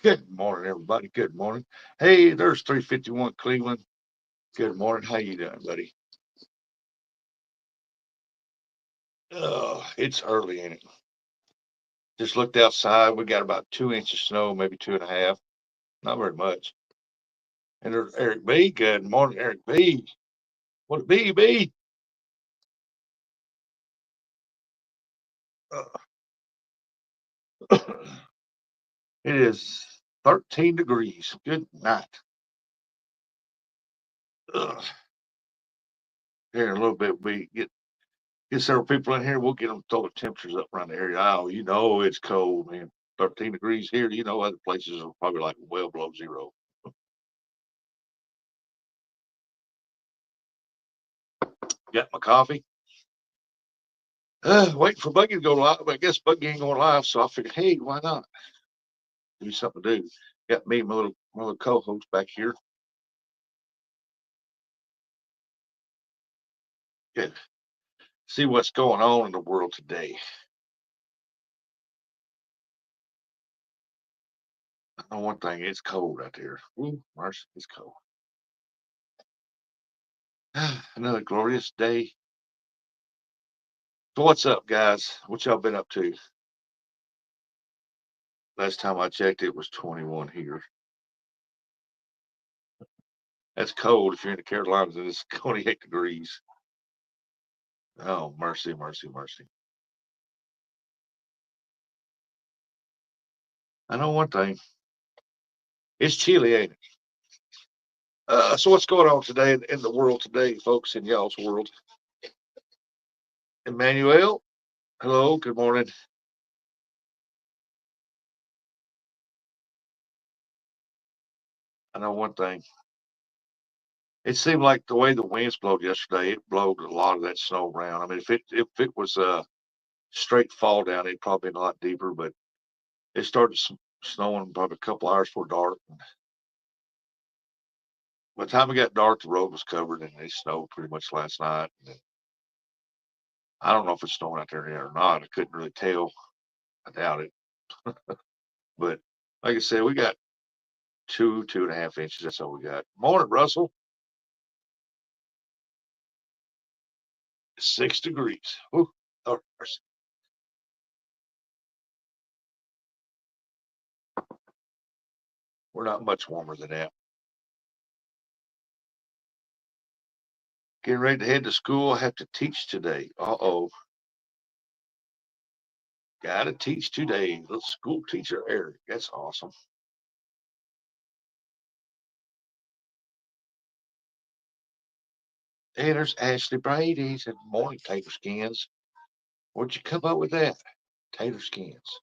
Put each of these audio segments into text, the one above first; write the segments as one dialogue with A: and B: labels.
A: Good morning, everybody. Good morning. Hey, there's 351 Cleveland. Good morning. How you doing, buddy? It's early, ain't it? Just looked outside. We got about 2 inches of snow, maybe two and a half. Not very much. And there's Eric B. Good morning, Eric B. What it be, B? It is 13 degrees. Good night. Ugh. Here in a little bit, we get several people in here. We'll get them to throw the temperatures up around the area. Oh, you know it's cold, man. 13 degrees here. You know other places are probably like well below zero. Got my coffee. Waiting for Buggy to go live. But I guess Buggy ain't going live, so I figured, hey, why not? Give me something to do. Got me and my little co-host back here. Good. See what's going on in the world today. I know one thing, it's cold out there. Ooh, mercy, it's cold. Another glorious day. So what's up, guys? What y'all been up to? Last time I checked, it was 21 here. That's cold if you're in the Carolinas and it's 28 degrees. Oh, mercy, mercy, mercy. I know one thing. It's chilly, ain't it? So what's going on today in the world today, folks, in y'all's world? Emmanuel, hello, good morning. I know one thing. It seemed like the way the winds blowed yesterday, it blowed a lot of that snow around. I mean, if it was a straight fall down, it'd probably been a lot deeper. But it started snowing probably a couple hours before dark. And by the time it got dark, the road was covered, and it snowed pretty much last night. And I don't know if it's snowing out there yet or not. I couldn't really tell. I doubt it. But like I said, we got 2.5 inches. That's all we got. Morning, Russell. 6 degrees. Ooh, oh, we're not much warmer than that. Getting ready to head to school. I have to teach today. Uh-oh. Gotta teach today. Little school teacher Eric. That's awesome. Hey, there's Ashley Brady. Said, morning, tater skins. Where'd you come up with that? Tater skins.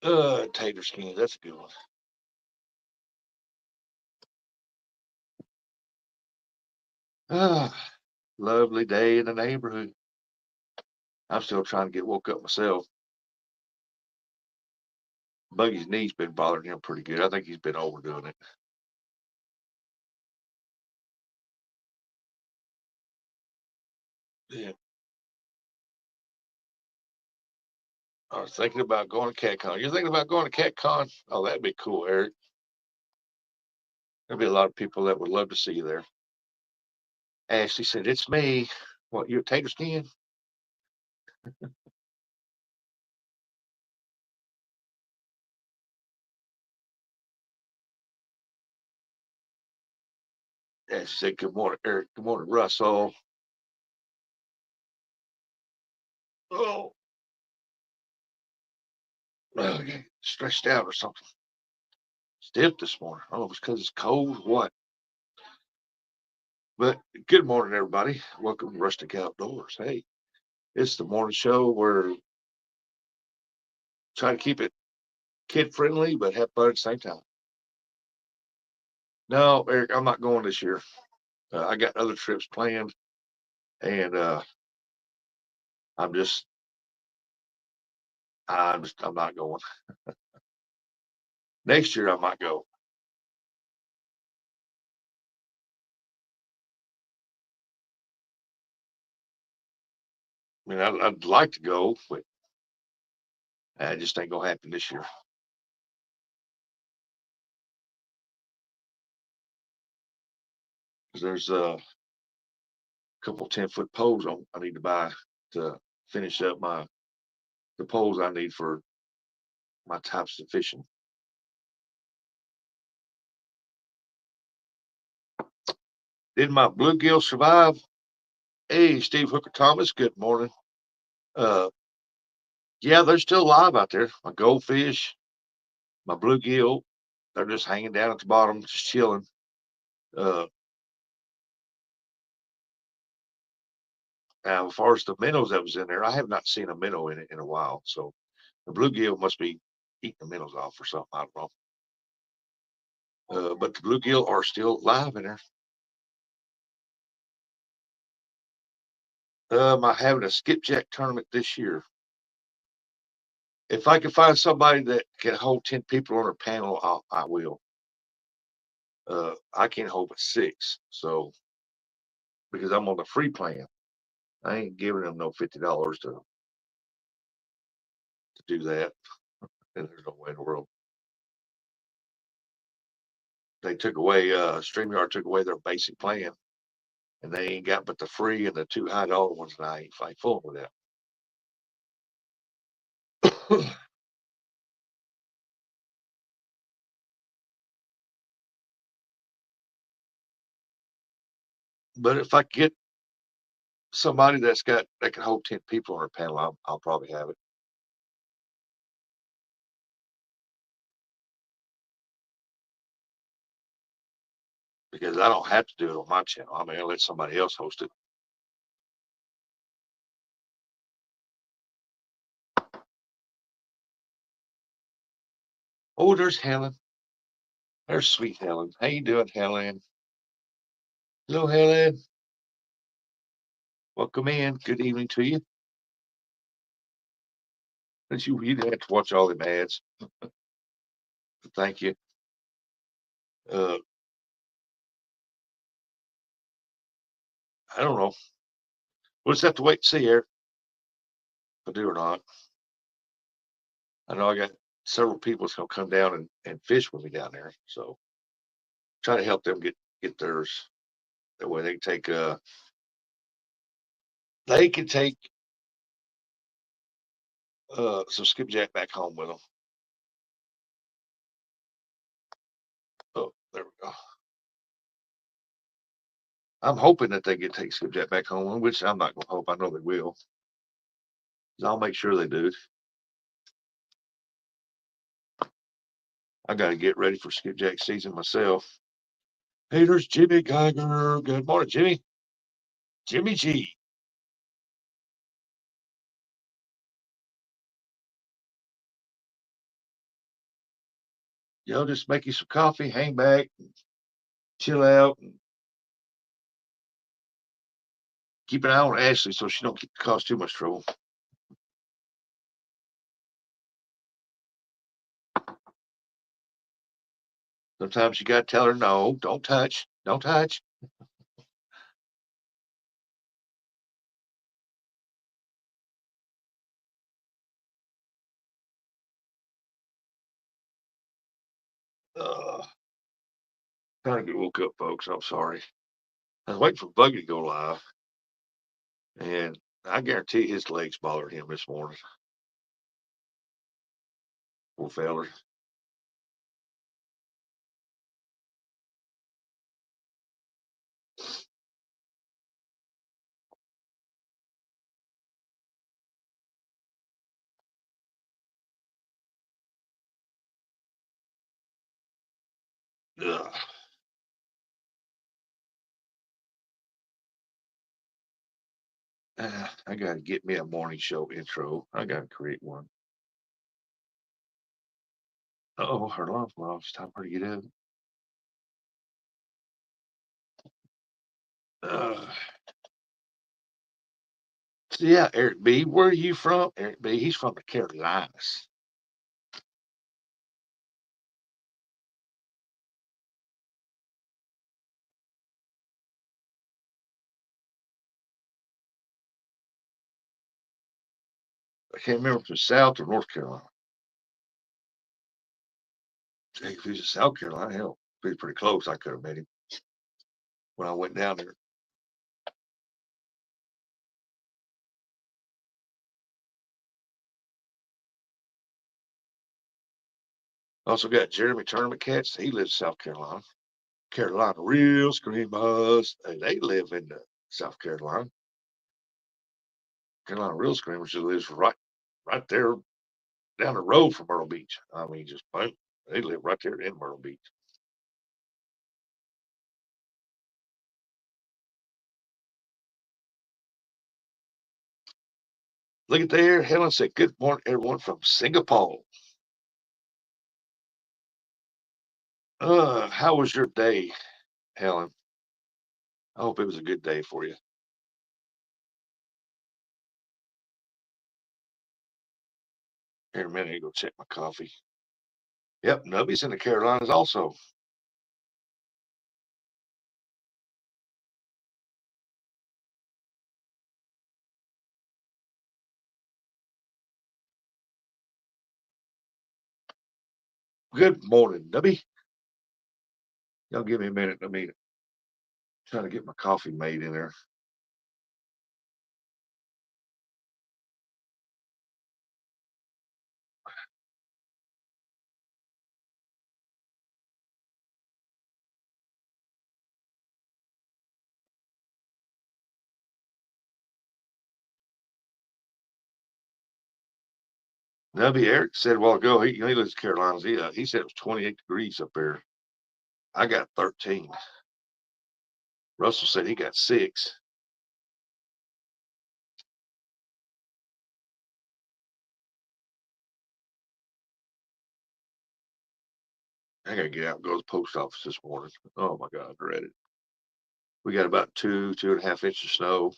A: Tater skins. That's a good one. Ah, lovely day in the neighborhood. I'm still trying to get woke up myself. Buggy's knee's been bothering him pretty good. I think he's been overdoing it. Yeah. I was thinking about going to CatCon. You're thinking about going to CatCon? Oh, that'd be cool, Eric. There'd be a lot of people that would love to see you there. Ashley said, it's me. What, you a tater skin? Ashley said, good morning, Eric. Good morning, Russell. Oh, well, yeah, stretched out or something. Stiff this morning. I don't know if it's because it's cold or what. But good morning, everybody. Welcome to Rustic Outdoors. Hey, it's the morning show. We're trying to keep it kid friendly, but have fun at the same time. No, Eric, I'm not going this year. I got other trips planned, and I'm just, I'm not going. Next year, I might go. I mean, I'd like to go, but That just ain't gonna happen this year. There's a couple 10-foot poles I need to buy to finish up the poles I need for my types of fishing. Did my bluegill survive? Hey, Steve Hooker Thomas, good morning. Uh, yeah, they're still alive out there. My goldfish, my bluegill, they're just hanging down at the bottom, just chilling. Uh, Now, as far as the minnows that was in there, I have not seen a minnow in it in a while. So the bluegill must be eating the minnows off or something. I don't know. But the bluegill are still alive in there. I'm having a skipjack tournament this year. If I can find somebody that can hold 10 people on a panel, I will. I can't hold but 6. So, because I'm on the free plan, I ain't giving them no $50 to do that. And there's no way in the world. They took away, StreamYard took away their basic plan, and they ain't got but the free and the 2 high-dollar ones, and I ain't fooling with that. But if I get somebody that can hold 10 people on a panel, I'll probably have it. Because I don't have to do it on my channel. I mean, I'll let somebody else host it. Oh, there's Helen. There's sweet Helen. How you doing, Helen? Hello, Helen. Welcome in. Good evening to you. Since you didn't have to watch all them ads. Thank you. I don't know. We'll just have to wait and see, Eric, if I do or not. I know I got several people that's gonna come down and fish with me down there. So try to help them get theirs. That way they can take some skipjack back home with them. Oh, there we go. I'm hoping that they get take skipjack back home, which I'm not gonna hope. I know they will. I'll make sure they do. I got to get ready for skipjack season myself. Hey, there's Jimmy Geiger. Good morning, Jimmy. Jimmy G. Just make you some coffee, hang back, chill out, and keep an eye on Ashley so she don't cause too much trouble. Sometimes you got to tell her, no, don't touch, don't touch. Uh, Trying to get woke up, folks. I'm sorry. I was waiting for Buggy to go live, and I guarantee his legs bothered him this morning. Poor feller. Ugh. I got to get me a morning show intro. I got to create one. Oh, her alarm's went off. It's time for her to get up. Uh, so yeah, Eric B. Where are you from? Eric B. He's from the Carolinas. I can't remember if it's South or North Carolina. Hey, if he's in South Carolina, hell, he's pretty close. I could have met him when I went down there. Also got Jeremy Tournament Cats. He lives in South Carolina. Carolina Real Screamers. They live in South Carolina. Carolina Real Screamers lives right there down the road from Myrtle Beach. I mean, just boom, they live right there in Myrtle Beach. Look at there. Helen said, "Good morning, everyone from Singapore." How was your day, Helen? I hope it was a good day for you. Here in a minute, I go check my coffee. Yep, Nubby's in the Carolinas also. Good morning, Nubby. Y'all give me a minute. Let me try to get my coffee made in there. Nubby Eric said a while ago, he lives in the Carolinas. He said it was 28 degrees up there. I got 13. Russell said he got 6. I gotta get out and go to the post office this morning. Oh my God, I dread it. We got about 2.5 inches of snow.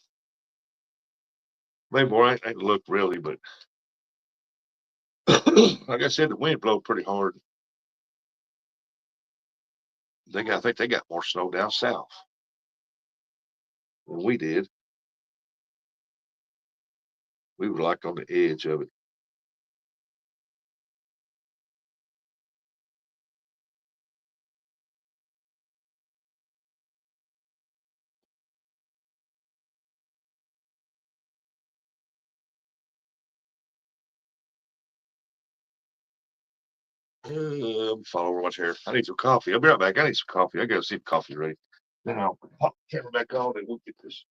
A: Maybe more. I ain't looked really, but like I said, the wind blew pretty hard. I think they got more snow down south than we did. We were like on the edge of it. Fall over my chair. I need some coffee. I'll be right back. I need some coffee. I gotta see if coffee's ready. Then I'll pop the camera back on and we'll get this.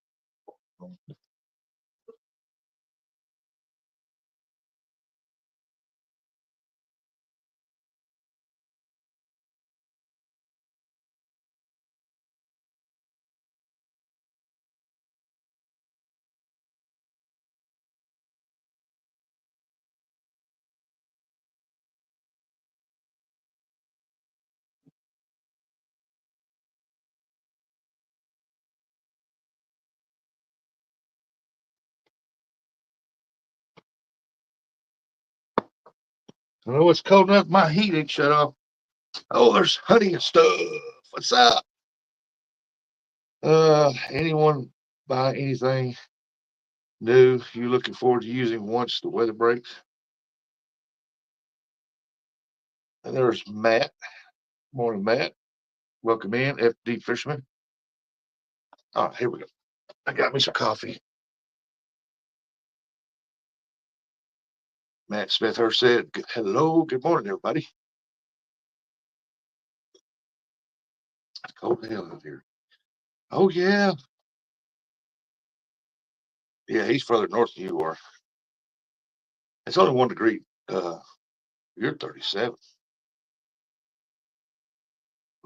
A: I know it's cold enough. My heat ain't shut off. Oh, there's honey and stuff. What's up? Anyone buy anything new you looking forward to using once the weather breaks? And there's Matt. Morning, Matt. Welcome in, FD Fisherman. All right, here we go. I got me some coffee. Matt Smithhurst said, "Hello, good morning, everybody." It's cold hell out here. Oh yeah, yeah. He's further north than you are. It's only 1 degree. You're 37.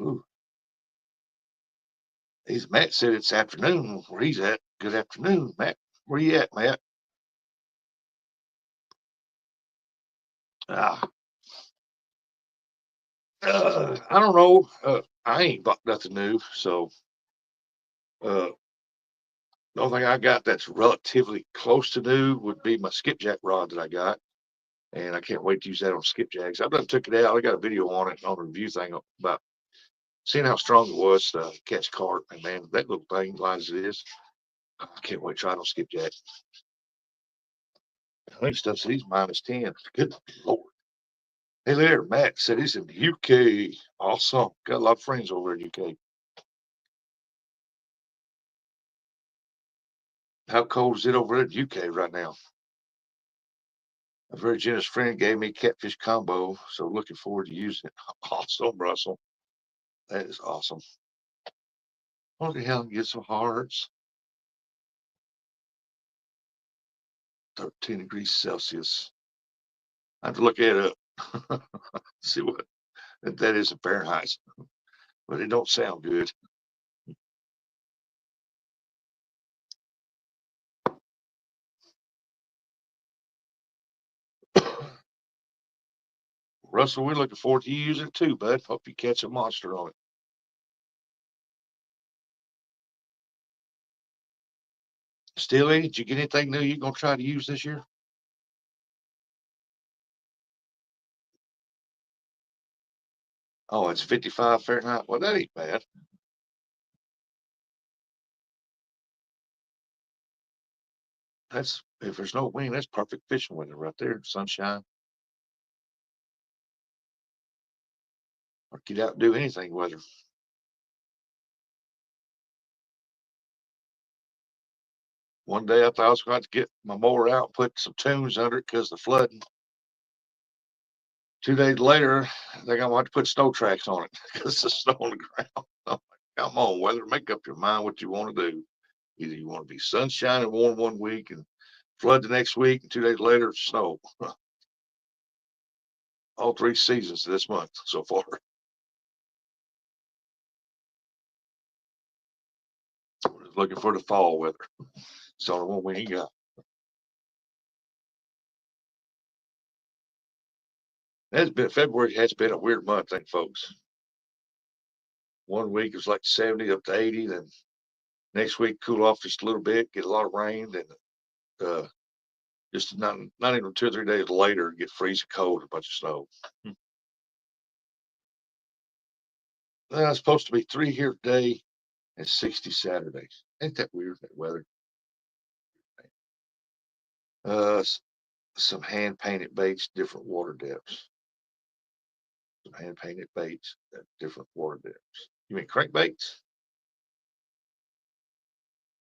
A: Ooh. Matt said it's afternoon where he's at. Good afternoon, Matt. Where you at, Matt? Ah, I don't know. I ain't bought nothing new, so uh, the only thing I got that's relatively close to new would be my skipjack rod that I got, and I can't wait to use that on skipjacks. I've done took it out. I got a video on it on a review thing about seeing how strong it was to catch carp, and man, that little thing, light as it is, I can't wait to try it on skipjack. I think stuff says -10. Good Lord. Hey there, Matt said he's in the UK. Awesome. Got a lot of friends over in UK. How cold is it over in UK right now? A very generous friend gave me catfish combo, so looking forward to using it. Awesome, Russell. That is awesome. What the hell get some hearts? 13 degrees Celsius. I have to look it up. See what that is in Fahrenheit. But it don't sound good. Russell, we're looking forward to you using it too, bud. Hope you catch a monster on it. Steely, did you get anything new you're gonna try to use this year? Oh, it's 55 Fahrenheit. Well, that ain't bad. That's if there's no wind, that's perfect fishing weather right there. Sunshine, or get out and do anything weather. One day I thought I was going to get my mower out, put some tunes under it because of the flooding. 2 days later, they're going to have to put snow tracks on it because the snow on the ground. I'm like, come on, weather, make up your mind what you want to do. Either you want to be sunshine and warm one week and flood the next week, and 2 days later, snow. All 3 seasons this month so far. Looking for the fall weather. It's the only one we ain't got. That's been February has been a weird month, I think, folks. One week it was like 70 up to 80, then next week cool off just a little bit, get a lot of rain, then uh, just not even 2 or 3 days later get freezing cold, a bunch of snow. Then it's supposed to be 3 here today and 60 Saturday. Ain't that weird, that weather? Uh, some hand painted baits, different water depths. Some hand painted baits at different water depths. You mean crankbaits?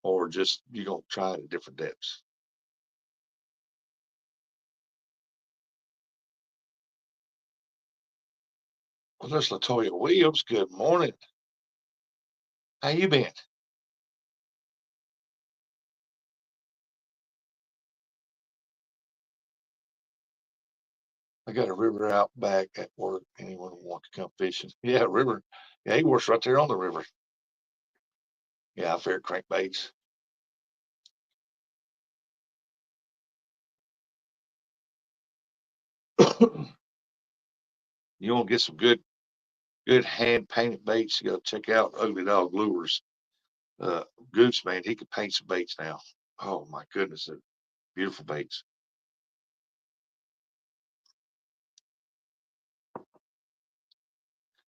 A: Or just you gonna try it at different depths? Well, there's Latoya Williams. Good morning. How you been? I got a river out back at work. Anyone who wants to come fishing? Yeah, river. Yeah, he works right there on the river. Yeah, fair crankbaits. You want to get some good hand painted baits? You got to check out Ugly Dog Lures. Uh, Goose man, he could paint some baits now. Oh my goodness, they're beautiful baits.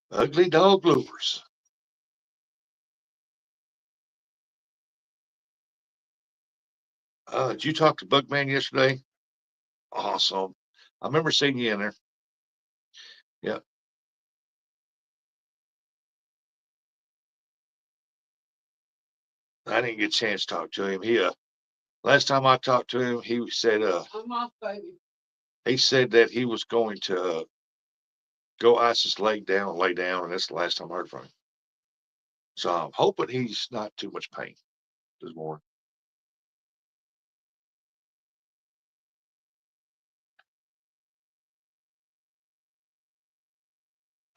A: Ugly Dog Lures. Did you talk to Bugman yesterday? Awesome. I remember seeing you in there. Yeah, I didn't get a chance to talk to him. Last time I talked to him, he said he said that he was going to go ice his leg down and lay down, and that's the last time I heard from him. So I'm hoping he's not too much pain this morning.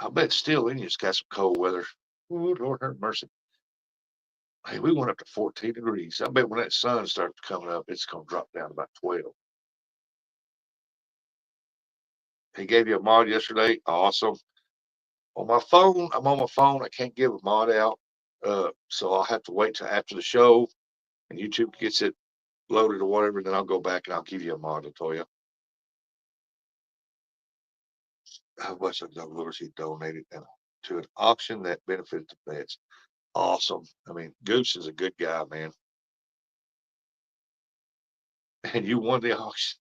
A: I bet still India's got some cold weather. Oh, Lord have mercy. Hey, we went up to 14 degrees. I bet when that sun starts coming up, it's going to drop down to about 12. He gave you a mod yesterday. Awesome. On my phone, I'm on my phone. I can't give a mod out. So I'll have to wait till after the show and YouTube gets it loaded or whatever. Then I'll go back and I'll give you a mod, I'll tell you how much of Doug Lewis he donated to an auction that benefited the vets. Awesome. I mean, Goose is a good guy, man. And you won the auction.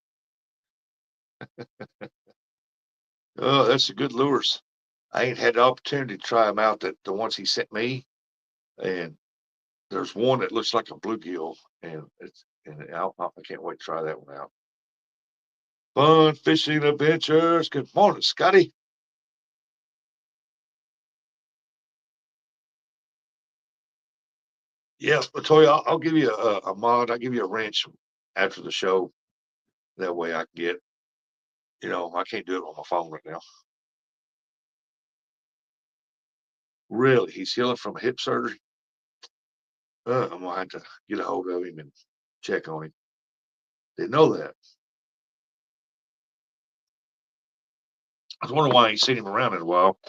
A: Oh, that's a good lures. I ain't had the opportunity to try them out, that the ones he sent me, and there's one that looks like a bluegill, and I can't wait to try that one out. Fun fishing adventures. Good morning, Scotty. Yeah, Latoya, I'll give you a mod. I'll give you a wrench after the show. That way I can get, I can't do it on my phone right now. Really, he's healing from a hip surgery. I'm gonna have to get a hold of him and check on him. Didn't know that. I was wondering why I ain't seen him around in a while.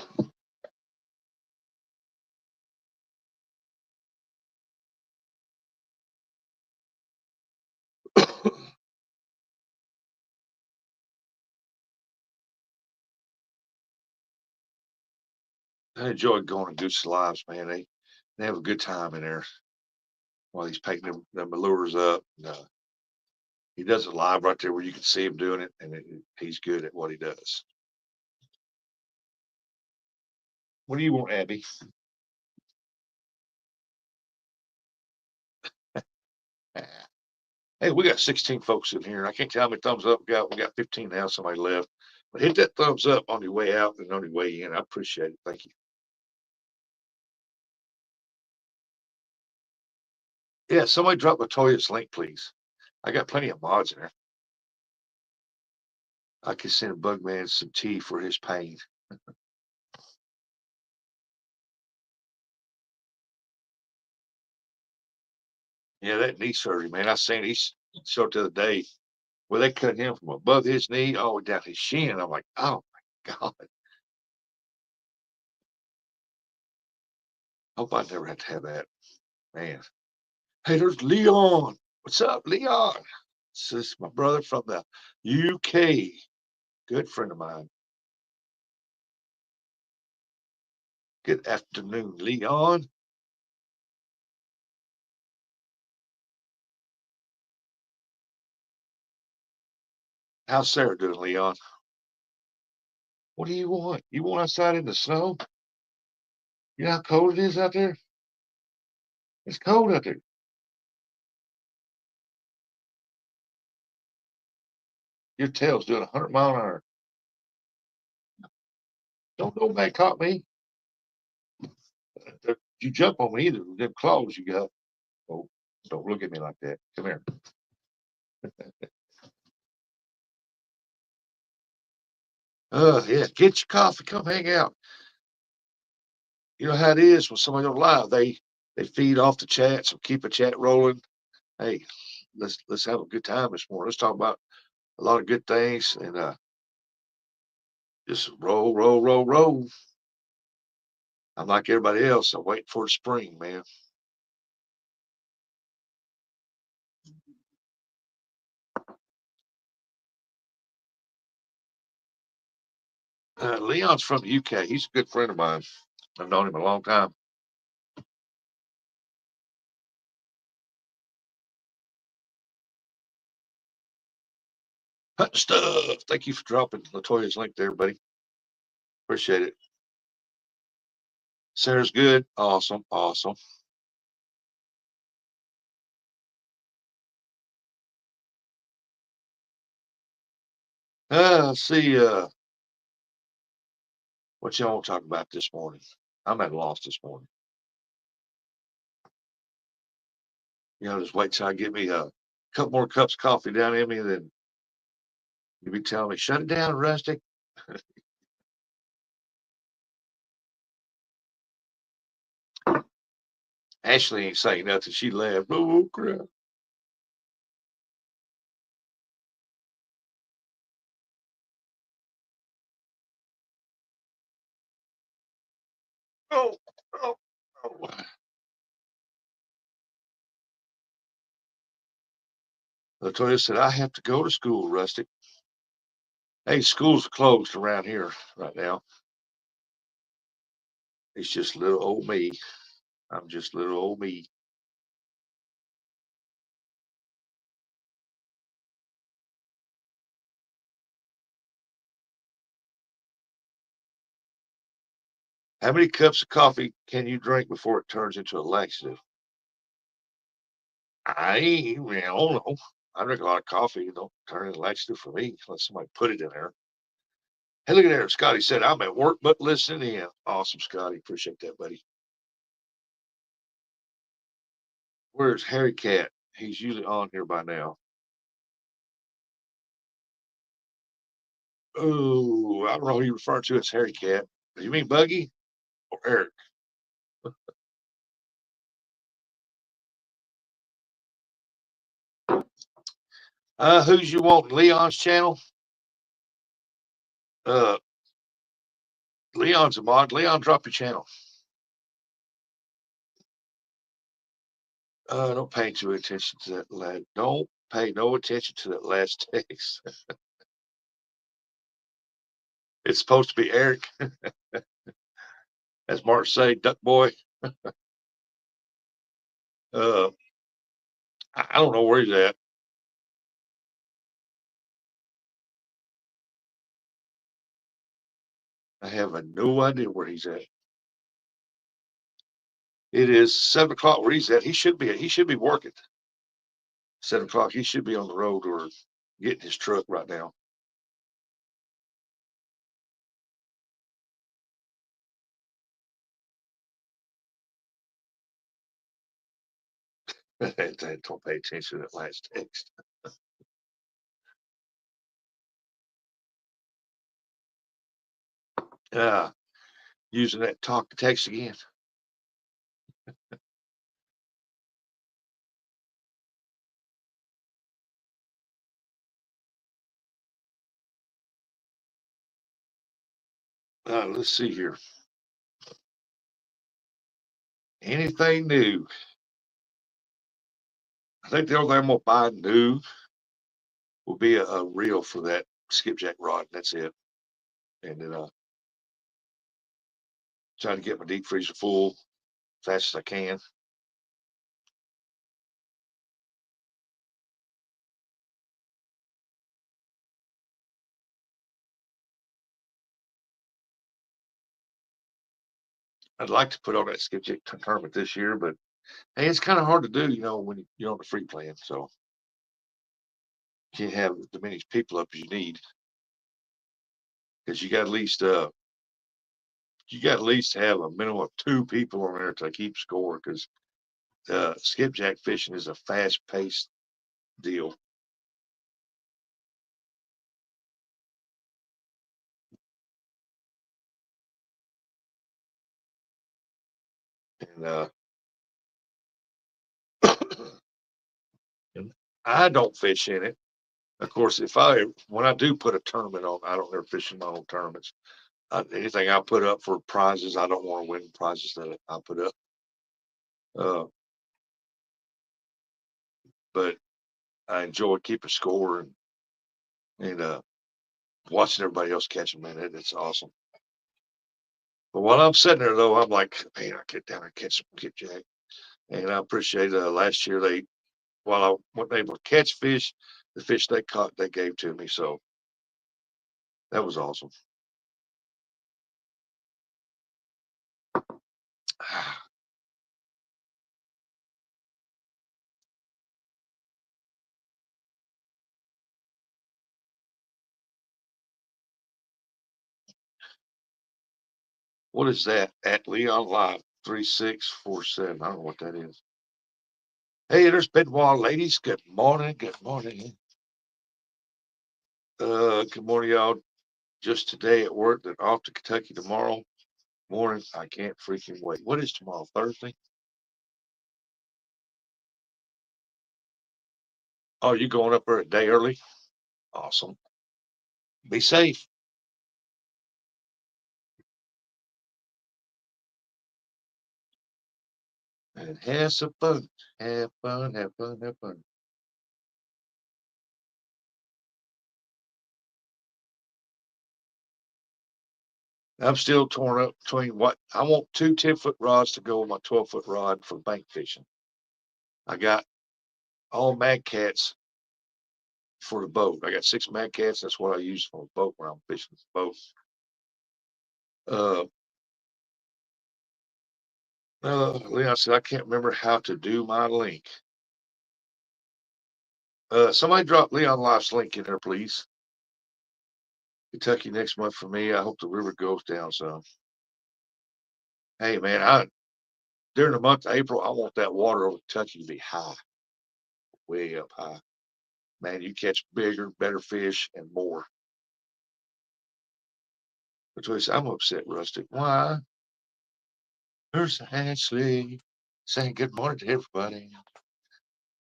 A: I enjoy going to Goose's Lives, man. They have a good time in there while he's painting them lures up. And, he does it live right there where you can see him doing it, and he's good at what he does. What do you want, Abby? Hey, we got 16 folks in here. I can't tell how many thumbs up we got 15 now. Somebody left, but hit that thumbs up on your way out and on your way in. I appreciate it. Thank you. Yeah, somebody drop Latoya's link, please. I got plenty of mods in there. I can send Bugman some tea for his pain. Yeah, that knee surgery, man. I seen he showed the other day where they cut him from above his knee all the way down his shin. I'm like, oh my God. Hope I never have to have that. Man. Hey, there's Leon. What's up, Leon? This is my brother from the UK. Good friend of mine. Good afternoon, Leon. How's Sarah doing, Leon? What do you want? You want outside in the snow? You know how cold it is out there? It's cold out there. Your tail's doing 100 mile an hour. Don't go back, caught me. You jump on me either. Them claws you got. Oh, don't look at me like that. Come here. Yeah, get your coffee. Come hang out. You know how it is when somebody on live. They feed off the chat, so keep a chat rolling. Hey, let's have a good time this morning. Let's talk about a lot of good things and just roll, roll, roll, roll. I'm like everybody else. I'm waiting for the spring, man. Leon's from the UK. He's a good friend of mine. I've known him a long time. Hot stuff. Thank you for dropping Latoya's link there, buddy. Appreciate it. Sarah's good. Awesome. Awesome. Let's see. What y'all want to talk about this morning? I'm at a loss this morning. Just wait till I get me a couple more cups of coffee down in me, and then you be telling me, shut it down, Rustic. Ashley ain't saying nothing. She laughed. Oh, crap. Oh, oh, oh. Latoya said, I have to go to school, Rustic. Hey, schools are closed around here right now. It's just little old me. I'm just little old me. How many cups of coffee can you drink before it turns into a laxative? I don't know. I drink a lot of coffee. It don't turn into laxative for me unless somebody put it in there. Hey, look at there. Scotty said, I'm at work, but listening in. Awesome, Scotty. Appreciate that, buddy. Where's Harry Cat? He's usually on here by now. Oh, I don't know who you refer to as Harry Cat. Do you mean Buggy or Eric? Who's you want? Leon's channel? Uh, Leon's a mod. Leon, drop your channel. Don't pay too attention to that lad. Don't pay no attention to that last text. It's supposed to be Eric, as Mark say, Duck Boy. Uh, I don't know where he's at. I have no idea where he's at. It is 7 o'clock where he's at. He should be. He should be working. 7 o'clock. He should be on the road or getting his truck right now. Don't pay attention to that last text. Uh, Using that talk to text again. Let's see here. Anything new? I think the only thing I'm gonna buy new will be a reel for that skipjack rod. That's it. And then trying to get my deep freezer full fast as I can. I'd like to put on that skipjack tournament this year, but hey, it's kind of hard to do, when you're on the free plan. So you can't have as many people up as you need because you got at least have a minimum of 2 people on there to keep score because skipjack fishing is a fast paced deal. And and I don't fish in it. Of course, when I do put a tournament on, I don't ever fish in my own tournaments. Anything I put up for prizes, I don't want to win prizes that I put up. Uh, but I enjoy keeping score and watching everybody else catch them. Man, it's awesome. But while I'm sitting there, though, I'm like, man, I get down and catch some skipjack. And I appreciate last year while I wasn't able to catch fish, the fish they caught, they gave to me. So that was awesome. What is that? At Leon Live 3647. I don't know what that is. Hey, there's Benoit ladies. Good morning. Good morning. Good morning, y'all. Just today at work, then off to Kentucky tomorrow morning. I can't freaking wait. What is tomorrow? Thursday? Oh, you going up there a day early? Awesome. Be safe. And have some fun. Have fun, have fun, have fun. I'm still torn up between what I want 2 10-foot rods to go with my 12-foot rod for bank fishing. I got all Mad Cats for the boat. I got 6 Mad Cats. That's what I use for a boat when I'm fishing the boat. Uh, Leon said, I can't remember how to do my link. Somebody drop Leon Life's link in there, please. Kentucky next month for me. I hope the river goes down some. Hey, man, during the month of April, I want that water over Kentucky to be high, way up high. Man, you catch bigger, better fish and more. Which was, I'm upset, Rustic. Why? There's Ashley saying good morning to everybody.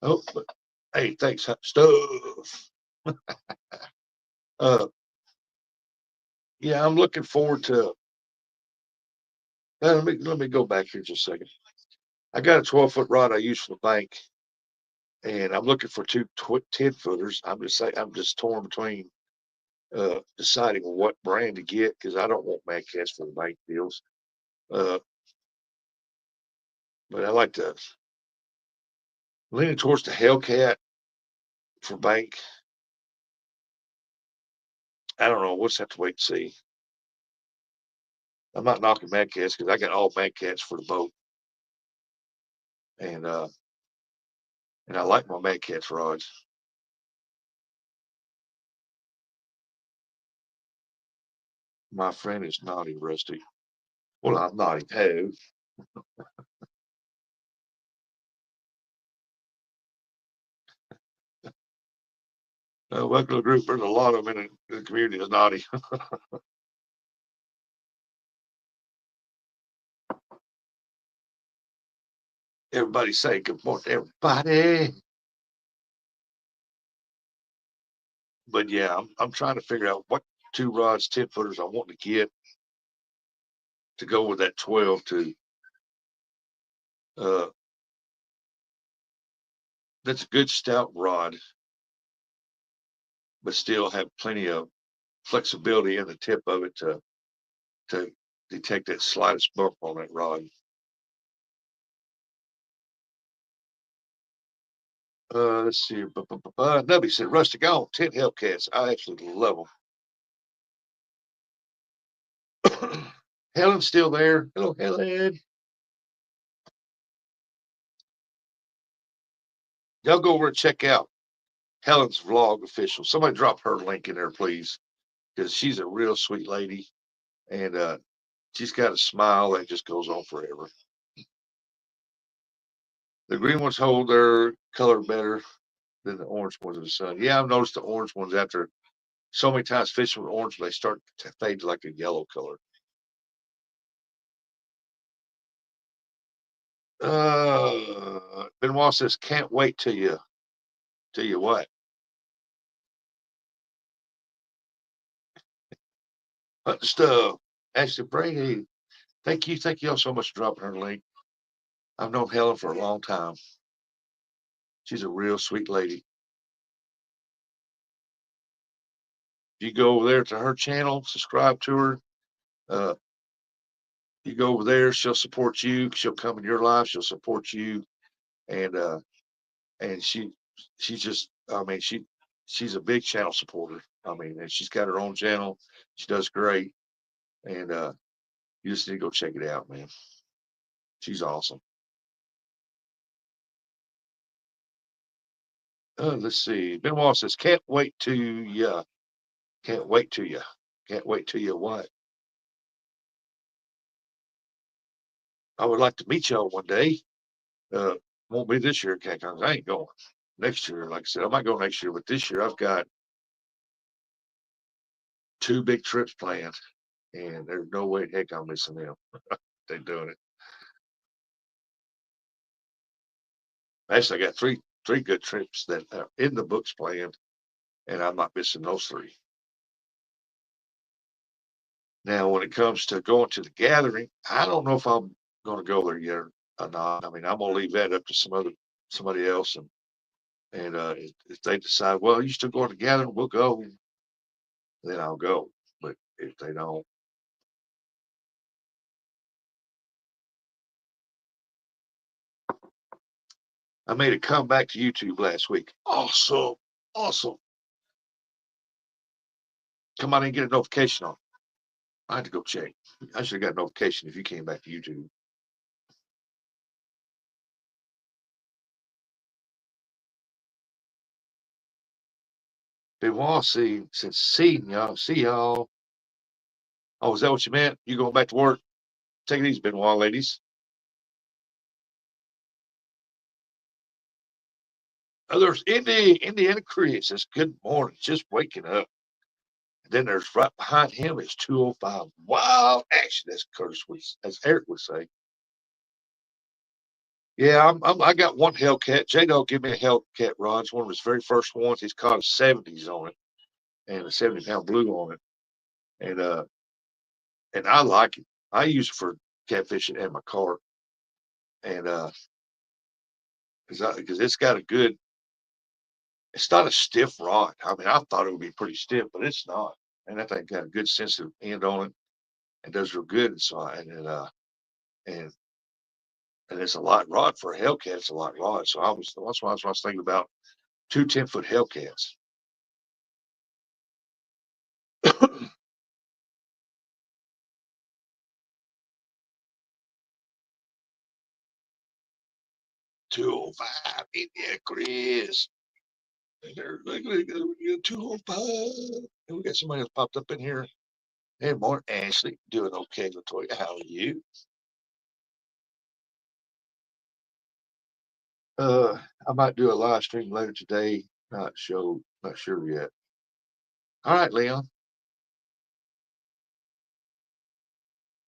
A: Oh, but hey, thanks, stuff. uh, yeah, I'm looking forward to. Let me go back here just a second. I got a 12-foot rod I use for the bank, and I'm looking for two 10-footers. I'm just torn between deciding what brand to get because I don't want Mad Cats for the bank deals. Uh, but I like to lean towards the Hellcat for bank. I don't know. We'll just have to wait and see. I'm not knocking Mad Cats because I got all Mad Cats for the boat, and I like my Mad Cats rods. My friend is naughty, Rusty. Well, I'm naughty too. Welcome to the group. There's a lot of them in the community that's naughty. Everybody say good morning, everybody. But yeah, I'm trying to figure out what two rods, 10-footers I want to get to go with that 12 to. Uh, that's a good stout rod, but still have plenty of flexibility in the tip of it to detect that slightest bump on that rod. Let's see. Nubby said, Rustic, I own 10 Hellcats. I absolutely love them. Helen's still there. Hello, Helen. Y'all go over and check out Helen's vlog official. Somebody drop her link in there, please, because she's a real sweet lady, and she's got a smile that just goes on forever. The green ones hold their color better than the orange ones in the sun. Yeah, I've noticed the orange ones after so many times fishing with orange, they start to fade to like a yellow color. Benoit says, can't wait till you what? Hunt stuff. Ashley Brady. Thank you all so much for dropping her link. I've known Helen for a long time. She's a real sweet lady. If you go over there to her channel, subscribe to her. Uh, you go over there, she'll support you. She'll come in your life. She'll support you, and and she's just, I mean, she's a big channel supporter. I mean, and she's got her own channel. She does great, and you just need to go check it out, man. She's awesome. Let's see. Benoit says, can't wait to you. Can't wait to you. Can't wait to you what? I would like to meet y'all one day. Uh, won't be this year, Cat Cons. I ain't going. Next year, like I said, I might go next year, but this year I've got two big trips planned, and there's no way in heck I'm missing them. They're doing it. Actually, I got three good trips that are in the books planned, and I'm not missing those three. Now, when it comes to going to the gathering, I don't know if I'm going to go there yet or not. I mean, I'm going to leave that up to somebody else, and if they decide, well, you still going to the gathering, we'll go, then I'll go. But if they don't, I made a comeback to YouTube last week. Awesome, awesome. Come on and get a notification on. I had to go check. I should have got a notification if you came back to YouTube. Been a while since seeing y'all. See y'all. Oh, is that what you meant? You going back to work? Take it easy, been a while, ladies. Oh, there's Indiana Chris. Says good morning, just waking up. And then there's right behind him is 205. Wild action, as Curtis was, as Eric would say. Yeah, I got one Hellcat. J Dog give me a Hellcat rod. It's one of his very first ones. He's caught a 70s on it and a 70-pound blue on it. And I like it. I use it for catfishing in my car. And because it's got a good, it's not a stiff rod. I mean, I thought it would be pretty stiff, but it's not. And that thing got a good sensitive end on it and does real good. And so, and and it's a light rod for a Hellcat. It's a light rod. So that's why I was thinking about two 10-foot Hellcats. 205, India Chris. Look, 205. And we got somebody else popped up in here. Hey, morning, Ashley. Doing okay, Latoya. How are you? I might do a live stream later today. Not sure yet. All right, Leon.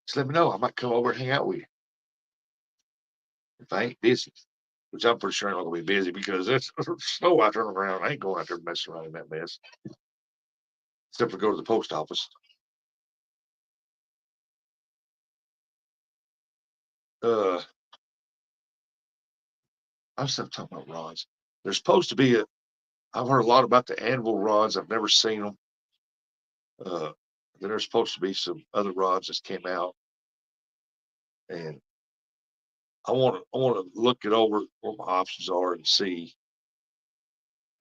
A: Just let me know. I might come over and hang out with you if I ain't busy. Which I'm pretty sure I'm not gonna be busy because it's snow out there around. I ain't going out there messing around in that mess. Except for go to the post office. Uh I'm still talking about rods. There's supposed to be a I've heard a lot about the anvil rods. I've never seen them. Uh there's supposed to be some other rods that came out and I want to look it over what my options are and see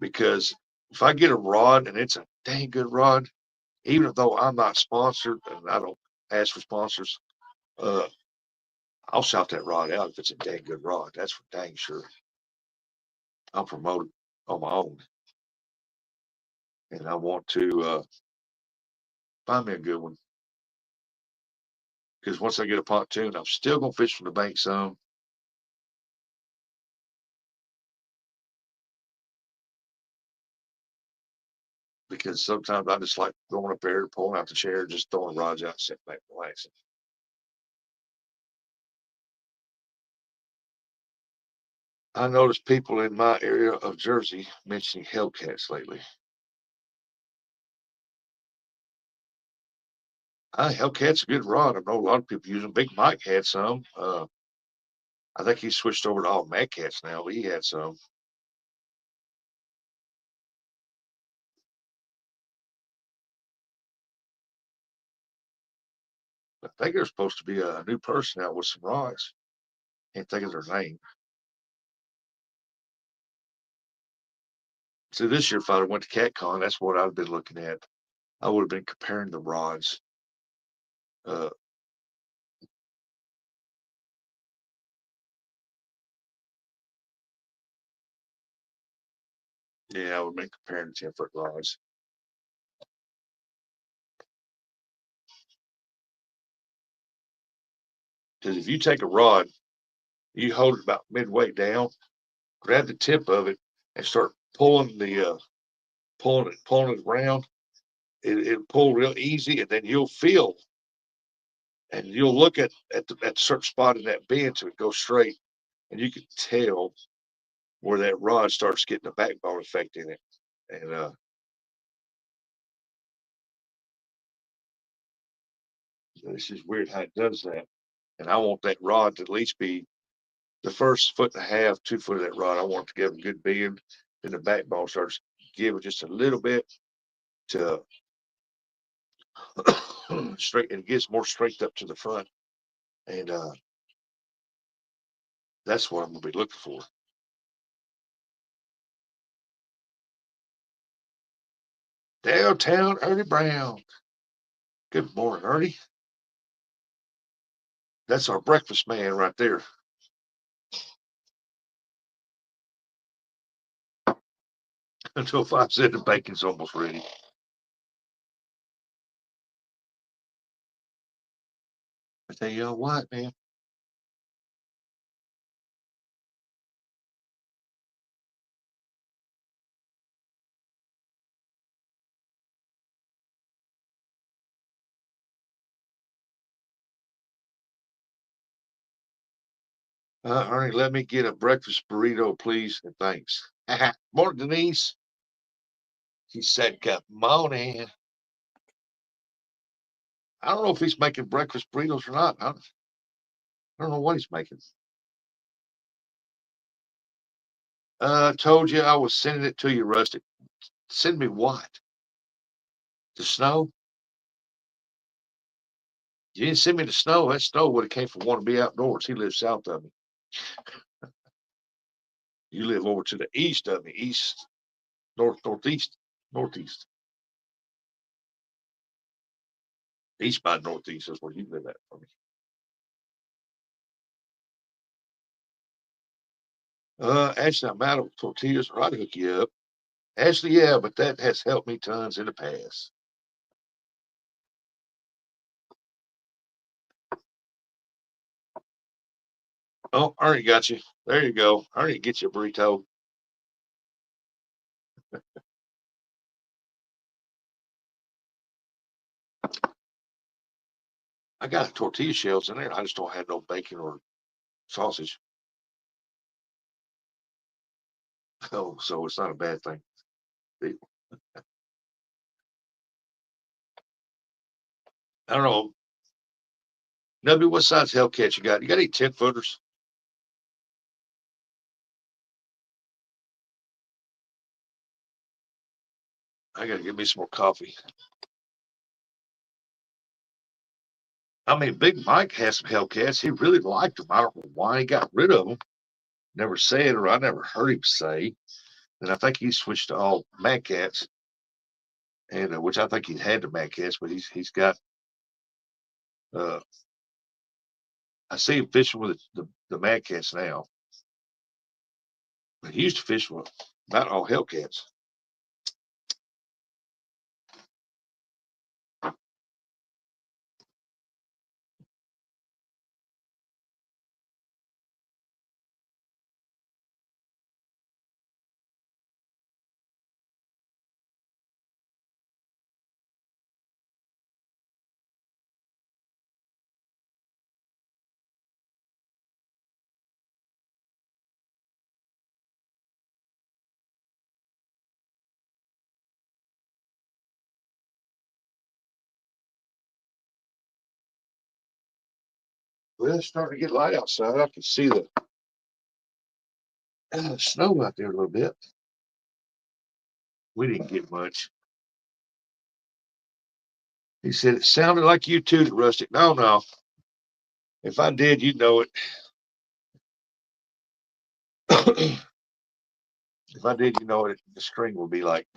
A: because if I get a rod and it's a dang good rod, even though I'm not sponsored and I don't ask for sponsors, uh, I'll shout that rod out if it's a dang good rod. That's for dang sure. I'll promote it on my own, and I want to find me a good one because once I get a pontoon, I'm still gonna fish from the bank some because sometimes I just like going up there, pulling out the chair, just throwing rods out, sitting back, relaxing. I noticed people in my area of Jersey mentioning Hellcats lately. Hellcat's a good rod. I know a lot of people use them. Big Mike had some. I think he switched over to all Mad Cats now, but he had some. I think there's supposed to be a new person out with some rods. Can't think of their name. So this year, if I'd went to CatCon, that's what I'd been looking at. I would have been comparing the rods. Uh, yeah, I would have been comparing the 10-foot rods. Because if you take a rod, you hold it about midway down, grab the tip of it, and start pulling it around. It'll pull real easy, and then you'll feel and you'll look at a certain spot in that bend so it goes straight, and you can tell where that rod starts getting a backbone effect in it. And it's just weird how it does that. And I want that rod to at least be the first foot and a half, 2 foot of that rod. I want it to give a good bend. Then the backbone starts giving just a little bit to straight, and it gets more straight up to the front. And that's what I'm gonna be looking for. Downtown Ernie Brown. Good morning, Ernie. That's our breakfast man right there. until 5 said the bacon's almost ready. I tell you what, man. Ernie, let me get a breakfast burrito, please, and thanks. Morning, Denise. He said, good morning. I don't know if he's making breakfast burritos or not. I don't know what he's making. Told you I was sending it to you, Rustic. Send me what? The snow? You didn't send me the snow. That snow would have came from Want to Be Outdoors. He lives south of me. You live over to the east of me, east, northeast, northeast, east by northeast is where you live at for me. Actually, I'm out of tortillas. I'd hook you up. Actually, yeah, but that has helped me tons in the past. Oh, Ernie got you. There you go. Ernie, get you a burrito. I got tortilla shells in there. I just don't have no bacon or sausage. Oh, so it's not a bad thing. I don't know. Nubby, what size Hellcat you got? You got any 10 footers? I got to get me some more coffee. I mean, Big Mike has some Hellcats. He really liked them. I don't know why he got rid of them. Never said, or I never heard him say. And I think he switched to all Mad Cats, and which I think he had the Mad Cats, but he's got. Uh, I see him fishing with the Mad Cats now. But he used to fish with about all Hellcats. Well, it's starting to get light outside. I can see the snow out there a little bit. We didn't get much. He said it sounded like you too, Rustic. No, no. If I did, you'd know it. If I did, you know it. The string would be like.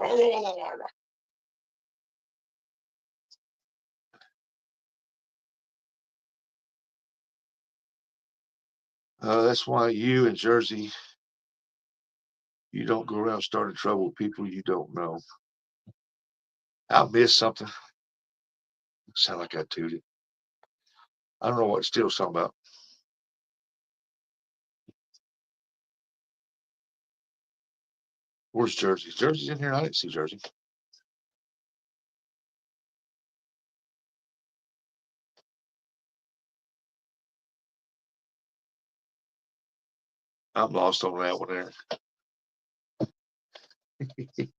A: That's why you in Jersey, you don't go around starting trouble with people you don't know. I missed something. Sound like I tooted. I don't know what Steele's talking about. Where's Jersey? Jersey's in here. I didn't see Jersey. I'm lost on that one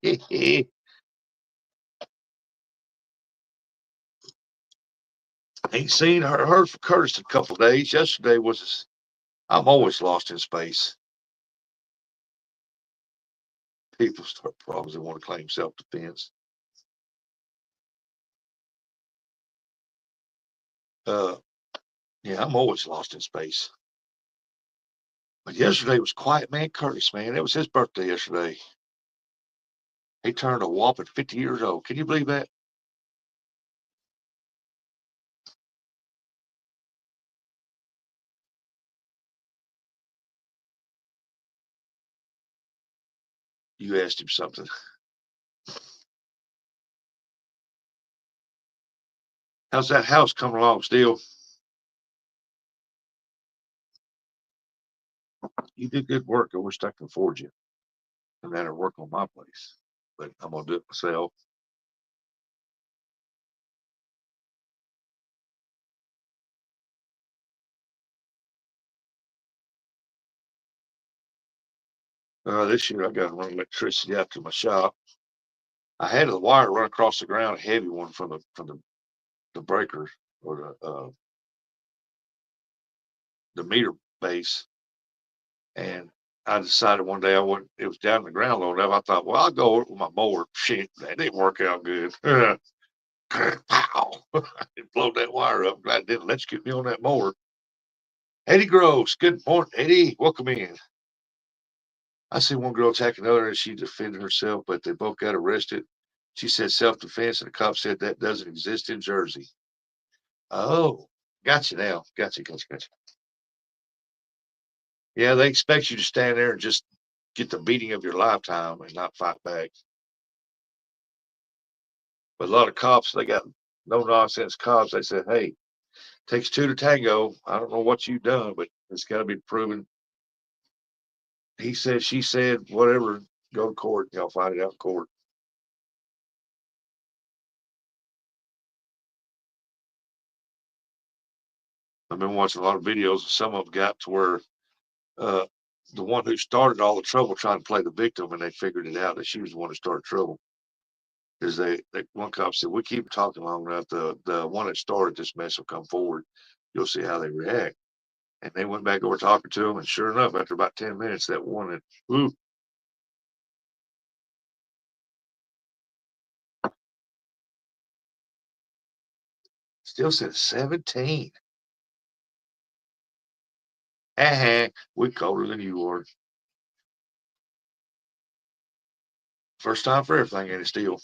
A: there. Ain't seen her heard from Curtis in a couple of days. Yesterday was I'm always lost in space. People start problems they want to claim self-defense. Uh yeah, I'm always lost in space. But yesterday was quiet man Curtis, man. It was his birthday yesterday. He turned a whopping 50 years old. Can you believe that? You asked him something. How's that house coming along still? You did good work. I wish I could afford you and then I work on my place, but I'm gonna do it myself. This year I got to run electricity out to my shop. I had a wire run across the ground, a heavy one from the breaker or the meter base, and I decided one day I wouldn't. It was down in the ground low enough. I thought, well, I'll go with my mower. Shit, that didn't work out good. Pow! It blew that wire up. Glad it didn't electrocute me on that mower. Eddie Gross, good morning, Eddie. Welcome in. I see one girl attack another and she defended herself, but they both got arrested. She said self-defense, and the cop said that doesn't exist in Jersey. Oh, gotcha now. Gotcha. Yeah, they expect you to stand there and just get the beating of your lifetime and not fight back. But a lot of cops, they got no nonsense cops. They said, hey, takes two to tango. I don't know what you've done, but it's got to be proven. He said, she said, whatever, go to court. Y'all find it out in court. I've been watching a lot of videos, and some of them got to where uh, the one who started all the trouble trying to play the victim, and they figured it out that she was the one who started trouble. Because one cop said, we keep talking long enough, the one that started this mess will come forward. You'll see how they react. And they went back over talking to him, and sure enough, after about 10 minutes, that one that, ooh, still said 17. Uh-huh. We're colder than you are. First time for everything, ain't it still?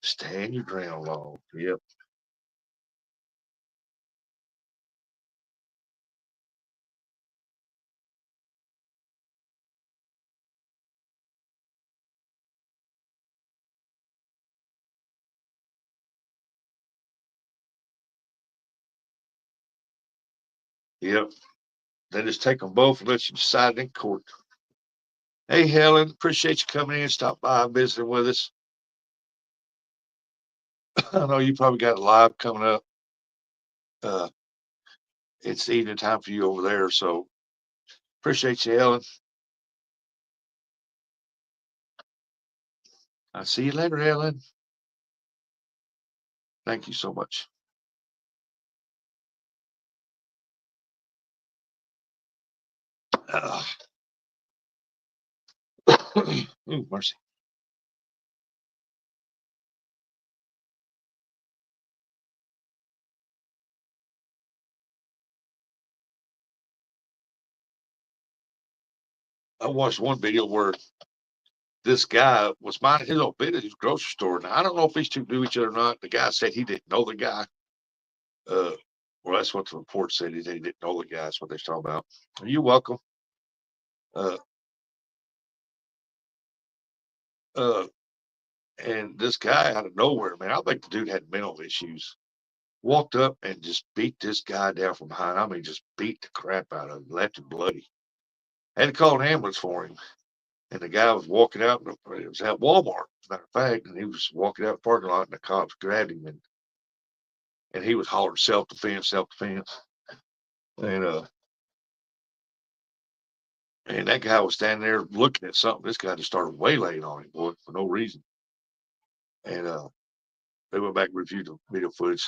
A: Stand your ground, law. Yep. Yep. They just take them both and let you decide in court. Hey, Helen, appreciate you coming in, stop by, visiting with us. I know you probably got a live coming up. Uh, it's evening time for you over there, so appreciate you, Helen. I'll see you later, Helen. Thank you so much. Uh, ooh, mercy. I watched one video where this guy was minding his own business at his grocery store. Now, I don't know if these two knew each other or not. The guy said he didn't know the guy. Uh, well, that's what the report said. He didn't know the guy. That's what they're talking about. You're welcome. Uh, uh, and this guy out of nowhere, man, I think the dude had mental issues. Walked up and just beat this guy down from behind. I mean, just beat the crap out of him, left him bloody. Had to call an ambulance for him. And the guy was walking out, it was at Walmart, as a matter of fact, and he was walking out the parking lot, and the cops grabbed him, and he was hollering self defense, self defense. And and that guy was standing there looking at something. This guy just started waylaying on him, boy, for no reason. And they went back and reviewed the video footage,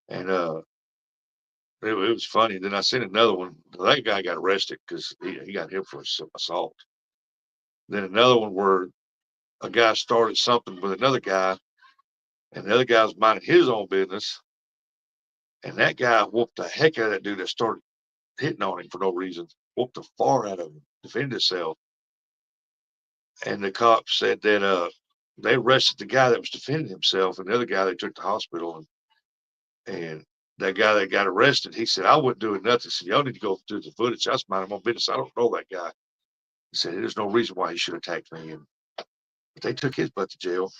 A: and it was funny. Then I seen another one. That guy got arrested because he got hit for assault. Then another one where a guy started something with another guy, and the other guy was minding his own business, and that guy whooped the heck out of that dude that started hitting on him for no reason. Whooped the far out of him, defended himself. And the cops said that they arrested the guy that was defending himself, and the other guy they took to the hospital, and that guy that got arrested, he said, I wasn't doing nothing. He said, y'all need to go through the footage. That's my own business. I don't know that guy. He said, there's no reason why he should attack me. And but they took his butt to jail.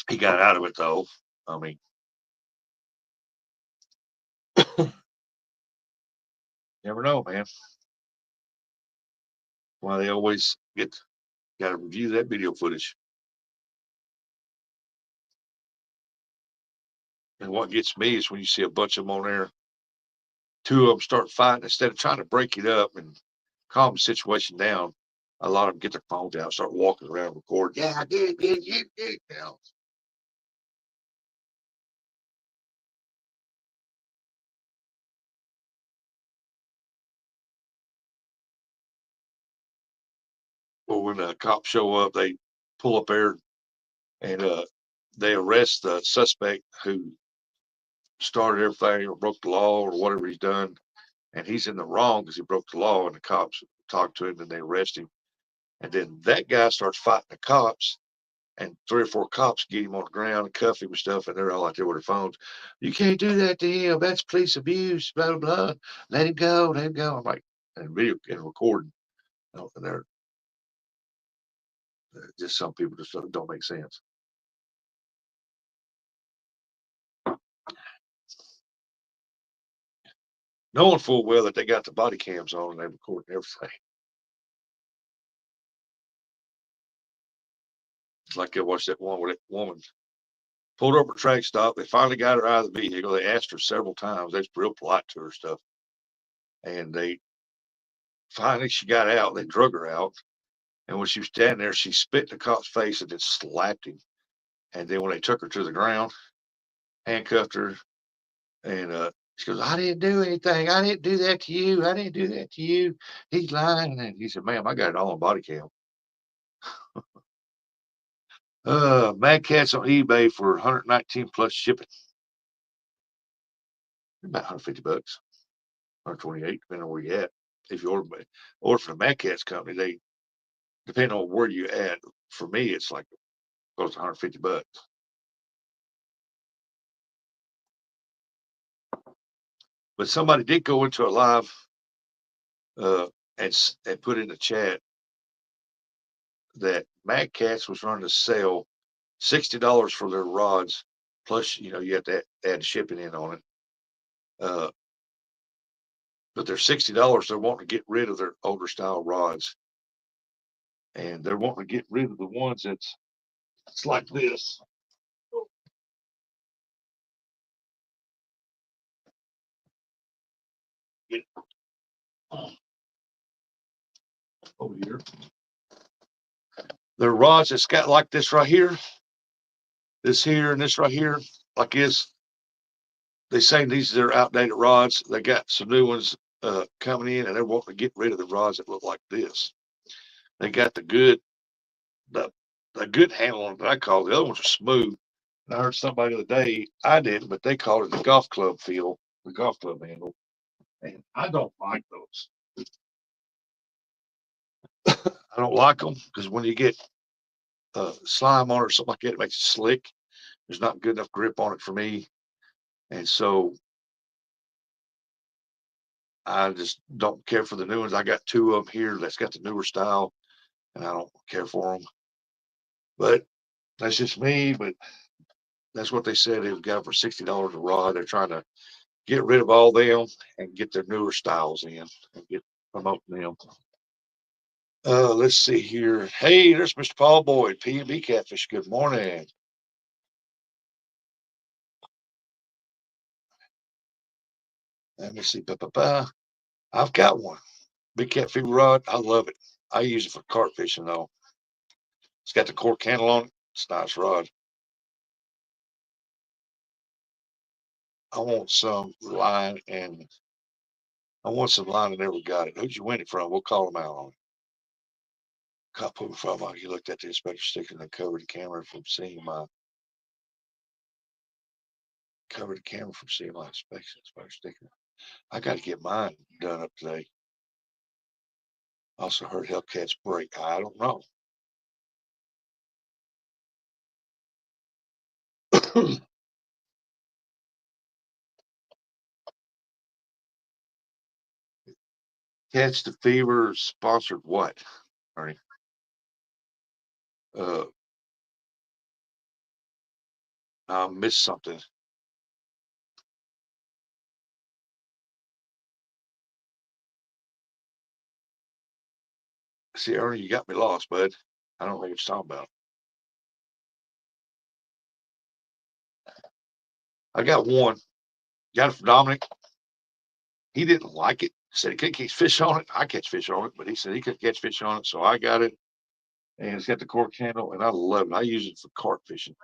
A: He got out of it though. I mean, never know, man. Why they always got to review that video footage. And what gets me is when you see a bunch of them on there, two of them start fighting instead of trying to break it up and calm the situation down. A lot of them get their phones out, start walking around, recording. Yeah, I did it, you did it. Now, or when the cops show up, they pull up there and they arrest the suspect who started everything or broke the law or whatever he's done, and he's in the wrong because he broke the law. And the cops talk to him and they arrest him. And then that guy starts fighting the cops, and three or four cops get him on the ground and cuff him and stuff, and they're all out there with their phones. You can't do that to him. That's police abuse. Blah blah blah. Let him go. Let him go. I'm like, and video and recording. And they're just some people just don't make sense. Knowing full well that they got the body cams on and they're recording everything. It's like I watched that one where that woman pulled over a track stop. They finally got her out of the vehicle. They asked her several times. They was real polite to her stuff. And they finally she got out. They drug her out. And when she was standing there, she spit in the cop's face and then slapped him. And then when they took her to the ground, handcuffed her, and she goes, I didn't do anything. I didn't do that to you. I didn't do that to you. He's lying. And he said, ma'am, I got it all on body cam. Mad Cats on eBay for 119 plus shipping. About 150 bucks, 128, depending on where you at. If you order from the Mad Cats company, they depending on where you at. For me, it's like close to 150 bucks. But somebody did go into a live uh, and put in the chat that Mad Cats was running to sell $60 for their rods, plus you have to add shipping in on it. But they're $60. They're wanting to get rid of their older style rods, and they're wanting to get rid of the ones that's it's like this. Get over here. Their rods that's got like this right here, this here, and this right here, like this. They say these are their outdated rods. They got some new ones coming in, and they're wanting to get rid of the rods that look like this. They got the the good handle on it that I call it. The other ones are smooth. And I heard somebody the other day, I didn't, but they called it the golf club feel, the golf club handle. And I don't like those. I don't like them because when you get slime on it or something like that, it makes it slick. There's not good enough grip on it for me. And so I just don't care for the new ones. I got two of them here that's got the newer style, and I don't care for them. But that's just me. But that's what they said. They've got for $60 a rod. They're trying to get rid of all them and get their newer styles in and get promoting them. Let's see here. Hey, there's Mr. Paul Boyd, P&B Catfish. Good morning. Let me see. I've got one. Big cat fever rod. I love it. I use it for carp fishing though. It's got the cork handle on it. It's a nice rod. I want some line and never got it. Who'd you win it from? We'll call them out on it. Caught put from you looked at the inspector sticker and then covered the camera from seeing my inspection sticker. I got to get mine done up today. Also heard Hellcats break. I don't know. Catch the Fever sponsored what? Ernie? Uh, I missed something. See, Ernie, you got me lost, bud. I don't know what you're talking about. I got one. Got it from Dominic. He didn't like it. Said he couldn't catch fish on it. I catch fish on it, but he said he couldn't catch fish on it. So I got it, and it's got the cork handle, and I love it. I use it for carp fishing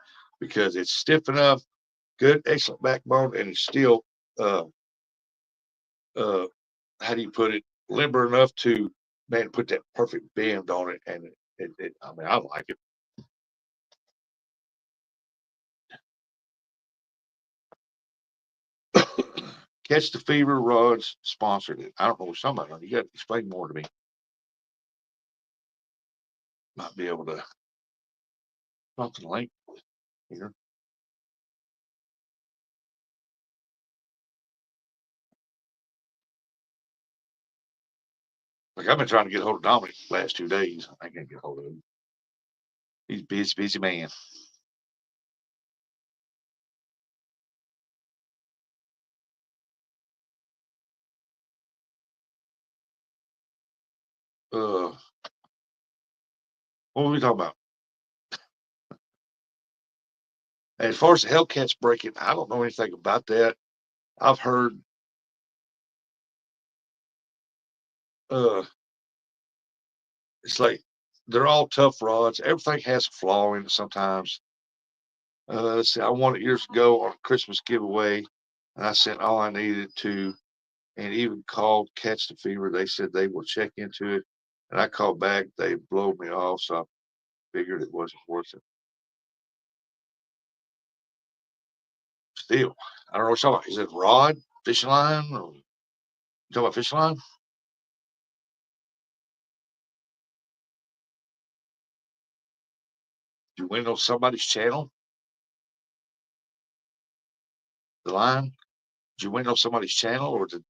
A: because it's stiff enough, good, excellent backbone, and it's still uh uh how do you put it, limber enough to, man, put that perfect bend on it, and I mean, I like it. Catch the Fever rods sponsored it. I don't know what somebody. You got to explain more to me. Might be able to drop the link here. Like, I've been trying to get a hold of Dominic the last 2 days. I can't get a hold of him. He's busy, busy man. Uh, what were we talking about? As far as the Hellcats breaking, I don't know anything about that. I've heard uh it's like they're all tough rods. Everything has a flaw in it sometimes. Let's see, I won it years ago on a Christmas giveaway, and I sent all I needed to, and even called Catch the Fever. They said they will check into it, and I called back. They blew me off, so I figured it wasn't worth it. Still, I don't know what you're talking about. Is it rod, fishing line, or you talking about fishing line? Do you win on somebody's channel? The line? Did you win on somebody's channel, or did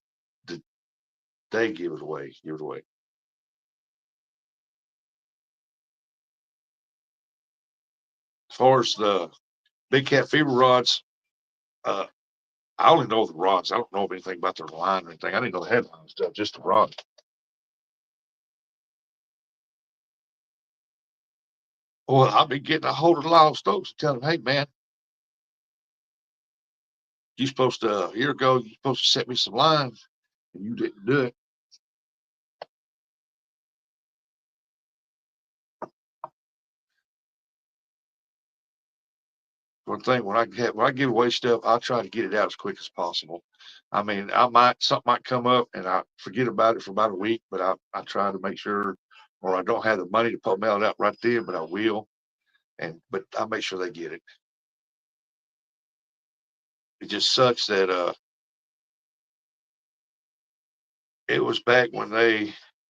A: they give it away? Give it away. As far as the Big Cat Fever rods, uh, I only know the rods. I don't know anything about their line or anything. I didn't know the headline stuff, just the rod. Well, I've been getting a hold of Lyle Stokes and telling him, hey, man, you supposed to, a year ago, you supposed to set me some lines, and you didn't do it. One thing, when I give away stuff, I try to get it out as quick as possible. I mean, something might come up and I forget about it for about a week, but I try to make sure, or I don't have the money to mail it out right then, but I will. But I make sure they get it. It just sucks that it was back when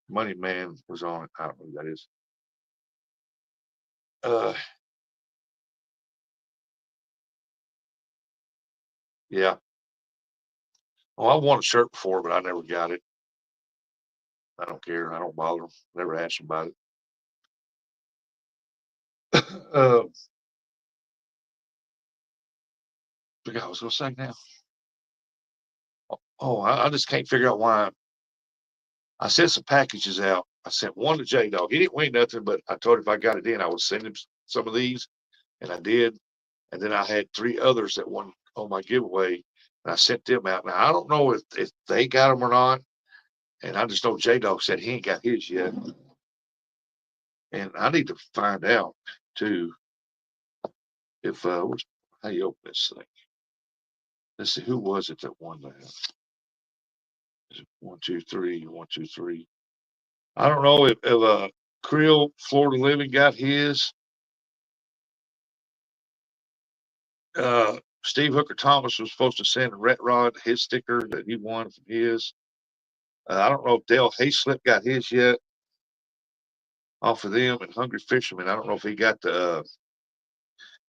A: Money Man was on it. I don't know who that is. Uh, yeah. Well, I won a shirt before, but I never got it. I don't care. I don't bother them. Never ask them about it. Forgot what I was going to say now. Oh, I just can't figure out why. I sent some packages out. I sent one to J Dog. He didn't win nothing, but I told him if I got it in, I would send him some of these, and I did. And then I had three others that won on my giveaway, and I sent them out. Now I don't know if they got them or not, and I just know J Dog said he ain't got his yet, and I need to find out too if how you open this thing. Let's see, who was it that won that? Is it 1, 2, 3, 1, 2, 3? I don't know if Creel Florida Living got his. Steve Hooker Thomas was supposed to send Ret Rod his sticker that he won from his. I don't know if Dale Hayslip got his yet off of them, and Hungry Fisherman. I don't know if he got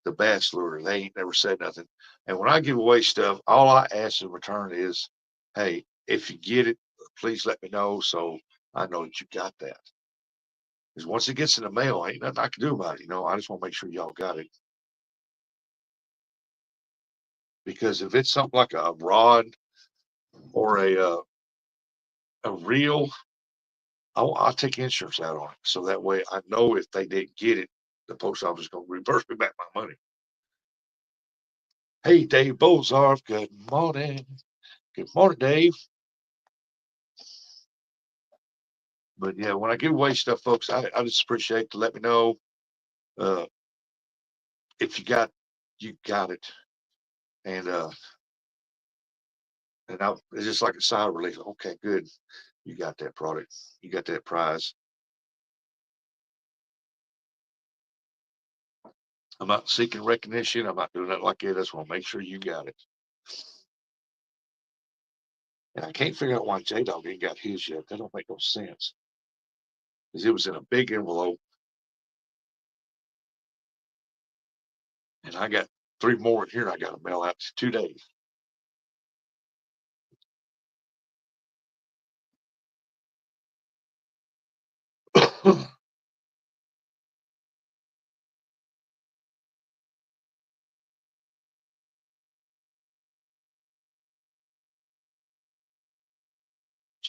A: the Bachelor. They ain't never said nothing. And when I give away stuff, all I ask in return is, hey, if you get it, please let me know so I know that you got that. Because once it gets in the mail, ain't nothing I can do about it. I just want to make sure y'all got it. Because if it's something like a rod or a reel, I'll take insurance out on it. So that way I know if they didn't get it, the post office is going to reverse me back my money. Hey, Dave Bozarth, good morning. Good morning, Dave. But yeah, when I give away stuff, folks, I just appreciate to let me know uh, if you got it, and it's just like a sigh of relief. Okay, good, you got that product, you got that prize. I'm not seeking recognition. I'm not doing that like that. I just want to make sure you got it. And I can't figure out why J Dog ain't got his yet. That don't make no sense. Because it was in a big envelope, and I got 3 more in here. I got to mail out to 2 days.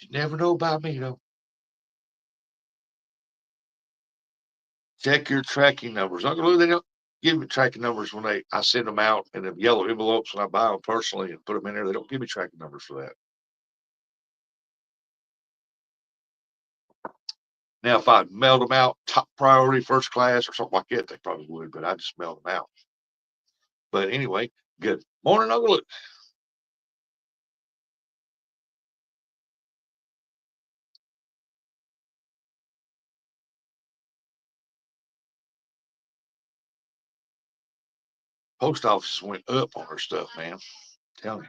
A: You never know about me, though. Check your tracking numbers. Uncle Lou, they don't give me tracking numbers when I send them out in the yellow envelopes when I buy them personally and put them in there. They don't give me tracking numbers for that. Now, if I mailed them out top priority, first class, or something like that, they probably would, but I just mailed them out. But anyway, good morning, Uncle Lou. Post office went up on her stuff, man. Tell me.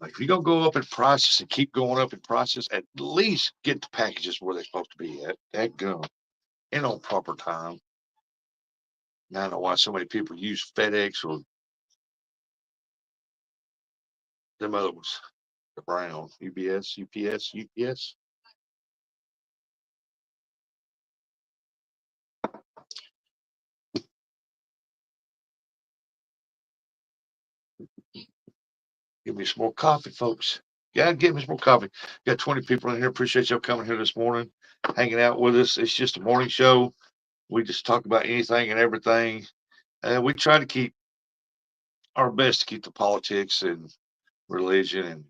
A: Like, if you're going to go up in prices and keep going up in prices, at least get the packages where they're supposed to be at. That gum. And on proper time. Now I know why so many people use FedEx or them other ones. The brown UBS, UPS, UPS. Give me some more coffee, folks. Yeah, give me some more coffee. Got 20 people in here. Appreciate y'all coming here this morning, hanging out with us. It's just a morning show. We just talk about anything and everything. We try to keep our best to keep the politics and religion and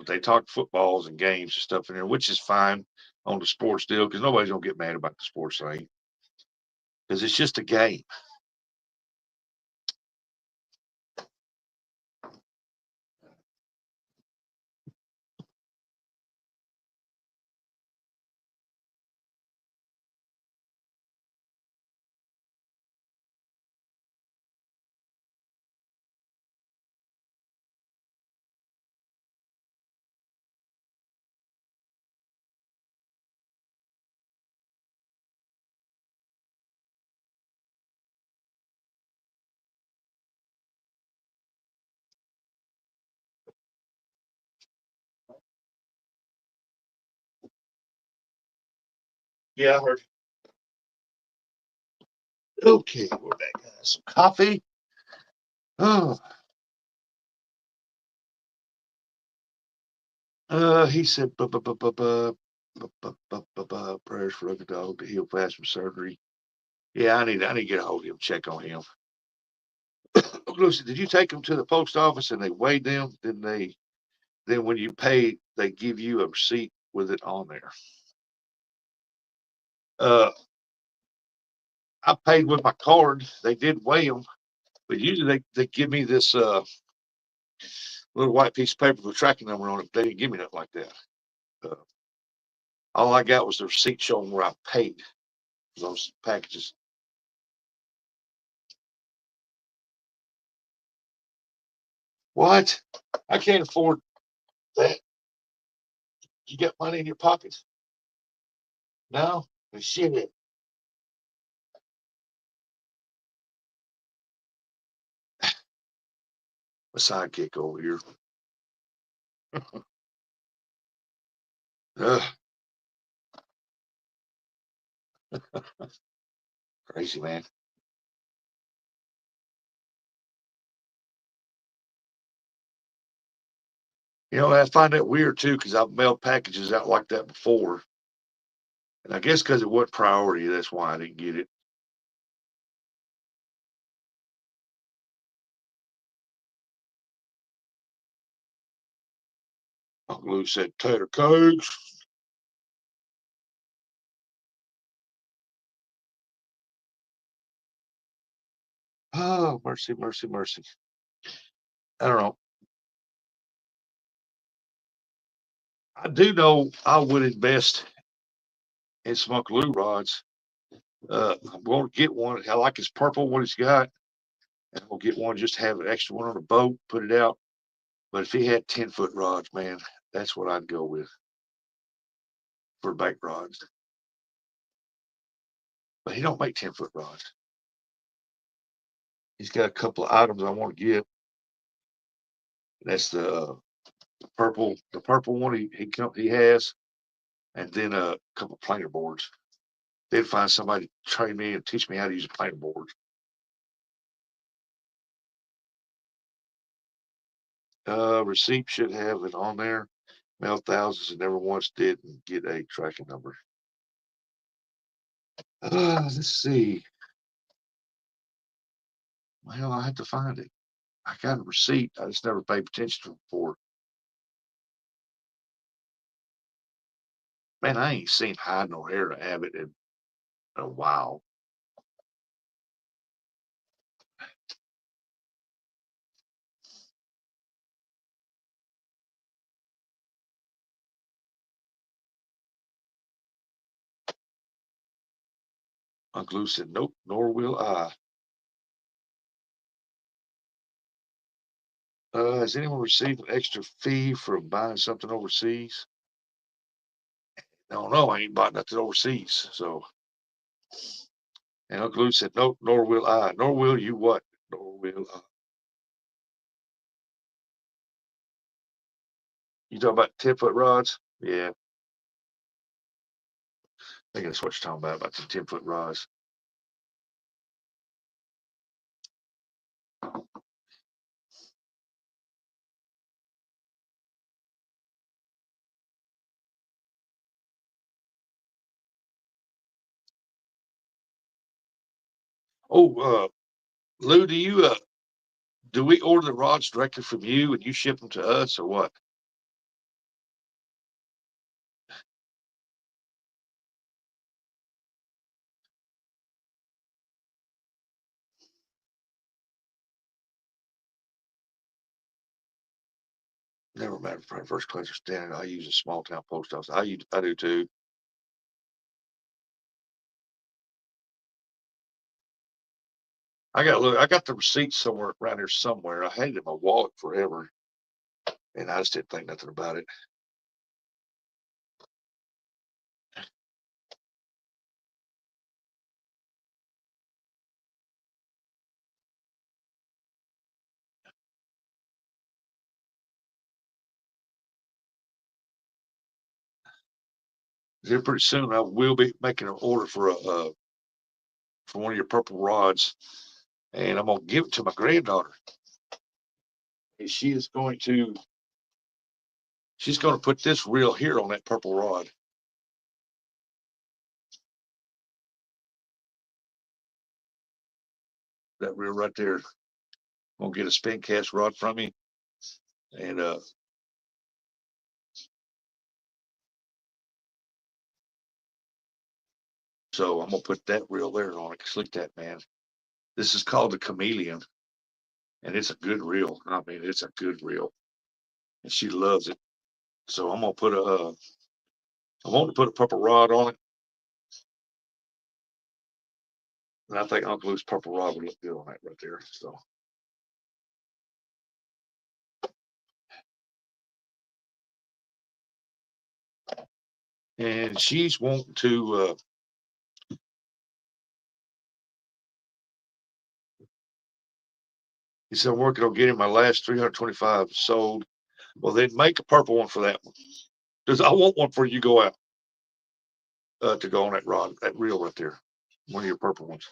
A: they talk footballs and games and stuff in there, which is fine on the sports deal because nobody's gonna get mad about the sports thing because it's just a game. Yeah, I heard. Okay, we're back. Some coffee. Oh, he said, prayers for Uncle Dog to heal fast from surgery. Yeah, I need to get a hold of him, check on him. Lucy, did you take him to the post office and they weighed them? Then when you pay, they give you a receipt with it on there. Uh, I paid with my card. They did weigh them, but usually they give me this little white piece of paper with a tracking number on it. They didn't give me nothing like that. Uh, all I got was the receipt showing where I paid for those packages. What? I can't afford that. You got money in your pockets? No? Shit. a sidekick over here. Ugh, crazy, man. I find that weird too because I've mailed packages out like that before. And I guess because it wasn't priority, that's why I didn't get it. Uncle Lou said, tater cakes. Oh, mercy, mercy, mercy. I don't know. I do know I would invest in some Uncle Lou rods. I'm going to get one. I like his purple, what he's got. And we'll get one, just have an extra one on the boat, put it out. But if he had 10-foot rods, man, that's what I'd go with for bank rods. But he don't make 10-foot rods. He's got a couple of items I want to get. That's the purple one he has, and then a couple planer boards. They'd find somebody to train me and teach me how to use a planer board. Receipt should have it on there. Mail thousands and never once didn't get a tracking number. Let's see. Well, I have to find it. I got a receipt. I just never paid attention to it before. Man, I ain't seen hide nor hair to Abbott in a while. Uncle Lou said, nope, nor will I. Has anyone received an extra fee for buying something overseas? No, no, I ain't bought nothing overseas. So, and Uncle Lou said, nope, nor will I. Nor will you what? Nor will I. You talking about 10-foot rods? Yeah, I think that's what you're talking about the 10-foot rods. Oh, Lou, do we order the rods directly from you and you ship them to us or what? Never mind for first class or standard. I use a small town post office. I do too. I got the receipt somewhere around here somewhere. I had it in my wallet forever, and I just didn't think nothing about it. Here pretty soon I will be making an order for one of your purple rods, and I'm gonna give it to my granddaughter. And she's going to put this reel here on that purple rod. That reel right there. I'm gonna get a spin cast rod from me, and so I'm gonna put that reel there on it. Look at that, man. This is called the Chameleon, and it's a good reel. I mean, it's a good reel, and she loves it. So I want to put a purple rod on it, and I think Uncle Lou's purple rod would look good on that right there. So, and she's wanting to. He said, I'm working on getting my last 325 sold. Well, then make a purple one for that one. Because I want one for you go out to go on that rod, that reel right there. One of your purple ones.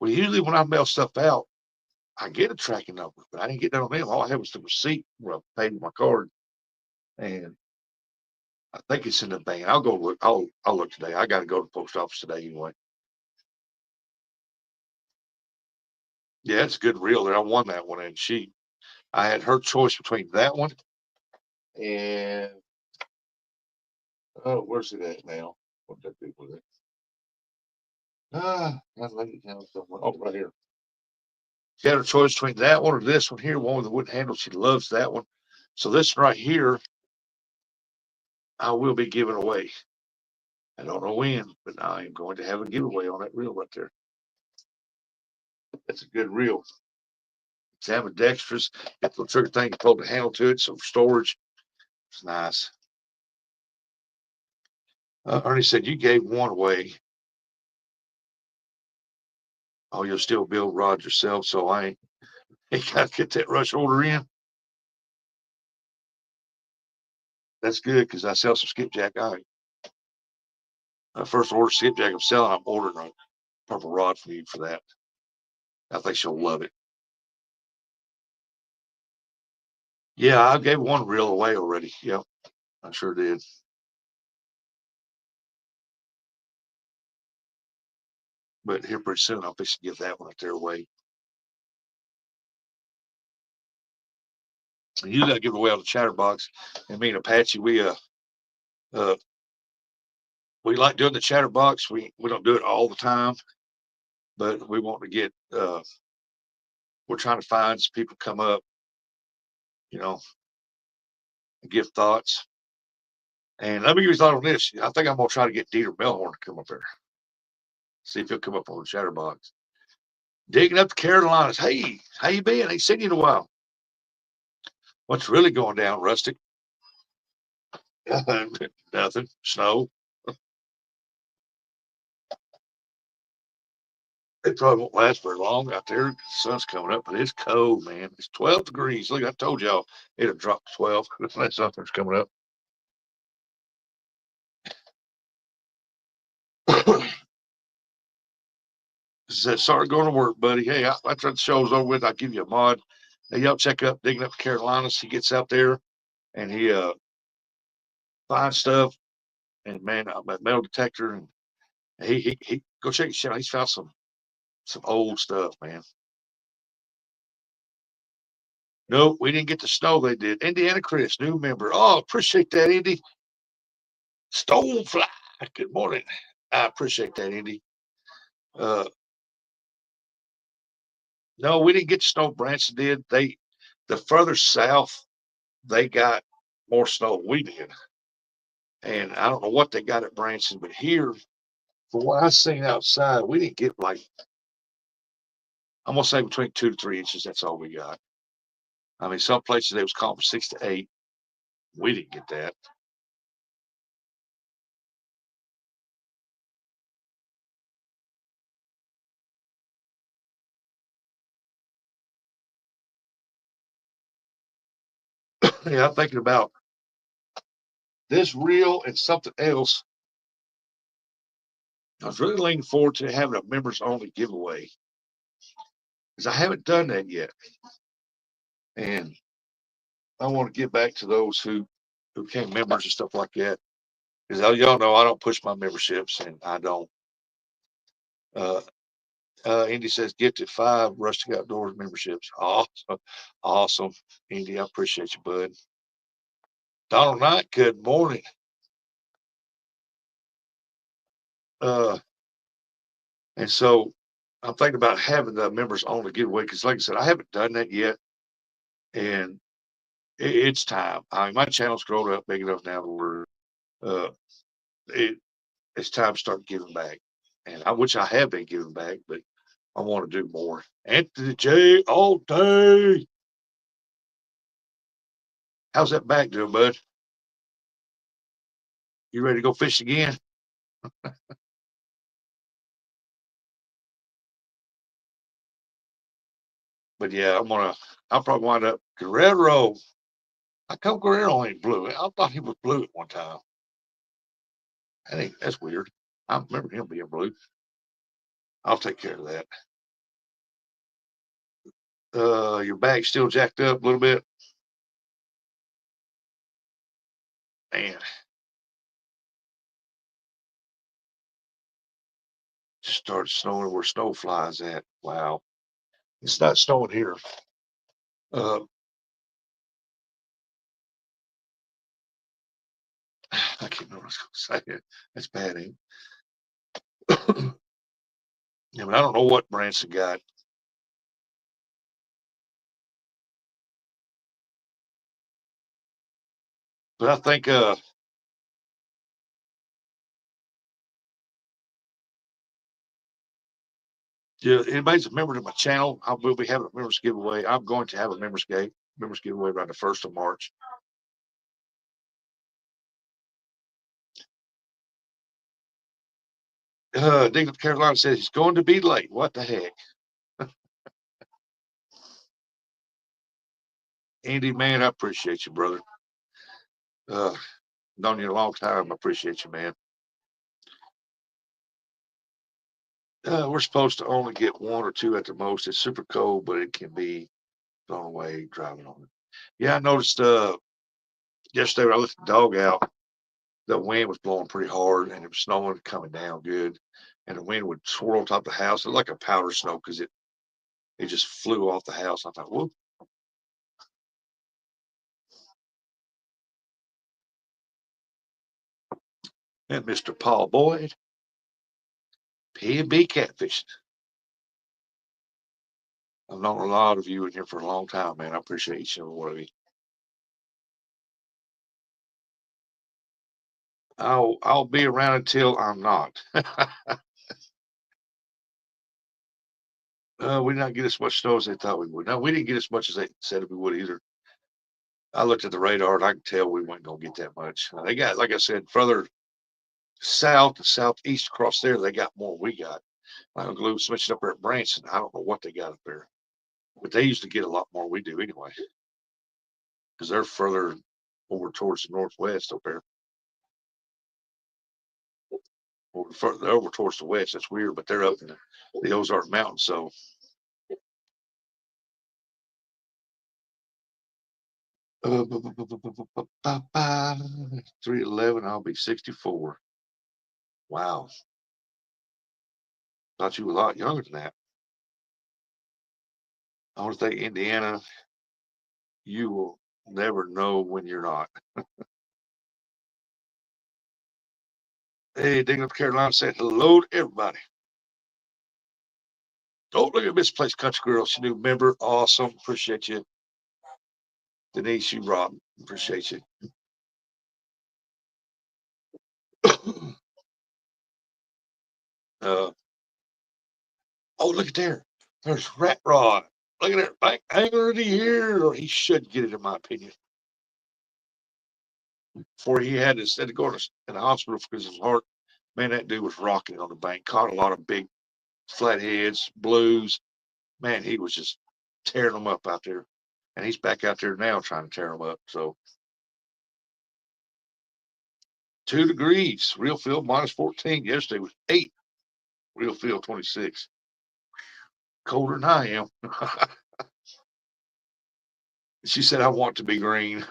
A: Well, usually when I mail stuff out, I get a tracking number, but I didn't get that on them. All I had was the receipt where I paid with my card. And I think it's in the bank. I'll go look. I'll look today. I got to go to the post office today anyway. Yeah, it's a good reel there. I won that one, and I had her choice between that one and oh, where's it at now? What that big with it? I laid it down somewhere. Oh, right here. She had a choice between that one or this one here, one with the wooden handle. She loves that one. So this one right here, I will be giving away. I don't know when, but I am going to have a giveaway on that reel right there. That's a good reel. It's ambidextrous. Got the trigger thing to pull the handle to it, so storage. It's nice. Ernie said you gave one away. Oh, you'll still build rods yourself, so I ain't got to get that rush order in. That's good because I sell some skipjack. First order skipjack I'm selling, I'm ordering a purple rod for you for that. I think she'll love it. Yeah, I gave one reel away already. Yep, I sure did. But here pretty soon, I'll fix to give that one up there away. And usually I give away on the chatterbox. And me and Apache, uh we like doing the chatterbox. We don't do it all the time, but we want to get we're trying to find some people come up, you know, and give thoughts. And let me give you a thought on this. I think I'm gonna try to get Dieter Melhorn to come up there. See if he'll come up on the chatterbox. Digging up the Carolinas. Hey, how you been? Ain't seen you in a while. What's really going down, Rustic? Nothing. Snow. It probably won't last very long out there. The sun's coming up, but it's cold, man. It's 12 degrees. Look, I told y'all it'll drop to 12. That something's coming up. Said, sorry going to work, buddy. Hey, after the show's over with, I'll give you a mod. Hey, y'all check up Digging Up the Carolinas. He gets out there and he finds stuff and man, a metal detector and he go check his channel. He's found some old stuff, man. No, we didn't get the snow they did. Indiana Chris, new member. Oh, appreciate that, Indy. Stonefly. Good morning. I appreciate that, Indy. Uh, no, we didn't get snow. Branson did. The further south, they got more snow than we did. And I don't know what they got at Branson, but here, from what I seen outside, we didn't get like, I'm gonna say between 2 to 3 inches. That's all we got. I mean, some places they was calling for 6 to 8. We didn't get that. Yeah, I'm thinking about this reel and something else. I was really looking forward to having a members only giveaway because I haven't done that yet. And I want to give back to those who became members and stuff like that. Because y'all know I don't push my memberships and I don't. Uh, Indy says get to 5 Rustic Outdoors memberships. Awesome, awesome, Indy. I appreciate you, bud. Donald Knight, good morning. Uh, and so I'm thinking about having the members only giveaway because, like I said, I haven't done that yet, and it's time. I mean, my channel's grown up big enough now where uh, it, it's time to start giving back, and which I have been giving back, but I want to do more. Anthony J all day. How's that back doing, bud? You ready to go fish again? But yeah, I'll probably wind up Guerrero. How come Guerrero ain't blue? I thought he was blue at one time. That's weird. I remember him being blue. I'll take care of that. Your bag's still jacked up a little bit. Man, just started snowing where snow flies at. Wow. It's not snowing here. Uh, I can't remember what I was going to say. That's bad, ain't it? Yeah, but I don't know what Branson got. But I think yeah, anybody's a member to my channel, I will be having a members giveaway. I'm going to have a members giveaway around the 1st of March. Dick of Carolina says he's going to be late. What the heck? Andy, man, I appreciate you, brother. Uh, known you a long time. I appreciate you, man. We're supposed to only get one or two at the most. It's super cold, but it can be blown away driving on it. Yeah, I noticed yesterday when I let the dog out, the wind was blowing pretty hard and it was snowing coming down good. And the wind would swirl on top of the house. It was like a powder snow because it just flew off the house. I thought, whoop. And Mr. Paul Boyd, P&B Catfishing. I've known a lot of you in here for a long time, man. I appreciate each and every one of you. I'll be around until I'm not. We did not get as much snow as they thought we would. No, we didn't get as much as they said we would either. I looked at the radar and I could tell we weren't going to get that much. They got, like I said, further south and southeast across there, they got more than we got. Like Glue switching up there at Branson. I don't know what they got up there, but they used to get a lot more than we do anyway, because they're further over towards the northwest up there. Over, further over towards the west. That's weird, but they're up in the Ozark Mountains. So 311, I'll be 64. Wow. Thought you were a lot younger than that. I want to think Indiana, you will never know when you're not. Hey, Digging Up Carolina said hello to everybody. Oh, look at Misplaced Country Girl. She new member. Awesome. Appreciate you. Denise, you rock. Appreciate you. uh, oh, look at there. There's Rat Rod. Look at that back angler of the year. Or he should get it, in my opinion. Before he had to go to in the hospital because of his heart. Man, that dude was rocking on the bank. Caught a lot of big flatheads, blues. Man, he was just tearing them up out there. And he's back out there now trying to tear them up. So 2 degrees. Real feel -14. Yesterday was 8. Real feel 26. Colder than I am. She said, I want to be green.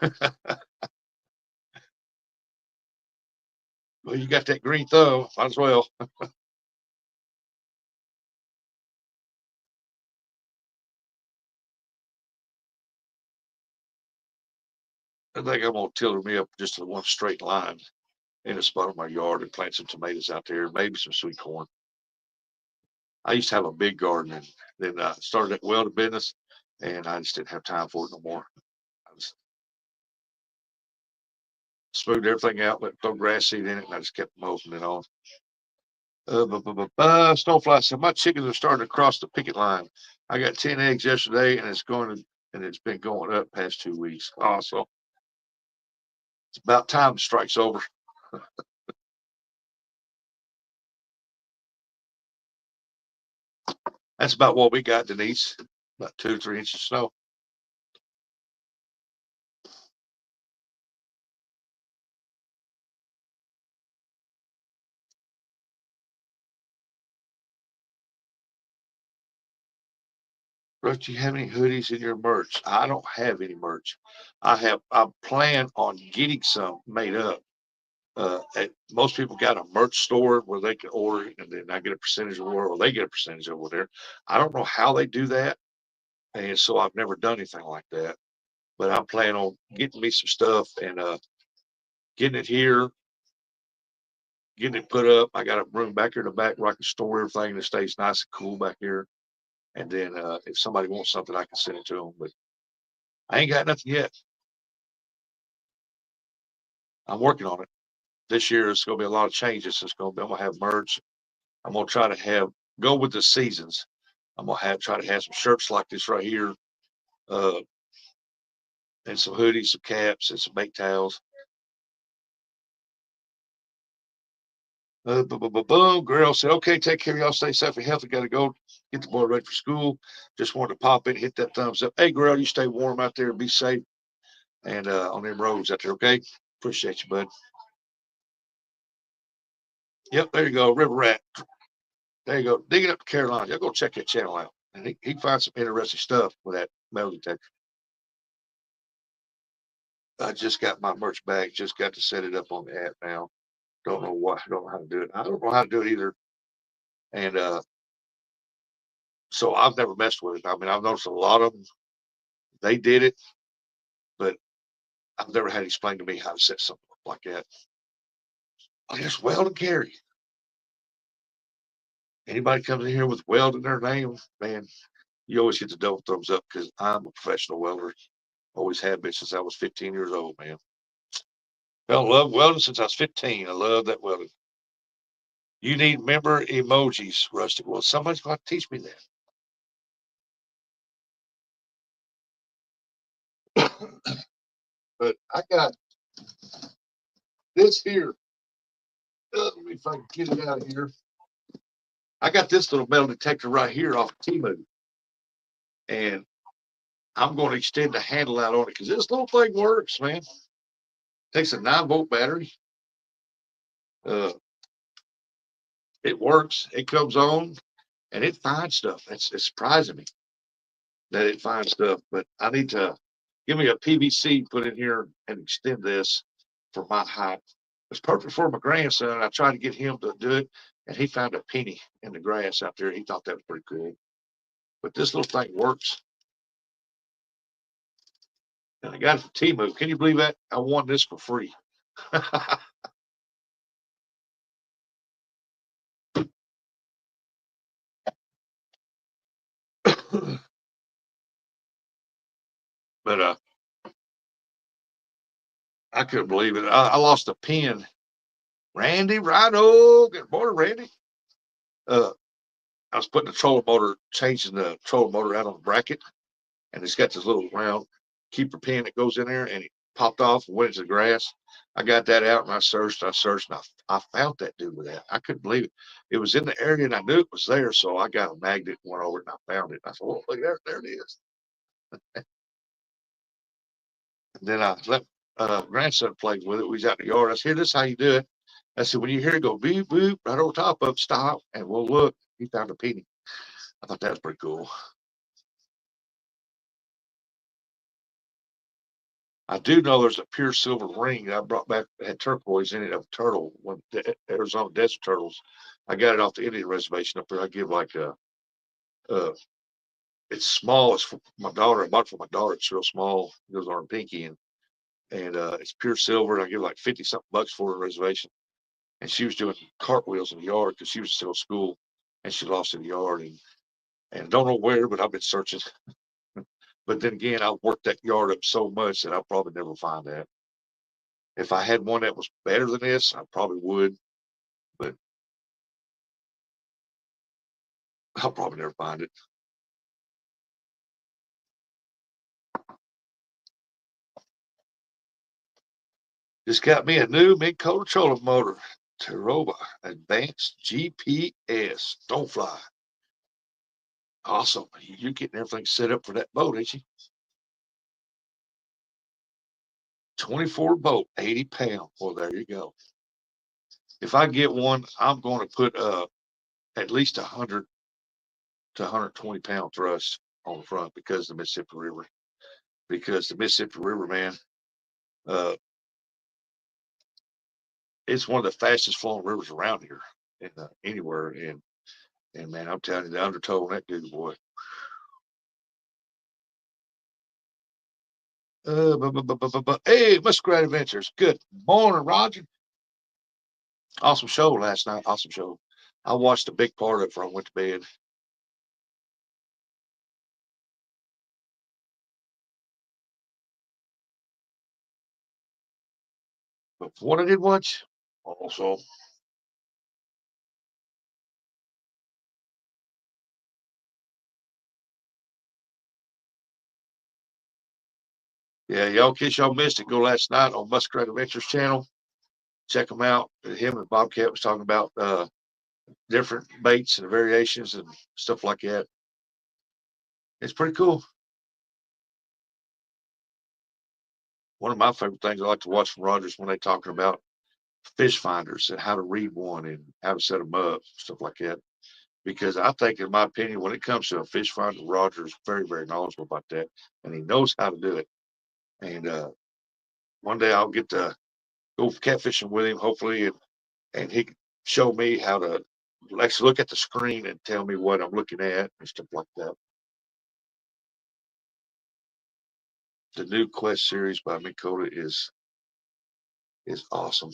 A: Well, you got that green thumb. Might as well. I think I'm going to tiller me up just in one straight line in a spot of my yard and plant some tomatoes out there, maybe some sweet corn. I used to have a big garden and then I started that welding business and I just didn't have time for it no more. I just smoothed everything out, let throw grass seed in it, and I just kept mowing it on. Snowfly said, my chickens are starting to cross the picket line. I got 10 eggs yesterday and it's been going up past 2 weeks. Also, it's about time the strike's over. That's about what we got, Denise. About 2 or 3 inches of snow. Russ, do you have any hoodies in your merch? I don't have any merch. I plan on getting some made up. Most people got a merch store where they can order it and then I get a percentage of or they get a percentage over there. I don't know how they do that. And so I've never done anything like that. But I'm planning on getting me some stuff and getting it here, getting it put up. I got a room back here in the back where I can store everything that stays nice and cool back here. And then if somebody wants something, I can send it to them. But I ain't got nothing yet. I'm working on it. This year it's gonna be a lot of changes. I'm gonna have merch. I'm gonna try to have go with the seasons. I'm gonna try to have some shirts like this right here, uh, and some hoodies, some caps, and some make towels. Boom. Girl said, okay, take care of y'all. Stay safe and healthy. Got to go get the boy ready for school. Just wanted to pop in, hit that thumbs up. Hey, girl, you stay warm out there. Be safe. And on them roads out there, okay? Appreciate you, bud. Yep, there you go. River Rat. There you go. Digging up the Carolinas. Y'all go check that channel out. And he finds some interesting stuff with that metal detector. I just got my merch bag. Just got to set it up on the app now. Don't know why. Don't know how to do it. I don't know how to do it either. And so I've never messed with it. I mean, I've noticed a lot of them. They did it, but I've never had it explained to me how to set something up like that. I guess Weld and Carry. Anybody comes in here with Weld in their name, man, you always get the double thumbs up because I'm a professional welder. Always have been since I was 15 years old, man. Fell in love welding since I was 15. I love that welding. You need member emojis, Rusty. Well, somebody's going to teach me that. But I got this here. Let me if I can get it out of here. I got this little metal detector right here off of Timu. And I'm going to extend the handle out on it because this little thing works, man. Takes a 9-volt battery. Uh, it works. It comes on and it finds stuff. It's surprising me that it finds stuff. But I need to give me a PVC, put in here and extend this for my height. It's perfect for my grandson. I tried to get him to do it, and he found a penny in the grass out there. He thought that was pretty cool. But this little thing works. And I got it from Timu. Can you believe that? I won this for free. But I couldn't believe it. I lost a pin. Randy Rhino, good morning, Randy. Uh, I was putting the trolling motor, changing the trolling motor out on the bracket, and it's got this little round keeper pin that goes in there, and it popped off and went into the grass. I got that out and I searched, and I found that dude with that. I couldn't believe it. It was in the area and I knew it was there, so I got a magnet and went over it and I found it. And I thought, oh, look there it is. And then I let grandson play with it. We was out in the yard. I said, here, this is how you do it. I said, when you hear it go beep, boop, right over top of it, stop, and we'll look. He found a penny. I thought that was pretty cool. I do know there's a pure silver ring that I brought back that had turquoise in it of turtle, one the Arizona desert turtles. I got it off the Indian reservation up there. I give like uh it's small. It's for my daughter. I bought it for my daughter. It's real small. It goes on her pinky and it's pure silver. And I give like 50 something bucks for a reservation. And she was doing cartwheels in the yard because she was still at school and she lost in the yard and don't know where, but I've been searching. But then again, I've worked that yard up so much that I'll probably never find that. If I had one that was better than this, I probably would. But I'll probably never find it. Just got me a new Mid Coda trolling motor, Taroba Advanced GPS. Don't fly. Awesome. You're getting everything set up for that boat, ain't you? 24 boat, 80 pound. Well, there you go. If I get one, I'm going to put at least 100 to 120 pound thrust on the front because of the Mississippi River. Because the Mississippi River, man, uh, it's one of the fastest flowing rivers around here and anywhere. And man, I'm telling you, the undertow on that dude, boy. Hey, Muskrat Adventures. Good morning, Roger. Awesome show last night. Awesome show. I watched a big part of it before I went to bed. But what I did watch, also, yeah, y'all, in case y'all missed it, go last night on Muskrat Adventures channel. Check them out. Him and Bobcat was talking about different baits and variations and stuff like that. It's pretty cool. One of my favorite things I like to watch from Rogers when they talking about fish finders and how to read one and how to set them up, stuff like that. Because I think, in my opinion, when it comes to a fish finder, Roger is very, very knowledgeable about that, and he knows how to do it. And one day I'll get to go catfishing with him, hopefully, and he can show me how to actually look at the screen and tell me what I'm looking at and stuff like that. The new Quest series by Mid Coda is awesome.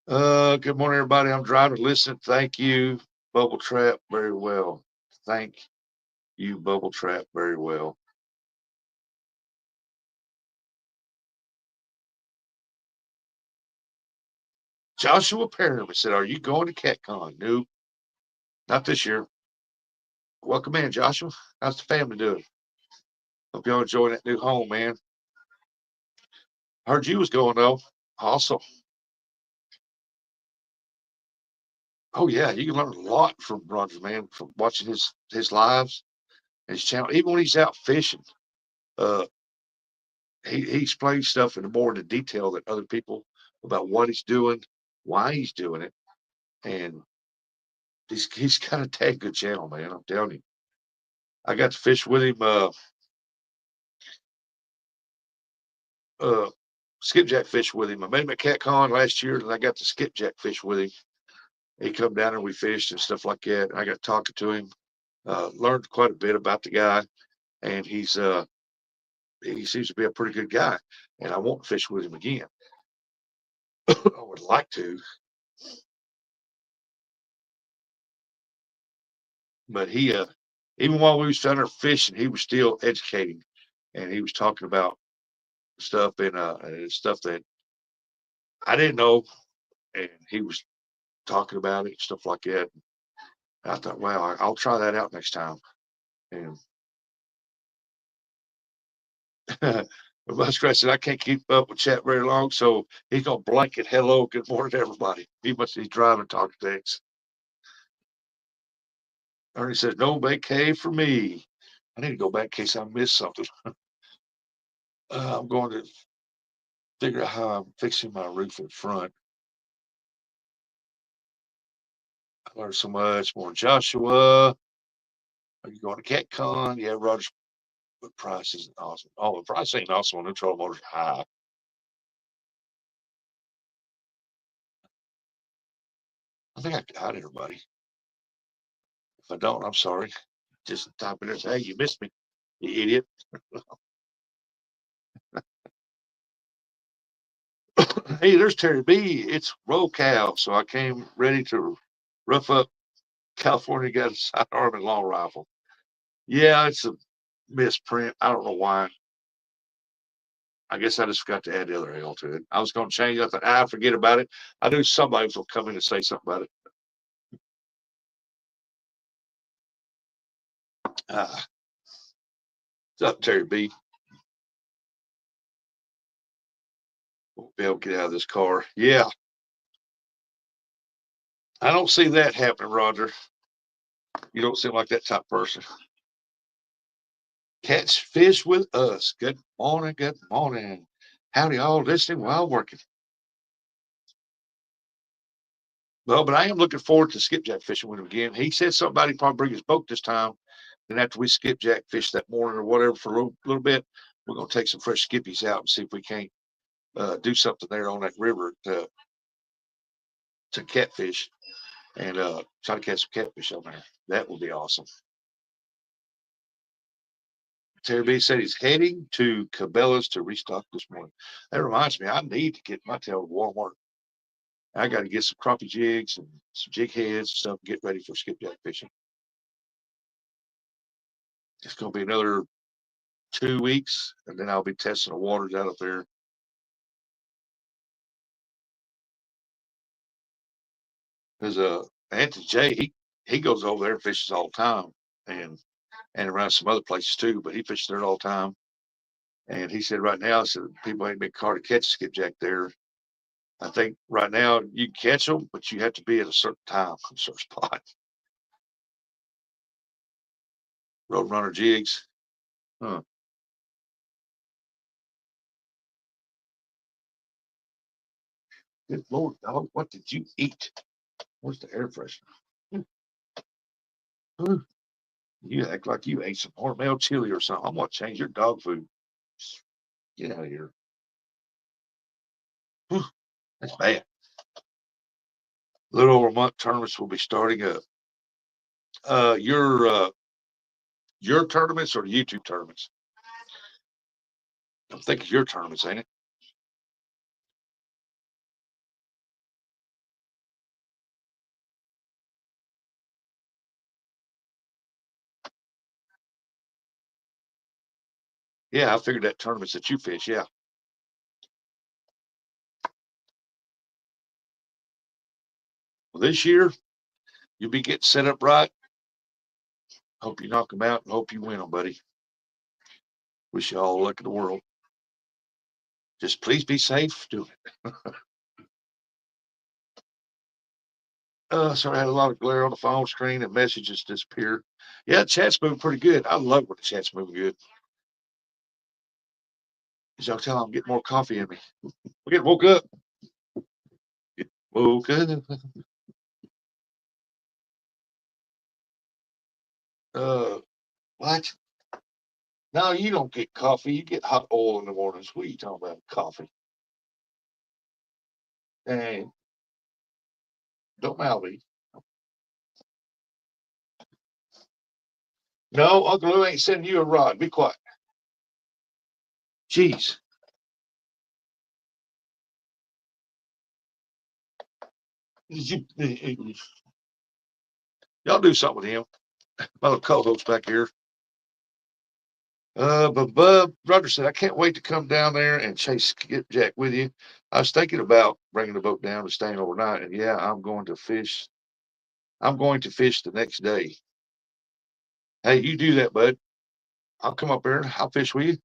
A: Good morning, everybody. I'm driving. Listen, thank you, Bubble Trap, very well. Thank you, Bubble Trap, very well. Joshua Perham said, "Are you going to CatCon?" Nope, not this year. Welcome in, Joshua. How's the family doing? Hope y'all enjoying that new home, man. Heard you was going though. Awesome. Oh yeah, you can learn a lot from Roger, man, from watching his lives, his channel. Even when he's out fishing, uh, he explains stuff in more in detail than other people about what he's doing, why he's doing it, and he's got a dang good channel, man. I'm telling you. I got to fish with him uh skipjack fish with him. I met him at CatCon last year, and I got to skipjack fish with him. He come down and we fished and stuff like that. I got talking to him, learned quite a bit about the guy, and he seems to be a pretty good guy. And I want to fish with him again. I would like to, but he even while we was down there fishing, he was still educating, and he was talking about stuff and stuff that I didn't know, and he was talking about it, stuff like that. And I thought, well, I'll try that out next time. And Muskrat said, I can't keep up with chat very long, so he's gonna blanket hello, good morning to everybody. He must be driving talking things. Ernie says, no vacay for me. I need to go back in case I missed something. I'm going to figure out how I'm fixing my roof in front. I learned so much more. Joshua, are you going to CatCon? Yeah, Roger, but price isn't awesome. Oh, the price ain't awesome on neutral motors high. I think I got everybody. If I don't, I'm sorry. Just type it in. Hey, you missed me, you idiot. Hey, there's Terry B. It's roll cow. So I came ready to rough up California got a sidearm and long rifle. Yeah, it's a misprint. I don't know why. I guess I just got to add the other L to it. I was going to change it. I thought, forget about it. I knew somebody was going to come in and say something about it. What's up, Terry B? We'll be able to get out of this car. Yeah, I don't see that happening, Roger. You don't seem like that type of person. Catch fish with us. Good morning. Good morning. Howdy, all listening while working. Well, but I am looking forward to skipjack fishing with him again. He said somebody probably bring his boat this time. Then after we skipjack fish that morning or whatever for a little bit, we're going to take some fresh skippies out and see if we can't do something there on that river to catfish and try to catch some catfish on there. That would be awesome. Terry B said he's heading to Cabela's to restock this morning. That reminds me, I need to get my tail to Walmart. I got to get some crappie jigs and some jig heads and stuff and get ready for skipjack fishing. It's going to be another 2 weeks, and then I'll be testing the waters out up there. Because Anthony J, he goes over there and fishes all the time, and around some other places too. But he fishes there all the time, and he said right now, so people ain't been caught to catch skipjack there. I think right now you can catch them, but you have to be at a certain time, a certain spot. Roadrunner jigs, huh? Good Lord, dog, what did you eat? Where's the air freshener? You act like you ate some Hormel chili or something. I'm gonna change your dog food. Get out of here. That's bad. A little over a month, tournaments will be starting up. Uh, your uh, your tournaments or the YouTube tournaments? I'm thinking your tournaments, ain't it? Yeah, I figured that tournaments that you fish. Yeah. Well, this year you'll be getting set up right. Hope you knock them out and hope you win them, buddy. Wish you all luck in the world. Just please be safe doing it. Sorry, I had a lot of glare on the phone screen and messages disappear. Yeah, chat's moving pretty good. I love when the chat's moving good. As y'all tell, I'm getting more coffee in me. We're getting woke up. Get woke up. What? No, you don't get coffee. You get hot oil in the mornings. What are you talking about? Coffee. And don't mouth me. No, Uncle Lou ain't sending you a rod. Be quiet. Jeez. Y'all do something with him. My little co-host back here. But Bub Roger said, I can't wait to come down there and chase skipjack with you. I was thinking about bringing the boat down and staying overnight. And yeah, I'm going to fish. I'm going to fish the next day. Hey, you do that, bud. I'll come up there and I'll fish with you.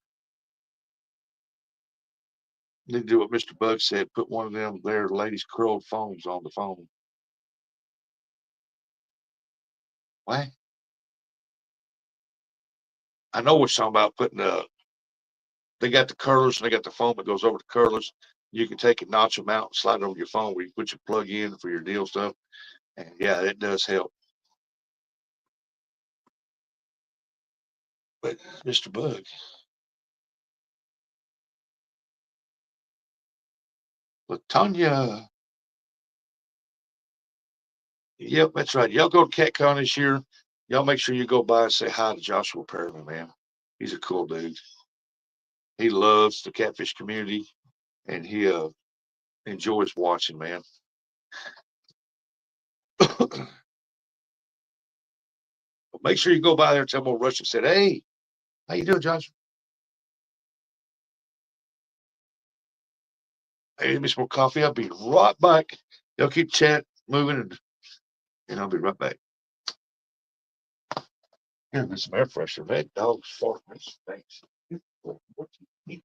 A: Need to do what Mr. Bug said. Put one of them there ladies' curled phones on the phone. What? I know what you're talking about. Putting they got the curlers and they got the foam that goes over the curlers. You can take it, notch them out, and slide it over your phone where you put your plug in for your deal stuff. And yeah, it does help. But Mr. Bug, Latonya, yep, that's right. Y'all go to CatCon this year. Y'all make sure you go by and say hi to Joshua Perryman, man. He's a cool dude. He loves the catfish community and he enjoys watching, man. Make sure you go by there and tell him Rush said, hey, how you doing, Joshua? Hey, give me some more coffee. I'll be right back. Y'all keep chat moving, and I'll be right back. Here, there's some air freshener. That dog's farting. Thanks. What you need?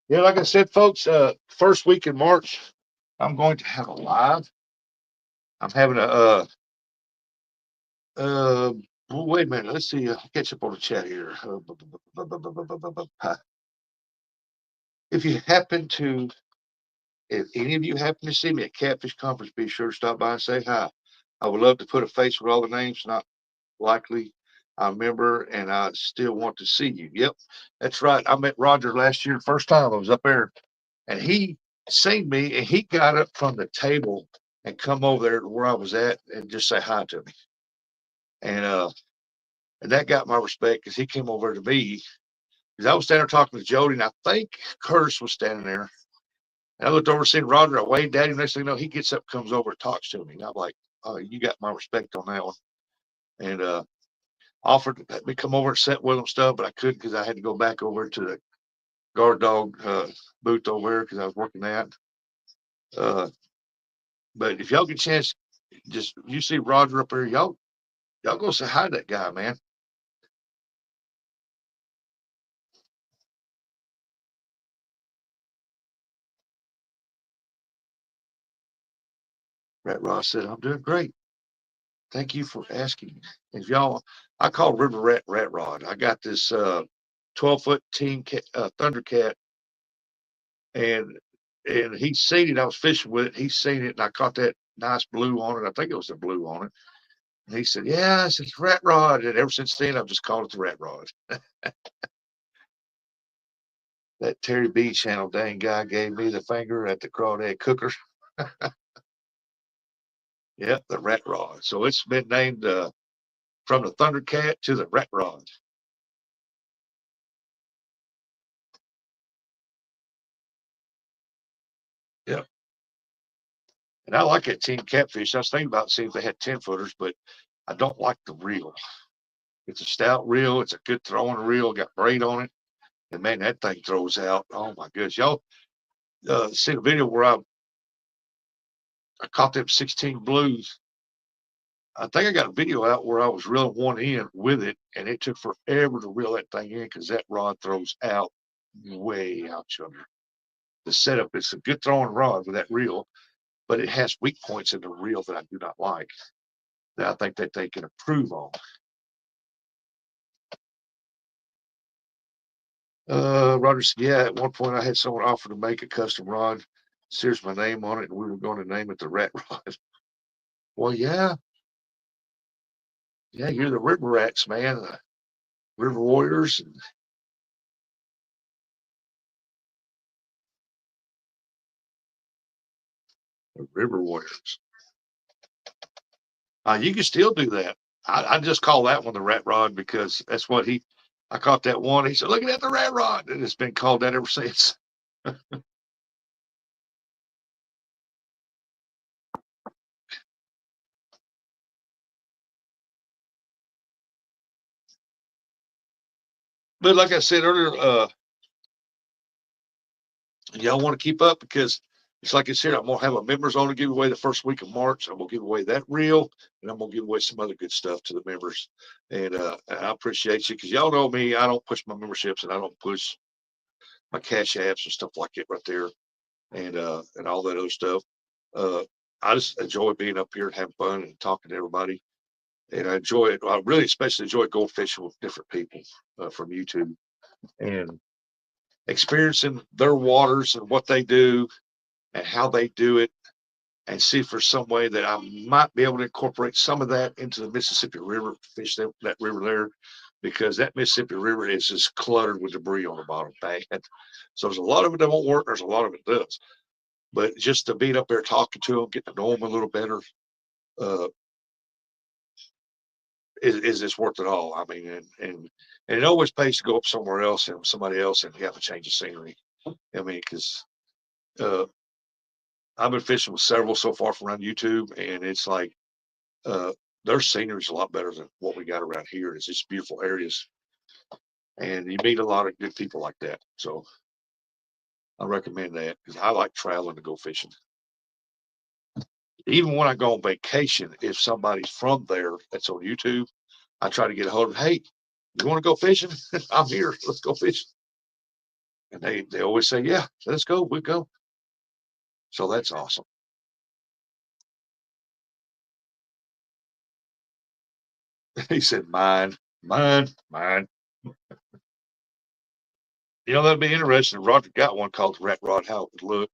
A: Yeah, like I said, folks, first week in March, I'm going to have a live. I'm having uh, well, wait a minute. Let's see. Catch up on the chat here. If you happen to, if any of you happen to see me at Catfish Conference, be sure to stop by and say hi. I would love to put a face with all the names. Not likely I remember, and I still want to see you. Yep, that's right. I met Roger last year, first time I was up there, and he seen me, and he got up from the table and come over there to where I was at and just say hi to me. And that got my respect because he came over to me because I was standing there talking to Jody, and I think Curtis was standing there. And I looked over, seen Roger. I waved at him. Next thing you know, he gets up, comes over, and talks to me. And I'm like, "Oh, you got my respect on that one." And offered to let me come over and sit with him stuff, but I couldn't because I had to go back over to the guard dog booth over there because I was working that. Uh, but if y'all get a chance, just you see Roger up there, y'all go say hi to that guy, man. Rat Ross said, "I'm doing great. Thank you for asking." If y'all, I call River Rat Rat Rod. I got this 12-foot team Thundercat, and he's seen it. I was fishing with it. He's seen it, and I caught that nice blue on it. I think it was a blue on it. And he said, "Yeah, it's Rat Rod." And ever since then, I've just called it the Rat Rod. That Terry B channel dang guy gave me the finger at the crawdad cooker. Yep, the Rat Rod. So it's been named from the Thundercat to the Rat Rod. Yep. And I like that team catfish. I was thinking about seeing if they had 10 footers, but I don't like the reel. It's a stout reel. It's a good throwing reel. Got braid on it. And man, that thing throws out. Oh my goodness. Y'all see the video where I caught them 16 blues. I think I got a video out where I was reeling one in with it, and it took forever to reel that thing in because that rod throws out way out yonder. The setup, it's a good throwing rod with that reel, but it has weak points in the reel that I do not like. That I think that they can improve on. Roger said, "Yeah, at one point I had someone offer to make a custom rod. Here's my name on it, and we were going to name it the Rat Rod." Well, yeah, yeah, you're the River Rats, man, the River Warriors, and the River Warriors. You can still do that. I just call that one the Rat Rod because that's what he. I caught that one. He said, "Looking at the Rat Rod," and it's been called that ever since. But like I said earlier, y'all want to keep up because it's like I said, I'm gonna have a members only giveaway the first week of March. I'm gonna give away that reel, and I'm gonna give away some other good stuff to the members. And I appreciate you because y'all know me. I don't push my memberships and I don't push my cash apps and stuff like it right there, and all that other stuff. Uh, I just enjoy being up here and having fun and talking to everybody. And I enjoy it. I really especially enjoy going fishing with different people from YouTube and experiencing their waters and what they do and how they do it, and see if there's some way that I might be able to incorporate some of that into the Mississippi River, fish that river there, because that Mississippi River is just cluttered with debris on the bottom. Bad. So there's a lot of it that won't work. There's a lot of it does. But just to be up there talking to them, getting to know them a little better, uh, is this worth it all? I mean, and it always pays to go up somewhere else and somebody else and have a change of scenery. I mean, because uh, I've been fishing with several so far from around YouTube, and it's like their scenery is a lot better than what we got around here. It's just beautiful areas, and you meet a lot of good people like that. So I recommend that because I like traveling to go fishing. Even when I go on vacation, if somebody's from there that's on YouTube, I try to get a hold of, hey, you want to go fishing? I'm here. Let's go fishing. And they always say, yeah, let's go. We go. So that's awesome. He said, mine, mine, mine. You know, that'd be interesting. Roger got one called the Rat Rod. How it would look.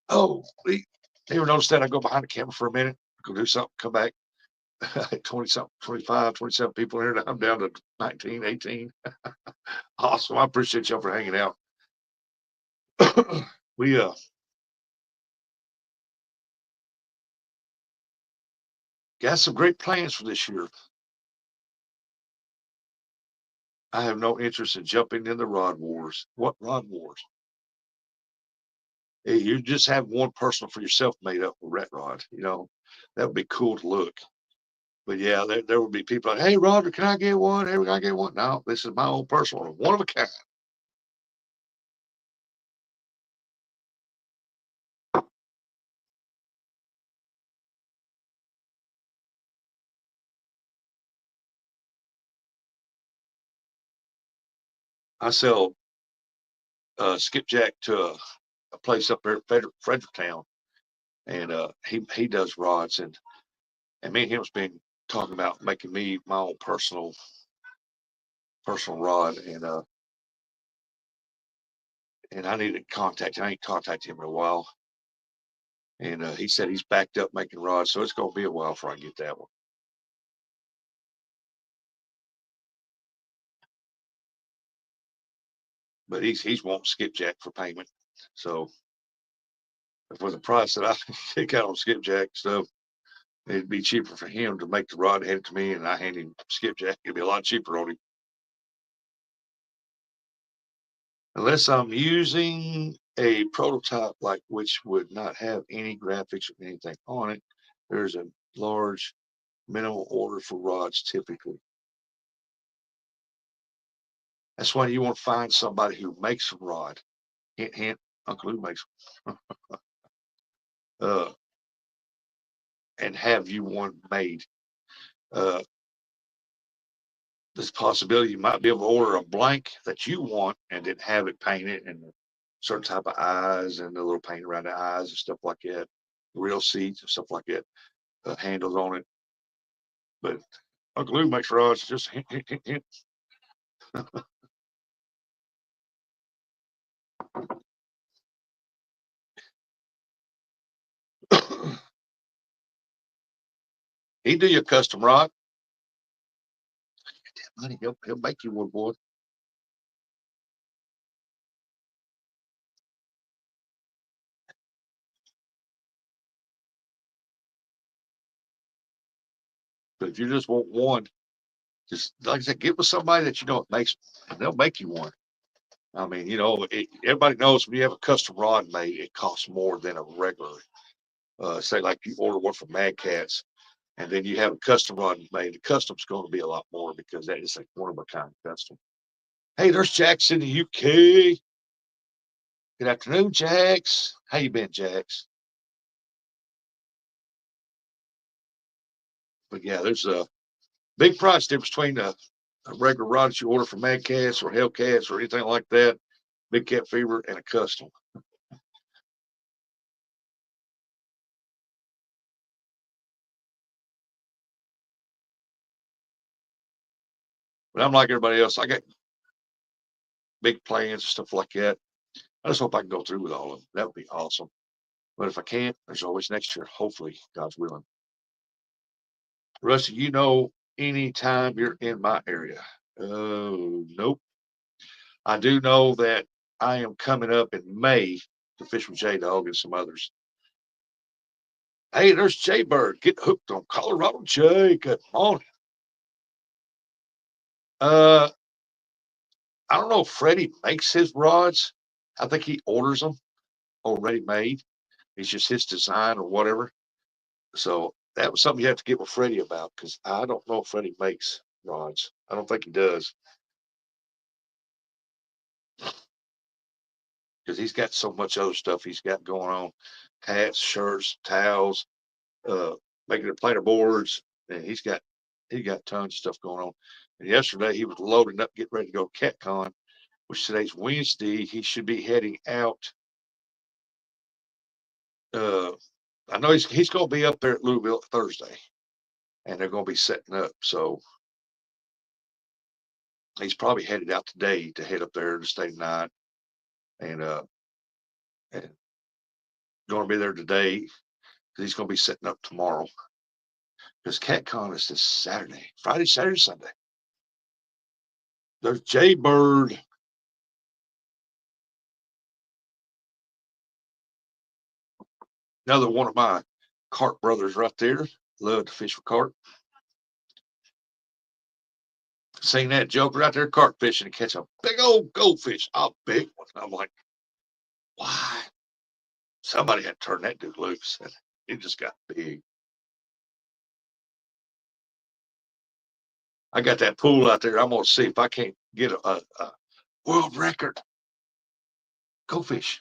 A: Oh, you ever notice that I go behind the camera for a minute, go do something, come back, 20 something, 25, 27 people in here. I'm down to 19, 18. Awesome. I appreciate y'all for hanging out. We got some great plans for this year. I have no interest in jumping in the rod wars. What rod wars? Hey, you just have one personal for yourself made up with rat rod. You know, that would be cool to look. But yeah, there would be people like, hey, Roger, can I get one? Hey, can I get one? No, this is my own personal one of a kind. I sell skipjack to a place up there at Fredericktown, and he does rods, and me and him's been talking about making me my own personal rod, and I need to contact him. I ain't contacted him in a while, and he said he's backed up making rods, so it's gonna be a while before I get that one. But he's wanting skipjack for payment, so for the price that I take out on skipjack stuff, it'd be cheaper for him to make the rod, hand it to me, and I hand him skipjack. It'd be a lot cheaper on him. Unless I'm using a prototype like which would not have any graphics or anything on it, there's a large minimal order for rods typically. That's why you want to find somebody who makes a rod. Hint, hint, Uncle Lou makes uh, and have you one made. Uh, there's a possibility you might be able to order a blank that you want and then have it painted and a certain type of eyes and a little paint around the eyes and stuff like that, real seats and stuff like that, handles on it. But Uncle Lou makes rods. Just hint, hint, hint, hint. He do your custom rod. Money, he'll make you one, boy. But if you just want one, just like I said, get with somebody that you know it makes, and they'll make you one. I mean, you know, everybody knows when you have a custom rod made, it costs more than a regular. Say like you order one from Mad Cats, and then you have a custom rod made. The custom's going to be a lot more because that is like one of a kind custom. Hey, there's Jax in the UK. Good afternoon, Jax. How you been, Jax? But yeah, there's a big price difference between regular rod that you order from Mad Cats or Hellcats or anything like that, Big Cat Fever, and a custom. But I'm like everybody else. I got big plans and stuff like that. I just hope I can go through with all of them. That would be awesome. But if I can't, there's always next year. Hopefully, God's willing. Rusty, anytime you're in my area. Oh, nope. I do know that I am coming up in May to fish with J Dog and some others. Hey, there's Jay Bird. Get hooked on Colorado Jay. Good morning. Uh, I don't know if Freddie makes his rods. I think he orders them already made. It's just his design or whatever. So that was something you have to get with Freddie about because I don't know if Freddie makes rods. I don't think he does because he's got so much other stuff he's got going on: hats, shirts, towels, uh, making it planer boards, and he got tons of stuff going on. And yesterday he was loading up, getting ready to go to CatCon, which today's Wednesday. He should be heading out. Uh, I know he's going to be up there at Louisville Thursday, and they're going to be setting up. So he's probably headed out today to head up there to stay the night, and going to be there today because he's going to be setting up tomorrow. Because CatCon is this Saturday, Friday, Saturday, Sunday. There's Jay Bird. Another one of my carp brothers right there. Love to fish with carp. Seen that joker out there carp fishing and catch a big old goldfish, a big one. I'm like, why? Somebody had to turn that dude loose. It just got big. I got that pool out there. I'm gonna see if I can't get a world record goldfish.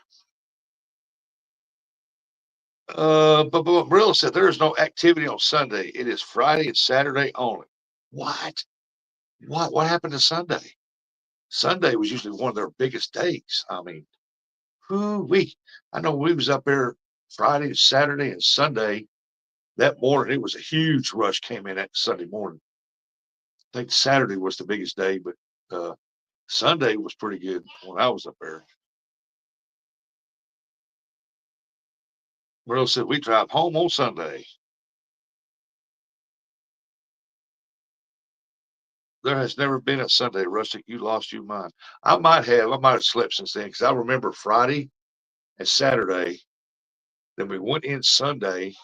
A: But Marilla said there is no activity on Sunday. It is Friday and Saturday only. What? What happened to Sunday? Sunday was usually one of their biggest days. I mean, we I know we was up there Friday, Saturday, and Sunday. That morning, it was a huge rush came in that Sunday morning. I think Saturday was the biggest day, but Sunday was pretty good when I was up there. Merle said we drive home on Sunday. There has never been a Sunday, Rustic. You lost your mind. I might have. I might have slept since then because I remember Friday and Saturday. Then we went in Sunday,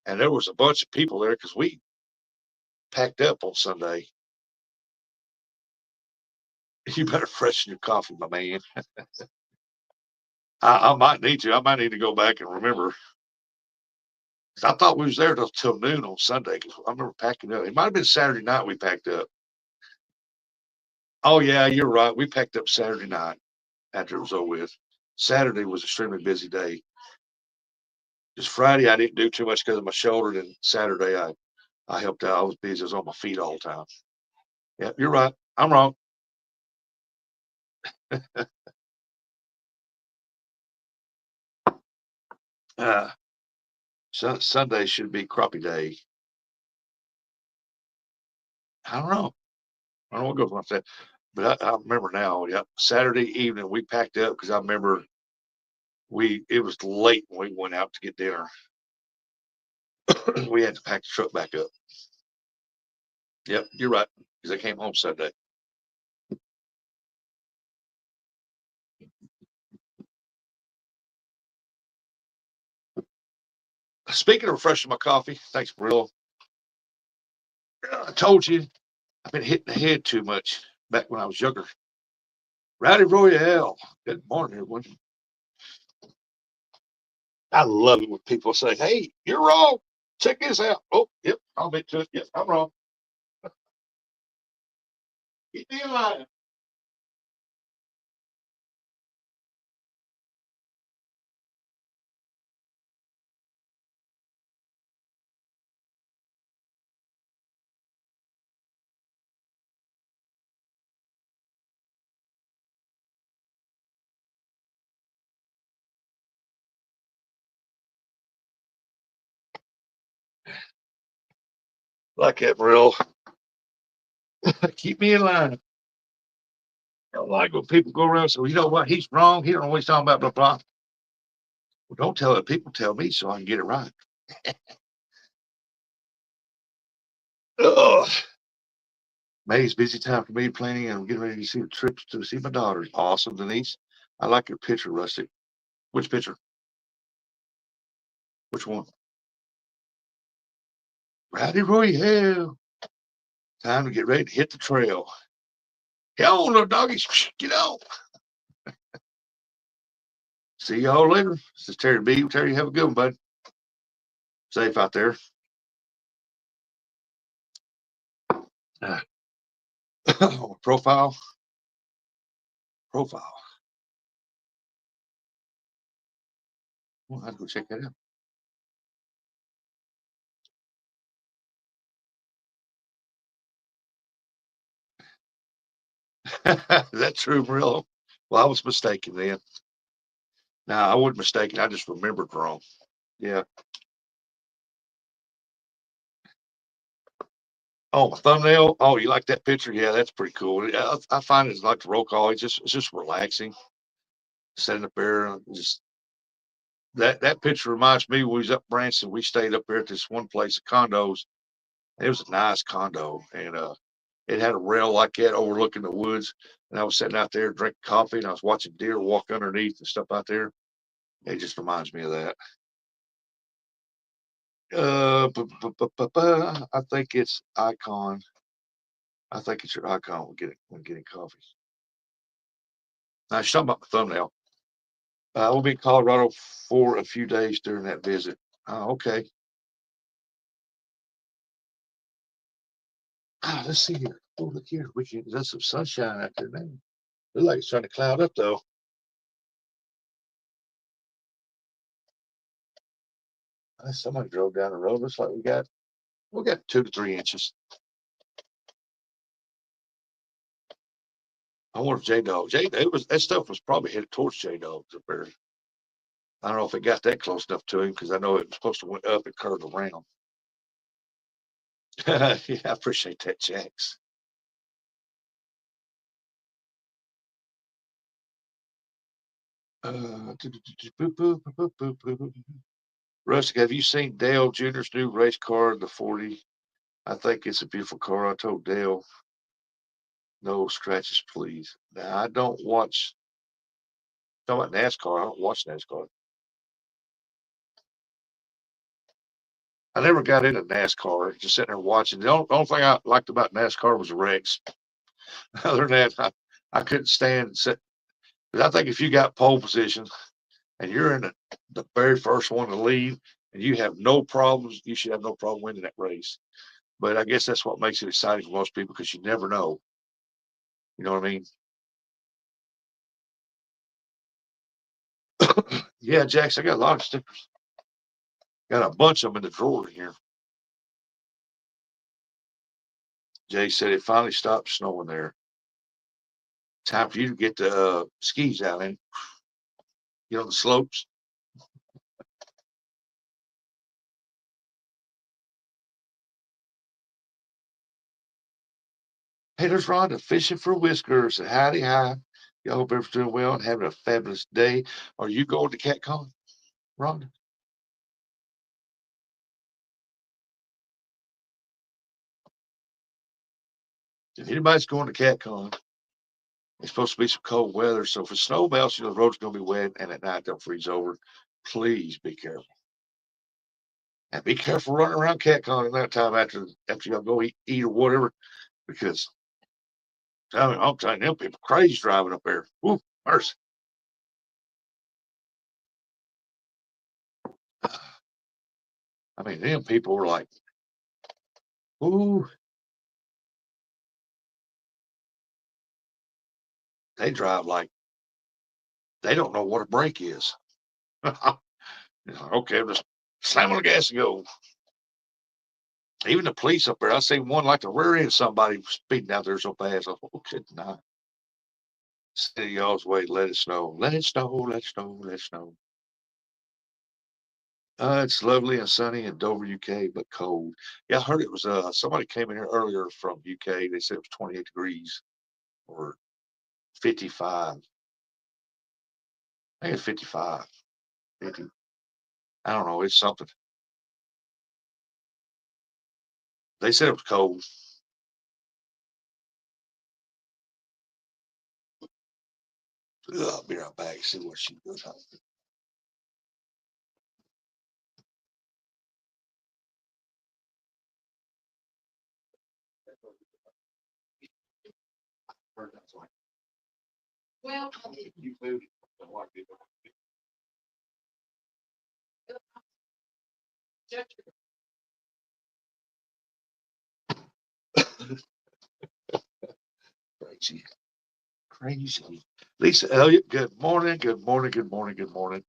A: and there was a bunch of people there because we packed up on Sunday. You better freshen your coffee, my man. I might need to. I might need to go back and remember. 'Cause I thought we was there till noon on Sunday because I remember packing up. It might have been Saturday night we packed up. Oh yeah, you're right. We packed up Saturday night after it was over with. Saturday was an extremely busy day. Just Friday I didn't do too much because of my shoulder. Then Saturday I helped out. I was busy. I was on my feet all the time. Yeah, you're right. I'm wrong. Uh, Sunday should be crappie day. I don't know. I don't know what goes on with that. But I remember now. Yeah, Saturday evening we packed up because I remember it was late when we went out to get dinner. We had to pack the truck back up. Yep, you're right. Because I came home Sunday. Speaking of refreshing my coffee, thanks, Brill. I told you I've been hitting the head too much back when I was younger. Rowdy Royale. Good morning, everyone. I love it when people say, "Hey, you're wrong. Check this out." Oh, yep, I'll admit to it. Yep, I'm wrong. Get me alive. Like that, real. Keep me in line. I don't like when people go around and say, well, you know what? He's wrong. He don't know what he's talking about, blah, blah. Well, don't tell it. People tell me so I can get it right. Ugh. May's busy time for me planning and I'm getting ready to see a trip to see my daughters. Awesome, Denise. I like your picture, Rustic. Which picture? Which one? Rowdy Royale. Time to get ready to hit the trail. Get on, little doggies. Get on. See y'all later. This is Terry B. Terry, have a good one, bud. Safe out there. Uh, profile. Profile. Well, I'll go check that out. Is that true, Murillo? Well, I was mistaken then. No, I wasn't mistaken. I just remembered wrong. Yeah. Oh, my thumbnail. Oh, you like that picture? Yeah, that's pretty cool. I find it's like the roll call. It's just relaxing, sitting up there. Just that picture reminds me when we was up Branson. We stayed up there at this one place, condos. It was a nice condo, and it had a rail like that overlooking the woods. And I was sitting out there drinking coffee, and I was watching deer walk underneath and stuff out there. It just reminds me of that. I think it's icon. I think it's your icon when getting coffee. Now, she's talking about the thumbnail. We'll be in Colorado for a few days during that visit. Okay. Let's see here. Oh, look here. We can. There's some sunshine out there now. Looks like it's trying to cloud up though. Somebody drove down the road. Looks like we got 2 to 3 inches. I wonder if J Dog. It was that stuff was probably headed towards J Dog's up there. I don't know if it got that close enough to him because I know it was supposed to went up and curve around. Yeah, I appreciate that, Jax. Rustic, have you seen Dale Jr.'s new race car, the 40? I think it's a beautiful car. I told Dale, no scratches, please. Now, I don't watch, talking about NASCAR, I don't watch NASCAR. I never got into NASCAR, just sitting there watching. The only thing I liked about NASCAR was the wrecks. Other than that, I couldn't stand sit. But I think if you got pole position and you're in the very first one to leave and you have no problems, you should have no problem winning that race. But I guess that's what makes it exciting for most people because you never know. You know what I mean? Yeah, Jax, I got a lot of stickers. Got a bunch of them in the drawer here. Jay said it finally stopped snowing there. Time for you to get the skis out and get on the slopes. Hey, there's Rhonda fishing for whiskers. Howdy, hi. Y'all hope everyone's doing well and having a fabulous day. Are you going to CatCon, Rhonda? If anybody's going to CatCon, it's supposed to be some cold weather. So for snow melts, the road's going to be wet and at night they'll freeze over. Please be careful. And be careful running around CatCon at that time after y'all go eat or whatever, because I'm telling them people crazy driving up there. Woo, mercy. I mean, them people were like, ooh, they drive like they don't know what a brake is. Okay, just slam on the gas and go. Even the police up there, I seen one like the rear end somebody speeding out there so fast. I thought, oh, good night. City y'all's way, let it snow, let it snow, let it snow, let it snow. It's lovely and sunny in Dover, UK, but cold. Yeah, I heard it was somebody came in here earlier from UK. They said it was 28 degrees or 55. I think it's 55, 50. I don't know. It's something. They said it was cold. Ugh, I'll be right back. See what she does. Well, you moved it. Crazy, crazy. Lisa Elliott, good morning, good morning, good morning, good morning.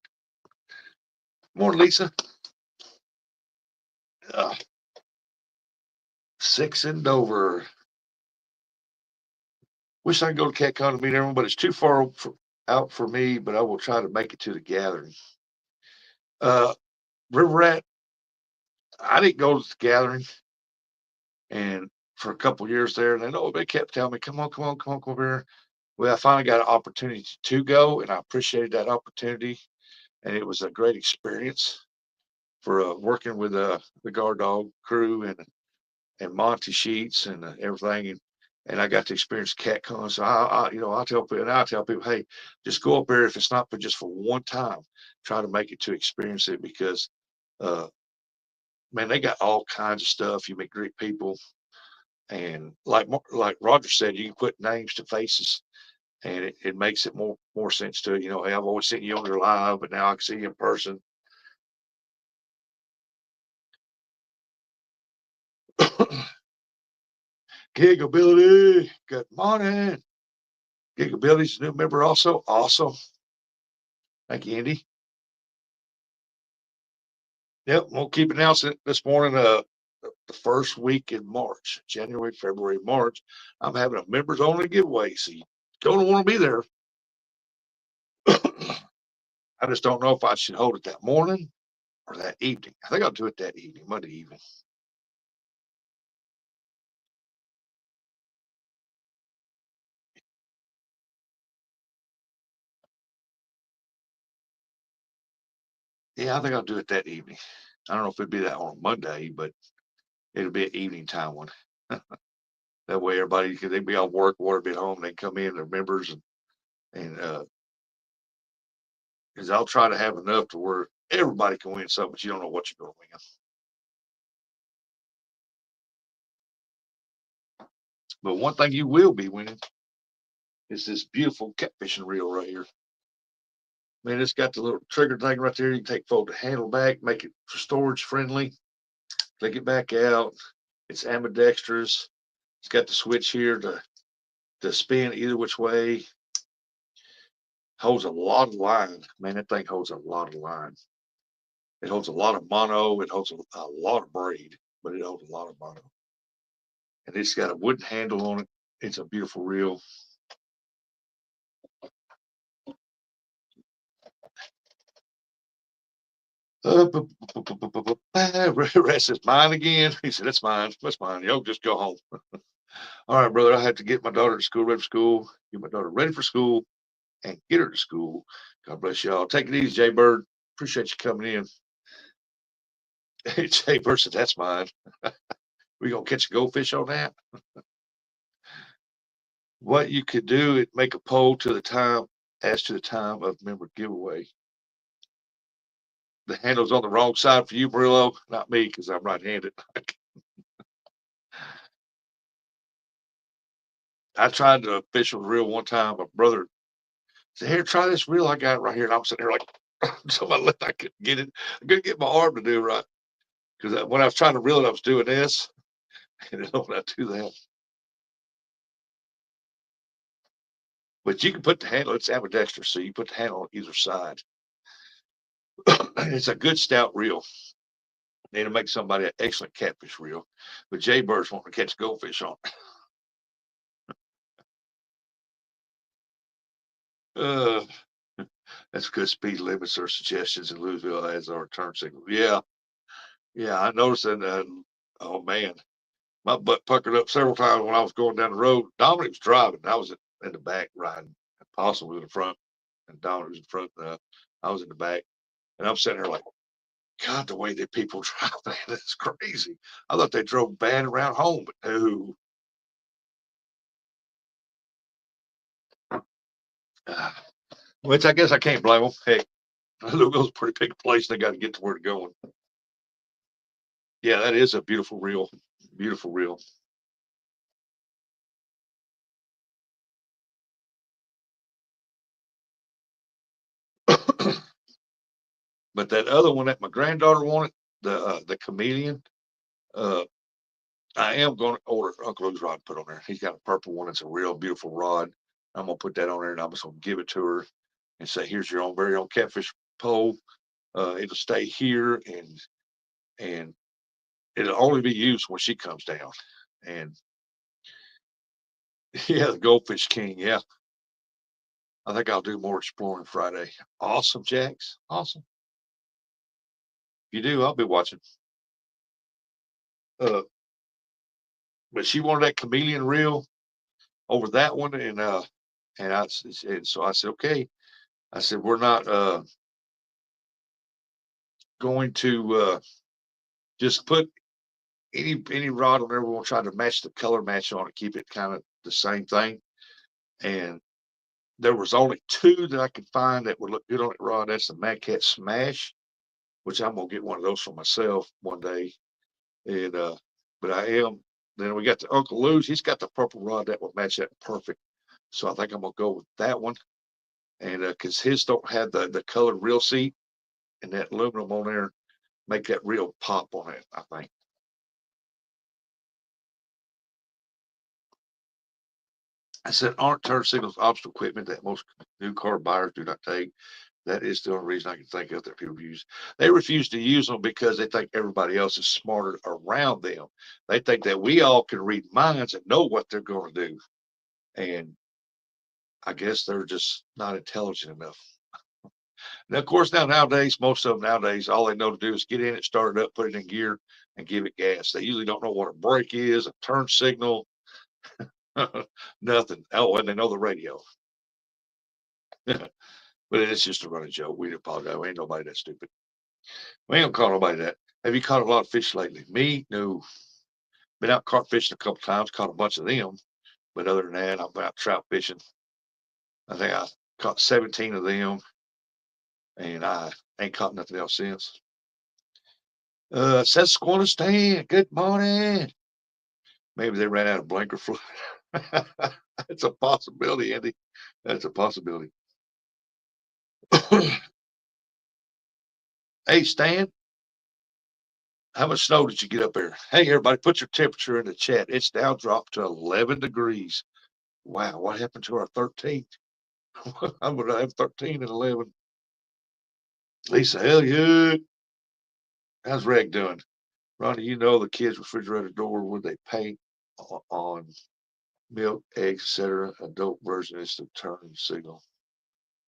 A: Morning, Lisa. Ugh, 6 in Dover. Wish I could go to CatCon to meet everyone, but it's too far out for me, but I will try to make it to the gathering. Uh, River Rat, I didn't go to the gathering and for a couple years there, and they kept telling me, come on, come on, come on, come over here. Well, I finally got an opportunity to go, and I appreciated that opportunity, and it was a great experience for working with the guard dog crew and Monty Sheets and everything, and I got to experience CatCon. So I tell people, hey, just go up there if it's not for just for one time, try to make it to experience it because, uh, man, they got all kinds of stuff. You meet great people, and like Roger said, you can put names to faces, and it makes it more sense to it. You know, hey, I've always seen you on your live, but now I can see you in person. Gigability, good morning. Gigability's a new member also. Awesome. Thank you, Andy. Yep, we'll keep announcing it this morning. The first week in March, January, February, March, I'm having a members only giveaway. So you're going to want to be there. I just don't know if I should hold it that morning or that evening. I think I'll do it that evening, Monday evening. Yeah, I think I'll do it that evening. I don't know if it'd be that on Monday, but it'll be an evening time one. That way, everybody, because they'd be on work, water be at home, they come in, they're members, and because I'll try to have enough to where everybody can win something, but you don't know what you're going to win. But one thing you will be winning is this beautiful catfishing reel right here. Man, it's got the little trigger thing right there. You can fold the handle back, make it storage friendly, click it back out. It's ambidextrous. It's got the switch here to spin either which way. Holds a lot of line. Man, that thing holds a lot of line. It holds a lot of mono. It holds a lot of braid, but it holds a lot of mono. And it's got a wooden handle on it. It's a beautiful reel. Rat says mine again. He said, that's mine. That's mine. Yo, just go home. All right, brother. I have to get my daughter to school, ready for school, get my daughter ready for school, and get her to school. God bless y'all. Take it easy, Jay Bird. Appreciate you coming in. Jay Bird said, that's mine. We gonna catch a goldfish on that? What you could do is make a poll to the time as to the time of member giveaway. The handle's on the wrong side for you, Murillo, not me, because I'm right-handed. I tried the official reel one time. My brother said, here, try this reel I got right here. And I'm sitting there like, somebody let I couldn't get it. I couldn't get my arm to do right. Because when I was trying to reel it, I was doing this. And when I do that. But you can put the handle, it's ambidextrous, so you put the handle on either side. It's a good stout reel. It'll make somebody an excellent catfish reel. But Jay Bird's wanting to catch goldfish on. Uh, That's because speed limits are suggestions in Louisville as our turn signal. Yeah, yeah, I noticed that. Oh man, my butt puckered up several times when I was going down the road. Dominic was driving. I was in the back riding. Possum was in the front, and Dominic was in front. I was in the back, and I'm sitting there like, God, the way that people drive, man, that's crazy. I thought they drove bad around home, but no. Uh, which I guess I can't blame them. Heck, Louisville's a pretty big place. They got to get to where they're going. Yeah, that is a beautiful reel. Beautiful reel. But that other one that my granddaughter wanted, the chameleon, uh, I am going to order Uncle Lou's rod put on there. He's got a purple one. It's a real beautiful rod. I'm gonna put that on there, and I'm just gonna give it to her and say, "Here's your own very own catfish pole. It'll stay here, and it'll only be used when she comes down." And yeah, the Goldfish King. Yeah, I think I'll do more exploring Friday. Awesome, Jax. Awesome. If you do, I'll be watching. Uh, but she wanted that chameleon reel over that one, and so I said, okay. I said, we're not going to just put any rod on there. We're gonna try to match the color match on it, keep it kind of the same thing. And there was only two that I could find that would look good on it rod. That's the Mad Cat Smash, which I'm gonna get one of those for myself one day. And but I am. Then we got the Uncle Lou's. He's got the purple rod that would match that perfect. So I think I'm gonna go with that one. And because his don't have the colored reel seat and that aluminum on there, make that real pop on it. I think. I said, aren't turn signals obstacle equipment that most new car buyers do not take? That is the only reason I can think of that people use. They refuse to use them because they think everybody else is smarter around them. They think that we all can read minds and know what they're going to do. And I guess they're just not intelligent enough. Now, of course, nowadays, most of them nowadays, all they know to do is get in it, start it up, put it in gear, and give it gas. They usually don't know what a brake is, a turn signal, nothing. Oh, and they know the radio. But it's just a running joke. We apologize. We ain't nobody that stupid. We ain't gonna call nobody that. Have you caught a lot of fish lately? Me? No. Been out caught fishing a couple times, caught a bunch of them. But other than that, I'm out trout fishing. I think I caught 17 of them, and I ain't caught nothing else since. Sasquatch, good morning. Maybe they ran out of blanket fluid. It's a possibility, Andy. That's a possibility. Hey, Stan, how much snow did you get up there? Hey, everybody, put your temperature in the chat. It's now dropped to 11 degrees. Wow, what happened to our 13th? I'm going to have 13 and 11. Lisa Elliott, how's Reg doing? Ronnie, you know the kids' refrigerator door when they paint on milk, eggs, etc. Adult version is the turn signal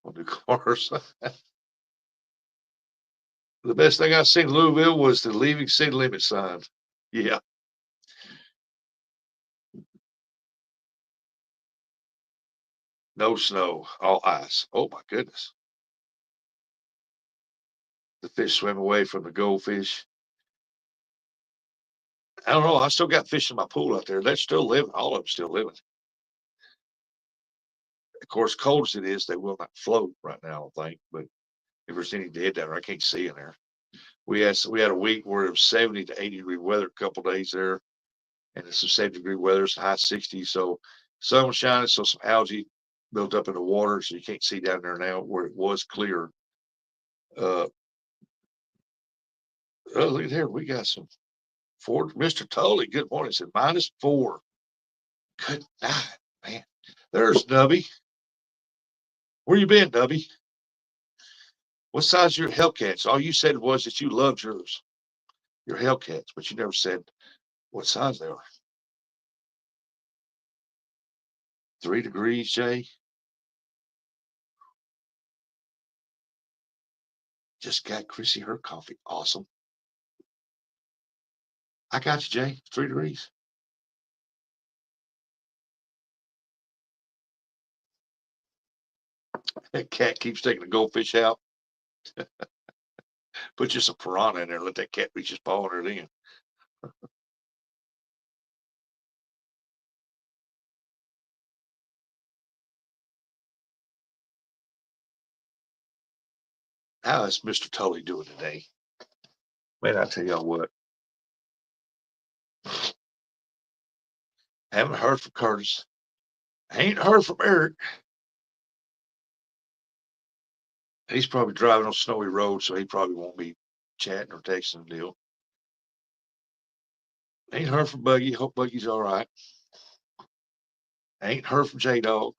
A: on the cars. The best thing I seen in Louisville was the leaving city limit sign. Yeah, no snow, all ice. Oh my goodness. The fish swim away from the goldfish. I don't know. I still got fish in my pool out there. They're still living. All of them still living. Of course, cold as it is, they will not float right now, I don't think. But if there's any dead down there, I can't see in there. We had a week where it was 70 to 80-degree weather a couple of days there, and it's some 70-degree weather, it's high 60s. So sun was shining, so some algae built up in the water, so you can't see down there now where it was clear. Uh, oh, look at here, we got some Ford. Mr. Tully, good morning. It said -4. Good night, man. There's Nubby. Where you been, Nubby? What size are your Hellcats? All you said was that you loved your Hellcats, but you never said what size they are. 3 degrees, Jay. Just got Chrissy her coffee. Awesome. I got you, Jay. 3 degrees. That cat keeps taking the goldfish out. Put just a piranha in there. Let that cat reach his paw under it in. How is Mr. Tully doing today? Man, I tell y'all what. Haven't heard from Curtis. Ain't heard from Eric. He's probably driving on snowy roads, so he probably won't be chatting or texting the deal. Ain't heard from Buggy. Hope Buggy's all right. Ain't heard from J Dog.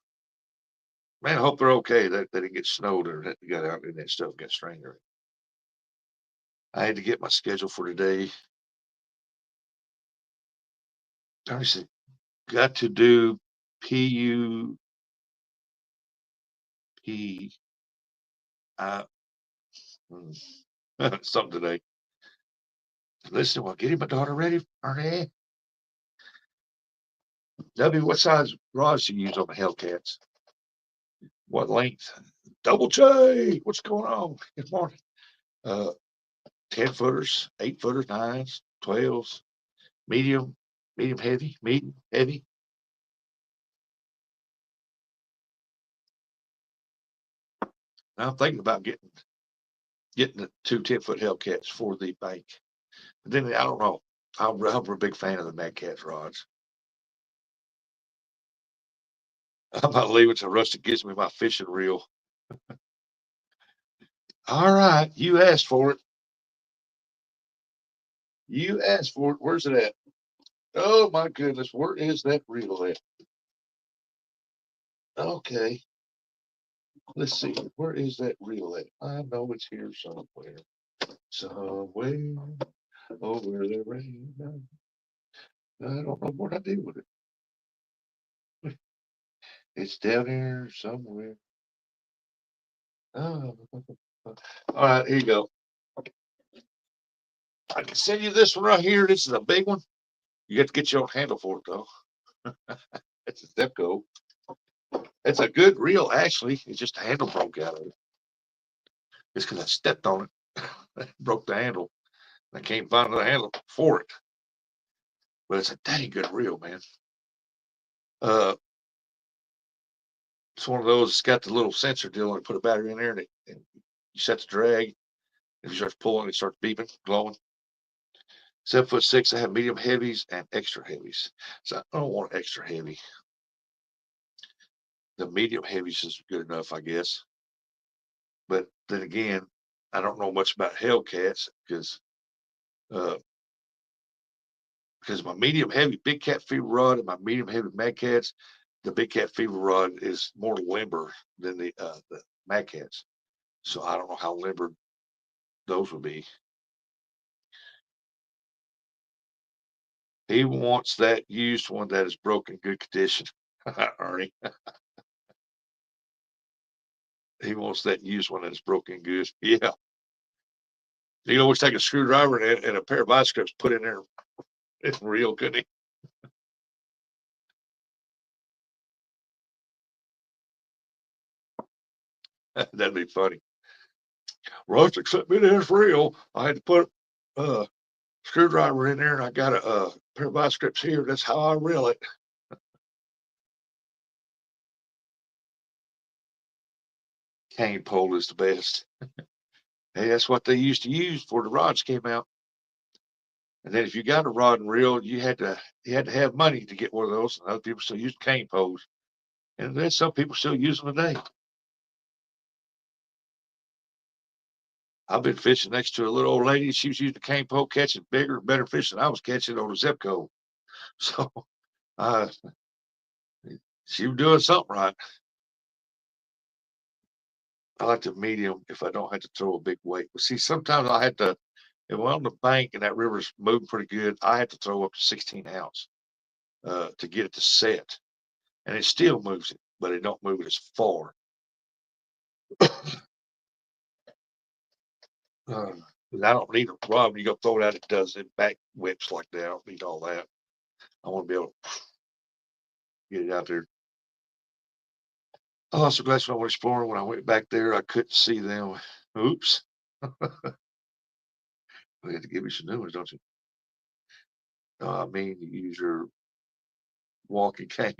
A: Man, I hope they're okay. That it gets snowed or that they got out and that stuff got stranger. I had to get my schedule for today. I said, got to do PUP something today. Listen, well, getting my daughter ready, Ernie. W, what size rods do you use on the Hellcats? What length? Double J. What's going on? Good morning. 10 footers, 8 footers, 9s, 12s, medium, heavy, medium, heavy. Now I'm thinking about getting the 2 10-foot Hellcats for the bank. But then I don't know. I'm a big fan of the Mad Cats rods. I'm about leaving till Rusty gives me my fishing reel. All right, you asked for it. You asked for it. Where's it at? Oh my goodness, where is that reel at? Okay, let's see. Where is that reel at? I know it's here somewhere. Somewhere over the rain. I don't know what I did with it. It's down here somewhere. Oh. All right, here you go. I can send you this one right here. This is a big one. You have to get your own handle for it though. It's a Zepco. It's a good reel, actually. It's just the handle broke out of it. It's because I stepped on it, broke the handle. I can't find the handle for it. But it's a dang good reel, man. Uh, it's one of those. It's got the little sensor deal, and put a battery in there, and you set the drag. If you start pulling, it starts beeping, glowing. 7'6". I have medium heavies and extra heavies. So I don't want extra heavy. The medium heavies is good enough, I guess. But then again, I don't know much about Hellcats uh, because my medium heavy big cat fever rod and my medium heavy Mad Cats, the big cat fever rod is more limber than the Mad Cats. So I don't know how limber those would be. He wants that used one that is broken good condition, Ernie. He wants that used one that is broken good. Yeah. You can always take a screwdriver and a pair of vice grips, put in there. It's real, couldn't he? That'd be funny. Rustic sent me this reel. I had to put a screwdriver in there, and I got a pair of vice grips here. That's how I reel it. Cane pole is the best. Hey, that's what they used to use before the rods came out. And then if you got a rod and reel, you had to have money to get one of those. And other people still use cane poles, and then some people still use them today. I've been fishing next to a little old lady. She was using a cane pole, catching bigger, better fish than I was catching on a Zepco. So uh, she was doing something right. I like the medium if I don't have to throw a big weight. But see, sometimes I had to, if we're on the bank and that river's moving pretty good, I had to throw up to 16 ounce to get it to set. And it still moves it, but it don't move it as far. 'Cause I don't need a rod. When you go throw it out, it does it back whips like that. I don't need all that. I want to be able to get it out there. I lost a glass when I went exploring. When I went back there, I couldn't see them. Oops. You have to give me some new ones, don't you? I mean, you use your walking cane.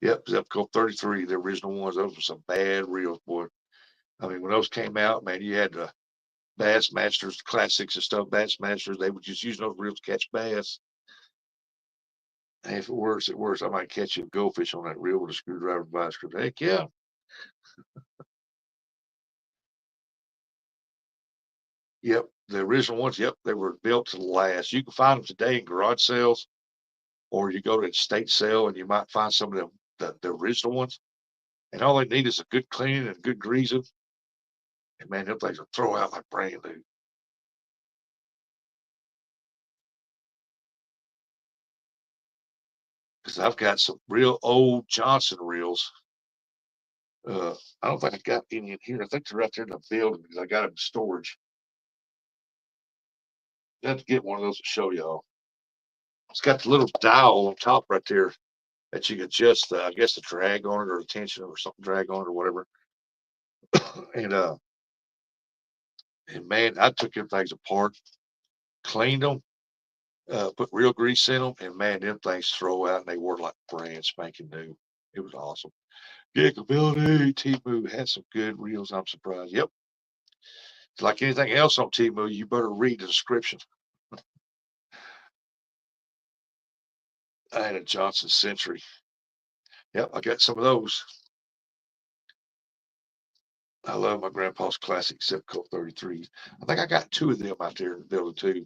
A: Yep, Zepco 33, the original ones. Those were some bad reels, boy. I mean, when those came out, man, you had the Bassmasters, classics and stuff, Bassmasters. They would just use those reels to catch bass. And if it works, it works. I might catch a goldfish on that reel with a screwdriver vice grip. Heck yeah. Yep. The original ones, yep, they were built to last. You can find them today in garage sales, or you go to a state sale and you might find some of them, the original ones. And all they need is a good cleaning and good greasing. And man, them things will throw out like brand new. Because I've got some real old Johnson reels. I don't think I got any in here. I think they're out there in the building because I got them in storage. I have to get one of those to show y'all. It's got the little dial on top right there that you can adjust, I guess, the drag on it or the tension or something drag on it or whatever. and uh, and man, I took them things apart, cleaned them, put real grease in them, and man, them things throw out and they were like brand spanking new. It was awesome. Giggability, T-Moo had some good reels. I'm surprised. Yep. Like anything else on T-Moo, you better read the description. I had a Johnson Century. Yep, I got some of those. I love my grandpa's classic Zipco 33s. I think I got two of them out there in the building too.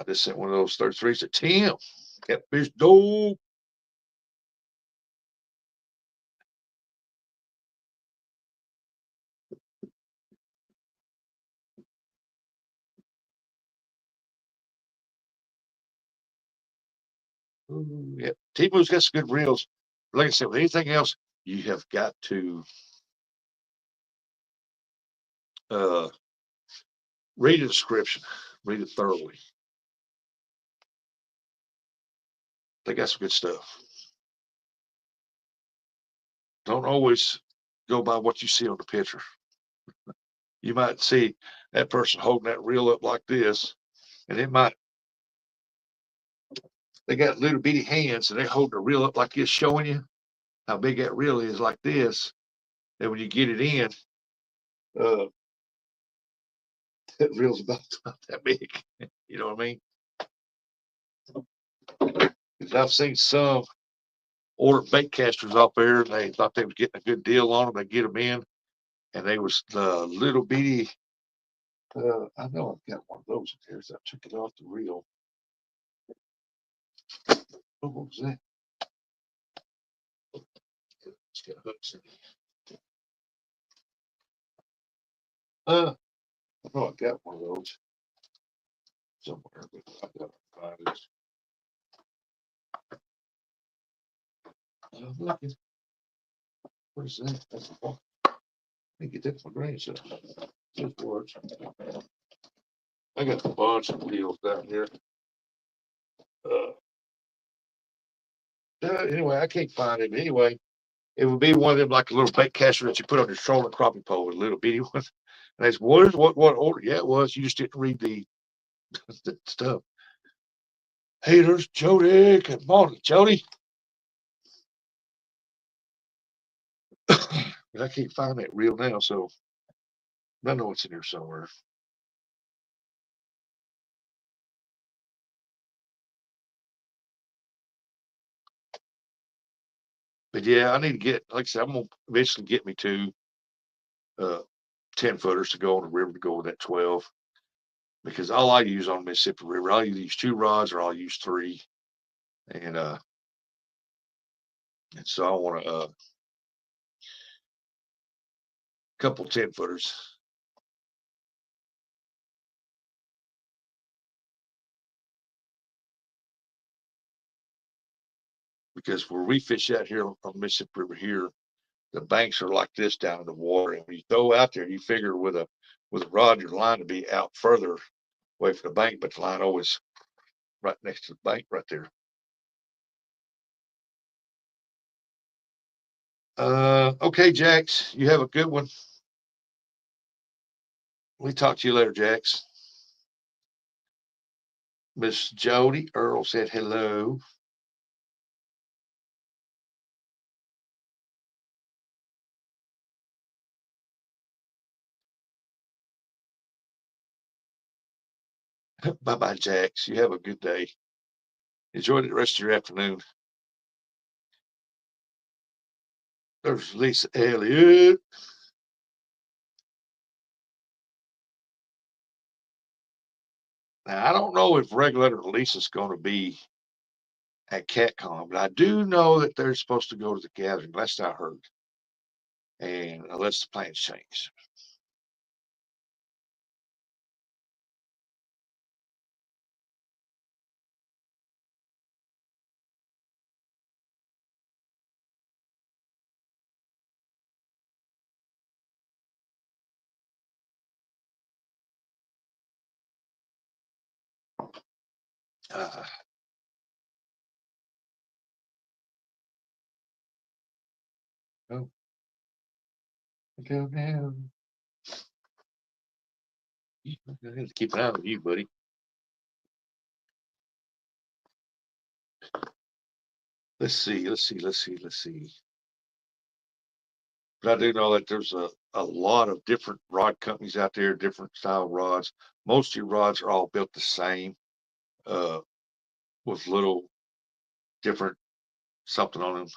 A: I just sent one of those 33s to Tim. Catfish dog. Yeah, T-Moo's got some good reels. Like I said, with anything else, you have got to uh, read the description, read it thoroughly. They got some good stuff. Don't always go by what you see on the picture. You might see that person holding that reel up like this, and it might, they got little bitty hands and they hold the reel up like this, showing you how big that reel is like this. And when you get it in, uh, that reel's about that big. You know what I mean? Because I've seen some order bait casters out there and they thought they was getting a good deal on them. They get them in and they was the little bitty. I know I've got one of those in here. So I took it off the reel. Oh, what was that? It's got hooks in it. I know I got one of those somewhere, but I gotta find it. I'm looking. What is that? That's a box. I think get that for my grandson. Just works. I got a bunch of deals down here. Uh, anyway, I can't find it. Anyway, it would be one of them like a little bait caster that you put on your trolling crappie pole, a little bitty one. And I said, what order? Yeah, it was. You just didn't read the stuff. Hey, there's Jody. Good morning, Jody. But I can't find that reel now, so I know it's in here somewhere. But yeah, I need to get, like I said, I'm gonna eventually get me to uh 10 footers to go on the river to go with that 12. Because all I use on Mississippi River, I'll either use two rods or I'll use three. And and so I want a couple 10 footers. Because where we fish out here on Mississippi River here, the banks are like this down in the water. And when you throw out there, you figure with a rod, your line to be out further away from the bank, but the line always right next to the bank right there. Okay, Jax, you have a good one. We talk to you later, Jax. Miss Jody Earl said hello. Bye bye, Jax. You have a good day. Enjoy the rest of your afternoon. There's Lisa Elliott. Now, I don't know if Regulator Lisa's going to be at CatCon, but I do know that they're supposed to go to the gathering. Last I heard, and unless the plans change. Uh, oh, go down. I have to keep an eye on you, buddy. Let's see. But I do know that there's a lot of different rod companies out there, different style rods. Most of your rods are all built the same, uh, with little different something on them.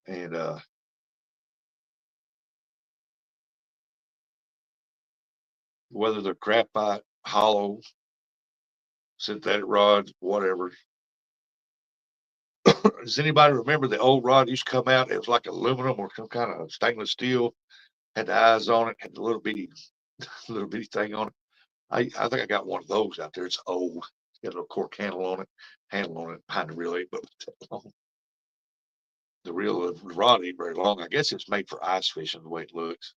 A: And whether they're graphite, hollow, synthetic rods, whatever. Does anybody remember the old rod used to come out? It was like aluminum or some kind of stainless steel, had the eyes on it, had the little bitty thing on it. I think I got one of those out there. It's old. It's got a little cork handle on it behind the reel ain't but long. The reel of the rod ain't very long. I guess it's made for ice fishing the way it looks.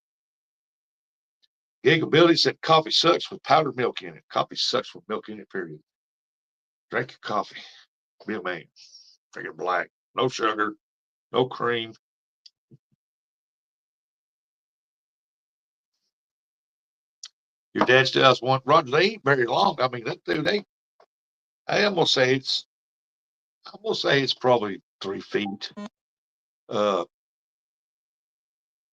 A: Gigability said coffee sucks with powdered milk in it. Coffee sucks with milk in it, period. Drink your coffee. Be a man. Drink it black. No sugar, no cream. Your dad still has one. Roger, they ain't very long. I mean, that dude ain't. I am gonna say it's. I'm gonna say it's probably 3 feet. Uh,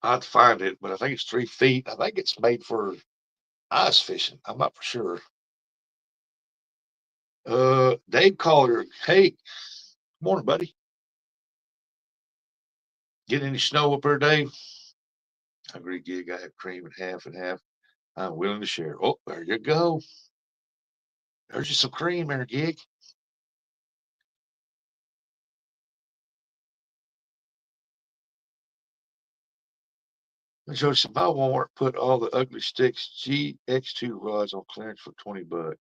A: I have to find it, but I think it's 3 feet. I think it's made for ice fishing. I'm not for sure. Dave Collier. Hey, good morning, buddy. Get any snow up there, Dave? I agree, gig. I have cream and half and half. I'm willing to share. Oh, there you go. There's just some cream there, gig. So some by Walmart put all the ugly sticks GX2 rods on clearance for $20.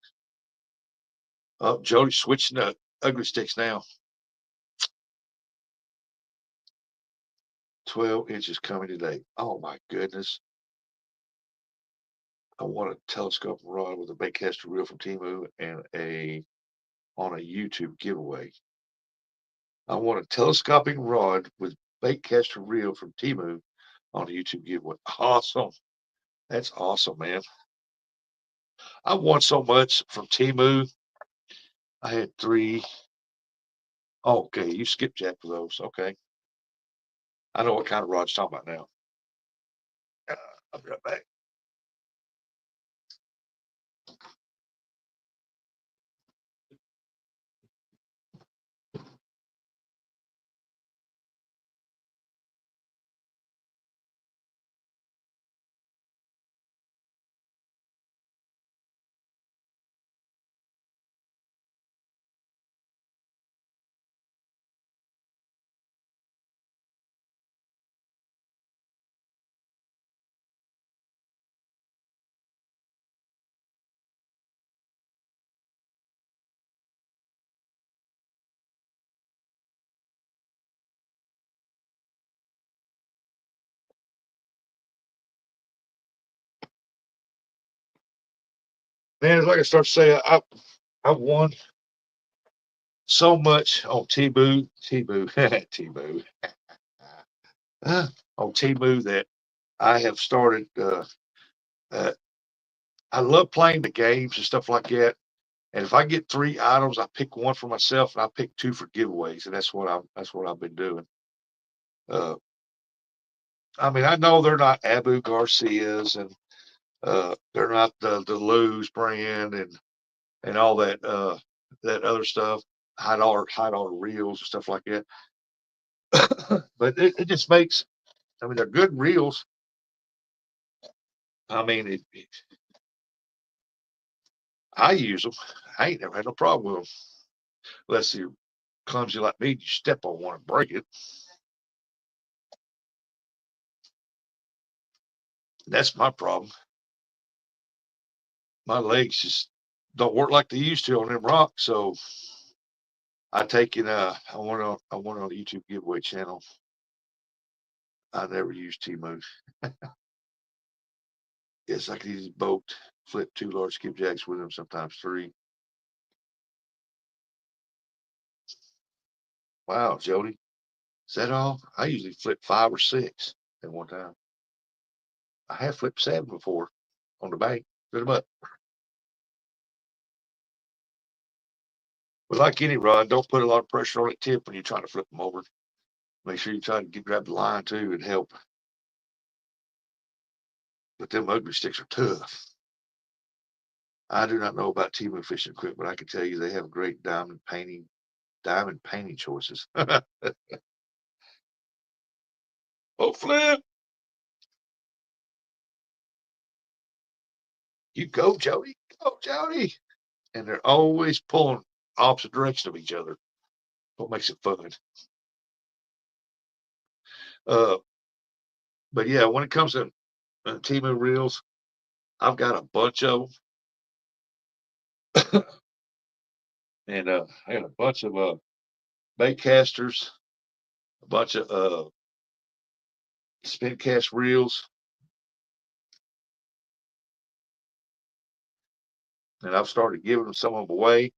A: Oh, Jody's switching to ugly sticks now. 12 inches coming today. Oh my goodness. I want a telescope rod with a baitcaster reel from Timu and on a YouTube giveaway. I want a telescoping rod with baitcaster reel from Timu on a YouTube giveaway. Awesome. That's awesome, man. I won so much from Timu. I had three. Oh, okay, you skipped jack for those. Okay. I know what kind of rod you're talking about now. Uh, I'll be right back. Man, it's like I start saying, I won so much on Temu, Temu, on Temu that I have started. Uh, I love playing the games and stuff like that. And if I get 3 items, I pick one for myself and I pick two for giveaways, and that's what I've been doing. Uh, I mean, I know they're not Abu Garcias and they're not the Lou's brand and all that other stuff, high dollar reels and stuff like that. But it just makes. I mean, they're good reels. I mean, I use them. I ain't never had no problem with them unless you're clumsy like me. You step on one and break it. That's my problem. My legs just don't work like they used to on them rocks. So I take it. I went on a YouTube giveaway channel. I never use Temu. Yes, I can use boat, flip 2 large skipjacks with them, sometimes 3. Wow, Jody, is that all? I usually flip 5 or 6 at one time. I have flipped 7 before on the bank. Put them up. But like any rod, don't put a lot of pressure on that tip when you're trying to flip them over. Make sure you try to grab the line too and help. But them ugly sticks are tough. I do not know about Temu fishing equipment. I can tell you they have great diamond painting choices. Oh, flip! You go, Jody. Go, Jody. And they're always pulling opposite direction of each other. What makes it fun? Uh, but yeah, when it comes to Temu reels, I've got a bunch of them, and I got a bunch of bait casters, a bunch of spin cast reels, and I've started giving them some of them away.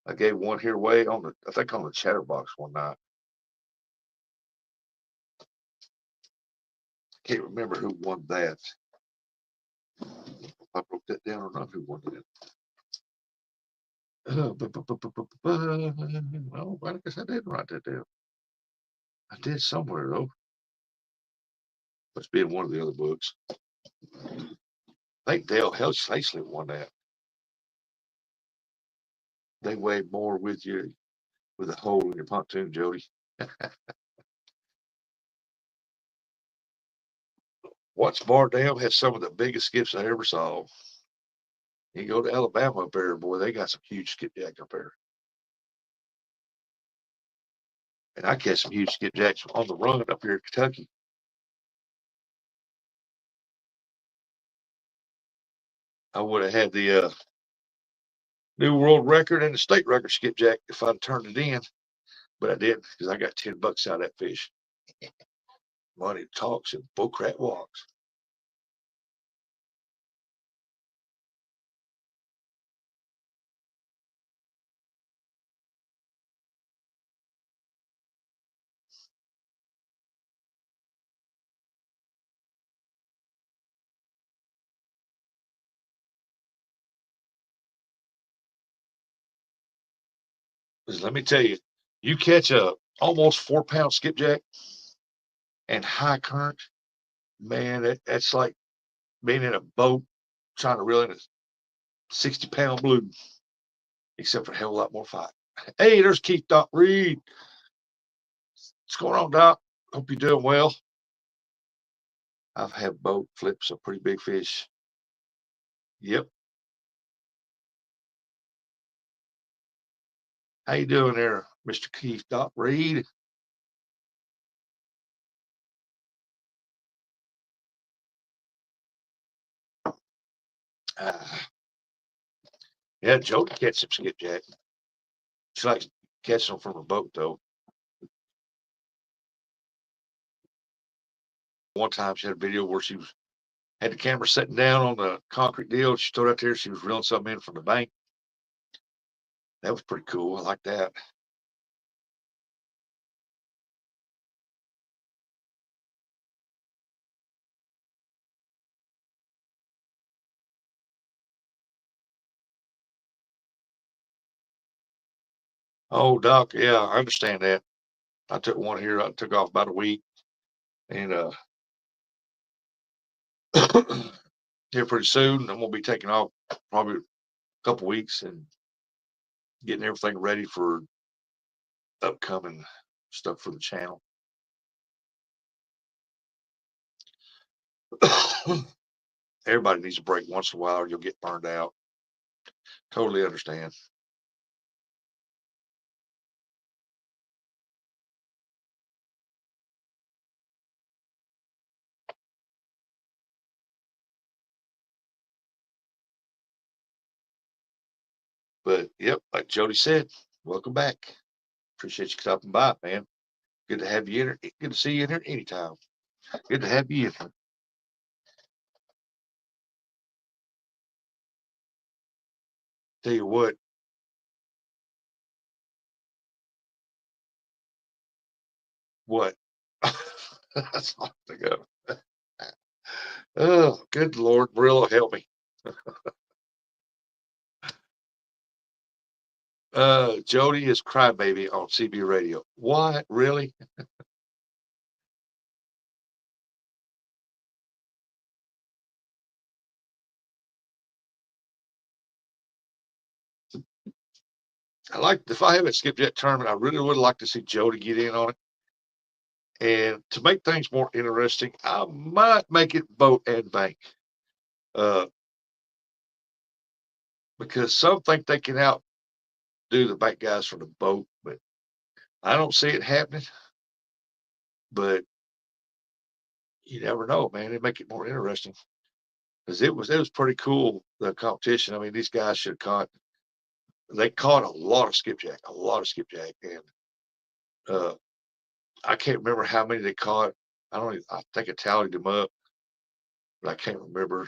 A: I gave one here away I think on the Chatterbox one night. Can't remember who won that. I broke that down or not. Who won that? Well, I guess I did write that down. I did somewhere though. Must be in one of the other books. I think Dale Hastling won that. They weigh more with a hole in your pontoon, Jody. Watts Bar Dam has some of the biggest skips I ever saw. You go to Alabama up there, boy, they got some huge skipjack up there. And I catch some huge skipjacks on the run up here in Kentucky. I would have had the new world record and the state record skipjack if I'd turned it in, but I didn't because I got $10 out of that fish. Money talks and bullcrap walks. Because let me tell you, you catch a almost 4 pound skipjack and high current, man, that's like being in a boat trying to reel in a 60 pound blue, except for a hell of a lot more fight. Hey, there's Keith Doc Reed. What's going on, Doc? Hope you're doing well. I've had boat flips a pretty big fish. Yep. How you doing there, Mr. Keith Doc Reed? Uh, yeah, Jody catch some skipjack. She likes catching them from a boat, though. One time she had a video where she was Had the camera sitting down on the concrete deal. She stood out there. She was reeling something in from the bank. That was pretty cool. I like that. Oh, Doc, yeah, I understand that. I took one here. I took off about a week, and here pretty soon I'm gonna be taking off probably a couple weeks and getting everything ready for upcoming stuff for the channel. Everybody needs a break once in a while, or you'll get burned out. Totally understand. But yep, like Jody said, welcome back. Appreciate you stopping by, man. Good to have you in here. Good to see you in here anytime. Good to have you in here. Tell you what? That's all I think of. Oh, good Lord, Marilla, help me. Jody is Crybaby on CB radio. What? Really? I like if I have a skipjack tournament, I really would like to see Jody get in on it. And to make things more interesting, I might make it boat and bank. Uh, because some think they can outdo the bank guys from the boat, but I don't see it happening. But you never know, man. It make it more interesting because it was pretty cool, the competition. I mean, these guys should have caught. They caught a lot of skipjack, and uh, I can't remember how many they caught. I don't. I think I tallied them up, but I can't remember.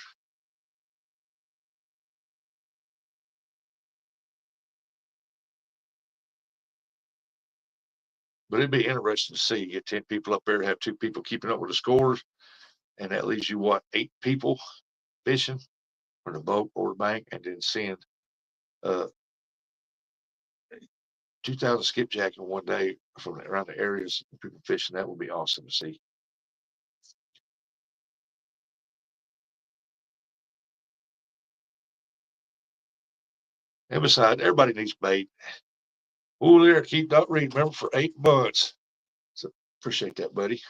A: But it'd be interesting to see. You get 10 people up there, have two people keeping up with the scores, and that leaves you what, 8 people fishing for the boat or the bank, and then seeing uh 2,000 skipjack in one day from around the areas people fishing. That would be awesome to see. And besides, everybody needs bait. Oh, there, keep not reading. Remember for 8 months. So appreciate that, buddy.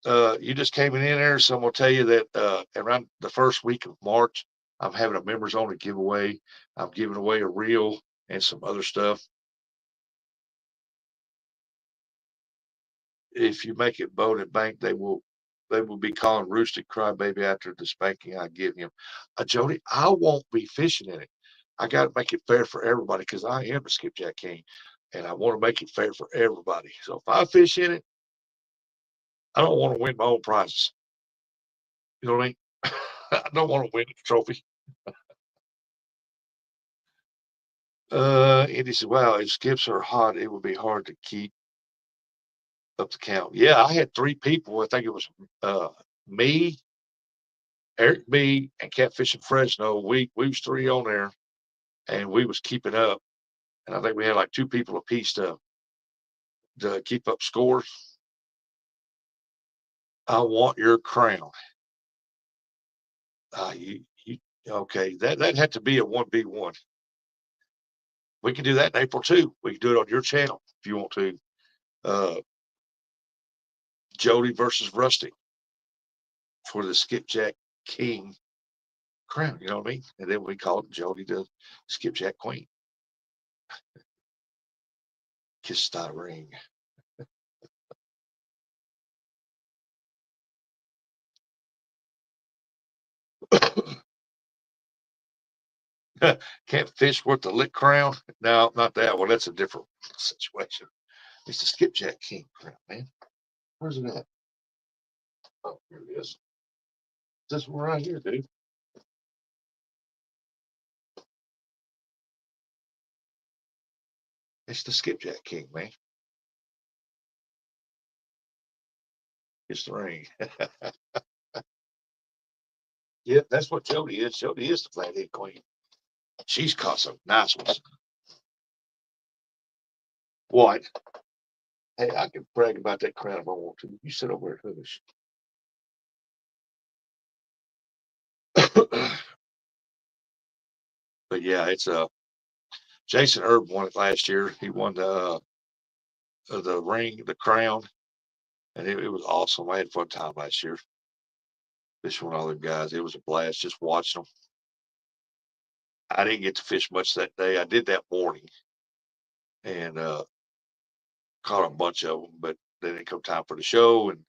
A: You just came in there, so I'm gonna tell you that around the first week of March, I'm having a members only giveaway. I'm giving away a reel and some other stuff. If you make it boat and bank, they will be calling Rooster Crybaby after the spanking I give him. Jody, I won't be fishing in it. I got to make it fair for everybody because I am a skipjack king, and I want to make it fair for everybody. So if I fish in it, I don't want to win my own prizes. You know what I mean? I don't want to win the trophy. And he said, "Wow, if skips are hot, it would be hard to keep up the count." Yeah, I had 3 people. I think it was me, Eric B, and Catfish and Fresno. We was 3 on there, and we was keeping up. And I think we had like 2 people apiece to keep up scores. I want your crown. You okay? That had to be a 1v1. We can do that in April too. We can do it on your channel if you want to. Uh, Jody versus Rusty for the Skipjack King crown. You know what I mean? And then we call it Jody the Skipjack Queen. Kiss thy ring. Can't fish worth the lick crown. No, not that one. That's a different situation. It's the Skipjack King crown, man. Where's it at? Oh, here it is. This one right here, dude. It's the Skipjack King, man. It's the ring. Yep, that's what Jody is. Jody is the flathead queen. She's caught some nice ones. What? Hey, I can brag about that crown if I want to. You sit over there, hush. But yeah, it's Jason Erb won it last year. He won the ring, the crown, and it was awesome. I had a fun time last year fishing with all them guys. It was a blast just watching them. I didn't get to fish much that day. I did that morning and caught a bunch of them, but then it come time for the show, and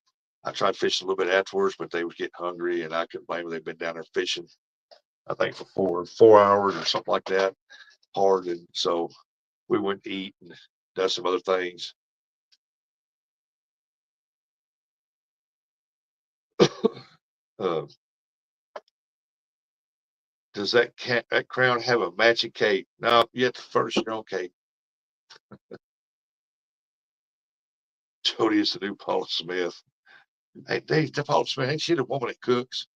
A: I tried fishing a little bit afterwards, but they was getting hungry, and I couldn't blame them. They've been down there fishing, I think, for 4 hours or something like that, hard, and so we went to eat and done some other things. uh, does that crown have a matching cape? No, you have to furnish your own cape. Jody is the new Paula Smith. Hey, the Paula Smith, ain't she the woman that cooks?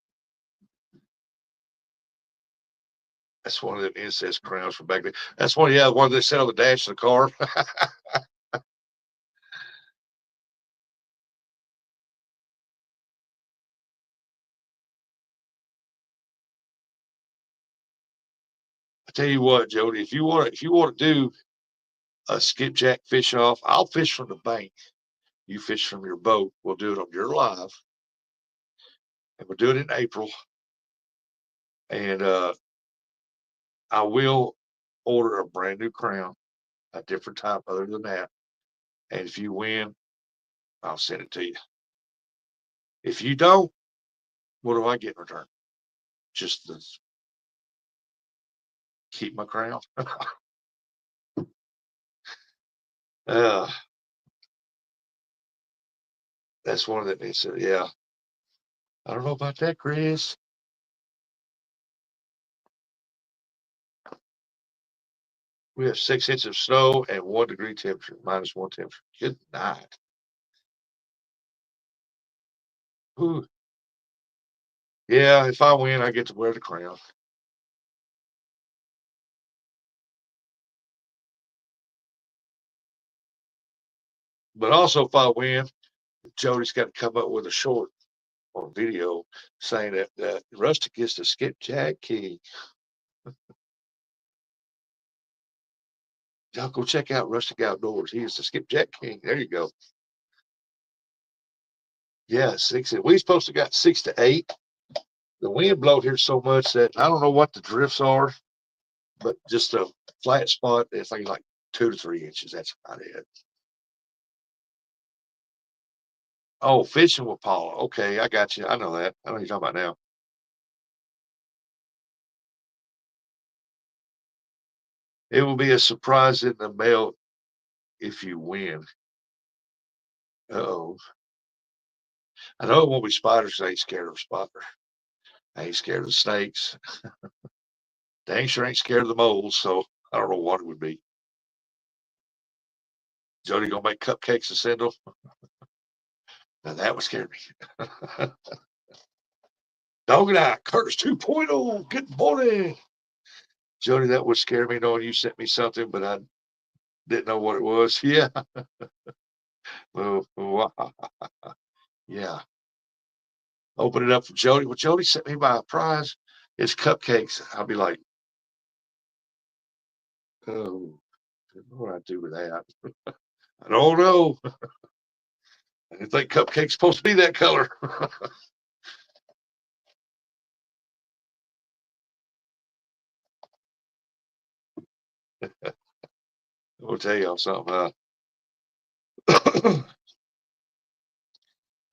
A: That's one of the incest crowns from back then. That's one, yeah, the one they set on the dash of the car. I tell you what, Jody, if you want to do a skipjack fish off, I'll fish from the bank. You fish from your boat. We'll do it on your live, and we'll do it in April. And I will order a brand new crown, a different type other than that. And if you win, I'll send it to you. If you don't, what do I get in return? Just to keep my crown. uh, that's one of the things. Yeah, I don't know about that, Chris. We have 6 inches of snow and 1 degree temperature, -1 temperature. Good night. Ooh. Yeah, if I win, I get to wear the crown. But also, if I win, Jody's got to come up with a short on video saying that Rustic is the skipjack king. Y'all go check out Rustic Outdoors. He is the skipjack king. There you go. Yeah, six. We supposed to got 6 to 8. The wind blowed here so much that I don't know what the drifts are, but just a flat spot. It's like 2 to 3 inches. That's about it. Oh, fishing with Paula. Okay, I got you. I know that. I know what you're talking about now. It will be a surprise in the mail if you win. Oh, I know it won't be spiders. I ain't scared of a spider. I ain't scared of the snakes. Dang sure ain't scared of the moles. So I don't know what it would be. Jody gonna make cupcakes and send them. Now that would scare me. Dog and I, Curtis 2.0. Good morning. Jody, that would scare me knowing you sent me something, but I didn't know what it was. Yeah. Well, yeah. Open it up for Jody. Well, Jody sent me my prize. It's cupcakes. I'll be like, oh, what do I do with that? I don't know. I didn't think cupcake's supposed to be that color. I'll tell y'all something.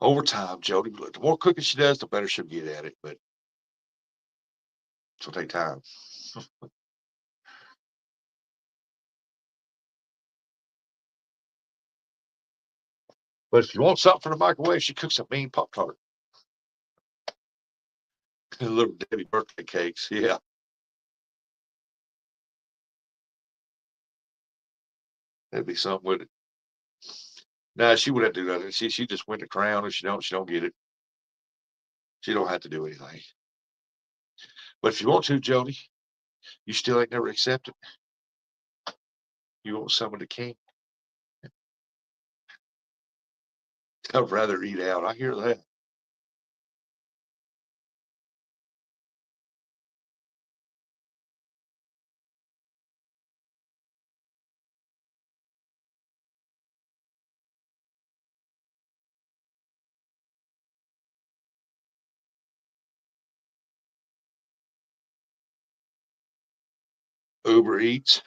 A: Over time, Jody, the more cooking she does, the better she'll get at it. But it'll take time. But if you want something from the microwave, she cooks a mean Pop Tart. Little Debbie birthday cakes. Yeah, that'd be something with it. Nah, she wouldn't do nothing. She just win the crown. If she don't get it. She don't have to do anything. But if you want to, Jody, you still ain't never accepted. You want some of the king? I'd rather eat out. I hear that. Uber Eats.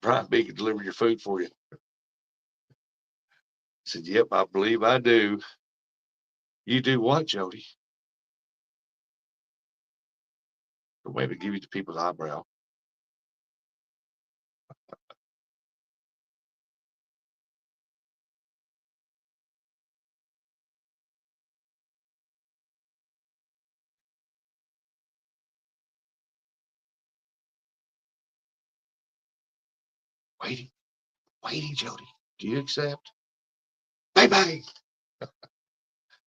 A: Prime B can deliver your food for you. I said, yep, I believe I do. You do what, Jody? Or maybe give you the people's eyebrow. Waiting, waiting, Jody. Do you accept? Bang, bang.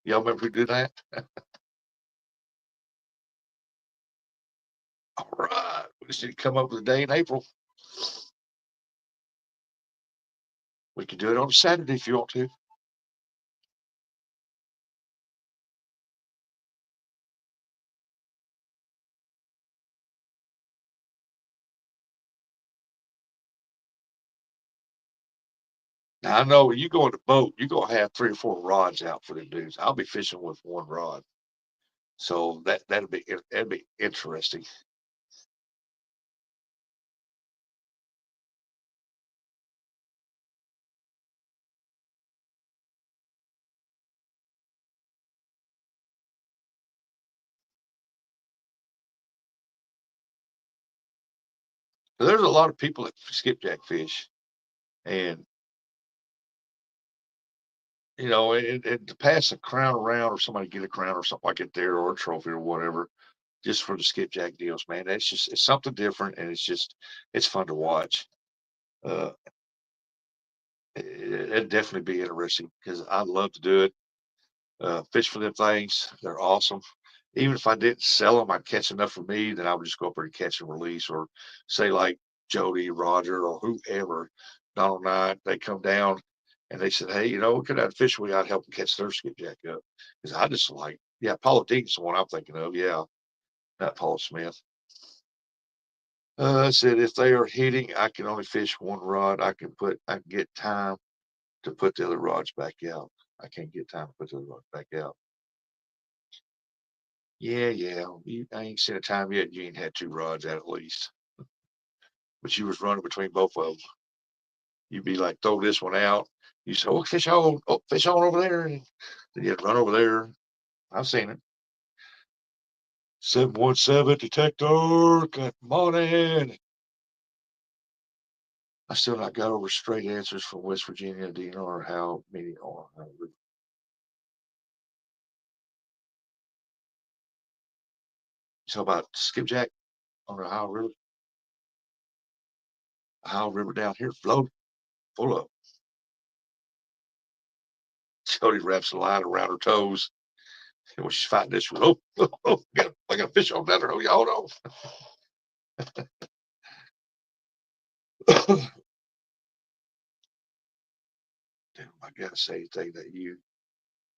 A: Y'all remember who did that? All right. We just need to come up with a day in April. We can do it on a Saturday if you want to. Now I know when you go on the boat, you're gonna have 3 or 4 rods out for them dudes. I'll be fishing with one rod. So that'd be interesting. But there's a lot of people that skipjack fish, and and to pass a crown around or somebody get a crown or something like it there or a trophy or whatever, just for the skipjack deals, man. It's something different, and it's fun to watch. Uh, it'd definitely be interesting because I'd love to do it. Fish for them things, they're awesome. Even if I didn't sell them, I'd catch enough for me, then I would just go up there and catch and release, or say like Jody, Roger, or whoever, Donald Knight, they come down and they said, hey, we could have a fish we I'd help them catch their skipjack up. Because I just like, yeah, Paula Dean's the one I'm thinking of. Yeah, not Paula Smith. I said if they are hitting, I can only fish one rod. I can get time to put the other rods back out. I can't get time to put the other rods back out. Yeah, yeah. I ain't seen a time yet you ain't had 2 rods out at least. But you was running between both of them. You'd be like, throw this one out. You say, oh, fish on. Oh, fish on over there. And then you'd run over there. I've seen it. 717 detector. Good morning. I still not got over straight answers from West Virginia DNR how many are. So about skipjack on the Ohio River down here floating full of. Jody wraps the line around her toes. And when she's fighting this one, I got a fish on down there. Oh, yeah, hold on. Damn, I gotta say anything that you,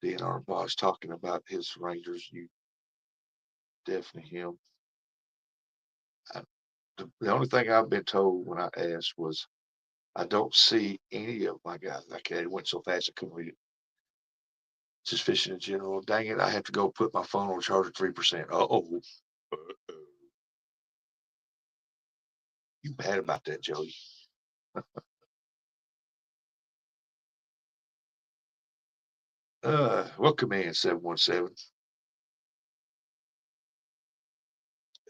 A: DNR boss, talking about his Rangers, you definitely him. I, the only thing I've been told when I asked was I don't see any of my guys. Okay, it went so fast I couldn't read it. Just fishing in general. Dang it, I have to go put my phone on charge at 3%. Uh-oh. You bad about that, Joey. What command 717?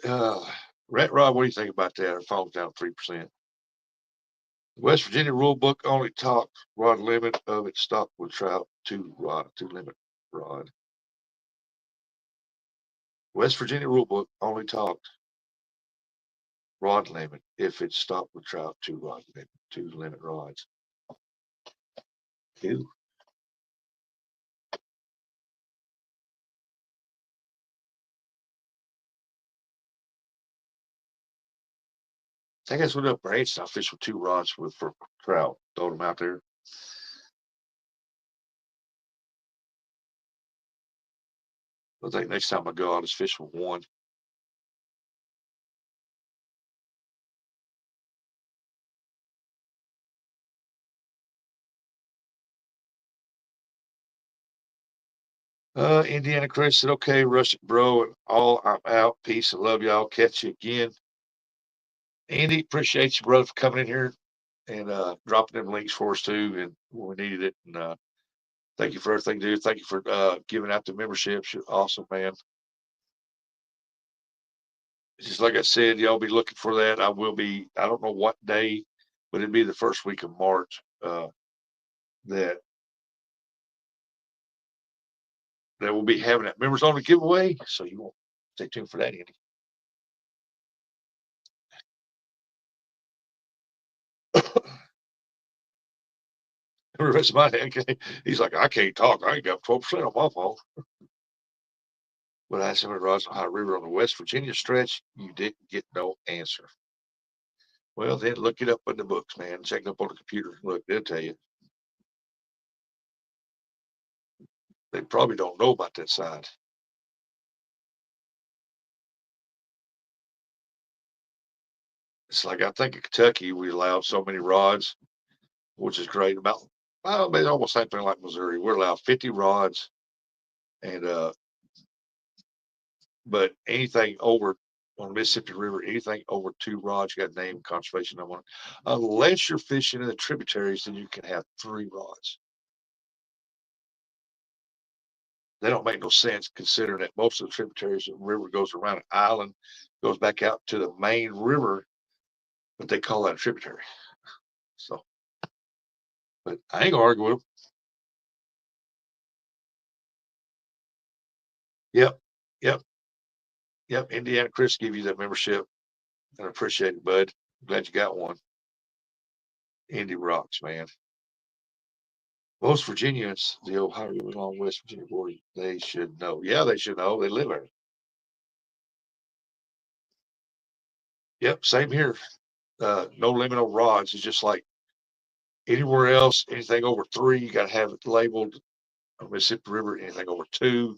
A: Uh, Rat Rod, what do you think about that? Our phone's down 3%. West Virginia rule book only talks rod limit of its stock with trout 2 limit rod. West Virginia rule book only talked rod limit if it's stopped with trout, two limit rods. Ew. I guess with up branch, I fish with two rods for trout. Throw them out there. I think next time I go, I'll just fish with one. Indiana Chris said, okay, rush it, bro. And all, I'm out. Peace and love y'all. Catch you again. Andy, appreciate you, brother, for coming in here and dropping them links for us too. And we needed it. And thank you for everything, dude. Thank you for giving out the memberships. You're awesome, man. Just like I said, y'all be looking for that. I will be, I don't know what day, but it'd be the first week of March that that we'll be having that members only giveaway. So you won't stay tuned for that, Andy. The rest of my head, he's like, I can't talk. I ain't got 12% on my phone. But I asked him at Roswell High River on the West Virginia stretch. You didn't get no answer. Well, then look it up in the books, man. Check it up on the computer. Look, they'll tell you. They probably don't know about that side. It's like I think in Kentucky we allow so many rods, which is great. About well, maybe almost same thing like Missouri. We're allowed 50 rods, and but anything over on the Mississippi River, anything over 2 rods, you got name conservation number. Unless you're fishing in the tributaries, then you can have 3 rods. They don't make no sense considering that most of the tributaries, the river goes around an island, goes back out to the main river, but they call that a tributary. So, but I ain't gonna argue with them. Yep, yep, yep. Indiana Chris give you that membership. I appreciate it, bud. Glad you got one. Indy rocks, man. Most Virginians, the Ohio along West Virginia border, they should know. Yeah, they should know. They live there. Yep, same here. No limit on rods. It's just like anywhere else, anything over 3, you got to have it labeled. On Mississippi River, anything over 2,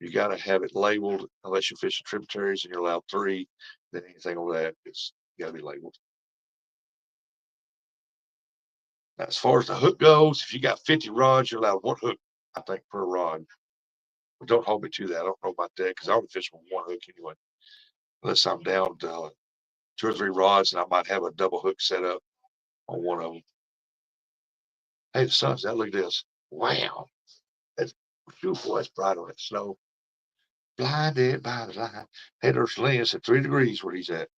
A: you got to have it labeled unless you're fishing tributaries and you're allowed 3. Then anything over that is got to be labeled. Now, as far as the hook goes, if you got 50 rods, you're allowed 1 hook, I think, per rod. But don't hold me to that. I don't know about that because I only fish with 1 hook anyway, unless I'm down to 2 or 3 rods and I might have a double hook set up on one of them. Hey, the sun's out. Look at this. Wow. That's, boy, that's bright on that snow. Blinded by the light. Hey, there's Lance at 3 degrees where he's at.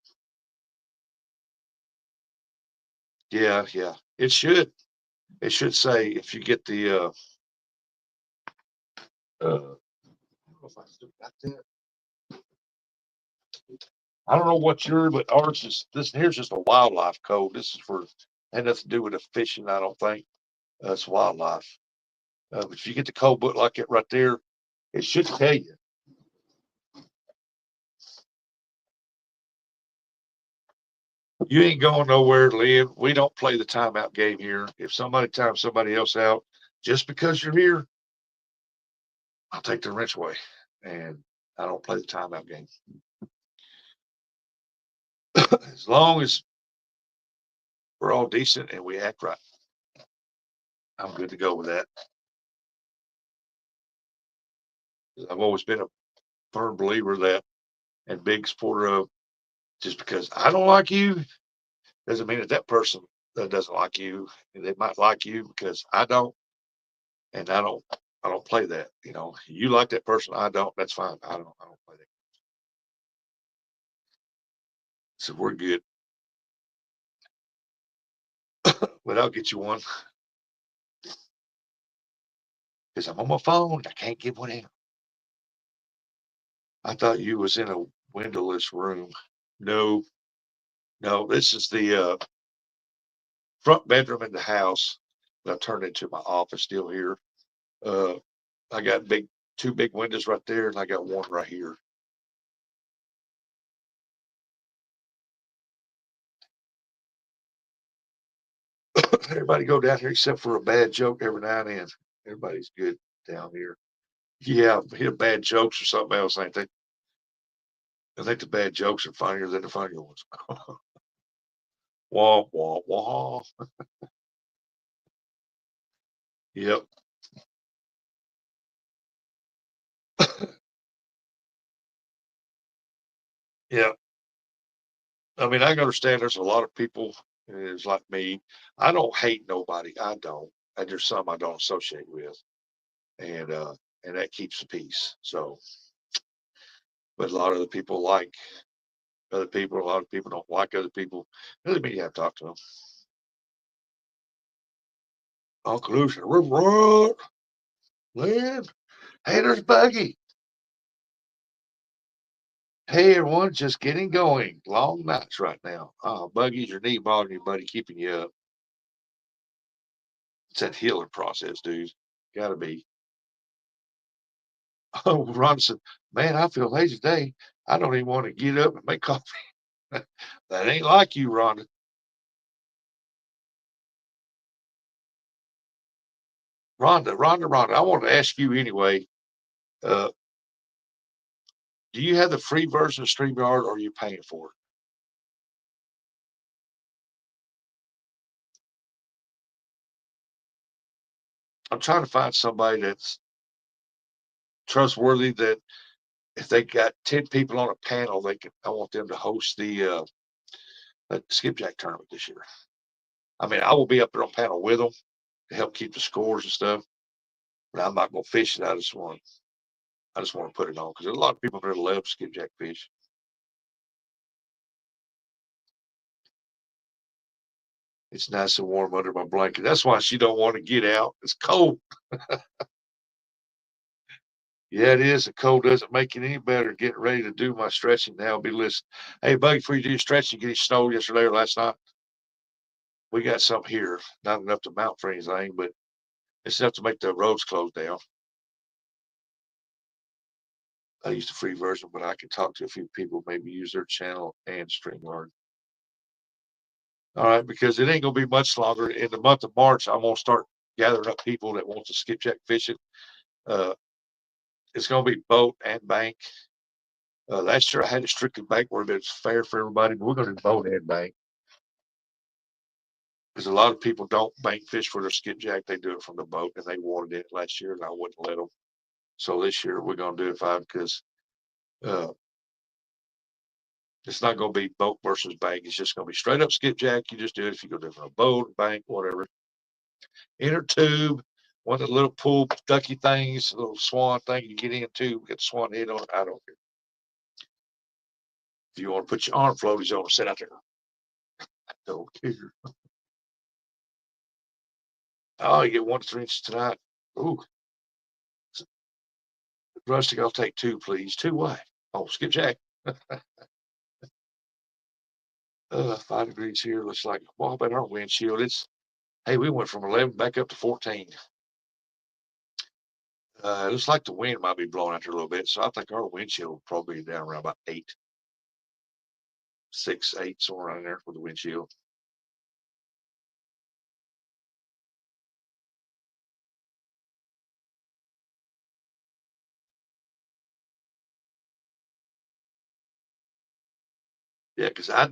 A: Yeah, yeah. It should. It should say if you get the I don't know if I still got that. I don't know what your, but ours is this here's just a wildlife code. This is for had nothing to do with the fishing, I don't think. It's wildlife. But if you get the code book like it right there, it should tell you. You ain't going nowhere, Lynn. We don't play the timeout game here. If somebody times somebody else out, just because you're here, I'll take the wrench away. And I don't play the timeout game. As long as we're all decent and we act right, I'm good to go with that. I've always been a firm believer that and big supporter of just because I don't like you doesn't mean that that person that doesn't like you. They might like you because I don't, and I don't play that. You know, you like that person, I don't. That's fine. I don't play that. So we're good. But I'll get you one because I'm on my phone. I can't give one in. I thought you was in a windowless room. No, no, this is the front bedroom in the house that I turned into my office still here. Uh, I got two big windows right there, and I got one right here. Everybody go down here except for a bad joke every now and then. Everybody's good down here. Yeah, hit bad jokes or something else, ain't they? I think the bad jokes are funnier than the funny ones. Wah, wah, wah. Yep. Yeah. I mean, I can understand there's a lot of people is like me. I don't hate nobody. I don't. And there's some I don't associate with. And that keeps the peace. So, but a lot of the people like other people. A lot of people don't like other people. Doesn't mean you have to talk to them. Uncle Lucian, run, Lynn. Hey, there's Buggy. Hey, everyone, just getting going. Long nights right now. Buggy's your knee bothering you, buddy, keeping you up. It's that healing process, dude. Gotta be. Oh, Ron said, man, I feel lazy today. I don't even want to get up and make coffee. That ain't like you, Rhonda. Rhonda. I want to ask you anyway. Uh, do you have the free version of StreamYard or are you paying for it? I'm trying to find somebody that's trustworthy that if they got 10 people on a panel, I want them to host the skipjack tournament this year. I mean, I will be up there on panel with them to help keep the scores and stuff, but I'm not going to fish it. I just want to put it on because there's a lot of people that love skipjack fish. It's nice and warm under my blanket. That's why she don't want to get out. It's cold. Yeah, it is. The cold doesn't make it any better. Getting ready to do my stretching now. Be listening. Hey, buddy, before you do your stretching, get any snow yesterday or last night? We got some here. Not enough to mount for anything, but it's enough to make the roads close down. I use the free version, but I can talk to a few people, maybe use their channel and StreamYard. All right, because it ain't gonna be much longer. In the month of March, I'm gonna start gathering up people that want to skipjack fishing. Uh, it's gonna be boat and bank. Last year I had it strictly bank where it's fair for everybody, but we're gonna do boat and bank because a lot of people don't bank fish for their skipjack. They do it from the boat, and they wanted it last year, and I wouldn't let them. So this year we're gonna do it fine because uh, it's not gonna be boat versus bank. It's just gonna be straight up skipjack. You just do it if you go to a boat, bank, whatever. Inner tube, one of the little pool ducky things, a little swan thing you get into, get the swan head on it. I don't care. If you want to put your arm floaties on, sit out there. I don't care. Oh, you get 1 to 3 inches tonight. Ooh, Rustic, I'll take two, please. Two what? Oh, skipjack. 5 degrees here. Looks like, well, about our windshield. Hey, we went from 11 back up to 14. Looks like the wind might be blowing out there a little bit. So I think our windshield will probably be down around about 8, 6, 8, somewhere around there for the windshield. Yeah, because I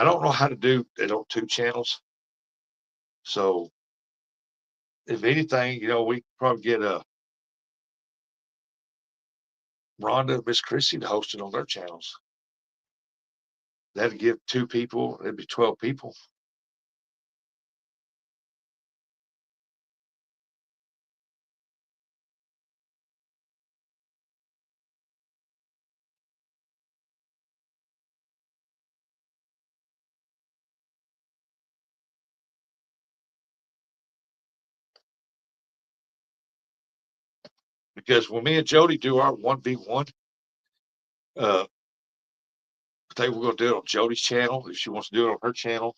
A: don't know how to do it on 2 channels. So if anything, we probably get Rhonda, Miss Chrissy to host it on their channels. That'd give 2 people, it'd be 12 people. because when me and Jody do our 1v1, I think we're going to do it on Jody's channel if she wants to do it on her channel.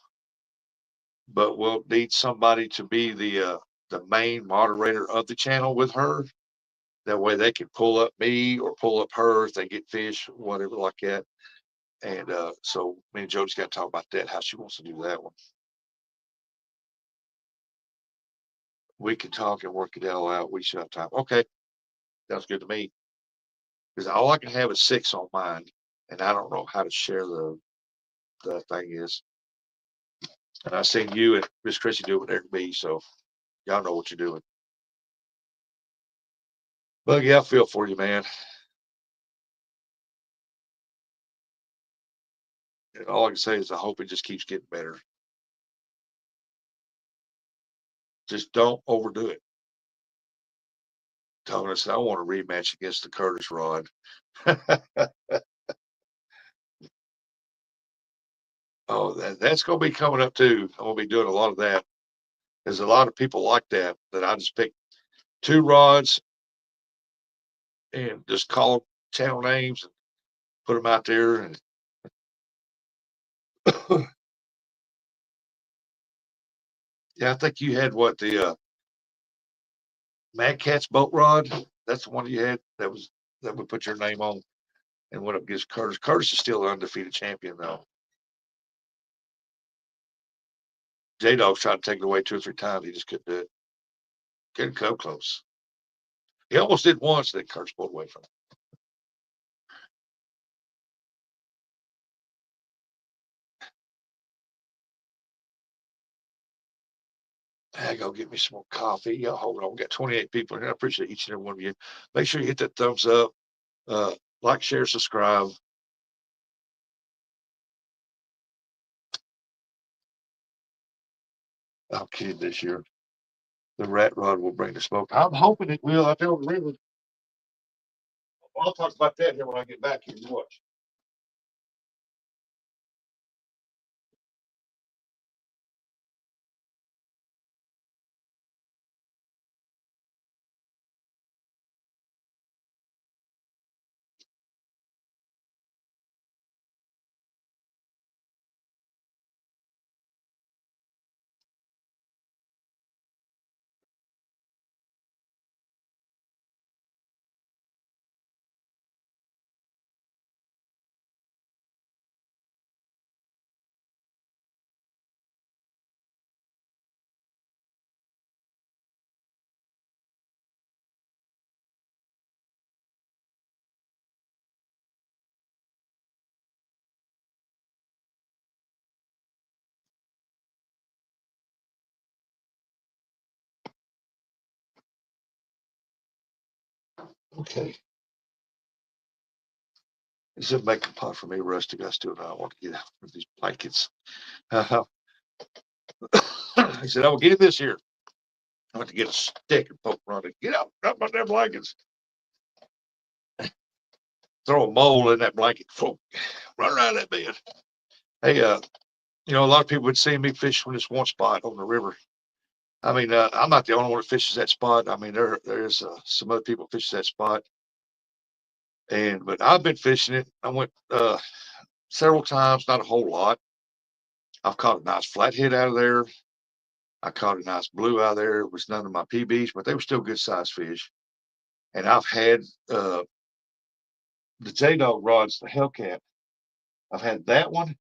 A: But we'll need somebody to be the main moderator of the channel with her. That way they can pull up me or pull up her if they get fish, whatever like that. And so me and Jody's got to talk about that, how she wants to do that one. We can talk and work it all out. We should have time. Okay, sounds good to me. Because all I can have is 6 on mine, and I don't know how to share the thing is. And I seen you and Miss Chrissy do it with Eric B, so y'all know what you're doing. But yeah, I feel for you, man. And all I can say is I hope it just keeps getting better. Just don't overdo it. Tony said, I want a rematch against the Curtis Rod. Oh, that's going to be coming up too. I'm going to be doing a lot of that. There's a lot of people like that I just pick 2 rods and just call channel names and put them out there. And yeah, I think you had what the Mad Cat's boat rod. That's the one you had. That would put your name on and went up against Curtis. Curtis is still an undefeated champion though. J Dog's tried to take it away 2 or 3 times. He just couldn't do it. Couldn't come close. He almost did once, then Curtis pulled away from him. I go get me some more coffee. Y'all hold on. We got 28 people in here. I appreciate each and every one of you. Make sure you hit that thumbs up, like, share, subscribe. I'm kidding this year. The rat rod will bring the smoke. I'm hoping it will. I tell the river. I'll talk about that here when I get back here. You watch. Okay. This is a making pot for me, Rusty. I still not want to get out of these blankets. He said, I will get it this year. I want to get a stick and poke around it. Get out, drop my damn blankets. Throw a mole in that blanket. Run around that bed. Hey, a lot of people would see me fish from this one spot on the river. I mean, I'm not the only one that fishes that spot. I mean, there's some other people fish that spot. But I've been fishing it. I went several times, not a whole lot. I've caught a nice flathead out of there. I caught a nice blue out of there. It was none of my PBs, but they were still good sized fish. And I've had the J Dog rods, the Hellcat. I've had that one.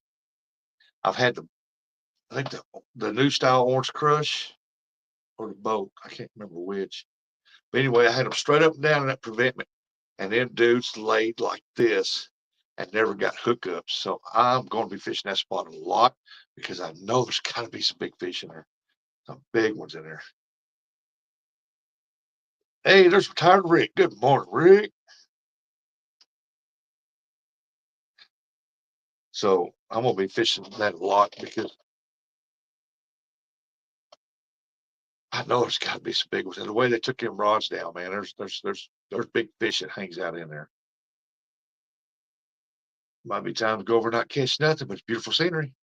A: I've had I think the new style Orange Crush or the boat. I can't remember which. But anyway, I had them straight up and down in that preventment. And them dudes laid like this and never got hookups. So I'm going to be fishing that spot a lot because I know there's got to be some big fish in there, some big ones in there. Hey, there's retired Rick. Good morning, Rick. So I'm going to be fishing that a lot because I know there's got to be some big ones. And the way they took them rods down, man, there's big fish that hangs out in there. Might be time to go over and not catch nothing, but it's beautiful scenery.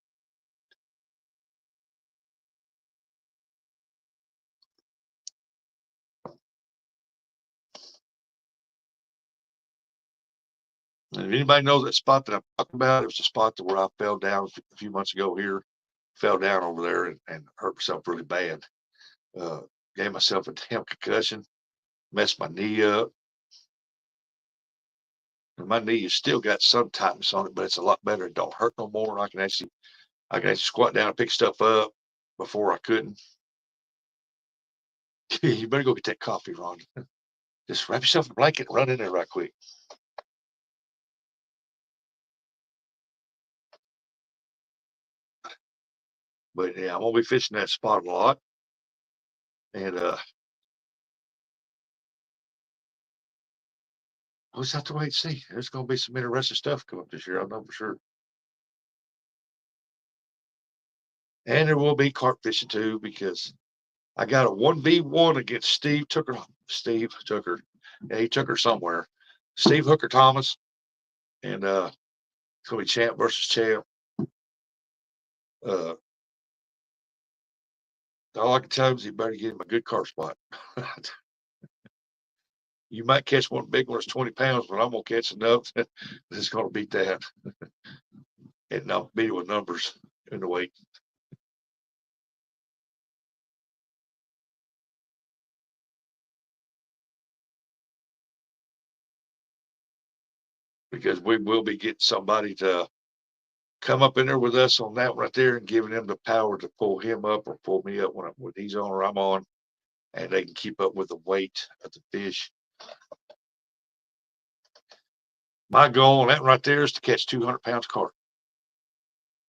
A: And if anybody knows that spot that I'm talking about, it was the spot where I fell down a few months ago here. Fell down over there and hurt myself really bad. Uh, Gave myself a damn concussion, messed my knee up. And my knee has still got some tightness on it, but it's a lot better. It don't hurt no more. I can actually squat down and pick stuff up before I couldn't. You better go get that coffee, Ron. Just wrap yourself in a blanket and run in there right quick. But yeah, I'm gonna be fishing that spot a lot. And we'll just have to wait and see. There's gonna be some interesting stuff coming up this year, I know for sure. And there will be carp fishing too, because I got a 1v1 against Steve Tucker. Steve Tucker. Yeah, he took her somewhere. Steve Hooker Thomas. And it's gonna be champ versus champ. Uh all I can tell him is he better get him a good carp spot. You might catch one big one that's 20 pounds, but I'm gonna catch enough that's gonna beat that. And I'll beat it with numbers in the weight. Because we will be getting somebody to come up in there with us on that right there and giving them the power to pull him up or pull me up when he's on or I'm on, and they can keep up with the weight of the fish. My goal on that right there is to catch 200 pounds carp,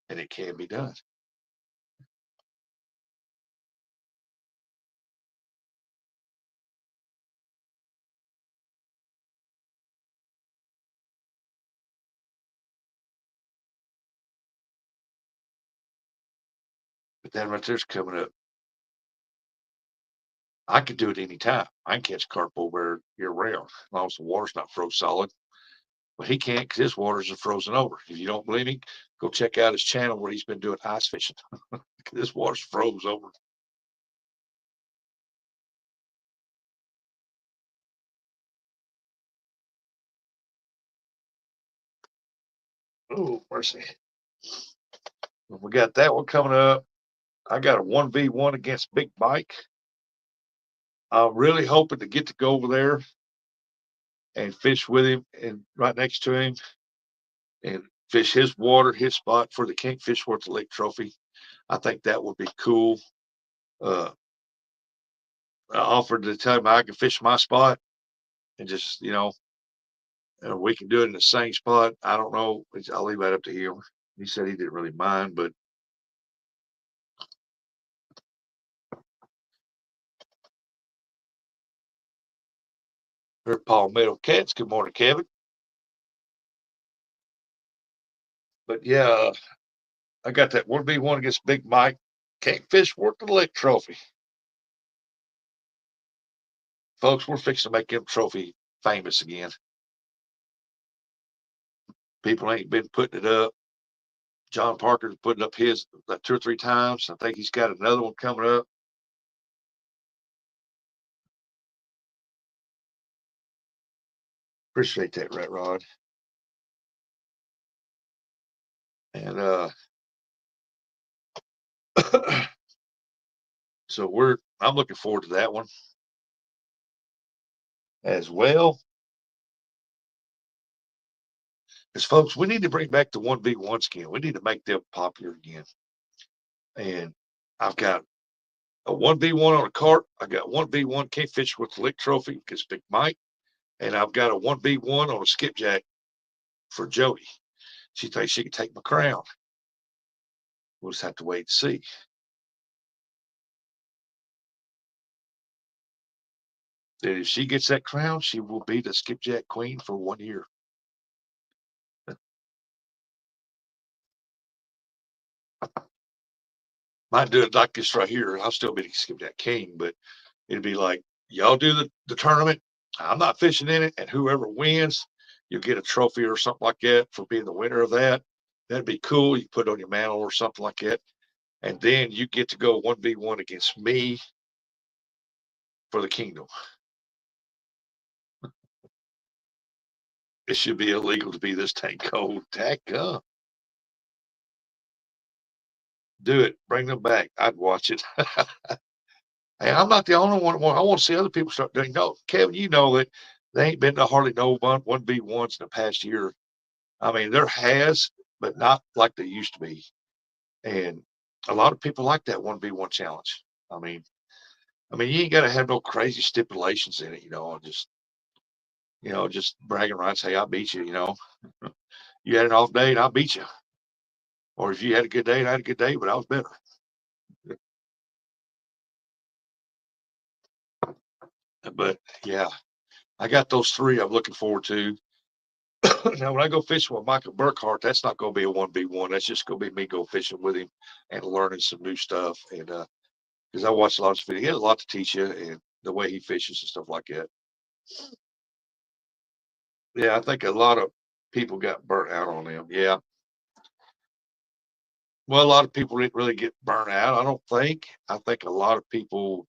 A: and it can be done. But that right there's coming up. I could do it anytime. I can catch carp over year round as long as the water's not froze solid. But he can't because his waters are frozen over. If you don't believe me, go check out his channel where he's been doing ice fishing. This water's froze over. Oh, mercy. We got that one coming up. I got a 1v1 against Big Mike. I'm really hoping to get to go over there and fish with him and right next to him and fish his water, his spot for the Kingfish Worth the Lake Trophy. I think that would be cool. Uh, I offered to tell him I can fish my spot and just, we can do it in the same spot. I don't know. I'll leave that up to him. He said he didn't really mind, but they're Palmetto Cats. Good morning, Kevin. But yeah, I got that 1v1 against Big Mike. Kingfish Worth the Lake Trophy. Folks, we're fixing to make him trophy famous again. People ain't been putting it up. John Parker's putting up his like 2 or 3 times. I think he's got another one coming up. Appreciate that, Rat Rod. And so I'm looking forward to that one as well. Because folks, we need to bring back the 1v1 skin. We need to make them popular again. And I've got a 1v1 on a cart. I got 1v1 Kingfish with the Lick Trophy because Big Mike. And I've got a 1v1 on a skipjack for Jody. She thinks she can take my crown. We'll just have to wait and see. That if she gets that crown, she will be the skipjack queen for 1 year. Might do it like this right here. I'll still be the skipjack king, but it'd be like y'all do the tournament. I'm not fishing in it, and whoever wins, you'll get a trophy or something like that for being the winner of that. That'd be cool. You put it on your mantle or something like that, and then you get to go 1v1 against me for the kingdom. It should be illegal to be this tank cold. Dadgum. Do it. Bring them back. I'd watch it. Hey, I'm not the only one. I want to see other people start doing. No, Kevin, you know that they ain't been to hardly no 1v1s in the past year. I mean, there has, but not like they used to be. And a lot of people like that 1v1 challenge. I mean, you ain't got to have no crazy stipulations in it, just bragging rights. Hey, I beat you. You had an off day and I beat you. Or if you had a good day and I had a good day, but I was better. But yeah, I got those three I'm looking forward to. Now, when I go fishing with Michael Burkhart, that's not going to be a 1v1. That's just going to be me go fishing with him and learning some new stuff. And because I watched a lot of his videos, he has a lot to teach you and the way he fishes and stuff like that. Yeah, I think a lot of people got burnt out on them. Yeah. Well, a lot of people didn't really get burnt out, I don't think. I think a lot of people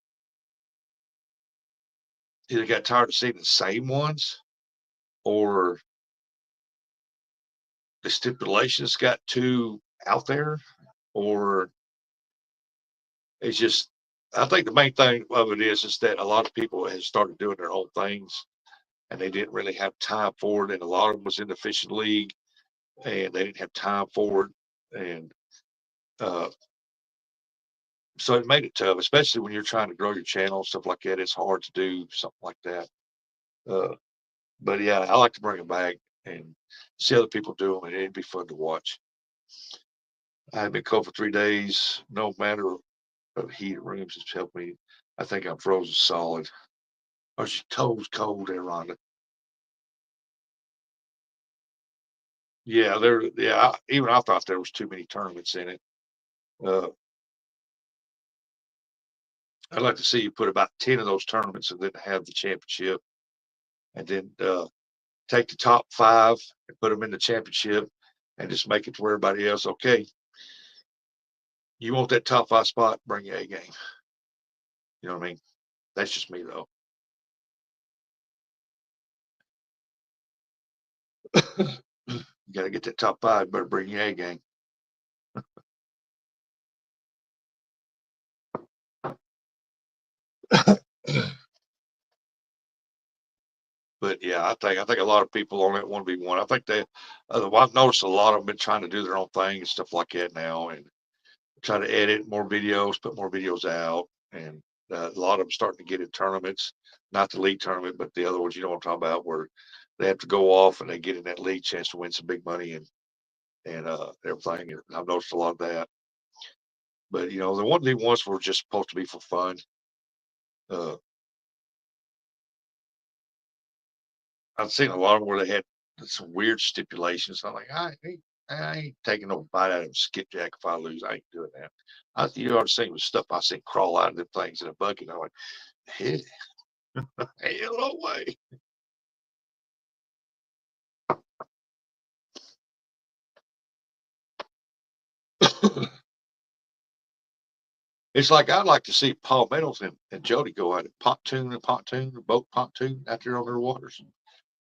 A: either got tired of seeing the same ones or the stipulations got too out there, or it's just, I think the main thing of it is that a lot of people have started doing their own things and they didn't really have time for it. And a lot of them was in the fishing league and they didn't have time for it. And uh, so it made it tough, especially when you're trying to grow your channel, stuff like that. It's hard to do something like that. Uh, but yeah, I like to bring it back and see other people do them, and it'd be fun to watch. I have been cold for 3 days. No matter of heat rooms has helped me. I think I'm frozen solid. Are your toes cold there, Rhonda? Yeah, even I thought there was too many tournaments in it. Uh, I'd like to see you put about 10 of those tournaments and then have the championship, and then take the top 5 and put them in the championship, and just make it to where everybody else. Okay, you want that top 5 spot? Bring your A game. You know what I mean? That's just me though. You got to get that top 5. Better bring your A game. But yeah, I think a lot of people on that 1v1. I think I've noticed a lot of them been trying to do their own thing and stuff like that now, and try to edit more videos, put more videos out, and a lot of them starting to get in tournaments, not the league tournament, but the other ones. You know what I'm talking about, where they have to go off and they get in that league chance to win some big money and everything. And I've noticed a lot of that. But the 1v1s were just supposed to be for fun. Uh, I've seen a lot of them where they had some weird stipulations. I'm like, I ain't taking no bite out of a skipjack if I lose. I ain't doing that. You know what I'm saying, with stuff I seen crawl out of them things in a bucket. I'm like, hell, hell no way. It's like I'd like to see Paul Meadows and Jody go at it, pontoon, boat pontoon out there on their waters.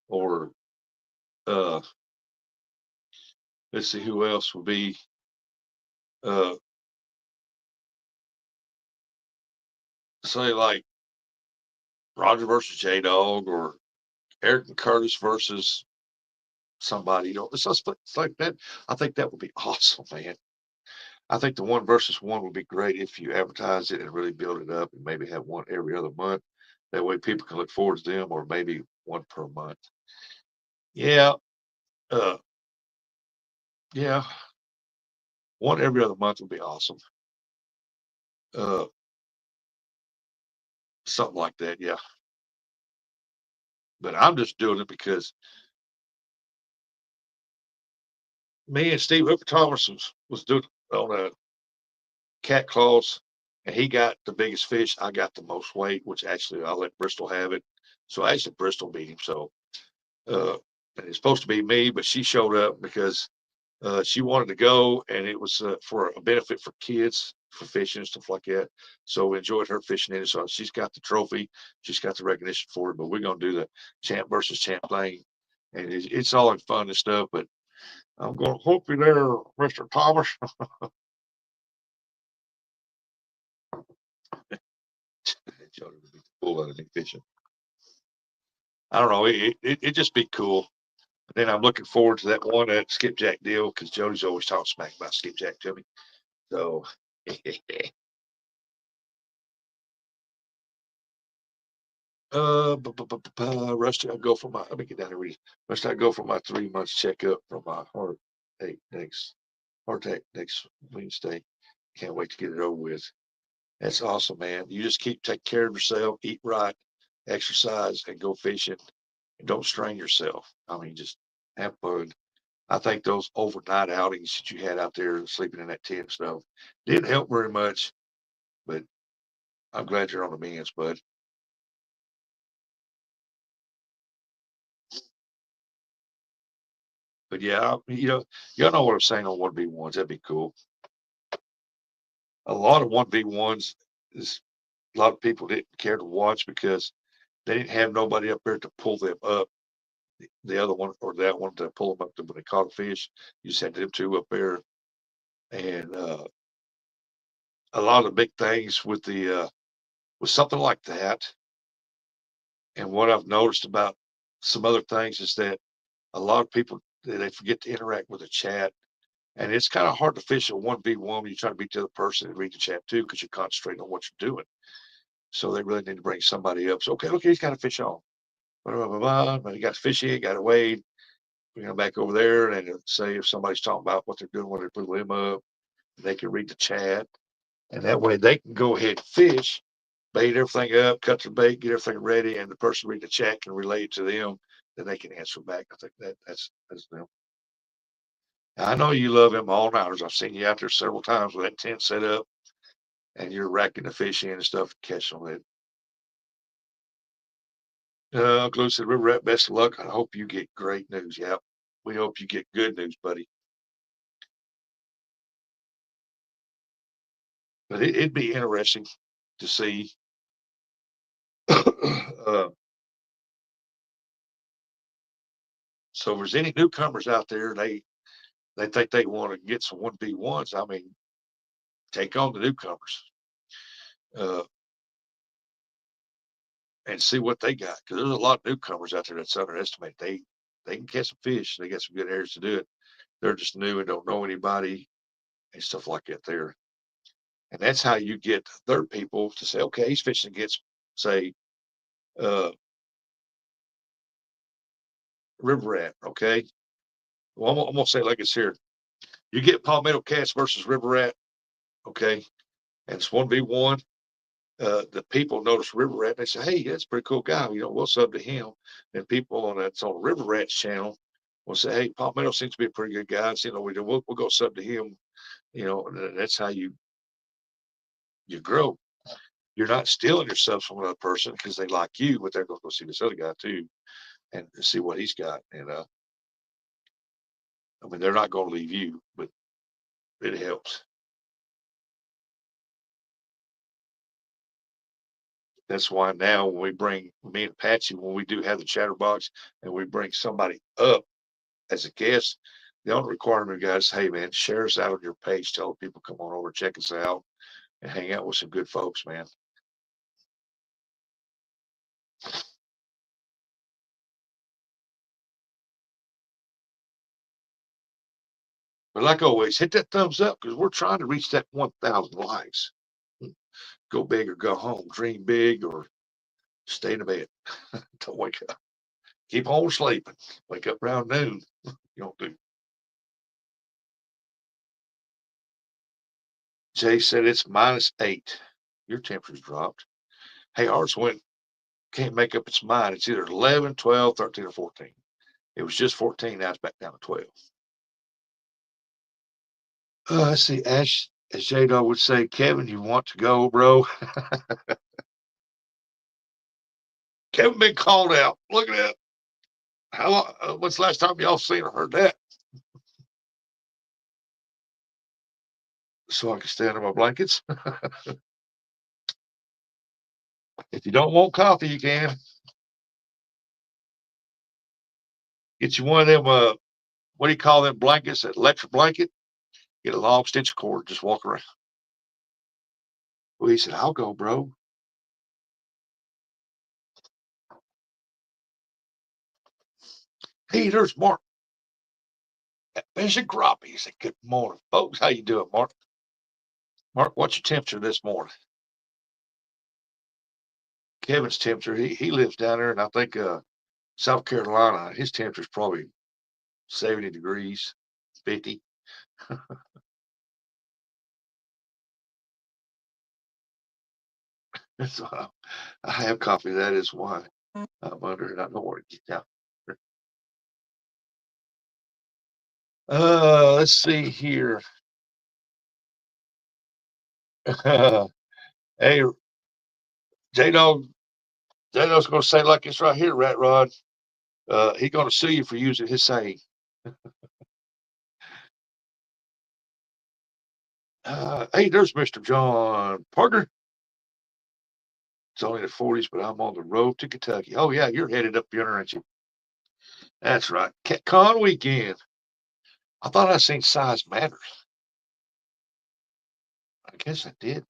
A: Or uh let's see who else would be uh say like Roger versus J Dog, or Eric and Curtis versus somebody. It's like that. I think that would be awesome, man. I think the 1 versus 1 would be great if you advertise it and really build it up and maybe have one every other month. That way people can look forward to them, or maybe one per month. Yeah. Uh yeah. One every other month would be awesome. Uh Something like that, yeah. But I'm just doing it because me and Steve Hooper Thomas was doing on a cat claws, and he got the biggest fish. I got the most weight, which actually I let Bristol have it. So actually Bristol beat him. So and it's supposed to be me, but she showed up because she wanted to go, and it was for a benefit for kids for fishing and stuff like that. So we enjoyed her fishing in it. So she's got the trophy, she's got the recognition for it. But we're gonna do the champ versus champ thing and it's all in fun and stuff. But I'm going to hope you there, Mr. Thomas. Jody would be full out of me fishing. I don't know. It just be cool. Then I'm looking forward to that one at skipjack deal because Jody's always talking smack about skipjack to me. So, Rusty, I go for my. Let me get down and read. Rusty, I go for my 3 months checkup for my heart attack next Wednesday. Can't wait to get it over with. That's awesome, man. You just keep taking care of yourself, eat right, exercise, and go fishing. And don't strain yourself. I mean, just have fun. I think those overnight outings that you had out there, sleeping in that tent and stuff, didn't help very much. But I'm glad you're on the mends, bud. But yeah, y'all know what I'm saying on 1v1s. That'd be cool. A lot of 1v1s is a lot of people didn't care to watch because they didn't have nobody up there to pull them up. The other one or that one to pull them up to when they caught a fish. You just had them two up there, and a lot of the big things with something like that. And what I've noticed about some other things is that a lot of people they forget to interact with the chat, and it's kind of hard to fish a 1v1 when you try to beat the other person and read the chat too because you're concentrating on what you're doing. So they really need to bring somebody up. So okay, look, he's got a fish on. Blah, blah, blah, blah. But he got fishy, he got a wade. Back over there and say if somebody's talking about what they're doing when they put them up, they can read the chat, and that way they can go ahead and fish, bait everything up, cut the bait, get everything ready, and the person read the chat can relay it to them. Then they can answer back. I think that's them. I know you love them all nighters. I've seen you out there several times with that tent set up, and you're racking the fish in and stuff, catching them. Uncle said, River Rat, best of luck. I hope you get great news. Yeah, we hope you get good news, buddy. But it'd be interesting to see. So if there's any newcomers out there, they think they want to get some 1v1s. I mean, take on the newcomers uh, and see what they got because there's a lot of newcomers out there that's underestimated. They can catch some fish. They got some good areas to do it. They're just new and don't know anybody and stuff like that there. And that's how you get third people to say, okay, he's fishing against, say, uh, river rat. Okay, well, I'm gonna say it like it's here. You get palmetto cats versus river rat. Okay, and it's 1v1. The people notice River Rat. And they say, "Hey, that's a pretty cool guy. We'll sub to him." And people that's on River Rat's channel will say, "Hey, Palmetto seems to be a pretty good guy. So, we'll go sub to him." And that's how you grow. You're not stealing yourself from another person because they like you, but they're going to go see this other guy too and see what he's got. And I mean, they're not going to leave you, but it helps. That's why now when we bring me and Patsy, when we do have the chatterbox and we bring somebody up as a guest, the only requirement, guys, hey man, share us out on your page. Tell people come on over, check us out, and hang out with some good folks, man. But like always, hit that thumbs up because we're trying to reach that 1,000 likes. Go big or go home. Dream big or stay in the bed. Don't wake up. Keep on sleeping. Wake up around noon. You don't do. Jay said it's -8. Your temperature's dropped. Hey, ours went, can't make up its mind. It's either 11, 12, 13, or 14. It was just 14. Now it's back down to 12. Let's see. Ash, as J Dog would say, Kevin, you want to go, bro? Kevin been called out. Look at that. How long, when's the last time y'all seen or heard that? So I can stay under my blankets. If you don't want coffee, you can. Get you one of them, what do you call them blankets, that electric blanket? Get a long stitch cord, just walk around. Well, he said, I'll go, bro. Hey, there's Mark. There's a crappie. He said, good morning, folks. How you doing, Mark? Mark, what's your temperature this morning? Kevin's temperature, he lives down there, and I think South Carolina, his temperature's probably 70 degrees, 50. So I have coffee. That is why I'm under it. I don't want to get down. Let's see here. Hey, J-Dog, J-Dog's going to say like it's right here, Rat Rod. He's going to sue you for using his saying. Hey, there's Mr. John Parker. It's only the 40s, but I'm on the road to Kentucky. Oh, yeah, you're headed up yonder, aren't you? That's right. Con weekend. I thought I seen Size Matters. I guess I did.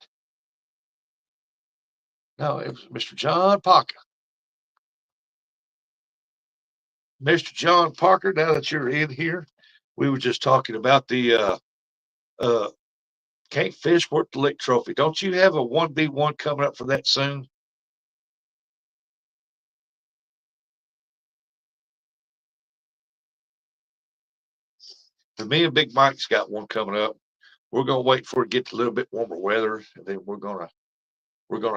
A: No, it was Mr. John Parker. Mr. John Parker, now that you're in here, we were just talking about the uh, Can't Fish Worth the Lick Trophy. Don't you have a 1v1 coming up for that soon? For me and Big Mike's got one coming up. We're gonna wait for it to get a little bit warmer weather, and then we're gonna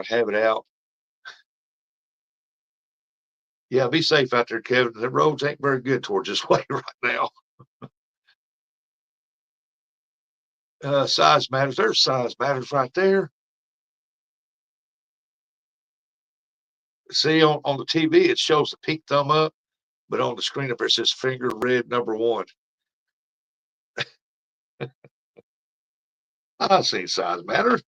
A: have it out. Yeah, be safe out there, Kevin. The roads ain't very good towards this way right now. Size matters. There's Size Matters right there. See on the TV, it shows the pink thumb up, but on the screen up there it says finger red number one. I see Size Matters.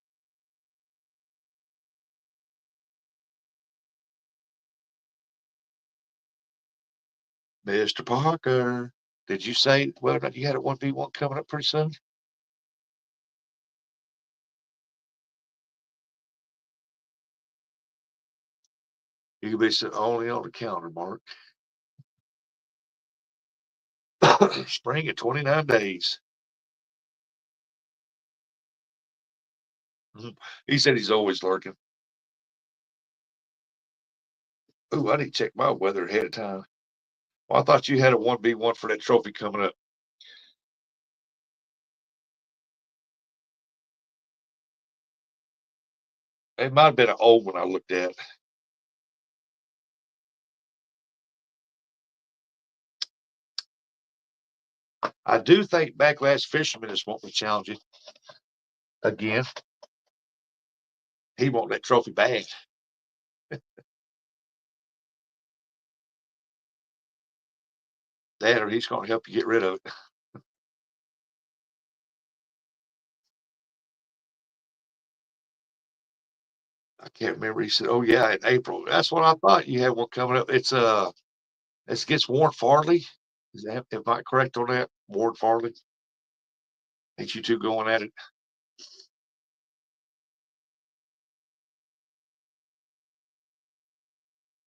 A: Mr. Parker, did you say whether or not you had a 1v1 coming up pretty soon? You could be sitting only on the counter, Mark. Spring at 29 days. Mhm. He said he's always lurking. Ooh, I need to check my weather ahead of time. Well, I thought you had a 1v1 for that trophy coming up. It might have been an old one I looked at. I do think Backlash Fisherman is wanting to challenge you again. He want that trophy bad. That or he's going to help you get rid of it. I can't remember. He said, "Oh yeah, in April." That's what I thought. You had one coming up. It's against Warren Farley. Is that am I correct on that? Warren Farley. Ain't you two going at it?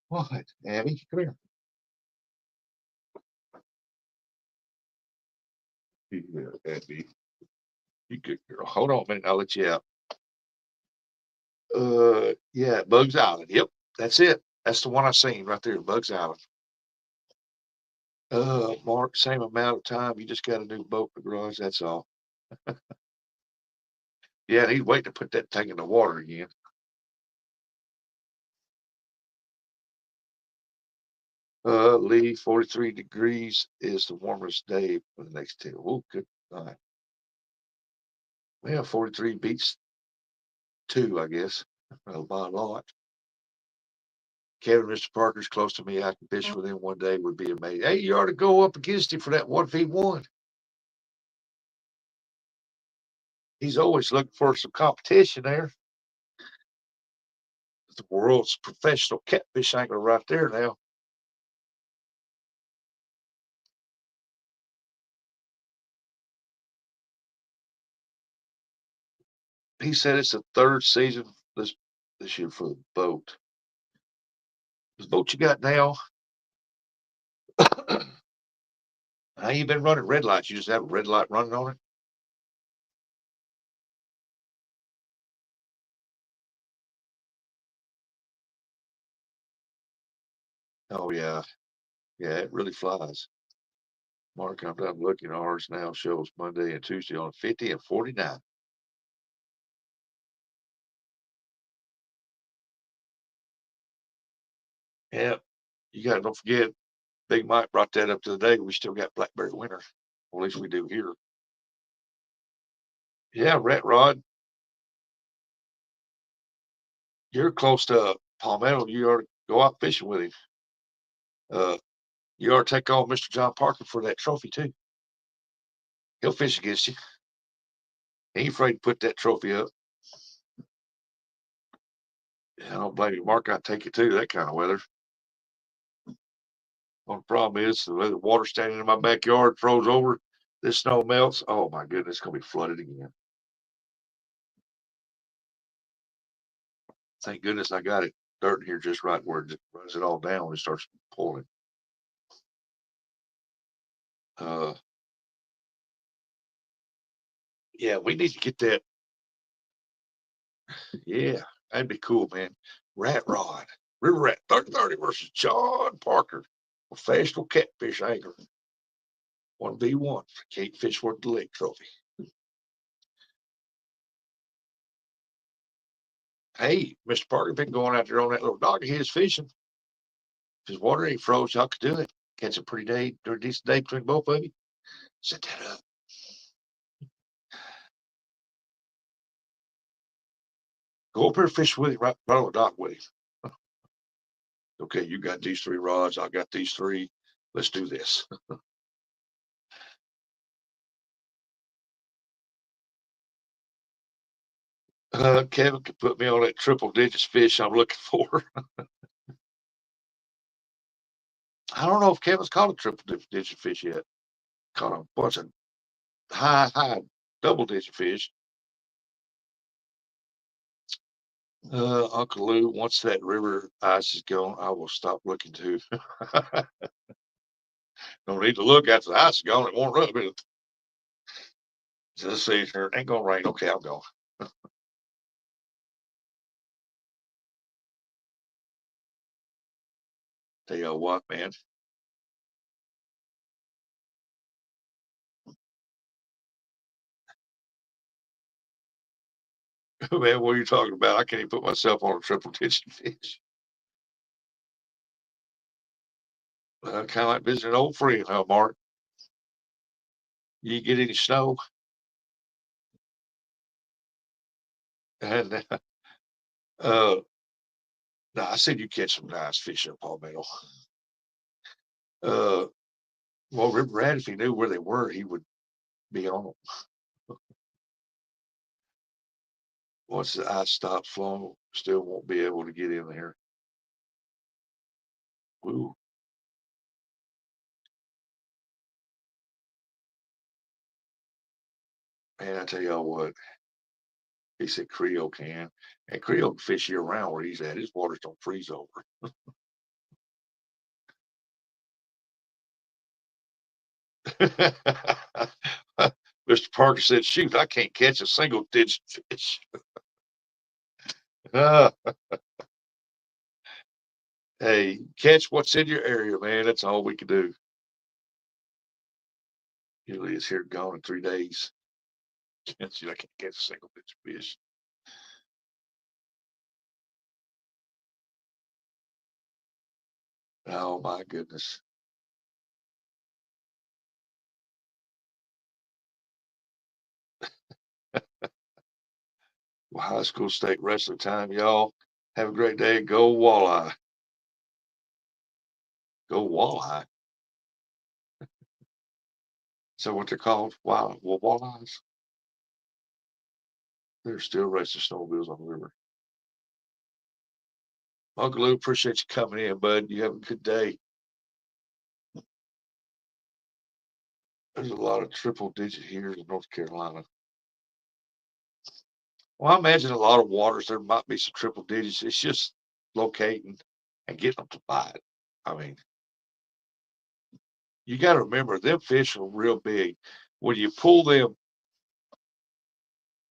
A: What, Abby? Come here. Yeah, Abby. You good girl. Hold on a minute. I'll let you out. Yeah, Bugs Island. Yep, that's it. That's the one I seen right there, Bugs Island. Mark, same amount of time. You just got a new boat in the garage. That's all. Yeah, he's waiting to put that thing in the water again. Lee, 43 degrees is the warmest day for the next 10. Oh, good night. Well, 43 beats two, I guess, by a lot. Kevin, Mr. Parker's close to me. I can fish with him one day would be amazing. Hey, you ought to go up against him for that 1v1. He's always looking for some competition there. The world's professional catfish angler right there now. he said it's the third season this year for the boat. The boat you got now, how you been running red lights? You just have a red light running on it? Oh yeah, yeah, it really flies. Mark, I'm looking. Ours now shows Monday and Tuesday on 50 and 49. Yeah, you got to don't forget. Big Mike brought that up the other day. We still got blackberry winter. Well, at least we do here. Yeah, Rat Rod, you're close to Palmetto. You ought to go out fishing with him. Uh, you ought to take on Mr. John Parker for that trophy too. He'll fish against you. He ain't afraid to put that trophy up. I don't blame you, Mark. I'd take it too, that kind of weather. Well, the problem is the water standing in my backyard froze over. This snow melts. Oh my goodness, it's gonna be flooded again. Thank goodness I got it dirt here just right where it runs it all down and starts pulling. Uh, yeah, we need to get that. Yeah, that'd be cool, man. Rat Rod, River Rat 30-30 versus John Parker, professional catfish angler. 1v1 for Kate Fishworth the Lake Trophy. Hey, Mr. Parker been going out there on that little dock of his fishing. If his water ain't froze, y'all could do it. Catch a pretty day, or a decent day between both of you. Set that up. Go up here fish with him right on the dock with him. Okay, you got these three rods. I got these three. Let's do this. Kevin could put me on that triple digits fish I'm looking for. I don't know if Kevin's caught a triple digit fish yet. Caught a bunch of high double digit fish. Uncle Lou, once that river ice is gone, I will stop looking too. Don't need to look after the ice is gone. It won't rub it. Let's see, it ain't gonna rain. Okay, I'm going. Tell you what, man. Man, what are you talking about? I can't even put myself on a triple digit fish. Kind of like visiting an old friend, huh, Mark? You get any snow? And uh, no, I said you catch some nice fish up Palmetto. Uh, well, Rip Rat, if he knew where they were, he would be on them. Once the ice stops flowing, still won't be able to get in there. Ooh, man, I tell y'all what, he said Creole can. And Creole can fish year round where he's at. His waters don't freeze over. Mr. Parker said, shoot, I can't catch a single digit fish. Uh, hey, catch what's in your area, man. That's all we can do. Usually it's here gone in 3 days. Shoot, I can't catch a single digit fish. Oh my goodness. Well, high school state wrestling time, y'all. Have a great day. Go walleye. Go walleye. Is that what they're called? Wow, well, walleyes. They're still racing snowmobiles on the river. Uncle Lou, appreciate you coming in, bud. You have a good day. There's a lot of triple digit here in North Carolina. Well, I imagine a lot of waters, there might be some triple digits. It's just locating and getting them to bite. I mean, you got to remember them fish are real big. When you pull them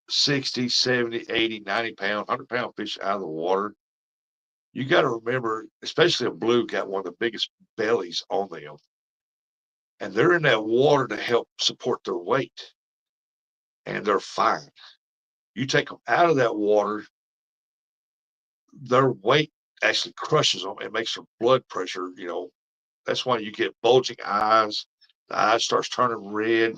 A: 60, 70, 80, 90 pound, 100-pound fish out of the water, you got to remember, especially a blue got one of the biggest bellies on them, and they're in that water to help support their weight, and they're fine. You take them out of that water, their weight actually crushes them and makes their blood pressure, that's why you get bulging eyes. The eye starts turning red.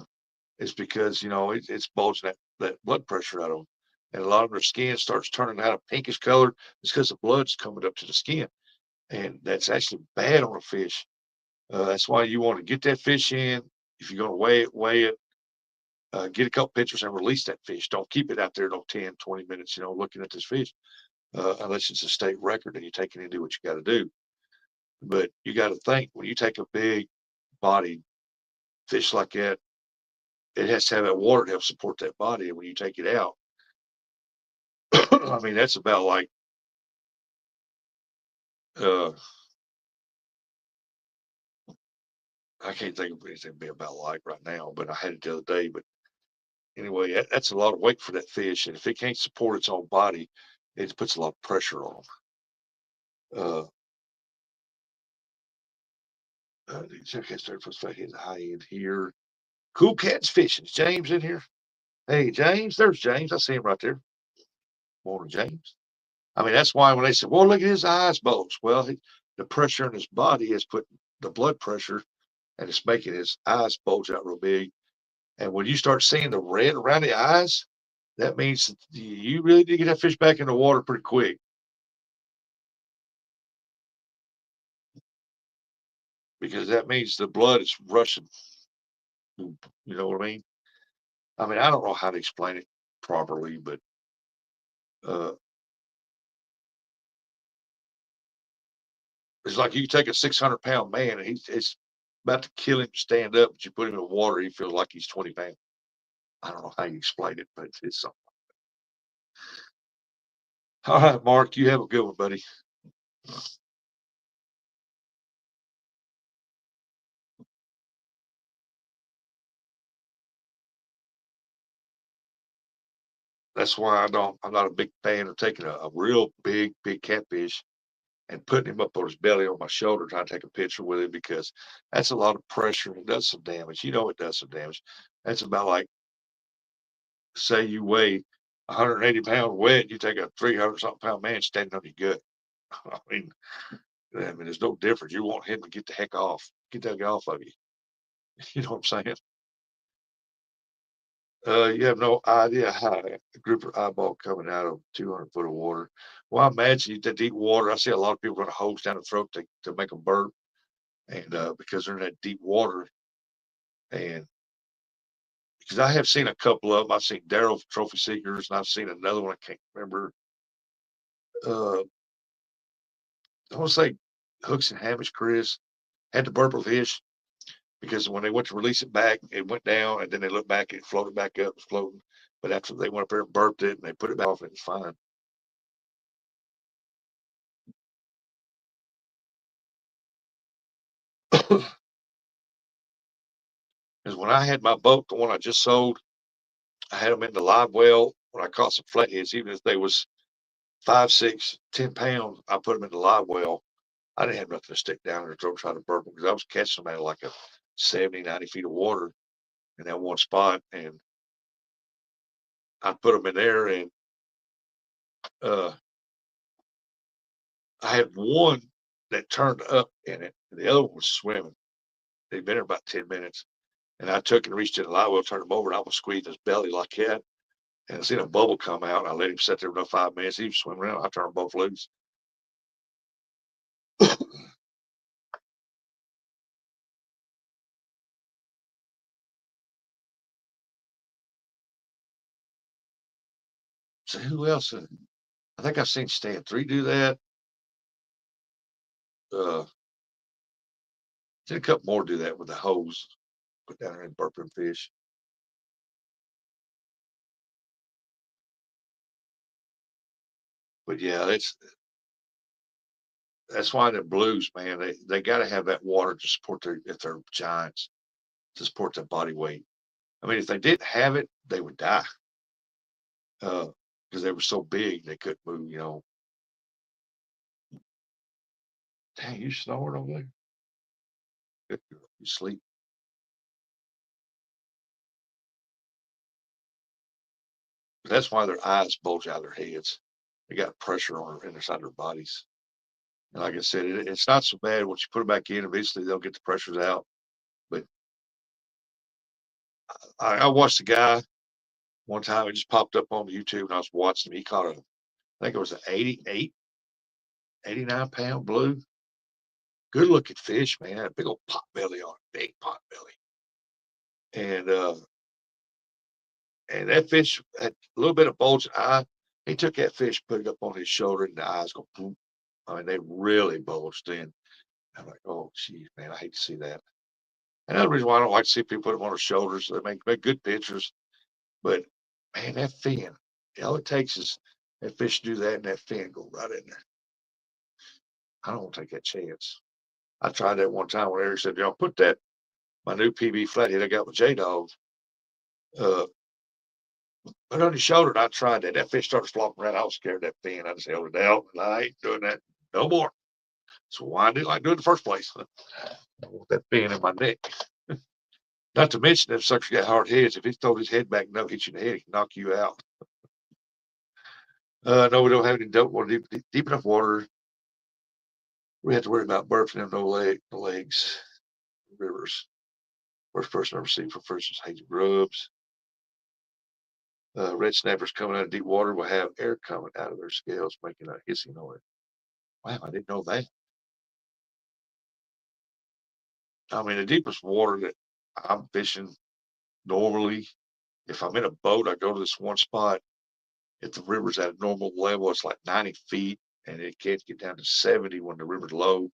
A: It's because, it's bulging that blood pressure out of them. And a lot of their skin starts turning out a pinkish color. It's because the blood's coming up to the skin. And that's actually bad on a fish. That's why you want to get that fish in. If you're going to weigh it, get a couple pictures and release that fish. Don't keep it out there no 10, 20 minutes, looking at this fish, unless it's a state record and you take it and do what you got to do. But you got to think when you take a big body fish like that, it has to have that water to help support that body. And when you take it out, I mean, that's about like, uh, I can't think of anything to be about like right now, but I had it the other day. But anyway, that's a lot of weight for that fish. And if it can't support its own body, it puts a lot of pressure on them. Check that third first hit the high end here. Cool Cats Fishing. Is James in here? Hey, James. There's James. I see him right there. Morning, James. I mean, that's why when they said, well, look at his eyes bulge. Well, the pressure in his body is putting the blood pressure and it's making his eyes bulge out real big. And when you start seeing the red around the eyes, that means you really need to get that fish back in the water pretty quick because that means the blood is rushing. You know what I mean? I mean, I don't know how to explain it properly, but uh, it's like you take a 600-pound man and it's about to kill him to stand up, but you put him in the water, he feels like he's 20 pounds. I don't know how you explain it, but it's something. All right, Mark, you have a good one, buddy. That's why I'm not a big fan of taking a real big catfish and putting him up on his belly on my shoulder, trying to take a picture with him because that's a lot of pressure and it does some damage. It does some damage. That's about like, say you weigh 180 pound wet, you take a 300 something pound man standing on your gut. I mean, there's no difference. You want him to get the heck off, get that guy off of you. You know what I'm saying? You have no idea how a grouper eyeball coming out of 200 foot of water. Well, I imagine the deep water. I see a lot of people run a hose down the throat to make them burp, and because they're in that deep water. And because I have seen a couple of them, I've seen Daryl Trophy Seekers, and I've seen another one. I can't remember. Uh, I want to say Hooks and Hamish Chris had the burper fish because when they went to release it back, it went down, and then they looked back, and it floated back up, it was floating. But after they went up there and burped it, and they put it back off, it was fine. Because when I had my boat, the one I just sold, I had them in the live well. When I caught some flatheads, even if they was 5, 6, 10 pounds, I put them in the live well. I didn't have nothing to stick down in their throat trying to burp them because I was catching them at like a 70, 90 feet of water in that one spot. And I put them in there and uh, I had one that turned up in it. And the other one was swimming. They'd been there about 10 minutes. And I took and reached in the live well, turned him over, and I was squeezing his belly like that. And I seen a bubble come out. And I let him sit there for about 5 minutes. He was swimming around. I turned them both loose. So who else? I think I've seen Stan 3 do that. Seen a couple more do that with the hose, put down there and burping fish. But yeah, that's why the blues, man, they got to have that water to support their if they're giants to support their body weight. I mean, if they didn't have it, they would die because they were so big they couldn't move. Dang, you snoring over there? Good girl. You sleep. That's why their eyes bulge out of their heads. They got pressure on inside their bodies. And like I said, it's not so bad once you put them back in. Eventually, they'll get the pressures out. But I watched a guy one time. It just popped up on YouTube, and I was watching him. He caught a, I think it was an 88, 89 pound blue. Good looking fish, man. Had a big old pot belly on it, big pot belly. And and that fish had a little bit of bulging eye. He took that fish, put it up on his shoulder, and the eyes go boom. I mean, they really bulged in. I'm like, oh, geez, man, I hate to see that. Another reason why I don't like to see people put them on their shoulders. They make good pictures, but man, that fin, all it takes is that fish do that and that fin go right in there. I don't want to take that chance. I tried that one time when Eric said, put that, my new PB flathead I got with J Dog, uh, put it on your shoulder. And I tried that. That fish started flopping around. I was scared of that fin. I just held it out. And I ain't doing that no more. So why I didn't like doing it in the first place? I want that fin in my neck. Not to mention, if sucker's got hard heads, if he throws his head back and no hit you in the head, he can knock you out. No, we don't have any water, deep enough water. We have to worry about burping in no legs, rivers. First person I ever seen for first was Hazel Grubs. Red snappers coming out of deep water will have air coming out of their scales, making a hissing noise. Wow, I didn't know that. I mean, the deepest water that I'm fishing normally, if I'm in a boat, I go to this one spot. If the river's at a normal level, it's like 90 feet, and it can't get down to 70 when the river's low.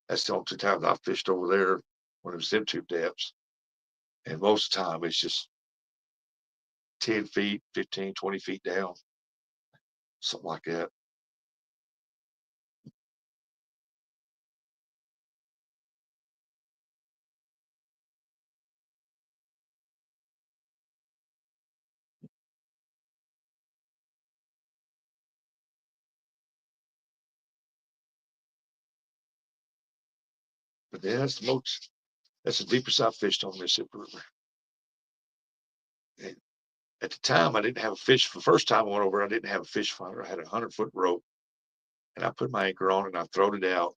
A: That's the only two times I fished over there when it was them two depths. And most of the time, it's just 10 feet, 15, 20 feet down, something like that. But yeah, that's the deepest I've fished on Mississippi River. And at the time, I didn't have a fish. The first time I went over, I didn't have a fish finder. I had a 100-foot rope, and I put my anchor on and I throwed it out.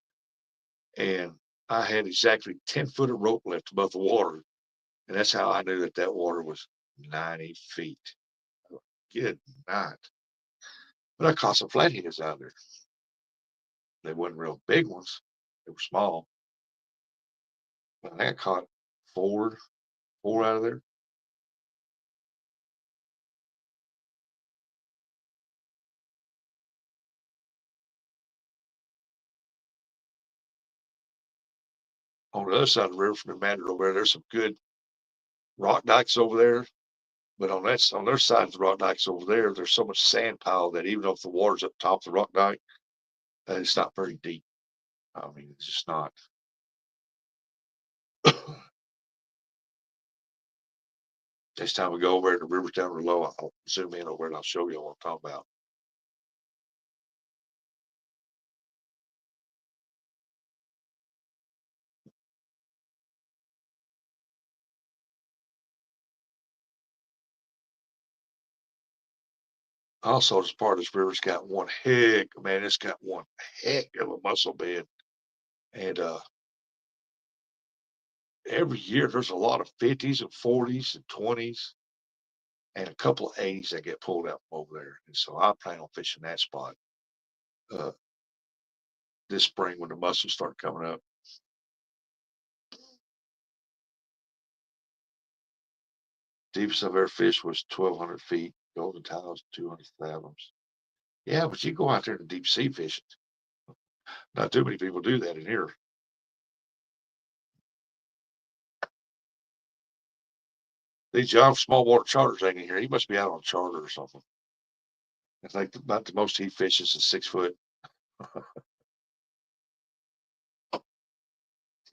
A: And I had exactly 10 foot of rope left above the water. And that's how I knew that that water was 90 feet. Good night. But I caught some flatheads out there. They wasn't real big ones. They were small. But I caught four out of there. On the other side of the river from the Mandarin over there, there's some good rock dikes over there. But on their side of the rock dikes over there, there's so much sand pile that even if the water's up top of the rock dike, it's not very deep. I mean, it's just not. Next time we go over there, the river's down below, I'll zoom in over and I'll show you what I'm talking about. Also, this part of this river's got one heck, man, it's got one heck of a mussel bed. And every year there's a lot of 50s and 40s and 20s and a couple of 80s that get pulled out from over there. And so I plan on fishing that spot uh, this spring when the mussels start coming up. Deepest I've ever fished was 1,200 feet, golden tiles, 200 fathoms. Yeah, but you go out there to deep sea fishing. Not too many people do that in here. These John small water charters ain't in here. He must be out on charter or something. I think about the most he fishes is 6 foot.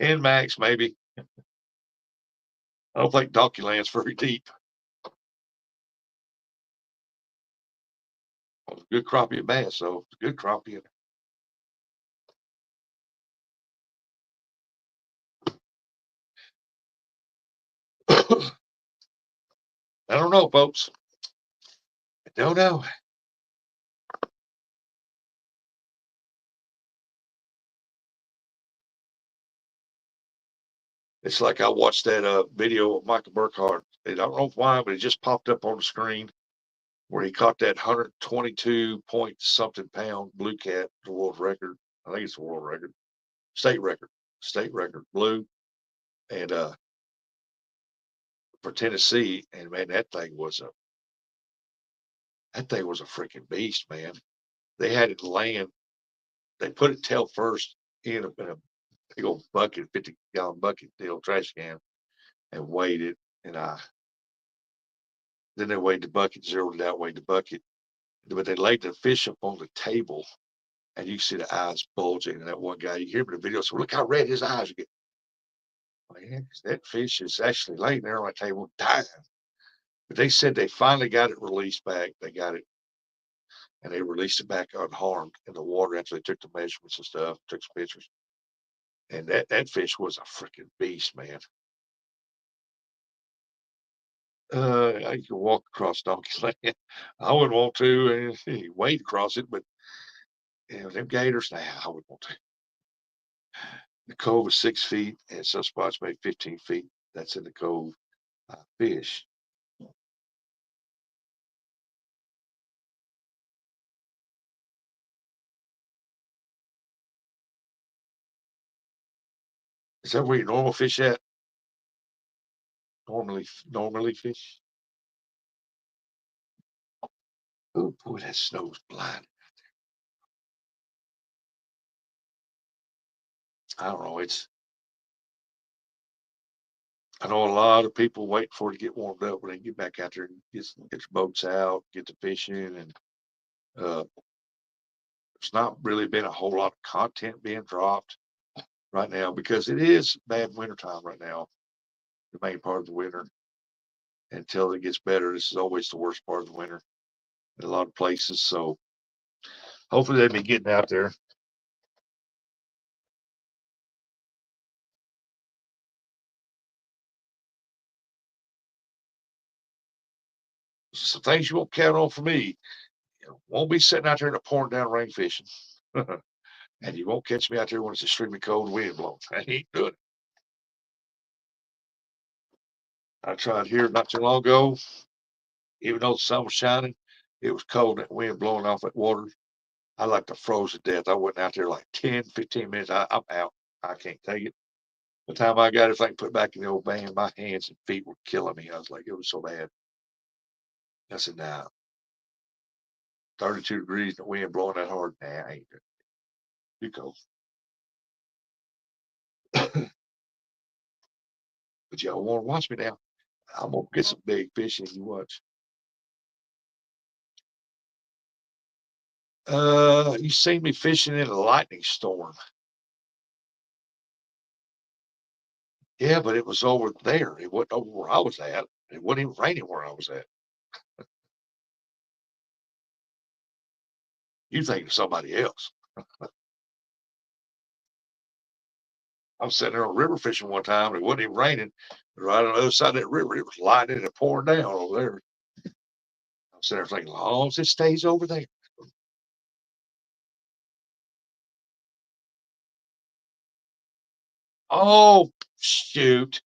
A: 10 max, maybe. I don't think Donkey Land's very deep. Well, good crappie of bass, so it's a good crappie. I don't know, folks. I don't know. It's like I watched that video of Michael Burkhardt. And I don't know why, but it just popped up on the screen where he caught that 122 point something pound blue cat, the world record. I think it's the world record, state record blue, and for Tennessee. And man, that thing was a freaking beast, man. They had it land. They put it tail first in a big old bucket, 50-gallon bucket, the old trash can, and weighed it. And then they weighed the bucket, zeroed it out, weighed the bucket. But they laid the fish up on the table, and you see the eyes bulging. And that one guy, you hear him in the video, so look how red his eyes get. Man, that fish is actually laying there on the table dying. But they said they finally got it released back. They got it, and they released it back unharmed in the water after they took the measurements and stuff, took some pictures. And that fish was a freaking beast, man. I could walk across Donkey Land. I wouldn't want to wade across it, but them gators, nah, I wouldn't want to. The cove is 6 feet, and some spots maybe 15 feet. That's in the cove. Fish. Is that where you normal fish at? Normally fish. Oh boy, that snow's blind. I don't know. I know a lot of people waiting for it to get warmed up when they get back out there and get their boats out, get the fishing, and uh, there's not really been a whole lot of content being dropped right now because it is bad wintertime right now, the main part of the winter. Until it gets better, this is always the worst part of the winter in a lot of places. So hopefully they'll be getting out there. Some things you won't count on for me. Won't be sitting out there in the pouring down rain fishing. And you won't catch me out there when it's extremely cold wind blowing. I ain't doing it. I tried here not too long ago, even though the sun was shining, it was cold and that wind blowing off that water. I like to froze to death. I went out there like 10, 15 minutes. I'm out. I can't take it. By the time I got everything put back in the old van, my hands and feet were killing me. I was like, it was so bad. I said, nah, 32 degrees, the wind blowing that hard. Nah, I ain't doing it. Too cold. But y'all want to watch me now? I'm gonna get some big fish and you watch. You seen me fishing in a lightning storm. Yeah, but it was over there. It wasn't over where I was at. It wasn't even raining where I was at. You think of somebody else. I was sitting there on river fishing one time. And it wasn't even raining. Right on the other side of that river, it was lightning and pouring down over there. I'm sitting there thinking, as long as it stays over there. Oh, shoot.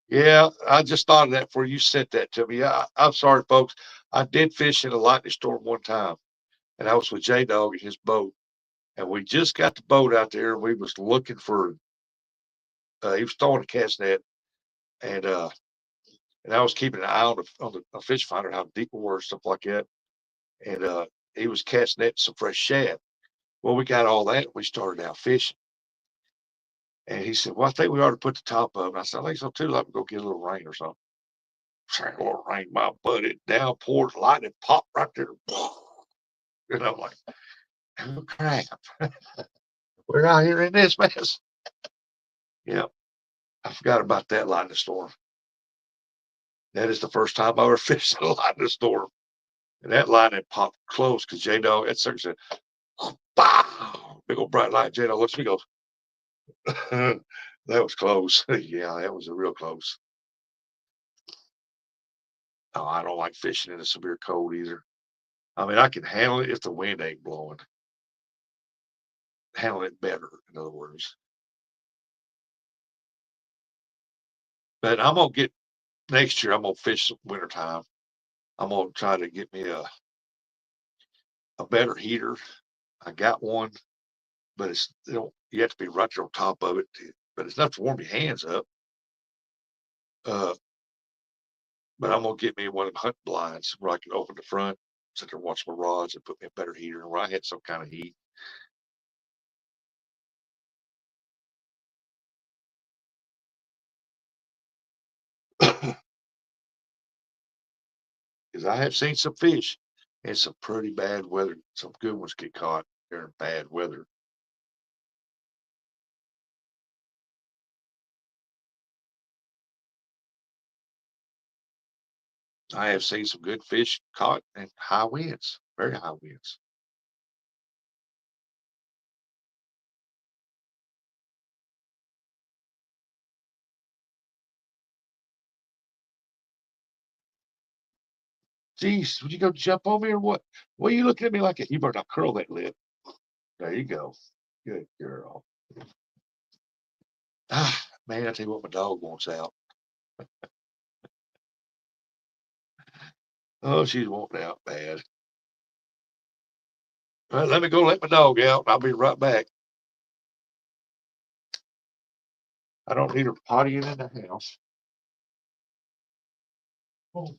A: Yeah, I just thought of that before you sent that to me. I'm sorry, folks. I did fish in a lightning storm one time, and I was with J Dog in his boat, and we just got the boat out there. And we was looking for. He was throwing a cast net, and I was keeping an eye on the fish finder, how deep we were, stuff like that. And he was casting net some fresh shad. Well, we got all that. We started out fishing, and he said, "Well, I think we ought to put the top up." And I said, "I think so too. Let me go get a little rain or something." A little rain, my butt, it downpoured, lightning popped right there. And I'm like, oh crap, we're out here in this mess. Yep, I forgot about that lightning storm. That is the first time I ever fished a lightning storm. And that lightning popped close because J Dog, that sucker said, "Bow!" Big old bright light. J Dog looks at me and goes, that was close. Yeah, that was a real close. Oh, I don't like fishing in a severe cold either. I mean, I can handle it if the wind ain't blowing. Handle it better, in other words. But I'm gonna get next year. I'm gonna fish wintertime. I'm gonna try to get me a better heater. I got one, but it's you have to be right there on top of it. But it's enough to warm your hands up. Uh, but I'm gonna get me one of them hunting blinds where I can open the front, sit there and watch my rods, and put me a better heater where I had some kind of heat. Because I have seen some fish in some pretty bad weather. Some good ones get caught during bad weather. I have seen some good fish caught in high winds, very high winds. Geez, would you go jump on me or what? What are you looking at me like? You better not curl that lip. There you go. Good girl. Ah, man, I tell you what, my dog wants out. Oh, she's wanting out bad. All right, let me go let my dog out. I'll be right back. I don't need her pottying in the house. Oh,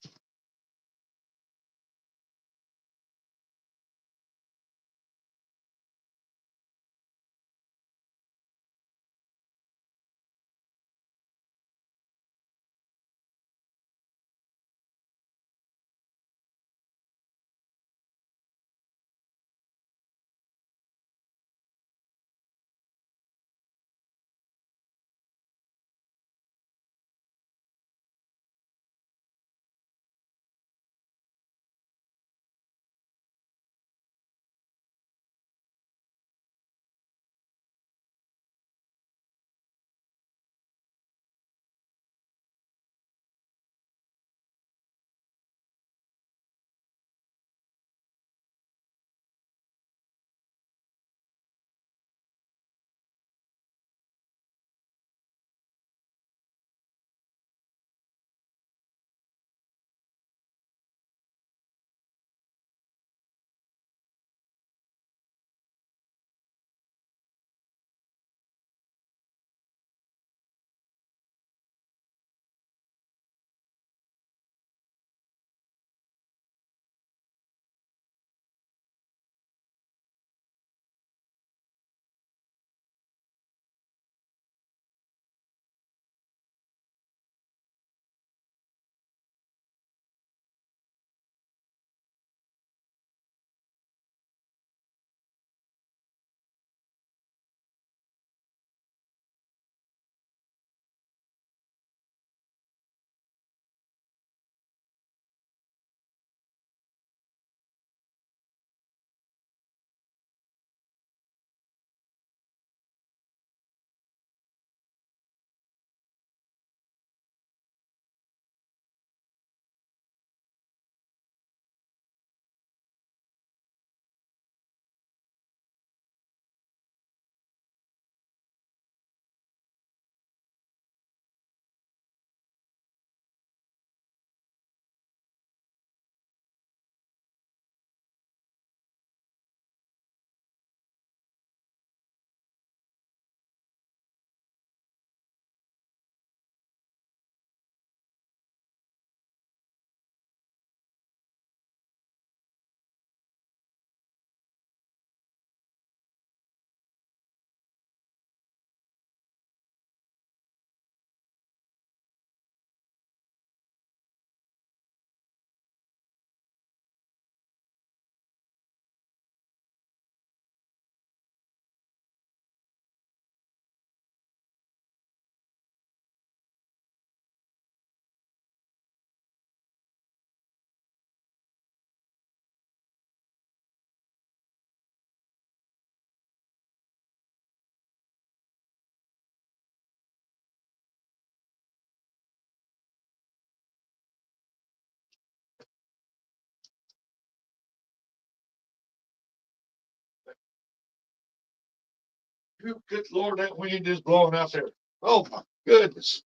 A: Good Lord, that wind is blowing out there. Oh my goodness.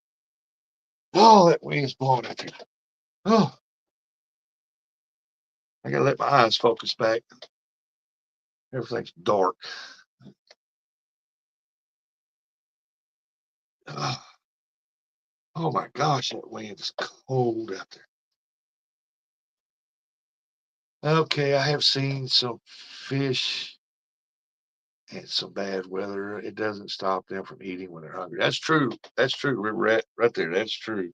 A: Oh, that wind's blowing out there. Oh, I gotta let my eyes focus back. Everything's dark. Oh, oh my gosh, that wind is cold out there. Okay, I have seen some fish in some bad weather. It doesn't stop them from eating when they're hungry. That's true. That's true. We're right there. That's true.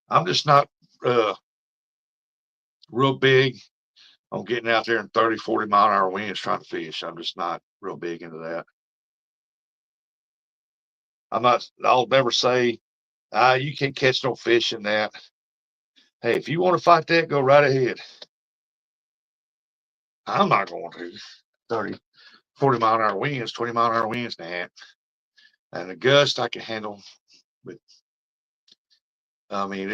A: I'm just not uh, real big on getting out there in 30, 40 mile an hour winds trying to fish. I'm just not real big into that. I'll never say, you can't catch no fish in that. Hey, if you want to fight that, go right ahead. I'm not going to. 30, 40 mile an hour winds, 20 mile an hour winds, nah. And a gust I can handle. But I mean,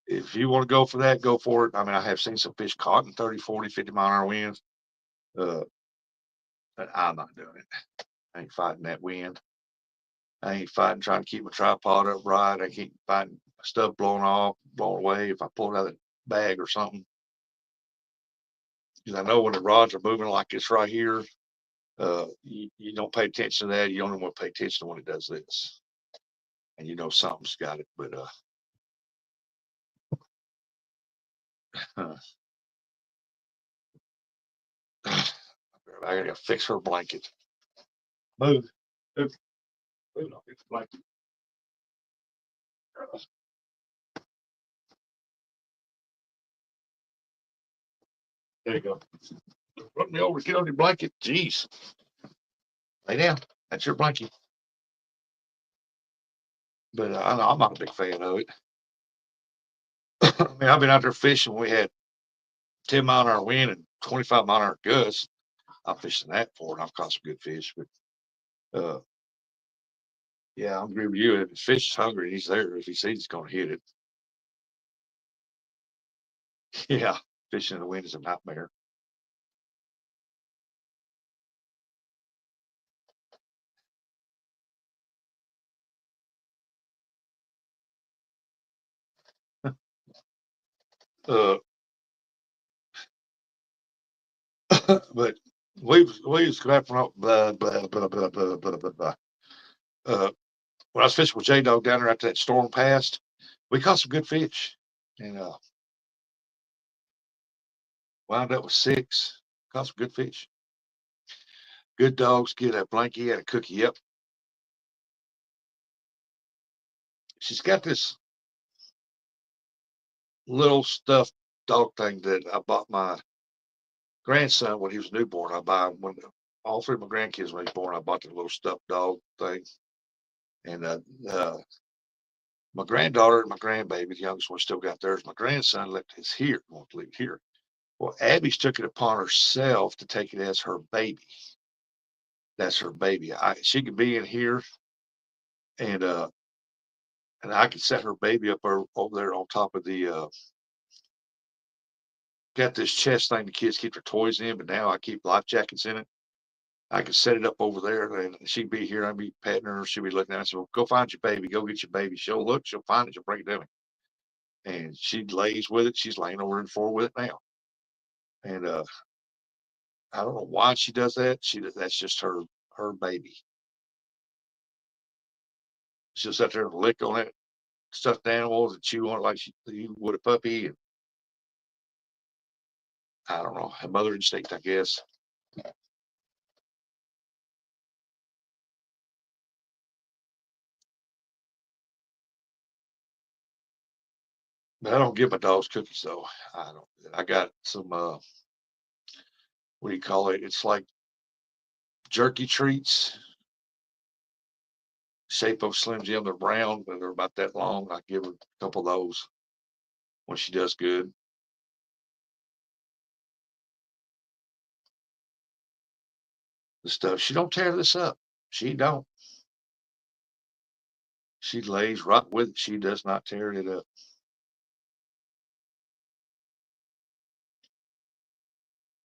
A: if you want to go for that, go for it. I mean, I have seen some fish caught in 30, 40, 50 mile an hour winds. Uh, but I'm not doing it. I ain't fighting that wind. I ain't fighting trying to keep my tripod upright. I keep fighting stuff blowing off, blowing away. If I pull it out of the bag or something, because I know when the rods are moving like this right here, you don't pay attention to that. You only want to pay attention to when it does this, and you know something's got it. But I gotta fix her blanket. Move, move, move. I'll fix the blanket. There you go. Run me over, get on your blanket. Jeez, lay down. That's your blanket. But I'm not a big fan of it. I mean, I've been out there fishing. We had 10 mile an hour wind and 25 mile an hour gusts. I'm fishing that for, and I've caught some good fish. But uh, yeah, I'm agree with you. If the fish is hungry, he's there. If he sees, he's going to hit it. Yeah, fishing in the wind is a nightmare. Uh, but we was scrapping up blah blah blah blah blah blah blah blah. Uh, when I was fishing with J Dog down there after that storm passed, we caught some good fish, and wound up with six. Caught some good fish. Good dogs get a blankie and a cookie. Yep, she's got this little stuffed dog thing that I bought my grandson when he was newborn. I buy when all three of my grandkids when he was born. I bought the little stuffed dog thing, and my granddaughter and my grandbaby, the youngest one, still got theirs. My grandson left his here, won't leave it here. Well, Abby's took it upon herself to take it as her baby. That's her baby. She could be in here, and I could set her baby up over there on top of the got this chest thing the kids keep their toys in, but now I keep life jackets in it. I could set it up over there, and she'd be here. I'd be petting her. She'd be looking at it. So go find your baby. Go get your baby. She'll look. She'll find it. She'll bring it to me. And she lays with it. She's laying over in the floor with it now. And I don't know why she does that. That's just her baby. She'll sit there and lick on it, stuffed animals, and chew on it like you would a puppy. And I don't know, a mother instinct, I guess. But I don't give my dogs cookies though. I don't. I got some. What do you call it? It's like jerky treats, shape of Slim Jim. They're brown, but they're about that long. I give her a couple of those when she does good. The stuff she don't tear this up. She don't. She lays right with it. She does not tear it up.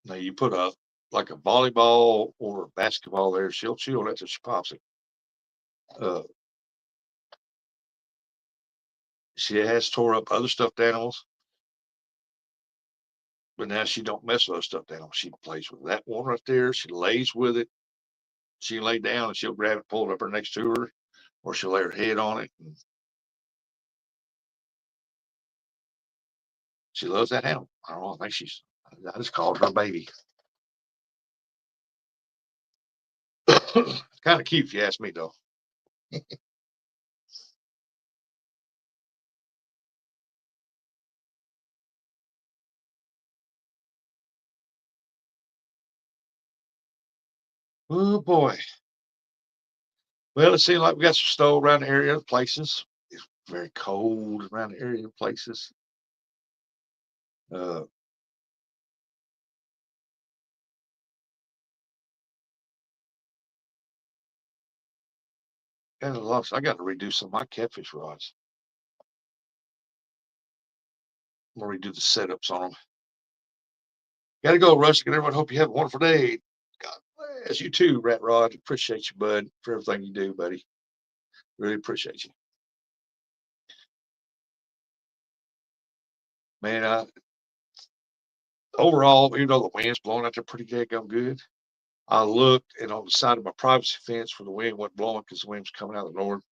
A: Now you put a like a volleyball or a basketball there, she'll chill that till she pops it. Uh, she has tore up other stuffed animals, but now she don't mess with those stuffed animals. She plays with that one right there. She lays with it. She lay down and she'll grab it, pull it up her next to her, or she'll lay her head on it. And she loves that animal. I don't know. I think she's. I just called her baby. Kind of cute, if you ask me, though. Oh boy. Well, it seems like we got some snow around the area of places. It's very cold around the area of places. Uh, and a lot. I got to redo some of my catfish rods. I'm gonna redo the setups on them. Got to go, Rusty. And everyone, hope you have a wonderful day. God bless you too, Rat Rod. Appreciate you, bud, for everything you do, buddy. Really appreciate you, man. Overall, even though the wind's blowing out there pretty daggum good, I looked and on the side of my privacy fence where the wind wasn't blowing because the wind was coming out of the north,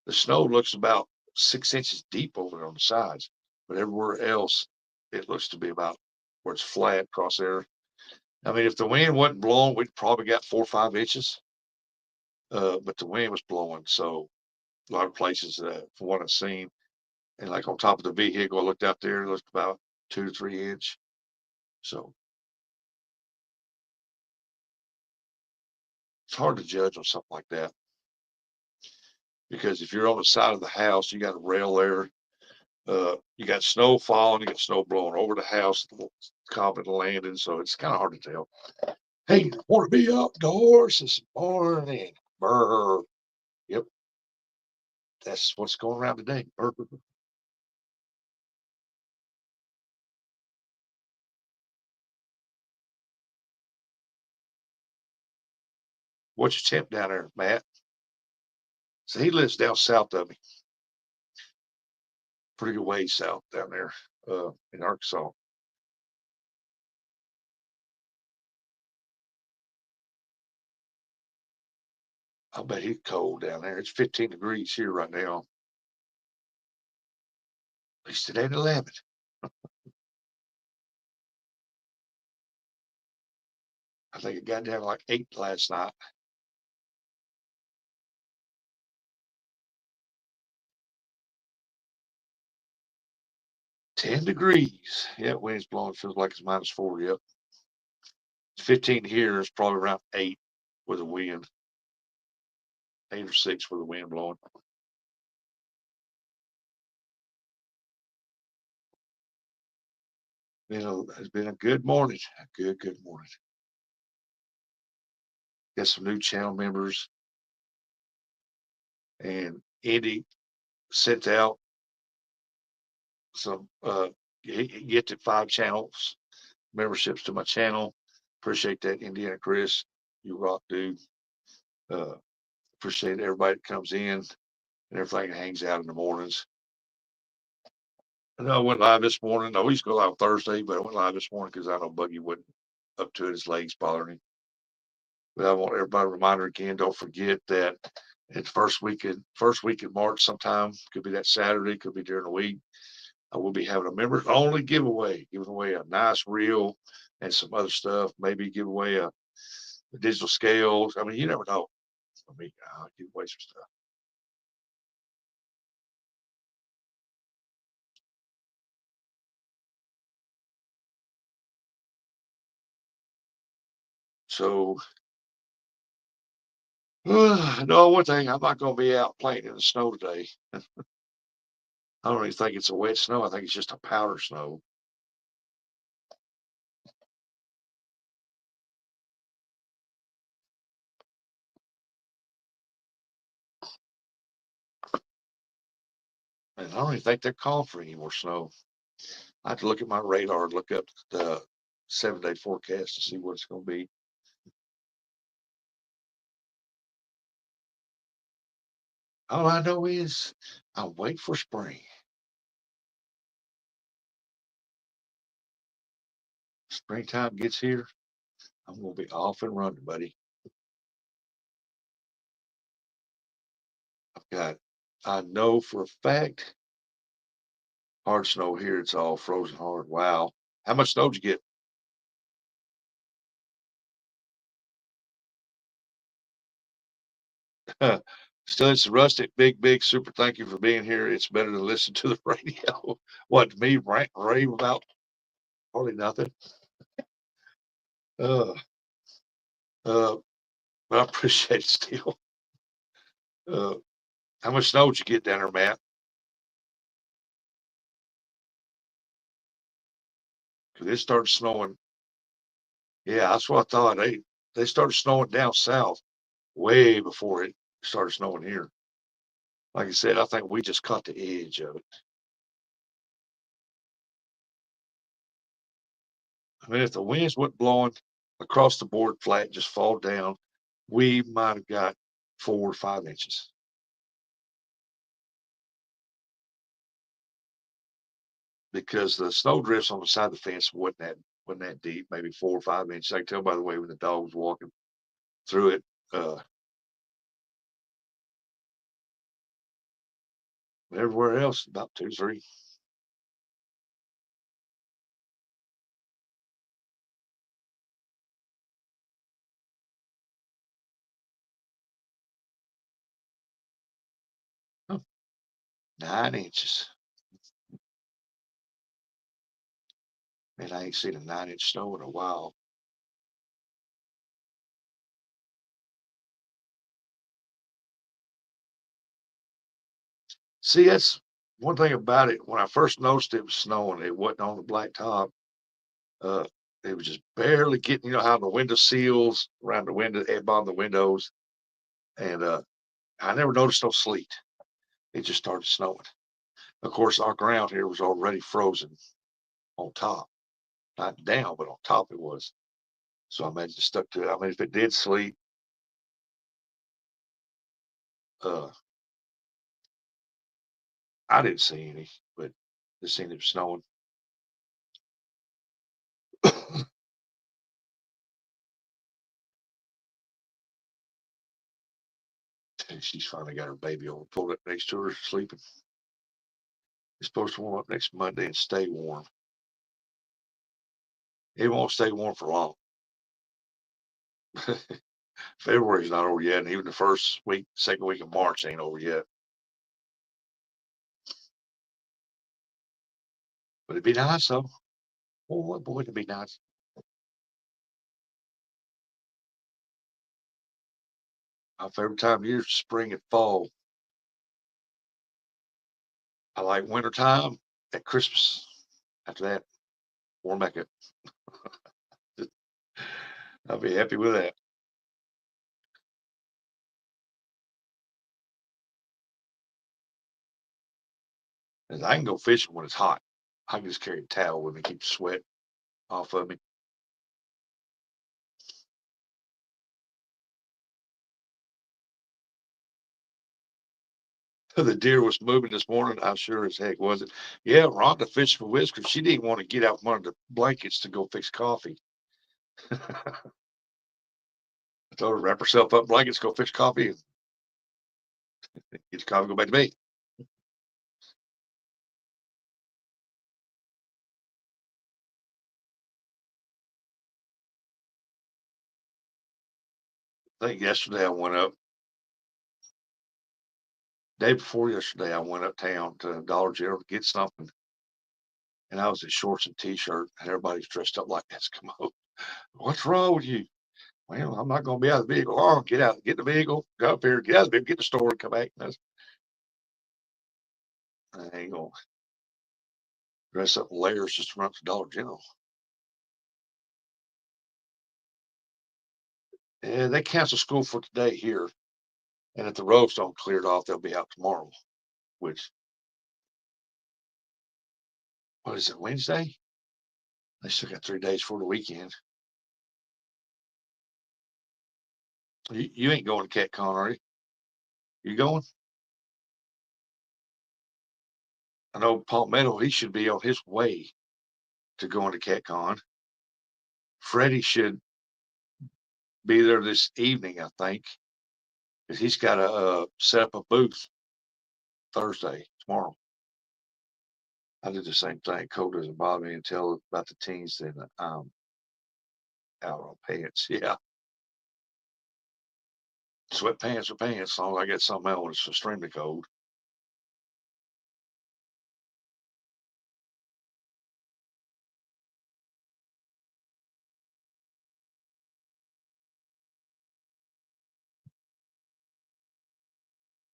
A: the snow looks about 6 inches deep over there on the sides, but everywhere else it looks to be about where it's flat across there. I mean, if the wind wasn't blowing, we'd probably got 4 or 5 inches. But the wind was blowing, so a lot of places, from what I've seen, and like on top of the vehicle, I looked out there, it looked about 2 to 3 inch. So it's hard to judge on something like that because if you're on the side of the house, you got a rail there. You got snow falling, you got snow blowing over the house, common landing, so it's kind of hard to tell. Hey, want to be outdoors this morning? Brr. Yep, that's what's going around today. Brr. What's your temp down there, Matt? So he lives down south of me, pretty good ways south down there, in Arkansas. I bet he's cold down there. It's 15 degrees here right now. At least it ain't 11. I think it got down to like 8 last night. 10 degrees. Yeah, wind's blowing. Feels like it's -4. Yep. 15 here is probably around 8 with a wind, 8 or 6 with the wind blowing. It's been a good morning. A good morning. Got some new channel members, and Andy sent out some, he gifted 5 channels, memberships to my channel. Appreciate that, Indiana Chris. You rock, dude. Uh, Appreciate everybody that comes in and everything that hangs out in the mornings. I know I went live this morning. I used to go live Thursday, but I went live this morning because I know Buggy wasn't up to it. His legs bothering him. But I want everybody to reminder again, don't forget that it's first week in March sometime. Could be that Saturday, could be during the week. I will be having a members only giveaway, giving away a nice reel and some other stuff. Maybe give away a digital scales. I mean, you never know. I mean, I'll give away some stuff. So, no, one thing, I'm not going to be out playing in the snow today. I don't even think it's a wet snow. I think it's just a powder snow. And I don't even think they're calling for any more snow. I have to look at my radar and look up the 7-day forecast to see what it's going to be. All I know is I wait for spring. Springtime gets here, I'm going to be off and running, buddy. I've got, I know for a fact, hard snow here. It's all frozen hard. Wow. How much snow did you get? Still, it's rustic. Big, super thank you for being here. It's better than listen to the radio. What, me rave about hardly nothing? Uh, uh, but I appreciate it still. Uh, how much snow did you get down there, Matt? Because it started snowing. Yeah, that's what I thought. They started snowing down south way before it started snowing here. Like I said, I think we just caught the edge of it. I mean, if the winds went blowing across the board flat, just fall down, we might have got 4 or 5 inches because the snow drifts on the side of the fence wasn't that deep, maybe 4 or 5 inches. I can tell by the way when the dog was walking through it. Everywhere else, about 2, 3. Huh, 9 inches. Man, I ain't seen a 9 inch snow in a while. See, that's one thing about it. When I first noticed it was snowing, it wasn't on the blacktop. Uh, it was just barely getting, you know, how the window seals around the window, above the windows. And I never noticed no sleet. It just started snowing. Of course, our ground here was already frozen on top, not down, but on top it was. So I imagine it stuck to it. I mean, if it did sleet, uh, I didn't see any, but just seen it snowing. And she's finally got her baby on, pulled up next to her, sleeping. It's supposed to warm up next Monday and stay warm. It won't stay warm for long. February's not over yet, and even the first week, second week of March ain't over yet. But it'd be nice though. Boy, it'd be nice. My favorite time of year is spring and fall. I like winter time at Christmas. After that, warm back up. I'll be happy with that. 'Cause I can go fishing when it's hot. I can just carry a towel with me, keep the sweat off of me. The deer was moving this morning. I sure as heck was it. Yeah, Rhonda fished for whiskers. She didn't want to get out from under the blankets to go fix coffee. I told her to wrap herself up in blankets, go fix coffee, and get the coffee, go back to bed. I think yesterday I went up, day before yesterday, I went uptown to Dollar General to get something, and I was in shorts and t-shirt, and everybody's dressed up like Eskimo. What's wrong with you? Well, I'm not going to be out of the vehicle long. Get out, get in the vehicle, go up here, get out of the vehicle, get in the store, and come back. I ain't going to dress up in layers just to run to Dollar General. And they canceled school for today here, and if the roads don't clear it off, they'll be out tomorrow, which what is it, Wednesday? They still got 3 days for the weekend. You ain't going to CatCon, are you? You going? I know Palmetto, he should be on his way to going to CatCon. Freddie should be there this evening, I think, because he's got to set up a booth Thursday, tomorrow. I did the same thing. Cold doesn't bother me until about the teens, then I'm out on pants. Yeah. Sweatpants or pants, as long as I get something else, it's extremely cold.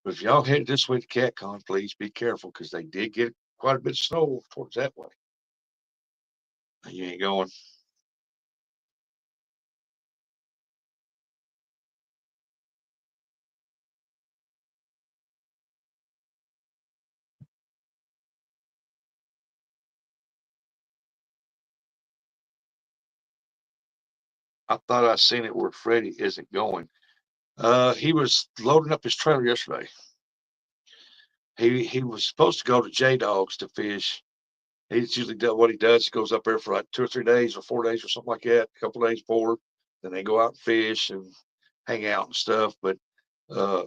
A: But if y'all headed this way to CatCon, please be careful because they did get quite a bit of snow towards that way. You ain't going. I thought I seen it where Freddie isn't going. He was loading up his trailer yesterday. He was supposed to go to J Dogs to fish. He's usually what he does. He goes up there for like 2 or 3 days or 4 days or something like that. A couple days forward, then they go out and fish and hang out and stuff. But uh,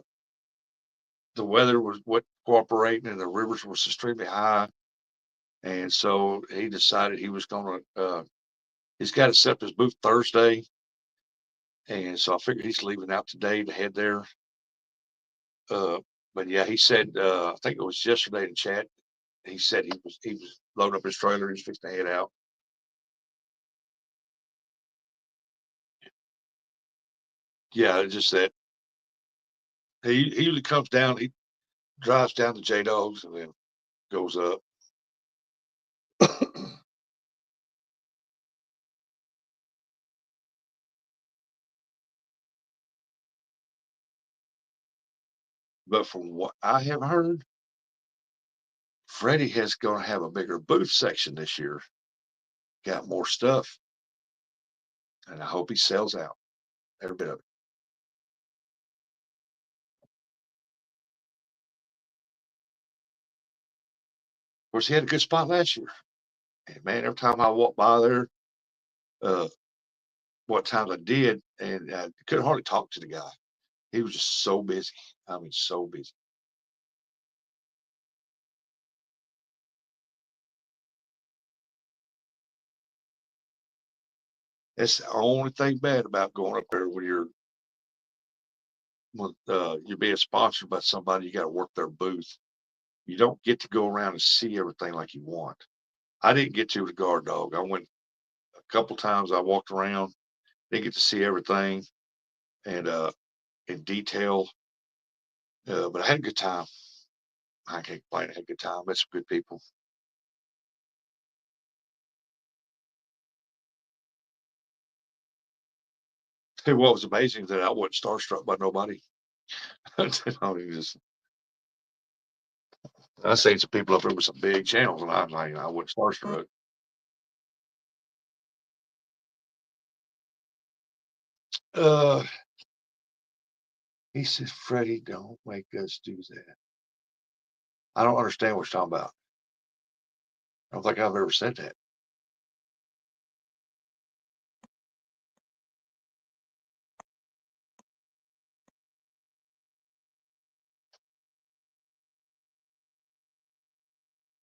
A: the weather was what cooperating, and the rivers was extremely high, and so he decided he was going to. He's got to set up his booth Thursday, and so I figured he's leaving out today to head there. But yeah, he said I think it was yesterday in chat. He said he was loading up his trailer. He's fixing to head out. Yeah, it's just that he usually comes down. He drives down to J Dogs and then goes up. But from what I have heard, Freddie has going to have a bigger booth section this year. Got more stuff, and I hope he sells out every bit of it. Of course, he had a good spot last year. And man, every time I walked by there, uh, what times I did, and I couldn't hardly talk to the guy. He was just so busy. I mean, so busy. That's the only thing bad about going up there when you're being sponsored by somebody. You got to work their booth. You don't get to go around and see everything like you want. I didn't get to with guard dog. I went a couple times. I walked around. Didn't get to see everything and in detail, but I had a good time. I can't complain. I had a good time. Met some good people. What was amazing is that I wasn't starstruck by nobody. I mean, just I seen some people up there with some big channels, and I was like, I wasn't starstruck. Uh, he says, Freddie, don't make us do that. I don't understand what you're talking about. I don't think I've ever said that.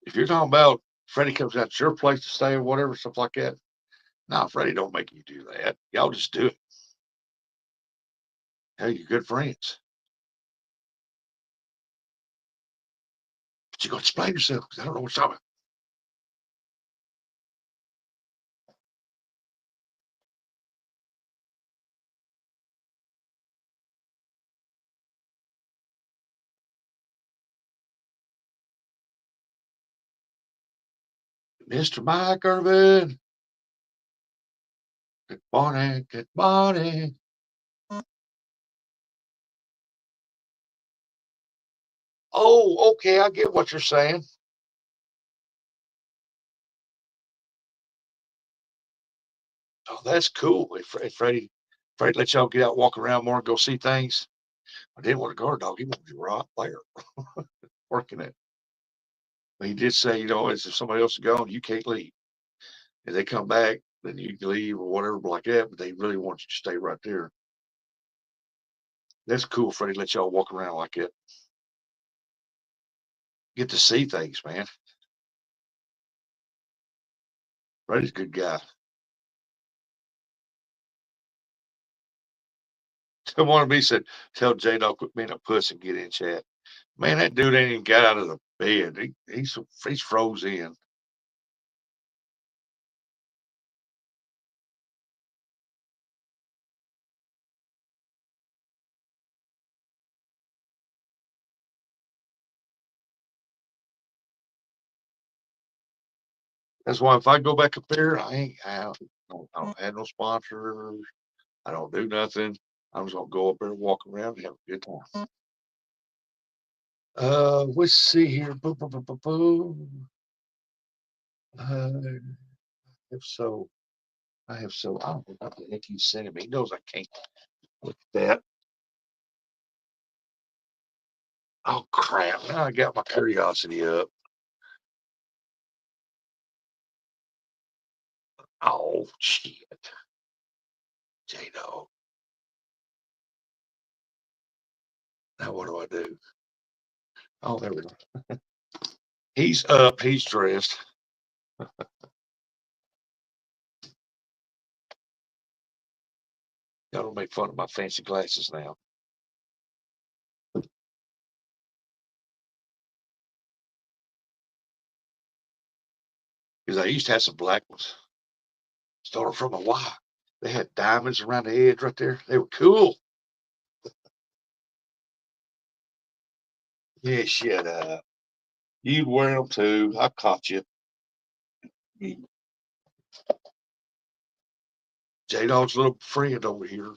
A: If you're talking about Freddie comes out to your place to stay or whatever, stuff like that, nah, Freddie don't make you do that. Y'all just do it. Hell, you're good friends. But you got to explain yourself because I don't know what you're talking about. Mr. Mike Irvin, good morning, good morning. Oh, okay, I get what you're saying. Oh, that's cool. If Freddie let y'all get out, walk around more, and go see things. I didn't want a guard dog. He wanted you right there working it. But he did say, as if somebody else is gone, you can't leave. If they come back, then you can leave or whatever like that. But they really want you to stay right there. That's cool. Freddie let y'all walk around like that. Get to see things, man. Freddie's a good guy. One of me said, "Tell J Dog quit being a puss and get in chat." Man, that dude ain't even got out of the bed. He's froze in. That's why if I go back up there, I don't have no sponsors. I don't do nothing. I'm just gonna go up there and walk around and have a good time. Let's see here. Boom, boom, boom, boom, boom. If so, I have so. I don't know what the heck he's sending me. He knows I can't look at that. Oh crap! Now I got my curiosity up. Oh shit, J Dog. Now what do I do? Oh, there we go. He's up. He's dressed. Y'all don't make fun of my fancy glasses now. Because I used to have some black ones. Started from a Y. They had diamonds around the edge right there. They were cool. Yeah, shut up. You'd wear them too. I caught you. J Dog's little friend over here.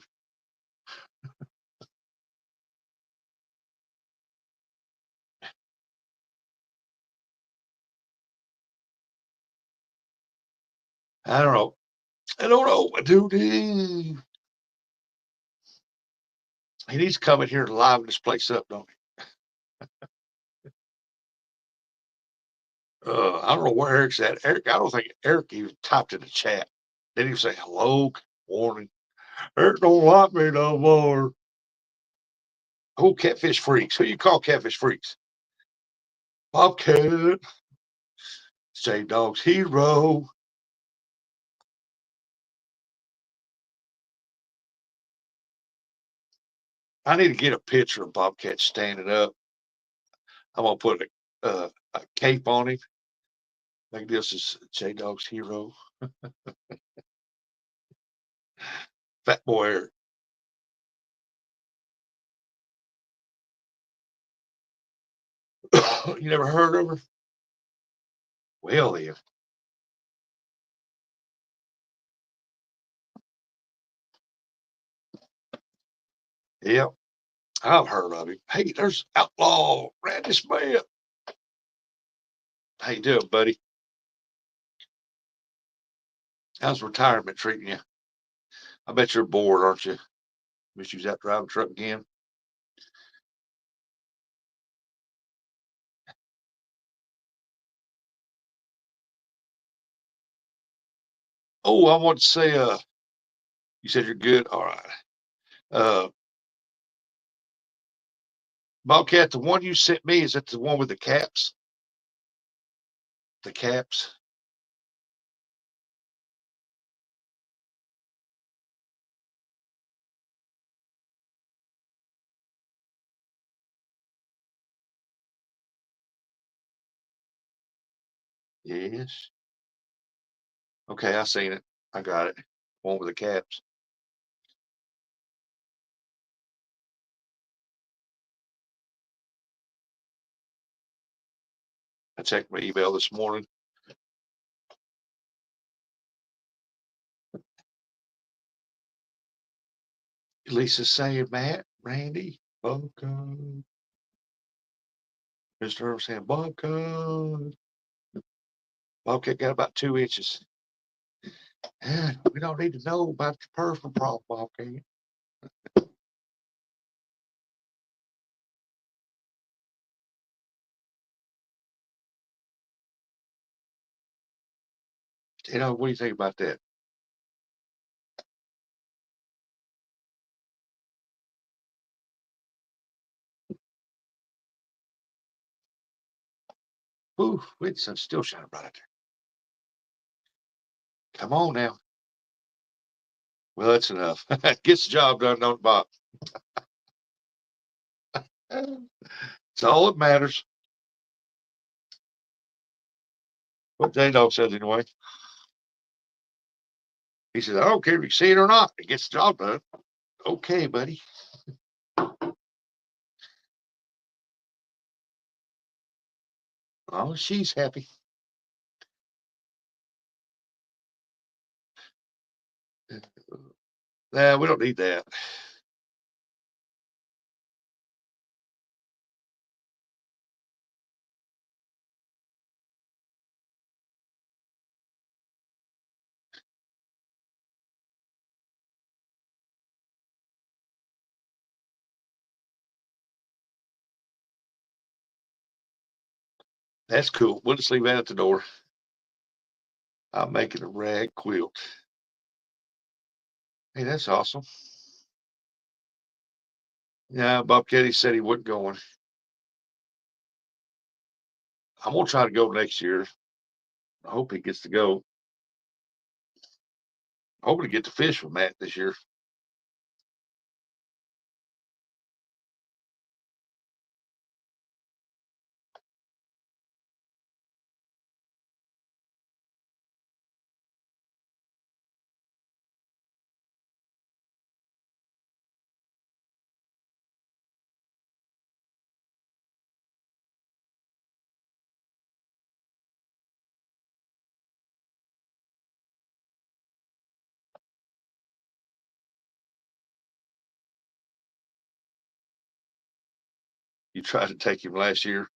A: I don't know. I don't know, dude. He needs to come in here and liven this place up, don't he? I don't know where Eric's at. Eric, I don't think Eric even typed in the chat. Didn't even say hello, good morning. Eric don't like me no more. Oh, catfish freaks. Who you call catfish freaks? Bobcat. J Dog's hero. I need to get a picture of Bobcat standing up. I'm gonna put a cape on him. Like this is J Dog's hero. Fat boy Eric. You never heard of her? Well, then. Yep, I've heard of him. Hey, there's Outlaw Randy Smith. How you doing, buddy? How's retirement treating you? I bet you're bored, aren't you? Wish you was out driving truck again. Oh, I want to say, you said you're good. All right. Uh, Bobcat, the one you sent me, is that the one with the caps? The caps? Yes. Okay, I seen it. I got it. One with the caps. I checked my email this morning. Lisa's saying, Matt, Randy, Bobcat. Mr. Earl saying, Bobcat. Bobcat got about 2 inches. We don't need to know about your personal problem, Bobcat. What do you think about that? Ooh, the sun's still shining bright out there. Come on now. Well, that's enough. Gets the job done, don't it, Bob? It's all that matters. What J-Dog says anyway. He says, I don't care if you see it or not. It gets the job done. Okay, buddy. Oh, she's happy. Nah, we don't need that. That's cool. We'll just leave that at the door. I'm making a rag quilt. Hey, that's awesome. Yeah, Bob Ketty said he wasn't going. I'm gonna try to go next year. I hope he gets to go. I hope to get to fish with Matt this year. You tried to take him last year.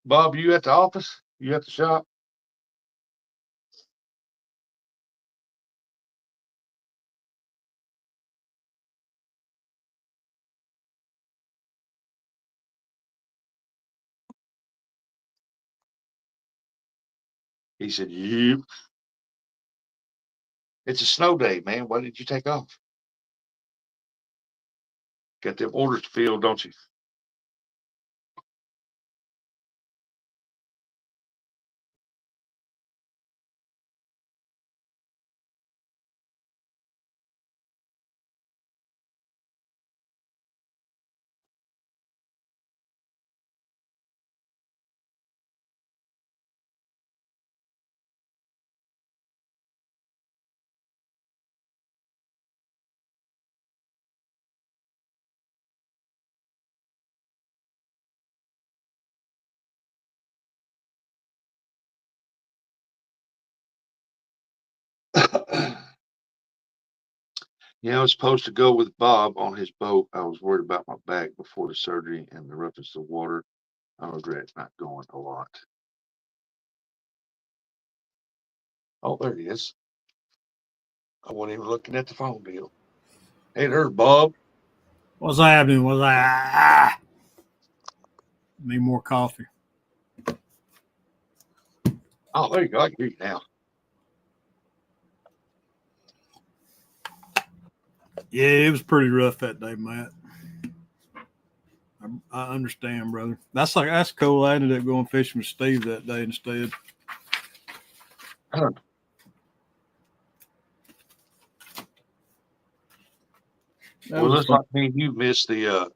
A: Bob, you at the office? You at the shop? He said, Yep. It's a snow day, man. Why did you take off? Got them orders to fill, don't you? Yeah, I was supposed to go with Bob on his boat. I was worried about my back before the surgery and the roughness of the water. I regret not going a lot. Oh, there he is. I wasn't even looking at the phone deal. Hey, there's Bob.
B: What's happening? What's that? Need more coffee.
A: Oh, there you go. I can hear you now.
B: Yeah, it was pretty rough that day, Matt. I understand, brother. That's cool. I ended up going fishing with Steve that day instead. That
A: Well,
B: was
A: looks
B: fun.
A: like me and you missed the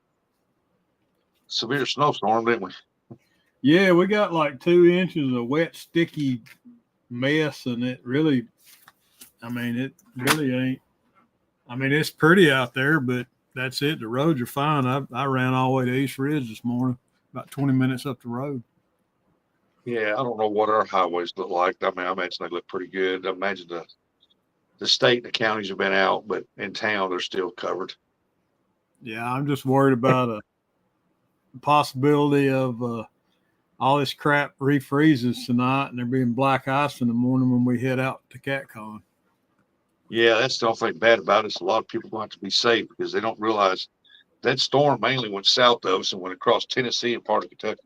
A: severe snowstorm, didn't we?
B: Yeah, we got like 2 inches of wet, sticky mess, and it really, it really ain't. It's pretty out there, but that's it. The roads are fine. I ran all the way to East Ridge this morning, about 20 minutes up the road.
A: Yeah, I don't know what our highways look like. I mean, I imagine they look pretty good. I imagine the state and the counties have been out, but in town they're still covered.
B: Yeah, I'm just worried about a possibility of all this crap refreezes tonight, and there being black ice in the morning when we head out to CatCon.
A: Yeah, that's the only thing bad about it. Is a lot of people want to be safe because they don't realize that storm mainly went south of us and went across Tennessee and part of Kentucky.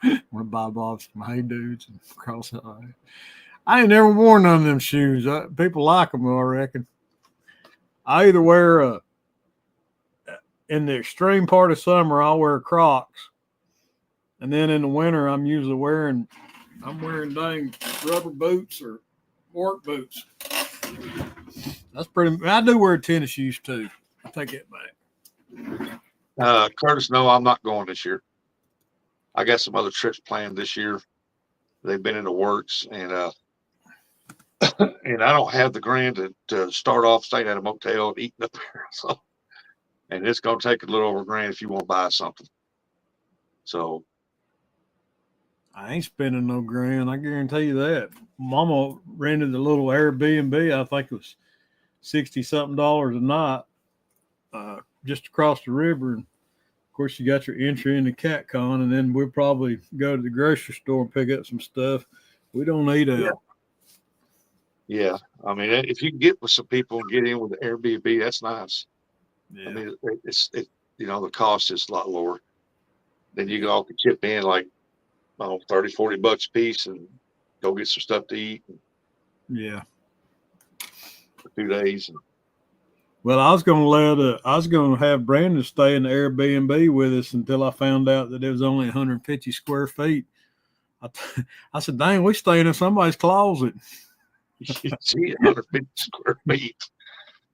B: Want to buy Bob some Hey Dudes and cross the eye. I ain't never worn none of them shoes. People like them, I reckon. I either wear in the extreme part of summer, I'll wear Crocs, and then in the winter, I'm wearing dang rubber boots or work boots. That's pretty. I do wear tennis shoes too. I take it back.
A: Curtis, no, I'm not going this year. I got some other trips planned this year. They've been in the works, and and I don't have the grand to start off staying at a motel and eating up there. So, and it's going to take a little over a grand if you want to buy something. So,
B: I ain't spending no grand. I guarantee you that. Mama rented a little Airbnb. I think it was $60-something a night, just across the river. And of course, you got your entry into CatCon, and then we'll probably go to the grocery store and pick up some stuff. We don't need out.
A: Yeah. I mean, if you can get with some people and get in with the Airbnb, that's nice.
B: Yeah.
A: I mean, the cost is a lot lower. Then you all can chip in like, I don't know, $30-$40 a piece and go get some stuff to eat.
B: Yeah.
A: For 2 days.
B: Well, I was going to have Brandon stay in the Airbnb with us until I found out that it was only 150 square feet. I said, dang, we staying in somebody's closet.
A: You see, 150 square feet.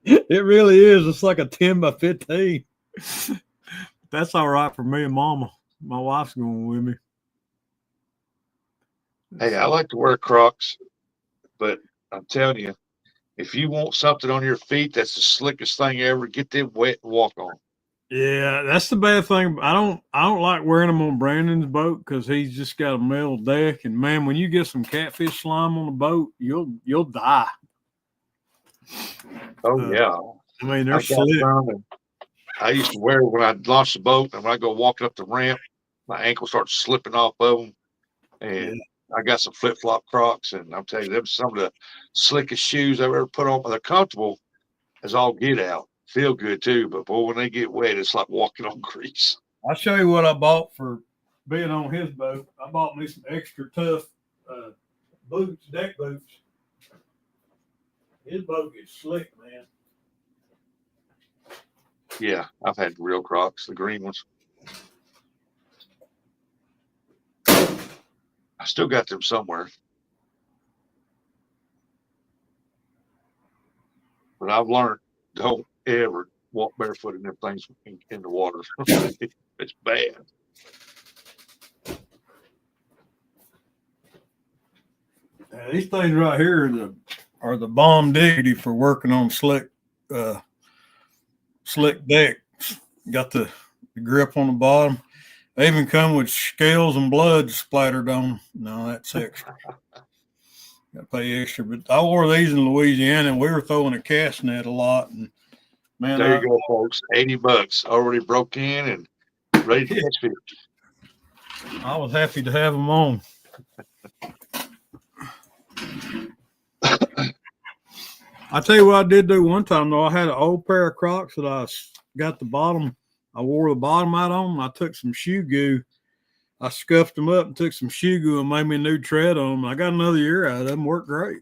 B: It really is. It's like a 10 by 15. That's all right for me and Mama. My wife's going with me.
A: Hey, I like to wear Crocs, but I'm telling you, if you want something on your feet, that's the slickest thing ever. Get them wet and walk on.
B: Yeah, that's the bad thing. I don't like wearing them on Brandon's boat because he's just got a metal deck. And man, when you get some catfish slime on the boat, you'll die.
A: Oh yeah,
B: I mean they're slick.
A: I used to wear it when I launched the boat, and when I go walking up the ramp, my ankle starts slipping off of them. And I got some flip flop Crocs, and I'm telling you, them some of the slickest shoes I've ever put on. They're comfortable as all get out. Feel good too, but boy, when they get wet, it's like walking on grease.
B: I'll show you what I bought for being on his boat. I bought me some extra tough boots, deck boots. His boat gets slick, man.
A: Yeah, I've had real Crocs, the green ones. I still got them somewhere. But I've learned, don't ever walk barefoot in them things in the water. It's bad.
B: These things right here are the bomb diggity for working on slick decks. Got the grip on the bottom. They even come with scales and blood splattered on them. No, that's extra. Got to pay extra. But I wore these in Louisiana, and we were throwing a cast net a lot. And man,
A: there you go, folks. $80 already broke in and ready to catch fish.
B: I was happy to have them on. I tell you what I did do one time though. I had an old pair of Crocs that I got the bottom. I wore the bottom out on them. I took some shoe goo. I scuffed them up and took some shoe goo and made me a new tread on them. I got another year out of them. Worked great.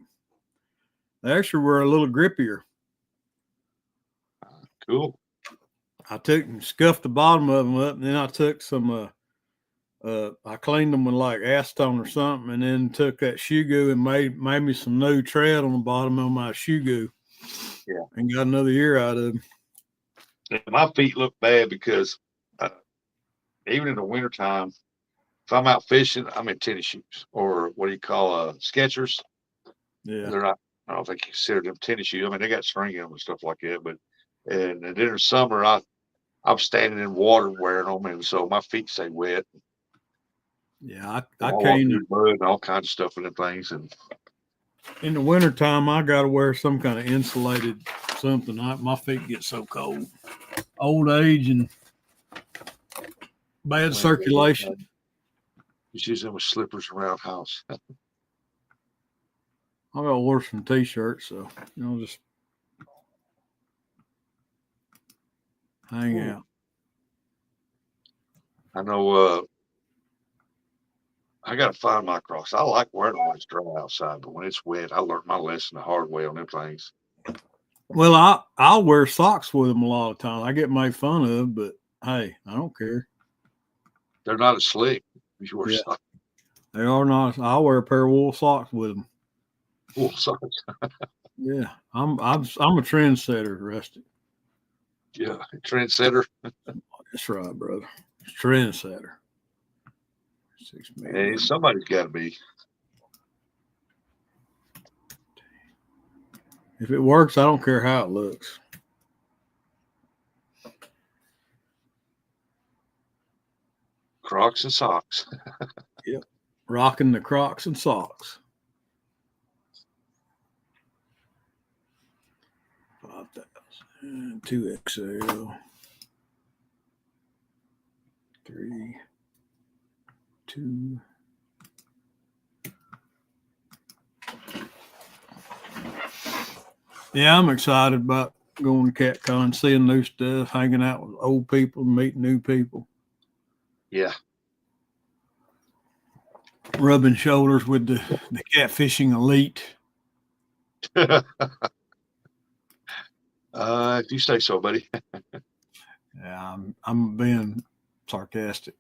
B: They actually were a little grippier.
A: Cool.
B: I took and scuffed the bottom of them up, and then I took some. I cleaned them with like acetone or something, and then took that shoe goo and made me some new tread on the bottom of my shoe goo.
A: Yeah,
B: and got another year out of them.
A: And my feet look bad because even in the wintertime, if I'm out fishing, I'm in tennis shoes or what do you call Skechers.
B: Yeah,
A: they're not. I don't think you consider them tennis shoes. I mean, they got string in them and stuff like that. But and then in the summer, I'm standing in water wearing them, and so my feet stay wet.
B: Yeah,
A: I can't do mud and all kinds of stuff in the things. And
B: in the wintertime, I got to wear some kind of insulated something. My feet get so cold. Old age and bad circulation.
A: Just use them with slippers around house.
B: I gotta order some t-shirts, so just hang out.
A: I know. I gotta find my Crocs. I like wearing them when it's dry outside, but when it's wet, I learned my lesson the hard way on them things.
B: Well, I'll wear socks with them a lot of times. I get made fun of, but hey, I don't care.
A: They're not as slick as you wear socks.
B: They are not. I'll wear a pair of wool socks with them.
A: Wool socks.
B: Yeah, I'm a trendsetter, Rusty.
A: Yeah, trendsetter.
B: That's right, brother. Trendsetter.
A: Hey, somebody's got to be.
B: If it works, I don't care how it looks.
A: Crocs and socks.
B: Yep. Rocking the Crocs and socks. 5,000. 2XL. 3. 2. Yeah, I'm excited about going to CatCon, seeing new stuff, hanging out with old people, meeting new people.
A: Yeah.
B: Rubbing shoulders with the catfishing elite.
A: If you say so, buddy.
B: Yeah, I'm being sarcastic.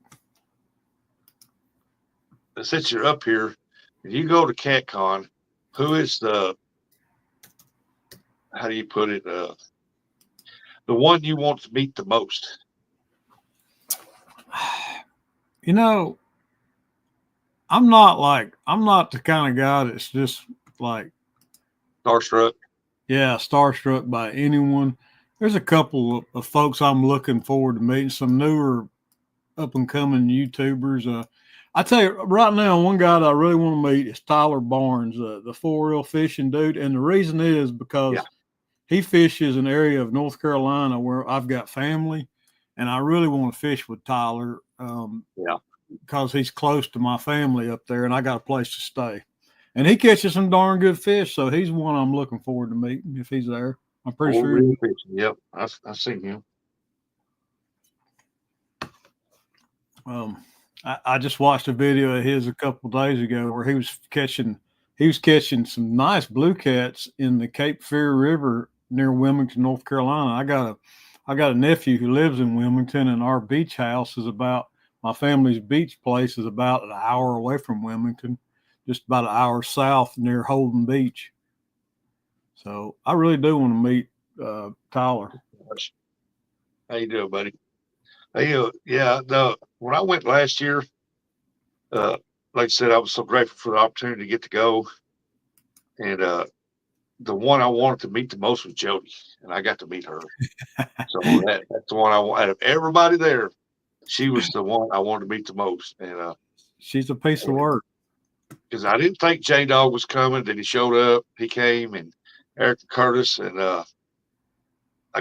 A: Since you're up here, if you go to CatCon, who is how do you put it? The one you want to meet the most?
B: I'm not the kind of guy that's just like
A: Starstruck.
B: Yeah, starstruck by anyone. There's a couple of folks I'm looking forward to meeting, some newer up and coming YouTubers. I tell you right now, one guy that I really want to meet is Tyler Barnes, the 4-reel fishing dude. And the reason is because he fishes an area of North Carolina where I've got family, and I really want to fish with Tyler. Because he's close to my family up there, and I got a place to stay. And he catches some darn good fish, so he's one I'm looking forward to meeting if he's there. I'm pretty sure.
A: Yep, I've seen him.
B: I just watched a video of his a couple of days ago where he was catching some nice blue cats in the Cape Fear River near Wilmington, North Carolina. I got a nephew who lives in Wilmington, and our beach house is about my family's beach place is about an hour away from Wilmington, just about an hour south near Holden Beach. So I really do want to meet Tyler.
A: How you doing, buddy? Hey, when I went last year, like I said, I was so grateful for the opportunity to get to go. And the one I wanted to meet the most was Jody, and I got to meet her. So that's the one I want. Out of everybody there, she was the one I wanted to meet the most. And
B: she's a piece of work.
A: Because I didn't think J Dog was coming. Then he showed up. He came, and Eric and Curtis, and I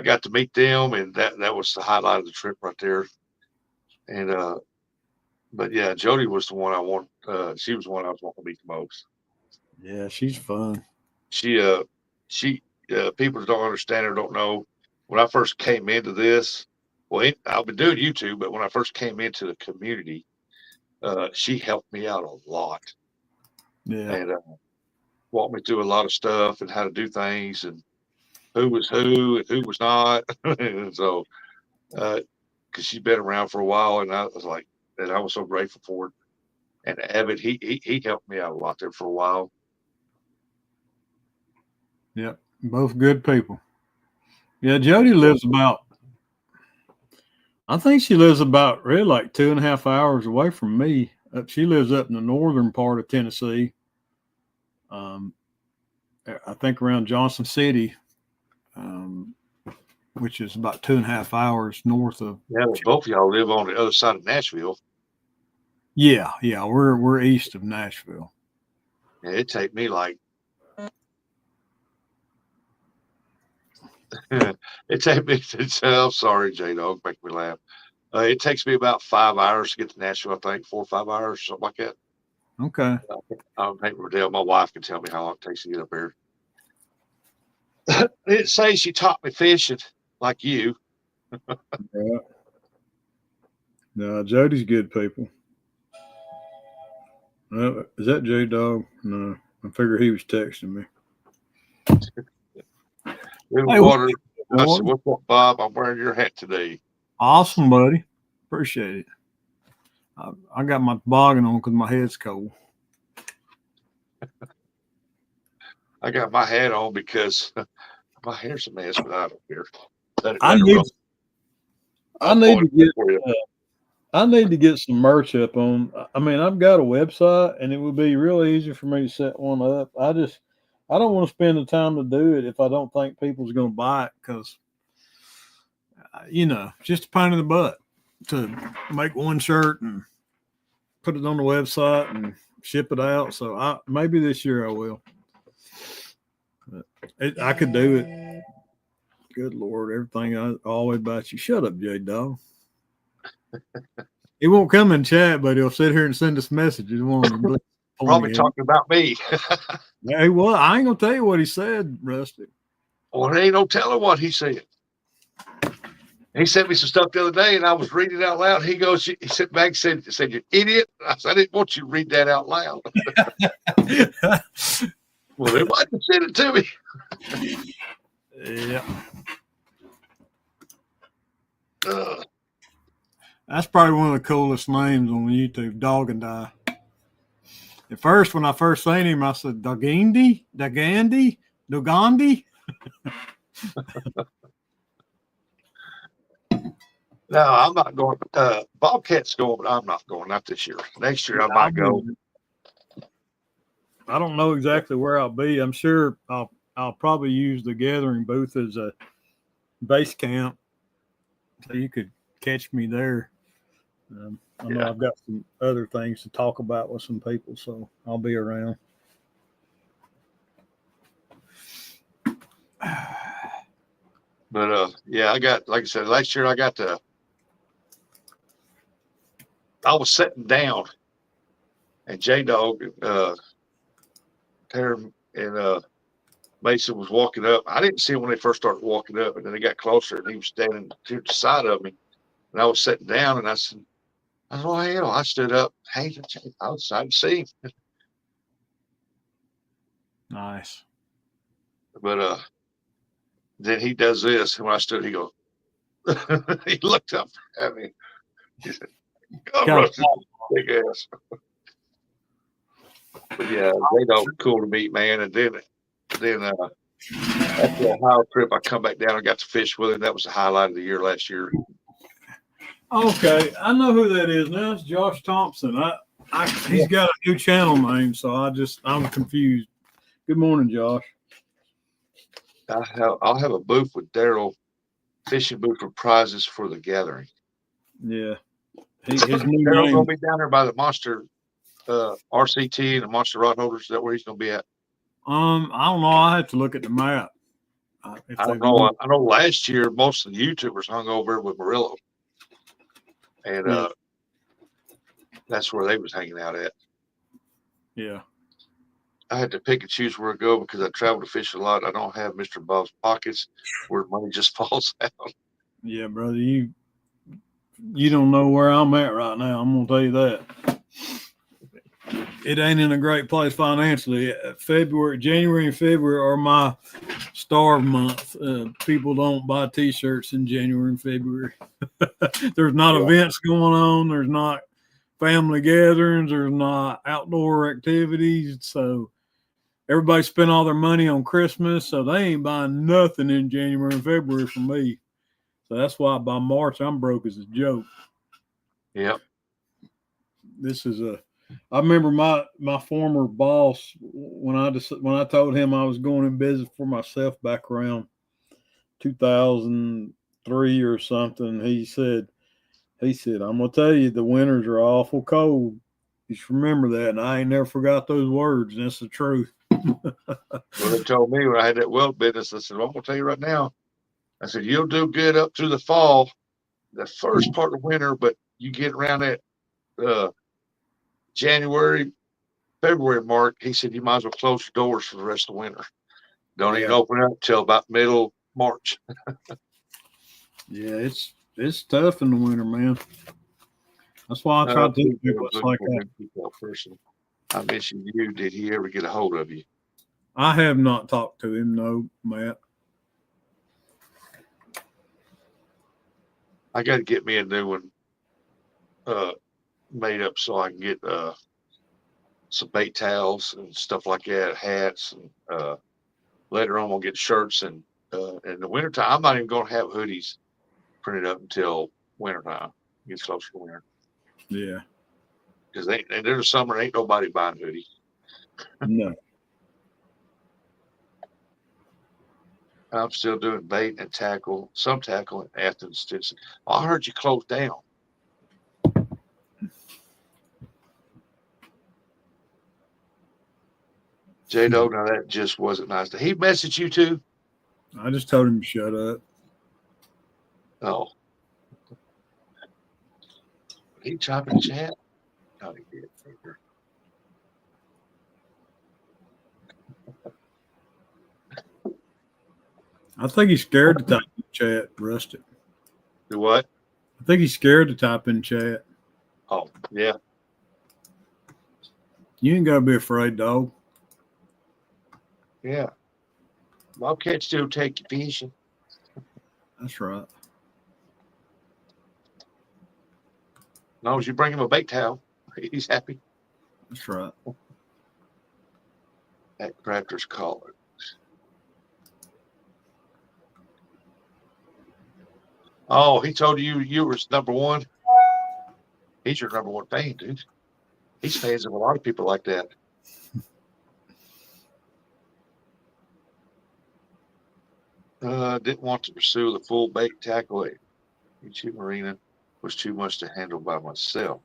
A: got to meet them, and that was the highlight of the trip right there. And but yeah, Jody was the one I want. She was the one I was wanting to meet the most.
B: Yeah, she's fun.
A: She people don't understand or don't know. When I first came into this, I've been doing YouTube, but when I first came into the community, she helped me out a lot.
B: Yeah.
A: And walked me through a lot of stuff and how to do things and who was who and who was not. And so, because she's been around for a while, and I was like, and I was so grateful for it. And Evan, he helped me out a lot there for a while.
B: Yep, both good people. Yeah, Jody lives I think she lives about really like 2.5 hours away from me. She lives up in the northern part of Tennessee. I think around Johnson City, which is about 2.5 hours north of.
A: Yeah, both of y'all live on the other side of Nashville.
B: Yeah, we're east of Nashville.
A: Yeah, it'd take me like It takes me. I'm sorry, J Dog, make me laugh. It takes me about 5 hours to get to Nashville. I think 4 or 5 hours, something like that.
B: Okay.
A: I don't think Riddell. My wife can tell me how long it takes to get up there. It says she taught me fishing, like you.
B: Yeah. No, Jody's good people. Is that J Dog? No, I figured he was texting me.
A: In
B: Hey,
A: water. I said,
B: water.
A: "What's up, Bob? I'm wearing your hat today."
B: Awesome, buddy. Appreciate it. I got my toboggan on because my head's cold.
A: I got my hat on because my hair's a mess, but I don't care. Let
B: I
A: it
B: need.
A: roll.
B: I
A: I'll
B: need
A: point
B: to get.
A: for you.
B: I need to get some merch up on. I mean, I've got a website, and it would be real easy for me to set one up. I don't want to spend the time to do it if I don't think people's going to buy it because, just a pain in the butt to make one shirt and put it on the website and ship it out. So maybe this year I will. I could do it. Good Lord, everything all the way about you. Shut up, J Dog. He won't come in chat, but he'll sit here and send us messages.
A: Probably talking about me.
B: Hey, well, I ain't gonna tell you what he said, Rusty.
A: Well, there ain't no telling what he said. He sent me some stuff the other day, and I was reading it out loud. He goes, he sat back and said, "You idiot!" I said, "I didn't want you to read that out loud." Well, then why didn't you send it to me?
B: Yeah.
A: Uh,
B: That's probably one of the coolest names on YouTube, Dog and Die. At first, when I first seen him, I said, Dogandi? Dogandi?
A: No, I'm not going. Bobcat's going, but I'm not going. Not this year. Next year, I might go.
B: I don't know exactly where I'll be. I'm sure I'll probably use the gathering booth as a base camp, so you could catch me there. I know I've got some other things to talk about with some people, so I'll be around.
A: But yeah, I got, like I said, last year I was sitting down, and J Dog, Terry, and Mason was walking up. I didn't see him when they first started walking up, and then they got closer, and he was standing to the side of me, and I was sitting down, and I said, "Oh hell!" I stood up. Hey, I was excited to see him.
B: Nice.
A: But then he does this, and when I stood, he goes, he looked up at me. He said, "God, Rusty, big ass." But yeah, they know cool to meet, man. And then after the Ohio trip, I come back down and got to fish with him. That was the highlight of the year last year.
B: Okay, I know who that is now. It's Josh Thompson. He's got a new channel name, so I'm confused. Good morning, Josh.
A: I'll have a booth with Daryl, fishing booth for prizes for the gathering.
B: Yeah, his new
A: Daryl's
B: name.
A: gonna be down there by the Monster RCT and the Monster Rod Holders. Is that where he's gonna be at?
B: I don't know. I have to look at the map.
A: I don't know. I know last year most of the YouTubers hung over with Murillo, and that's where they was hanging out at.
B: Yeah.
A: I had to pick and choose where to go because I travel to fish a lot. I don't have Mr. Bob's pockets where money just falls out.
B: Yeah, brother. You don't know where I'm at right now. I'm gonna tell you that. It ain't in a great place financially. January and February are my starve month. People don't buy T-shirts in January and February. There's not events going on. There's not family gatherings. There's not outdoor activities. So everybody spent all their money on Christmas. So they ain't buying nothing in January and February for me. So that's why by March I'm broke as a joke.
A: Yep.
B: I remember my former boss when I told him I was going in business for myself back around 2003 or something. He said, "I'm gonna tell you, the winters are awful cold. You should remember that." And I ain't never forgot those words. And that's the truth.
A: Well, they told me when I had that weld business, I said, "Well, I'm gonna tell you right now, I said, you'll do good up through the fall, the first part of winter, but you get around that uh, January, February mark. He said, you might as well close your doors for the rest of the winter. Don't even
B: Yeah,
A: open up till about middle March.
B: yeah, it's tough in the winter, man. That's why I try to tell
A: Please, I
B: people
A: was
B: it's
A: looking
B: like
A: for him that person. I mentioned you. Did he ever get a hold of you?
B: I have not talked to him, no, Matt.
A: I got to get me a new one uh, made up so I can get some bait towels and stuff like that, hats, and later on we'll get shirts and in the wintertime. I'm not even going to have hoodies printed up until wintertime. It gets closer to winter
B: Yeah,
A: because and there's summer ain't nobody buying hoodies.
B: no.
A: I'm still doing bait and tackle, some tackle in Athens, Stinson. Oh, I heard you closed down. J-Do, now that just wasn't nice. Did he message you too?
B: I just told him to shut up.
A: Oh, he typed in the chat? No, he did.
B: I think he's scared to type in chat, Rustic.
A: Do what?
B: I think he's scared to type in chat.
A: Oh, yeah.
B: You ain't gotta be afraid, dog.
A: Yeah. Bobcats still take you fishing.
B: That's right.
A: As long as you bring him a bait towel, he's happy.
B: That's right.
A: That crafter's collar. Oh, he told you were number one. He's your number one fan, dude. He's fans of a lot of people like that. Didn't want to pursue the full bait tackle. YouTube Marina was too much to handle by myself.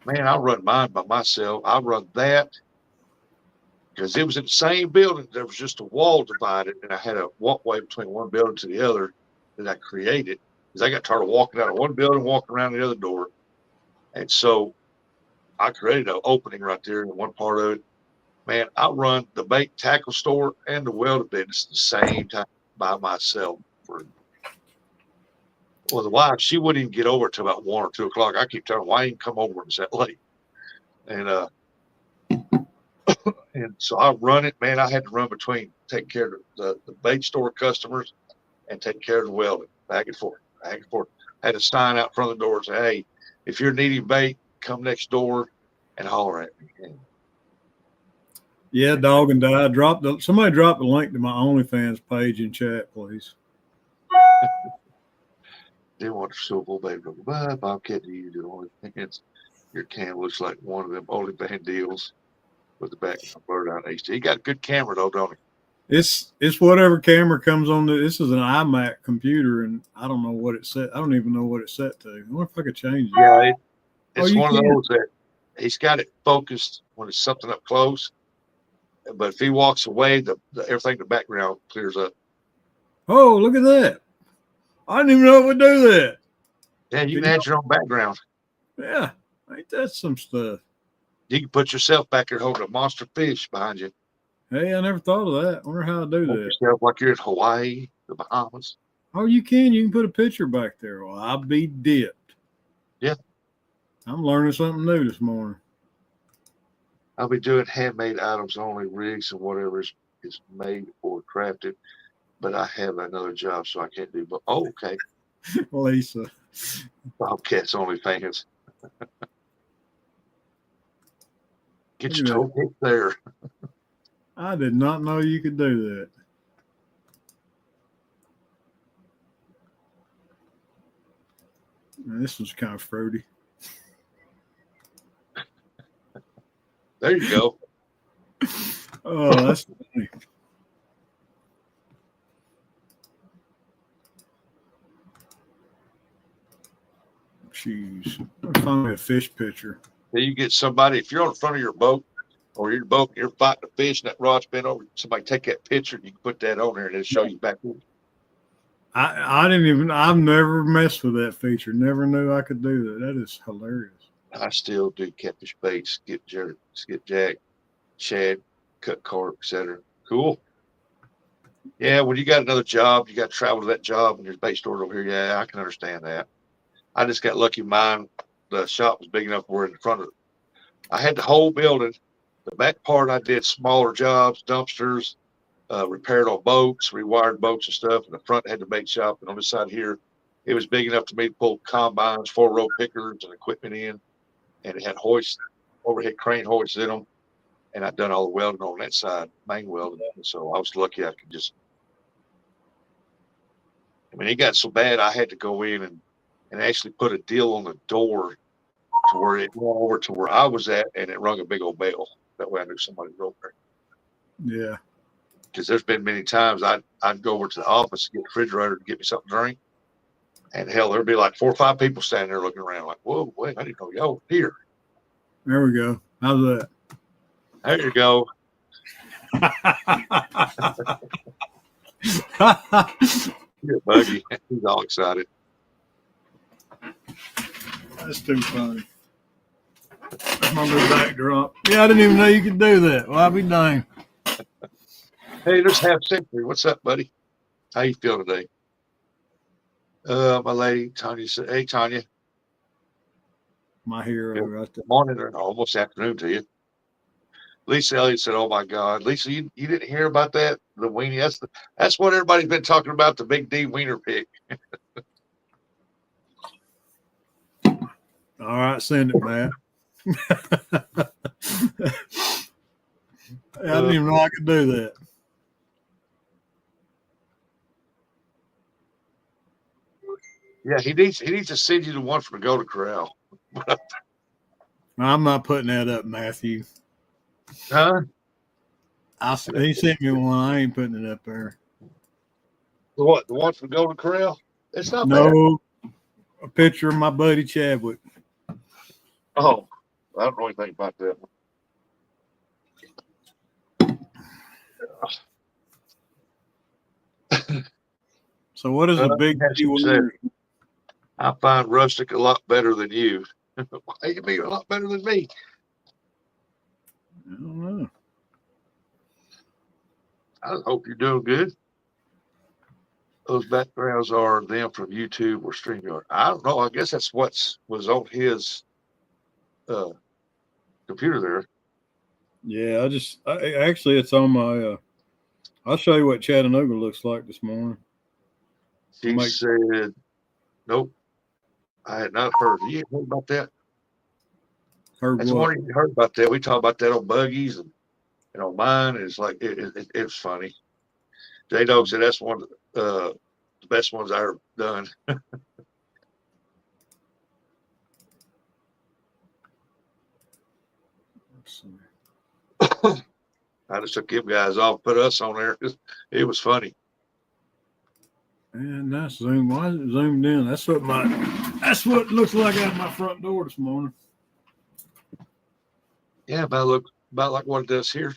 A: Man, I run mine by myself. I run that because it was in the same building. There was just a wall divided, and I had a walkway between one building to the other that I created because I got tired of walking out of one building, walking around the other door. And so I created an opening right there in one part of it. Man, I run the bait tackle store and the welding business at the same time by myself. Well, the wife, she wouldn't even get over till about 1 or 2 o'clock. I keep telling her, why ain't come over when it's that late? And so I run it, man. I had to run between taking care of the bait store customers and taking care of the welding, back and forth, back and forth. I had a sign out front of the door and say, hey, if you're needing bait, come next door and holler at me. And
B: Yeah, dog and die. Somebody dropped the link to my OnlyFans page in chat, please.
A: they want to show full bait. Bobcat, do you do OnlyFans? Your cam looks like one of them OnlyFans deals with the background blurred out HD. He got a good camera though, don't he?
B: It's whatever camera comes on. This is an iMac computer, and I don't know what it set. I don't even know what it's set to. I wonder if I could change it.
A: Yeah,
B: Oh,
A: it's
B: you
A: one of
B: can.
A: those that he's got it focused when it's something up close. But if he walks away, the everything in the background clears up.
B: Oh, look at that! I didn't even know it would do that.
A: Yeah, you can add your own background.
B: Yeah, ain't that some stuff?
A: You can put yourself back there holding a monster fish behind you.
B: Hey, I never thought of that. I wonder how to do
A: Make
B: that.
A: yourself like you're in Hawaii, the Bahamas.
B: Oh, you can. You can put a picture back there. Well, I'll be dipped.
A: Yeah.
B: I'm learning something new this morning.
A: I'll be doing handmade items only, rigs and whatever is made or crafted. But I have another job, so I can't do. But okay,
B: Lisa.
A: Bobcats only fans. Get your
B: Look at
A: toe kicked there.
B: that. I did not know you could do that. Man, this was kind of fruity.
A: There you go.
B: Oh, that's funny. Jeez. Find me a fish picture.
A: Then you get somebody, if you're on the front of your boat or your boat, you're fighting a fish and that rod's bent over, somebody take that picture and you can put that on there and it'll show you back.
B: I've never messed with that feature. Never knew I could do that. That is hilarious.
A: I still do catfish bait, skipjack, shad, cut carp, etc. Cool. Yeah, when you got another job, you got to travel to that job, and there's bait stores over here. Yeah, I can understand that. I just got lucky. Mine, the shop was big enough where in front of it, I had the whole building. The back part, I did smaller jobs, dumpsters, repaired all boats, rewired boats and stuff. And the front had the bait shop. And on this side here, it was big enough to me to pull combines, 4-row pickers, and equipment in. And it had hoists, overhead crane hoists in them. And I'd done all the welding on that side, main welding. And so I was lucky I could just, I mean, it got so bad I had to go in and actually put a deal on the door to where it went over to where I was at, and it rung a big old bell. That way I knew somebody was over there.
B: Yeah.
A: Because there's been many times I'd go over to the office to get the refrigerator to get me something to drink. And hell, there'd be like 4 or 5 people standing there looking around like, whoa, wait, I didn't know y'all here.
B: There we go. How's that?
A: There you go. Yeah, Buggy. He's all excited.
B: That's too funny. That's my new backdrop. Yeah, I didn't even know you could do that. Well, I'll be dang.
A: Hey, there's Half Century. What's up, buddy? How you feel today? My lady, Tanya said, hey, Tanya.
B: My hero right there.
A: Morning or almost afternoon to you. Lisa Elliott said, oh, my God. Lisa, you didn't hear about that? The weenie. That's what everybody's been talking about, the Big D wiener pick.
B: All right, send it, Matt. I didn't even know I could do that.
A: Yeah, he needs to send you the one from the Golden Corral.
B: I'm not putting that up, Matthew.
A: Huh?
B: He sent me one. I ain't putting it up there.
A: The what? The one from the Golden Corral? It's not bad.
B: No, a picture of my buddy Chadwick.
A: Oh, I don't know anything about that one.
B: So what is a big D wiener?
A: I find rustic a lot better than you. Why you be a lot better than me?
B: I don't know.
A: I hope you're doing good. Those backgrounds are them from YouTube or StreamYard. I don't know. I guess that's what was on his computer there.
B: Yeah, actually it's on my. I'll show you what Chattanooga looks like this morning.
A: She said, "Nope, I had not heard. You heard about that?
B: Heard
A: That's
B: what?
A: one you heard about that. We talked about that on Buggies and on mine. It's like it's funny. J Dog said that's one of the best ones I ever done. I just took them guys off, put us on there. It was funny.
B: And that's zoom. Why is it zoomed in? That's what it looks like out my front door this morning.
A: Yeah, about like what it does here.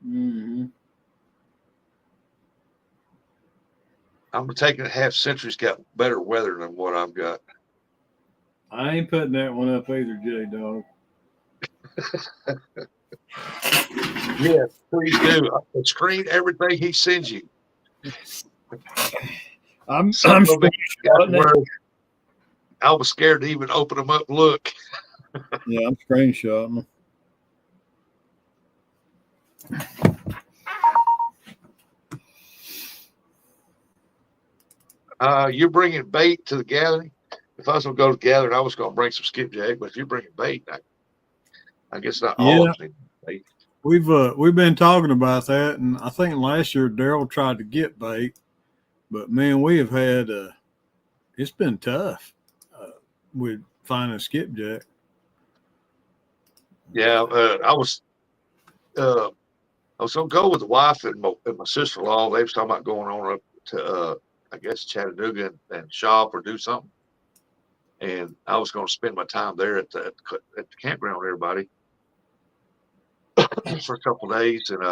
B: Mm-hmm.
A: I'm taking it Half Century's got better weather than what I've got.
B: I ain't putting that one up either, J Dog.
A: Yeah, please do. Screen everything he sends you.
B: I'm
A: where I was scared to even open them up and look.
B: Yeah, I'm screenshotting
A: them. You're bringing bait to the gathering. If I was going to go to the gathering, I was going to bring some skipjack. But if you're bringing bait, I guess not all of us need bait.
B: We've been talking about that, and I think last year Daryl tried to get bait, but man, we have had it's been tough with finding skipjack.
A: Yeah, I was going to go with the wife and my sister-in-law. They was talking about going on up to I guess Chattanooga and shop or do something. And I was going to spend my time there at the campground with everybody for a couple of days. And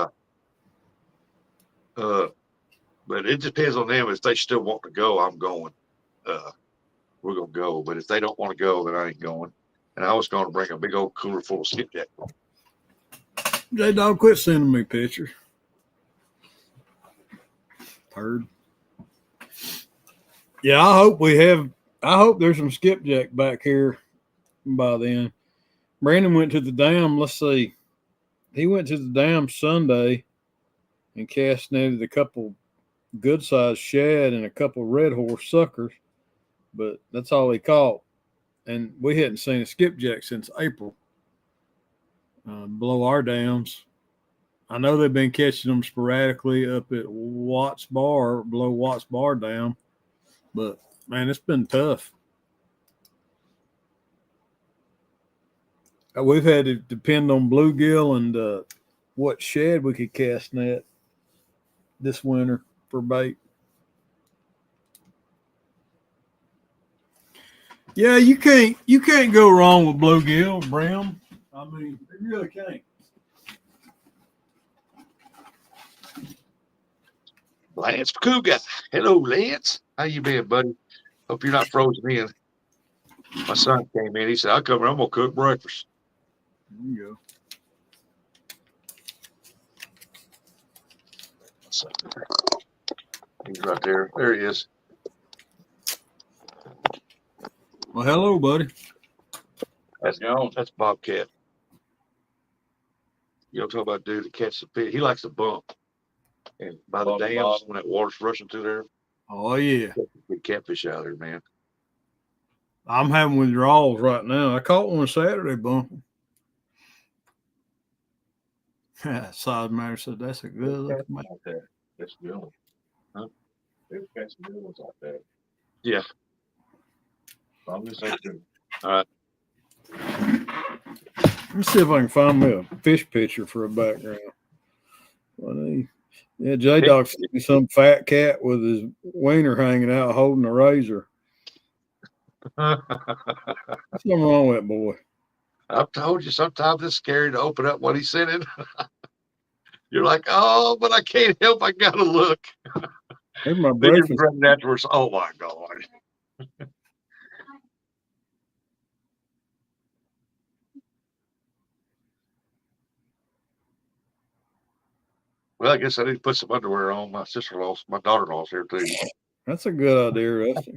A: But it depends on them. If they still want to go, I'm going. We're gonna go. But if they don't want to go, then I ain't going. And I was going to bring a big old cooler full of skipjack.
B: J Dog, quit sending me pictures. Heard. Yeah, I hope we have. I hope there's some skipjack back here by then. Brandon went to the dam. Let's see. He went to the dam Sunday and cast netted a couple good sized shad and a couple red horse suckers, but that's all he caught. And we hadn't seen a skipjack since April below our dams. I know they've been catching them sporadically up at Watts Bar, below Watts Bar Dam, but man, it's been tough. We've had to depend on bluegill and what shad we could cast net this winter for bait. Yeah, you can't go wrong with bluegill, brim. I mean, you really can't.
A: Lance Pacuga. Hello, Lance. How you been, buddy? Hope you're not frozen in. My son came in. He said, "I'll come. I'm gonna cook breakfast."
B: There you go.
A: So, he's right there. There he is.
B: Well, hello, buddy.
A: That's Bobcat. You know, talk about dude that catches the fish. He likes to bump. And by the dams, when that water's rushing through there,
B: Oh yeah,
A: big catfish out there, man.
B: I'm having withdrawals right now. I caught one Saturday bumping. Size Matter said that's a good looking.
A: That's good one. Huh? They've got some good ones out there. Yeah. I'm just saying. All right.
B: Let me see if I can find me a fish picture for a background. Yeah, J Dog sent me some fat cat with his wiener hanging out holding a razor. What's wrong with that boy?
A: I've told you sometimes it's scary to open up what he's sending. You're like, oh, but I can't help. I gotta look.
B: There's my
A: Then you're
B: breakfast.
A: running afterwards. Oh my God. Well, I guess I need to put some underwear on. My sister-in-law's, my daughter-in-law's here too.
B: That's a good idea, Rusty.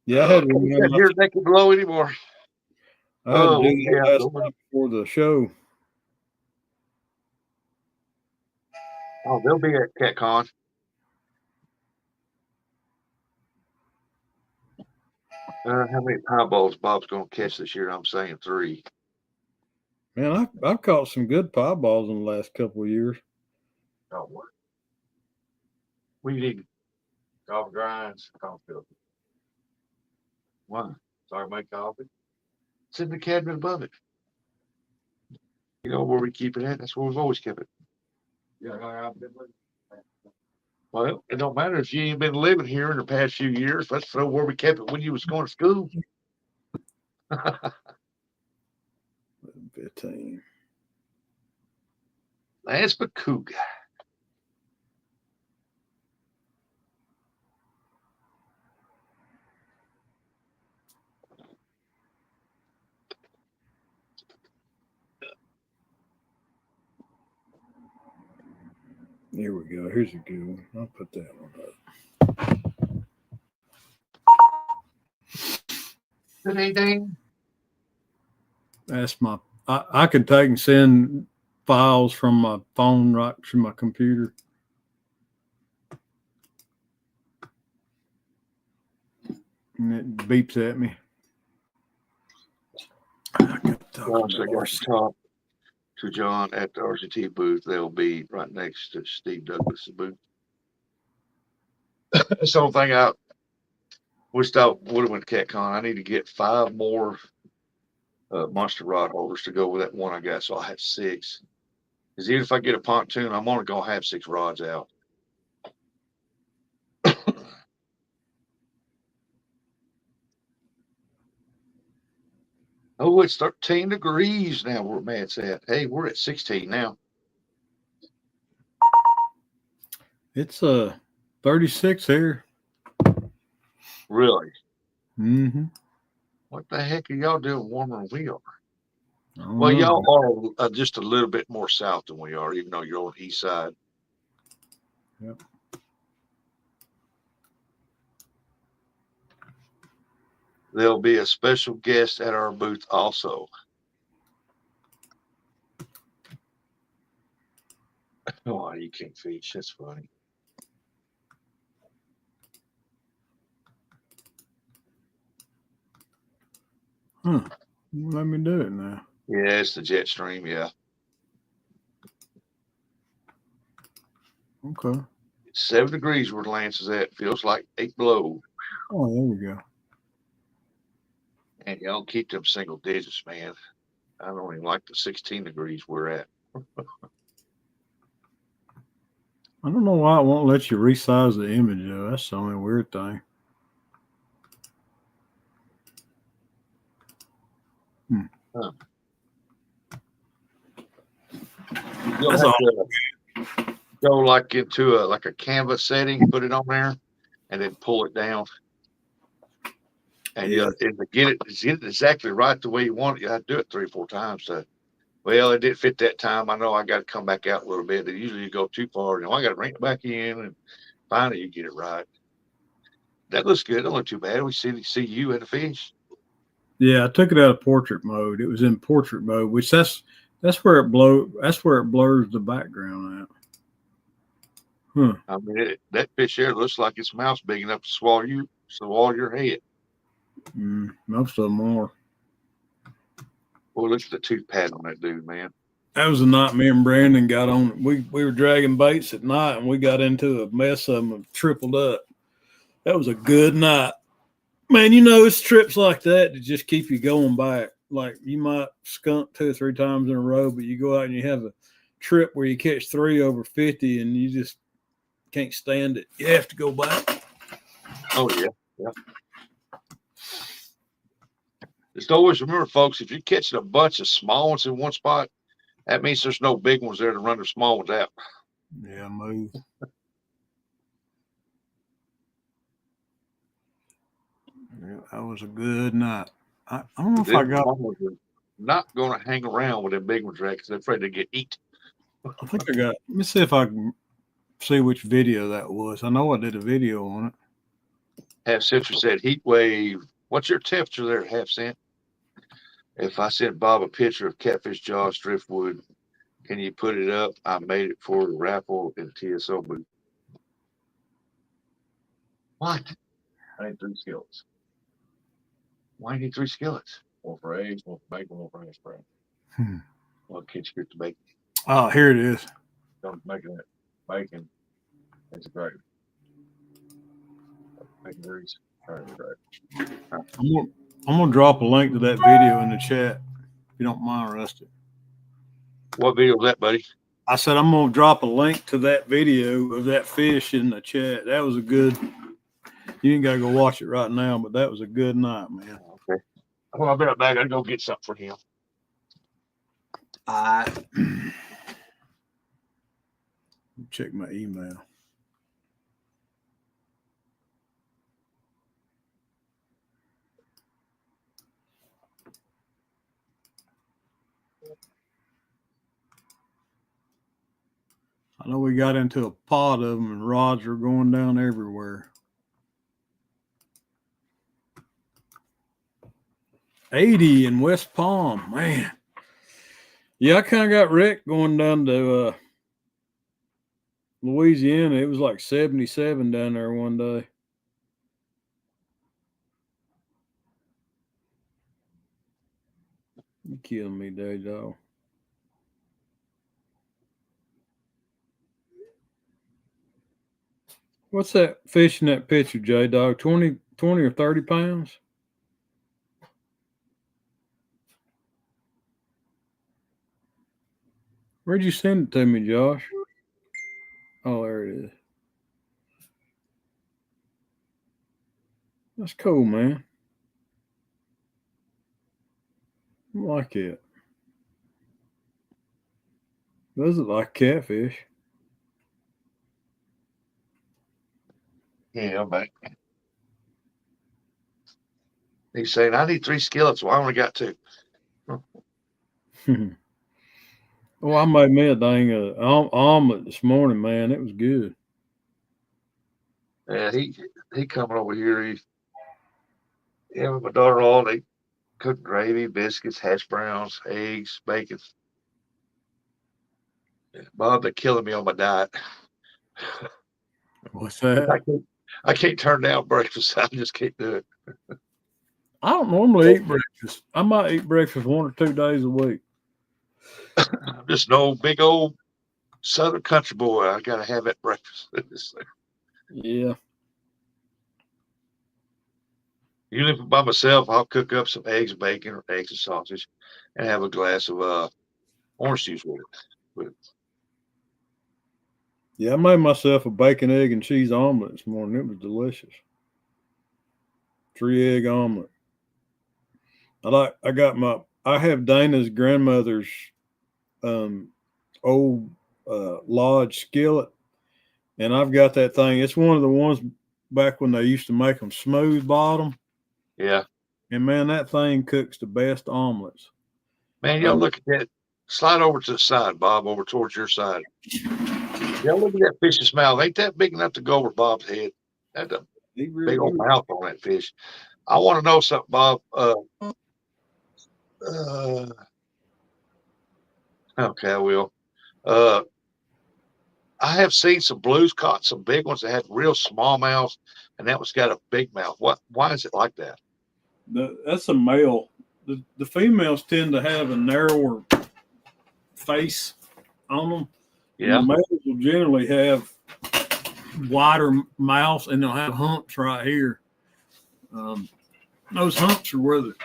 B: Yeah, I had to
A: Can't hear naked below anymore.
B: I had to do that last night before the show.
A: Oh, they'll be at CatCon. How many pie balls Bob's gonna catch this year? I'm saying 3.
B: Man, I've caught some good pie balls in the last couple of years.
A: Oh, what? We need coffee grinds, coffee filter. Why? Sorry, make coffee. It's in the cabinet above it. You know where we keep it at? That's where we've always kept it. Yeah, well, it don't matter if you ain't been living here in the past few years. Let's know where we kept it when you was going to school.
B: 15.
A: Lance Pacuga.
B: Here we go. Here's a good one. I'll put that one up.
A: Anything?
B: That's my. I could take and send files from my phone right to my computer. And it beeps at me.
A: I got to talk to John at the RCT booth. They'll be right next to Steve Douglas' booth. That's the only thing we would have went to CatCon. I need to get 5 more monster rod holders to go with that one I got, so I'll have 6. Because even if I get a pontoon, I'm only gonna have 6 rods out. Oh, it's 13 degrees now where Matt's at. Hey, we're at 16 now.
B: It's 36 here.
A: Really?
B: Mm-hmm.
A: What the heck are y'all doing warmer than we are?
B: I don't
A: Well,
B: know.
A: y'all are just a little bit more south than we are, even though you're on the east side.
B: Yep.
A: There'll be a special guest at our booth also. Oh, you can't fish. That's funny.
B: Huh. Let me do it now.
A: Yeah, it's the jet stream. Yeah.
B: Okay.
A: It's 7 degrees where Lance is at. Feels like 8 below.
B: Oh, there we go.
A: And y'all keep them single digits, man. I don't even like the 16 degrees we're at.
B: I don't know why it won't let you resize the image though. That's the only weird thing.
A: Huh. You'll
B: That's
A: have
B: all.
A: to go like into a canvas setting, put it on there, and then pull it down. And
B: Yeah.
A: and to get it exactly right the way you want it, you have to do it 3 or 4 times. Well, it didn't fit that time. I know I got to come back out a little bit. And usually you go too far, I got to bring it back in, and finally you get it right. That looks good. It don't look too bad. We see you and the fish.
B: Yeah, I took it out of portrait mode. It was in portrait mode, which that's where it blurs the background out. Huh.
A: I mean, that fish there looks like its mouth's big enough to swallow your head.
B: Most of them are.
A: Boy, look at the tooth pad on that dude, man.
B: That was a night me and Brandon got on. We were dragging baits at night, and we got into a mess of them and tripled up. That was a good night. Man, it's trips like that that just keep you going back. Like you might skunk 2 or 3 times in a row, but you go out and you have a trip where you catch 3 over 50 and you just can't stand it. You have to go back.
A: Oh yeah, yeah. Just always remember, folks, if you're catching a bunch of small ones in one spot, that means there's no big ones there to run the small ones out.
B: Yeah, move. Yeah, that was a good night. I don't know if I
A: Them
B: got.
A: small ones are not going to hang around with them big ones, right? Because they're afraid to get eat.
B: I think I got. Let me see if I can see which video that was. I know I did a video on it.
A: Half Century said, "Heat wave. What's your temperature there, Half Cent? If I sent Bob a picture of catfish jaws driftwood, can you put it up? I made it for the raffle in TSO booth." What? I need 3 skillets. Why do you need 3 skillets? One for eggs, one for bacon, one for hash brown. Well, can't you get the bacon?
B: Oh, here it is.
A: I'm making it bacon. It's great. Bacon grease. Great.
B: I'm gonna drop a link to that video in the chat if you don't mind, Rusty.
A: What video was that, buddy?
B: I said I'm gonna drop a link to that video of that fish in the chat. That was a good. You ain't gotta go watch it right now, but that was a good night, man.
A: Okay. Well, I'll be right back. I gotta go get something for him.
B: I check my email. I know we got into a pot of them and rods are going down everywhere. 80 in West Palm, man. Yeah, I kind of got wrecked going down to Louisiana. It was like 77 down there one day. You killing me, day dog. What's that fish in that picture, J Dog? 20 or 30 pounds? Where'd you send it to me, Josh? Oh, there it is. That's cool, man. like that. Those look like catfish.
A: Yeah, I'm back. He's saying, I need 3 skillets. Well, I only got 2.
B: Well, I made me a dang omelet this morning, man. It was good.
A: Yeah, he coming over here. With my daughter-in-law, they cook gravy, biscuits, hash browns, eggs, bacon. Bob, they're killing me on my diet.
B: What's
A: I
B: that?
A: can't, I can't turn down breakfast. I just can't do it.
B: I don't normally eat breakfast. I might eat breakfast 1 or 2 days a week.
A: I'm just an old, big old Southern country boy. I got to have that breakfast.
B: Yeah.
A: Usually, if I'm by myself, I'll cook up some eggs, bacon, or eggs and sausage, and have a glass of orange juice with it. But
B: Yeah, I made myself a bacon, egg, and cheese omelet this morning. It was delicious. 3-egg omelet. I have Dana's grandmother's old lodge skillet, and I've got that thing. It's one of the ones back when they used to make them smooth bottom.
A: yeah,
B: And man, that thing cooks the best omelets.
A: man, y'all look at that. Slide over to the side, Bob, over towards your side. Y'all look at that fish's mouth. Ain't that big enough to go over Bob's head? That's a big old mouth on that fish. I want to know something, Bob. Okay, I will. Uh, I have seen some blues caught some big ones that had real small mouths, and that one's got a big mouth. Why is it like that?
B: That's a male. The females tend to have a narrower face on them.
A: Yeah.
B: And the males will generally have wider mouths, and they'll have humps right here. Those humps are where the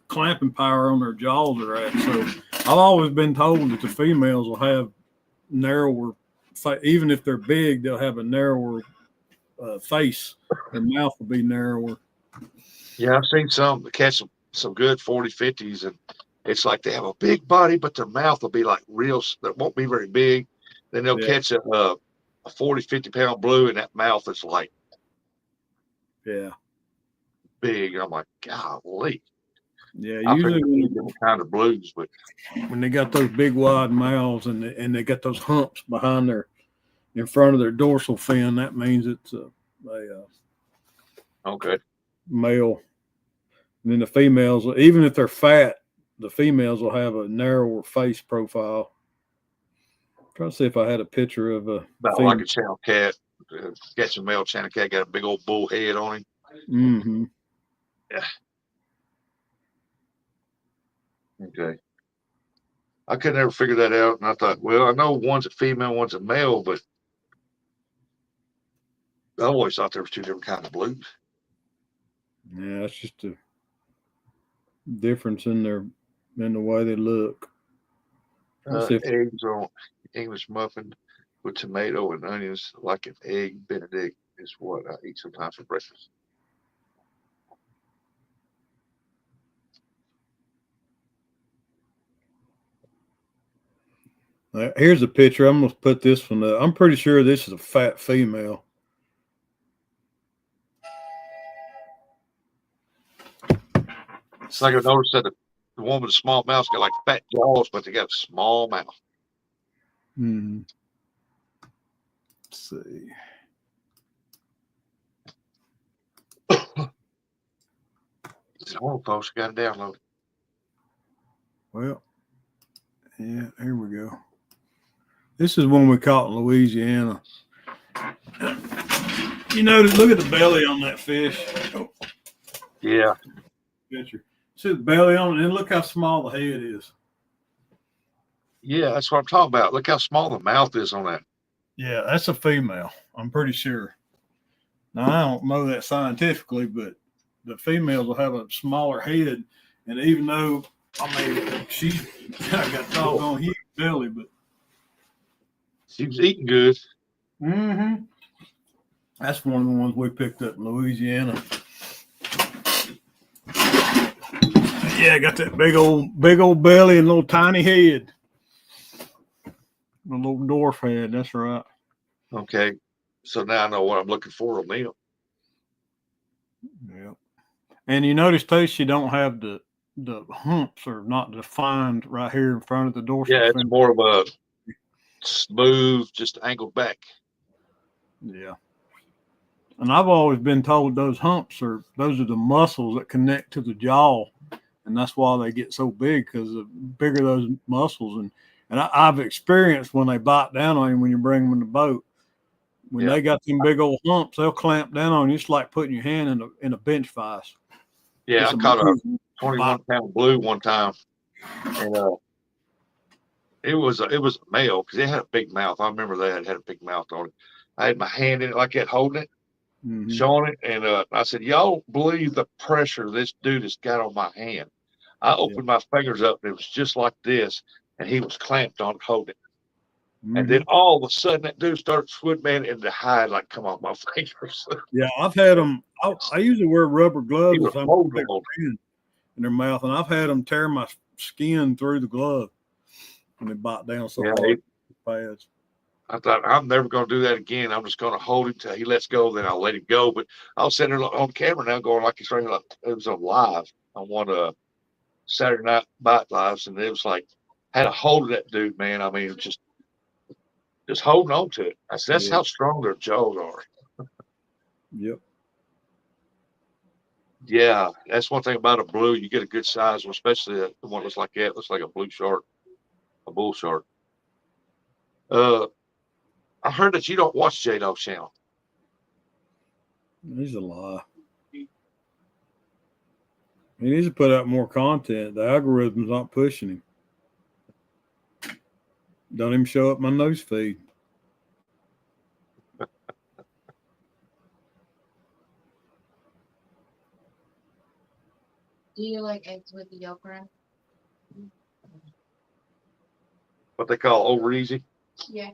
B: clamping power on their jaws are at. So I've always been told that the females will have narrower, even if they're big, they'll have a narrower face. Their mouth will be narrower.
A: Yeah, I've seen some catch some good 40, 50s, and it's like they have a big body, but their mouth will be like real. That won't be very big. Then they'll catch a 40, 50-pound blue, and that mouth is like big. I'm like, golly.
B: Yeah,
A: I
B: usually
A: figure different kind of blues, but
B: when they got those big wide mouths and they got those humps behind in front of their dorsal fin, that means it's a
A: okay.
B: Male. And then the females, even if they're fat, the females will have a narrower face profile. I'm trying to see if I had a picture of a
A: about like a channel cat. Catch a male channel cat, got a big old bull head on him.
B: Mm-hmm.
A: Yeah. Okay. I could never figure that out, and I thought, well, I know one's a female, one's a male, but I always thought there was 2 different kinds of blues.
B: Yeah, it's just a difference in the way they look.
A: Eggs on English muffin with tomato and onions, like an egg Benedict, is what I eat sometimes for breakfast.
B: Here's a picture. I'm going to put this one up. I'm pretty sure this is a fat female.
A: It's like I noticed that the one with the small mouth's got like fat jaws, but they got a small mouth.
B: Mm-hmm. Let's see.
A: Hold on, folks. Got it downloaded.
B: Well, yeah, here we go. This is one we caught in Louisiana. You notice, look at the belly on that fish.
A: Yeah.
B: Picture. See the belly on it, and look how small the head is.
A: Yeah, that's what I'm talking about. Look how small the mouth is on that.
B: Yeah, that's a female. I'm pretty sure. Now, I don't know that scientifically, but the females will have a smaller head. And even though, I mean, she's got a doggone huge belly, but
A: she's eating good.
B: Mm-hmm. That's one of the ones we picked up in Louisiana. Yeah, got that big old belly and little tiny head. A little dwarf head. That's right.
A: Okay. So now I know what I'm looking for on them.
B: Yeah. And you notice too, she don't have the humps are not defined right here in front of the dorsal
A: Yeah, it's
B: fin.
A: more of a smooth, just angled back.
B: Yeah. And I've always been told those those are the muscles that connect to the jaw, and that's why they get so big because the bigger those muscles. And I've experienced when they bite down on you when you bring them in the boat. When
A: Yeah.
B: they got them big old humps, they'll clamp down on you. It's like putting your hand in a bench vise.
A: Yeah,
B: It's
A: I caught a
B: amazing.
A: 21-pound blue one time, and it was a male because it had a big mouth. I remember that it had a big mouth on it. I had my hand in it like that, holding it,
B: Mm-hmm.
A: showing it, and I said, "Y'all believe the pressure this dude has got on my hand?" I
B: Yeah.
A: opened my fingers up, and it was just like this, and he was clamped on it, holding it. And
B: Mm-hmm.
A: then all of a sudden, that dude started swimming, and the hide like come off my fingers.
B: Yeah, I've had them. I usually wear rubber
A: He
B: gloves
A: was
B: if I'm
A: holding on.
B: in their mouth, and I've had them tear my skin through the glove when they bite down so
A: Yeah,
B: hard. Pads.
A: I thought I'm never going to do that again. I'm just going to hold him till he lets go, then I'll let him go. But I was sitting there on camera now, going like it's like it was on live on one Saturday Night Bite Lives, and it was like had a hold of that dude, man. I mean, just holding on to it. That's
B: Yeah.
A: how strong their jaws are.
B: Yep.
A: Yeah, that's one thing about a blue. You get a good size one, especially the one that looks like that. Looks like a blue shark, a bull shark. Uh, I heard that you don't watch J Dog channel.
B: He's a lie. He needs to put out more content. The algorithm's not pushing him. Don't even show up my nose feed.
C: Do you like eggs with the yolk around?
A: What they call over easy.
C: Yeah.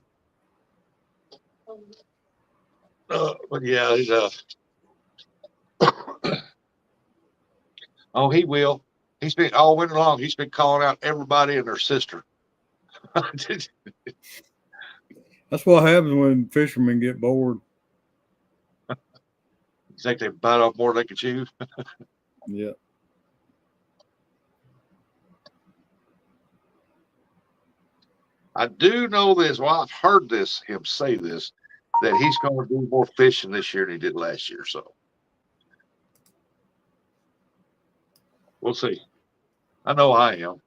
A: But yeah, he's oh, he will. He's been all winter long. He's been calling out everybody and their sister.
B: That's what happens when fishermen get bored.
A: You think they bite off more than they can chew?
B: Yeah.
A: I do know this. Well, I've heard him say this, that he's going to do more fishing this year than he did last year. So we'll see. I know I am.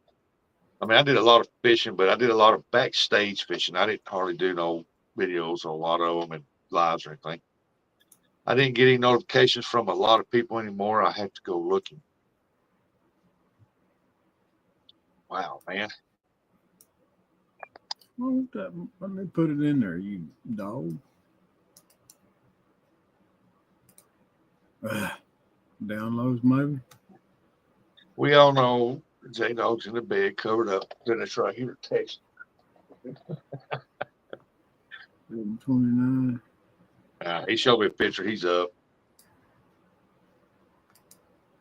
A: I mean, I did a lot of fishing, but I did a lot of backstage fishing. I didn't hardly do no videos on a lot of them and lives or anything. I didn't get any notifications from a lot of people anymore. I have to go looking. Wow, man.
B: Let me put it in there, you dog. Downloads, maybe.
A: We all know J Dog's in the bed covered up. Then it's right here, text.
B: 29.
A: He showed me a picture. He's up.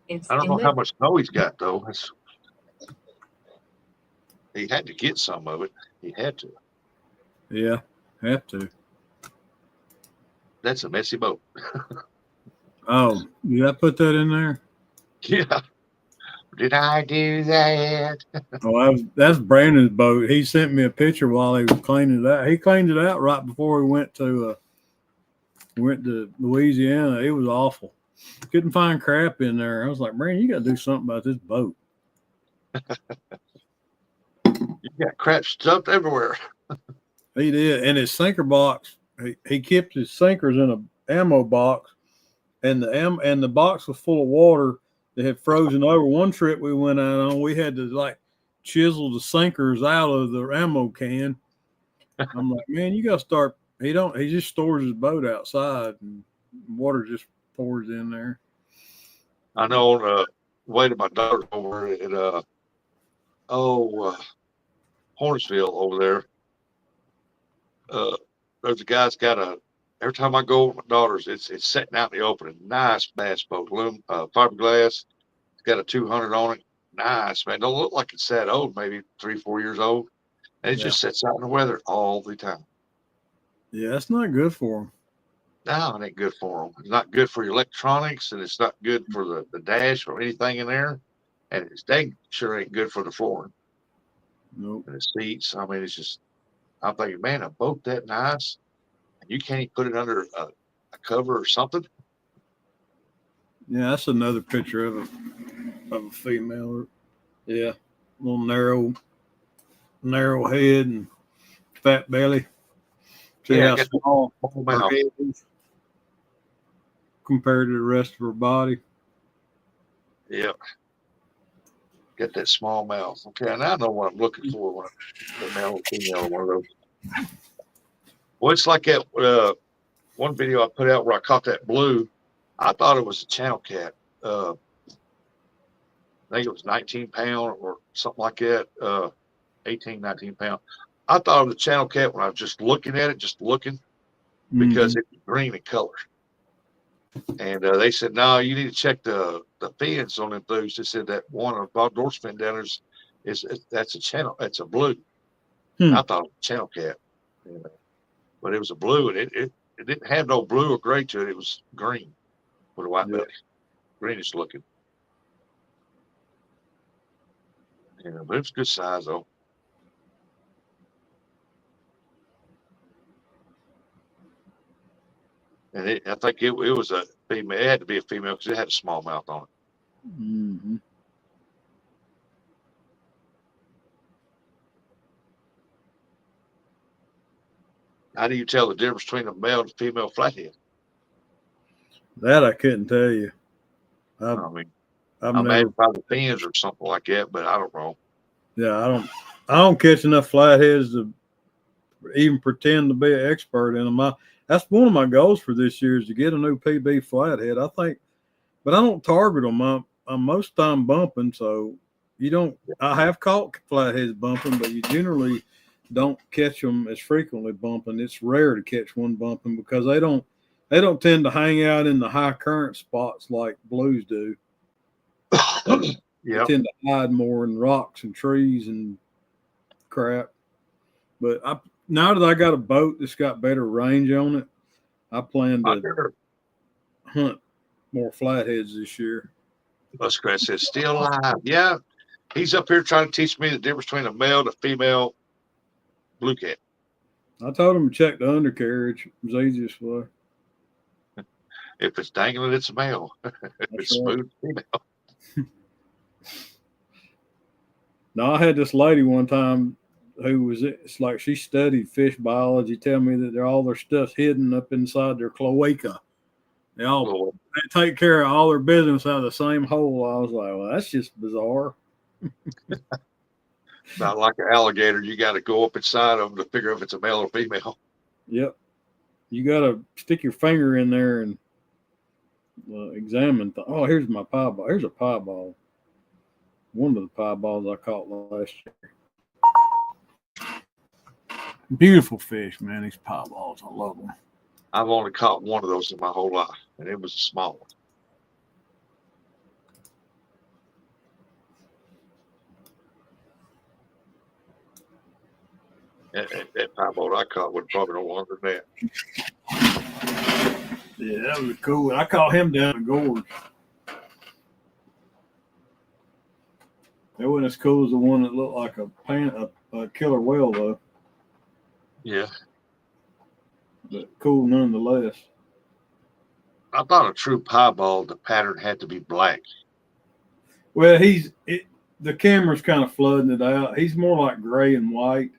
C: It's
A: I don't
C: in
A: know how
C: the
A: much snow he's got though. He had to get some of it. He had to.
B: Yeah, have to.
A: That's a messy boat.
B: Oh, did I put that in there?
A: Yeah. Did I do that?
B: Oh, that's Brandon's boat. He sent me a picture while he was cleaning it out. He cleaned it out right before we went to Louisiana. It was awful. Couldn't find crap in there. I was like, Brandon, you got to do something about this boat.
A: You got crap stuffed everywhere.
B: He did, and his sinker box. He kept his sinkers in a ammo box, and the box was full of water that had frozen over. One trip we went out on, we had to like chisel the sinkers out of the ammo can. I'm like, man, you got to start. He just stores his boat outside, and water just pours in there.
A: I know on the way to my daughter's over at Hornsville over there. There's a guy's got every time I go with my daughters, it's sitting out in the open. A nice bass boat, fiberglass. It's got a 200 on it. nice, man. Don't look like it's that old, maybe 3-4 years old. And it
B: Yeah.
A: just sits out in the weather all the time.
B: Yeah, it's not good for them.
A: No, it ain't good for them. It's not good for your electronics, and it's not good for the dash or anything in there. And it's dang sure ain't good for the flooring
B: Nope.
A: and the seats. I mean, it's just, I'm thinking, man, a boat that nice, and you can't even put it under a cover or something.
B: Yeah, that's another picture of a female. Yeah, little narrow head and fat belly. See
A: Yeah,
B: how
A: get the
B: small
A: whole
B: her
A: mouth.
B: head is compared to the rest of her body.
A: Yeah, get that small mouth. Okay, and I know what I'm looking for when the male or female or one of those. Well, it's like that one video I put out where I caught that blue. I thought it was a channel cat. I think it was 19 pound or something like that. 18, 19 pound. I thought it was a channel cat when I was just looking at it, just looking, because it was green in color. And they said, no, you need to check the fins on them things. They said that one of Bob Dorf's fin down is that's a channel, that's a blue. I thought it was a channel cat, but it was a blue, and it didn't have no blue or gray to it. It was green with a white belly, greenish looking. But it was good size though. And I think it was a female. It had to be a female because it had a small mouth on it.
B: Mm-hmm.
A: How do you tell the difference between a male and female flathead?
B: That I couldn't tell you.
A: I mean,
B: I've
A: I
B: never.
A: imagine by the fins or something like that, but I don't know.
B: Yeah, I don't catch enough flatheads to even pretend to be an expert in them. That's one of my goals for this year is to get a new PB flathead. I think, but I don't target them. I'm most time bumping, so you don't. I have caught flatheads bumping, but you generally don't catch them as frequently bumping. It's rare to catch one bumping because they don't tend to hang out in the high current spots like blues do. They tend to hide more in rocks and trees and crap. But now that I got a boat that's got better range on it, I plan to hunt more flatheads this year.
A: Muskrat says still alive. Yeah, he's up here trying to teach me the difference between a male and a female blue cat.
B: I told him to check the undercarriage. It was the easiest way.
A: If it's dangling, it's a male. If it's smooth, female.
B: No, I had this lady one time who it's like she studied fish biology, tell me that all their stuff's hidden up inside their cloaca. They take care of all their business out of the same hole. I was like, well, that's just bizarre.
A: Not like an alligator. You got to go up inside them to figure if it's a male or female.
B: Yep. You got to stick your finger in there and examine. Oh, here's my pie ball. Here's a pie ball. One of the pie balls I caught last year. Beautiful fish, man. These pie balls, I love them.
A: I've only caught one of those in my whole life, and it was a small one. That pie ball I caught was probably no longer than
B: that. Yeah, that was cool. I caught him down the gorge. That wasn't as cool as the one that looked like a killer whale, though.
A: Yeah.
B: But cool nonetheless.
A: I thought a true piebald, the pattern had to be black.
B: Well, the camera's kind of flooding it out. He's more like gray and white.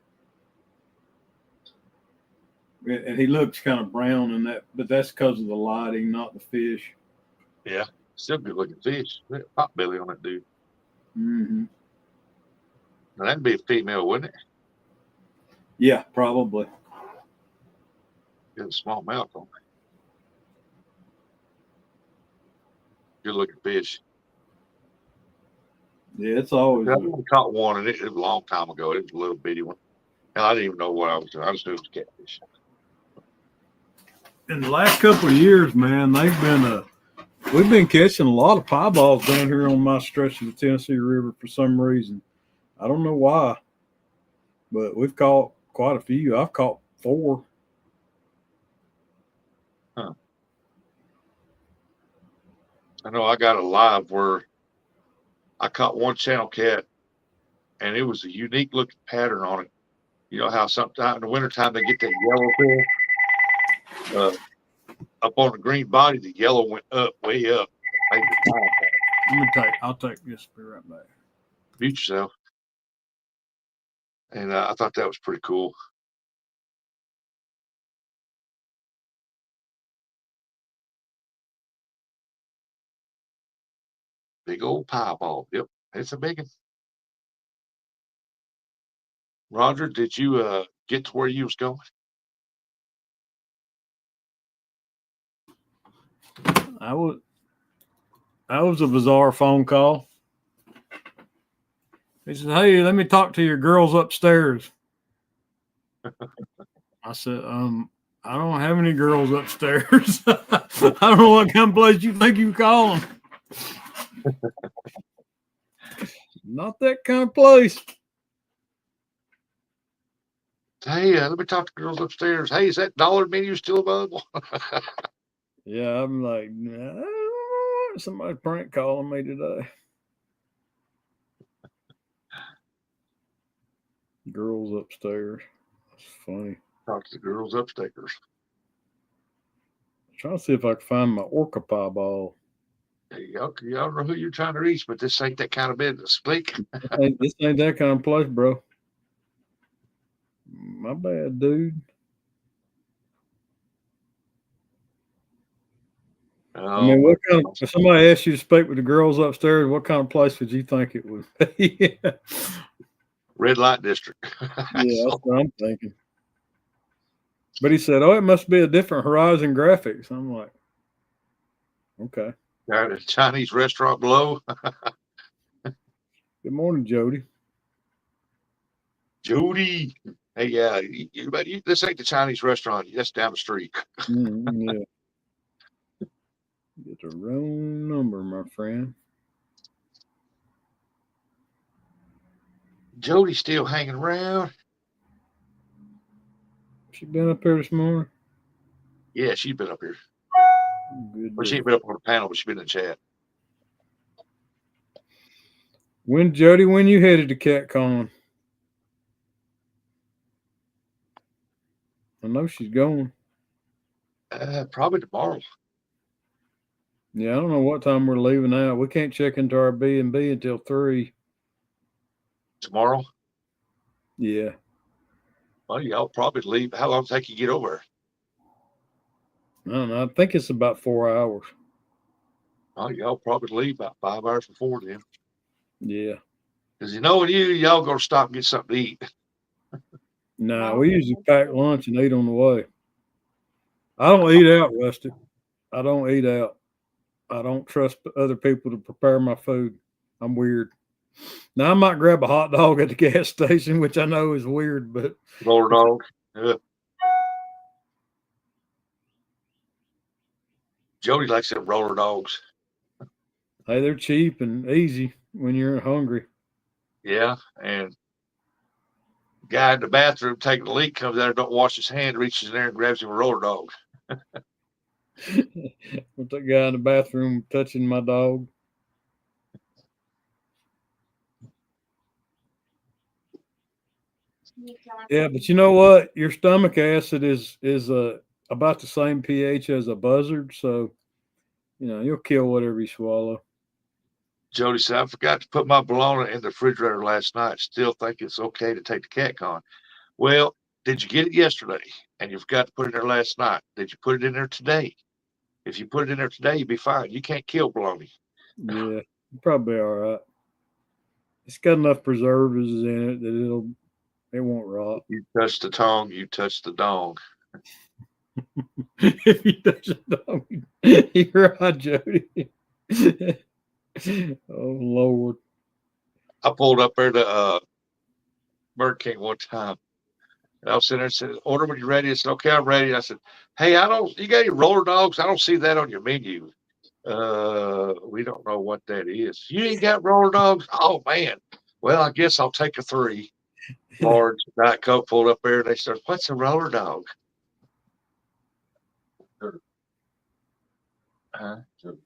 B: And he looks kind of brown in that, but that's because of the lighting, not the fish.
A: Yeah, still good looking fish. Pot belly on that dude.
B: Mm-hmm.
A: Now that'd be a female, wouldn't it?
B: Yeah, probably.
A: Got a small mouth on it. Good looking fish.
B: Yeah, it's always.
A: I caught one, and it was a long time ago. It was a little bitty one, and I didn't even know what I was doing. I just knew it was catfish.
B: In the last couple of years, man, they've been We've been catching a lot of pieballs down here on my stretch of the Tennessee River for some reason. I don't know why, but we've caught quite a few. I've caught 4.
A: Huh. I know I got a live where I caught one channel cat, and it was a unique looking pattern on it. You know how sometimes in the wintertime they get that yellow bill up on the green body, the yellow went up, way up. Made the time.
B: I'll take this. Be right back.
A: Mute yourself. And I thought that was pretty cool. Big old pieball. Yep, it's a big one. Roger, did you get to where you was going?
B: That was a bizarre phone call. He said, "Hey, let me talk to your girls upstairs." I said, I don't have any girls upstairs. I don't know what kind of place you think you call them. Not that kind of place.
A: Hey, let me talk to girls upstairs. Hey, is that dollar menu still available?
B: Yeah, I'm like, nah, somebody prank calling me today. Girls upstairs. That's funny.
A: Talk to the girls upstairs.
B: Trying to see if I can find my orca pie ball.
A: Hey, y'all don't know who you're trying to reach, but this ain't that kind of business. Speak.
B: This ain't that kind of place, bro. My bad, dude. I mean, what kind of, if somebody asked you to speak with the girls upstairs, what kind of place would you think it would be?
A: Red light district.
B: Yeah, that's what I'm thinking. But he said, "Oh, it must be a different Horizon graphics." I'm like, okay.
A: Got a Chinese restaurant below.
B: Good morning, Jody.
A: Jody. Hey, yeah, this ain't the Chinese restaurant. That's down the street.
B: Yeah. Get the wrong number, my friend.
A: Jody's still hanging around.
B: She been up here this morning?
A: Yeah, she's been up here.
B: Good.
A: Well, she ain't been up on the panel, but she's been in the chat.
B: Jody, when you headed to CatCon? I know she's going.
A: Probably tomorrow.
B: Yeah, I don't know what time we're leaving out. We can't check into our B&B until 3.
A: Tomorrow?
B: Yeah.
A: Well, y'all probably leave. How long does it take you to get over?
B: I don't know. I think it's about 4 hours.
A: Well, y'all probably leave about 5 hours before then.
B: Yeah.
A: Because y'all going to stop and get something to eat.
B: Nah, we usually pack lunch and eat on the way. I don't eat out, Rusty. I don't eat out. I don't trust other people to prepare my food. I'm weird. Now, I might grab a hot dog at the gas station, which I know is weird, but.
A: Roller dog. Yeah. Jody likes them roller dogs.
B: Hey, they're cheap and easy when you're hungry.
A: Yeah, and guy in the bathroom taking a leak comes out, don't wash his hand, reaches in there and grabs him a roller dog.
B: With that guy in the bathroom touching my dog. Yeah, but you know what? Your stomach acid is about the same pH as a buzzard, so you'll kill whatever you swallow.
A: Jody said, I forgot to put my bologna in the refrigerator last night. Still think it's okay to take the CatCon. Well, did you get it yesterday and you forgot to put it in there last night? Did you put it in there today? If you put it in there today, you'll be fine. You can't kill bologna.
B: Yeah, probably all right. It's got enough preservatives in it that it won't rot.
A: You touch the tongue, you touch the dong.
B: If you touch the dog, you're right, Jody. Oh Lord!
A: I pulled up there to Burger King one time. And I was sitting there and said, "Order when you're ready." I said, "Okay, I'm ready." I said, "Hey, you got any roller dogs? I don't see that on your menu." We don't know what that is. You ain't got roller dogs? Oh man. Well, I guess I'll take a 3. Large Diet Coke pulled up there. They said, "What's a roller dog?" Sugar. Sugar.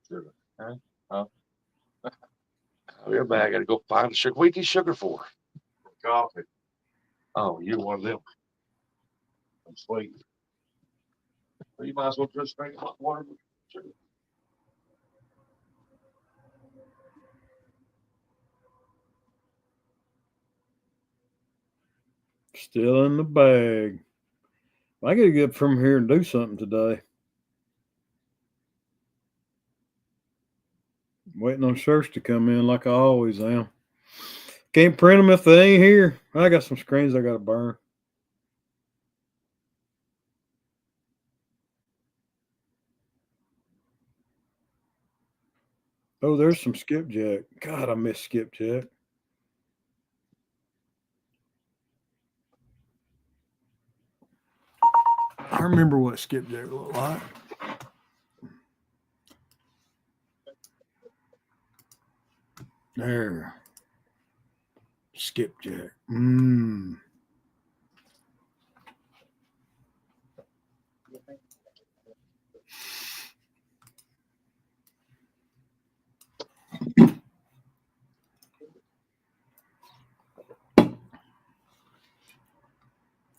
A: Sugar. Huh? I'll be back. I gotta go find the sugar. What do you need sugar for? Coffee. Oh, you're one of them. I'm sweet. Well, you might as well just drink hot water with sugar.
B: Still in the bag. I gotta get from here and do something today. Waiting on shirts to come in like I always am. Can't print them if they ain't here. I got some screens I gotta burn. Oh, there's some skipjack. God, I miss skipjack. I remember what skipjack looked like. There. Skipjack. Mmm.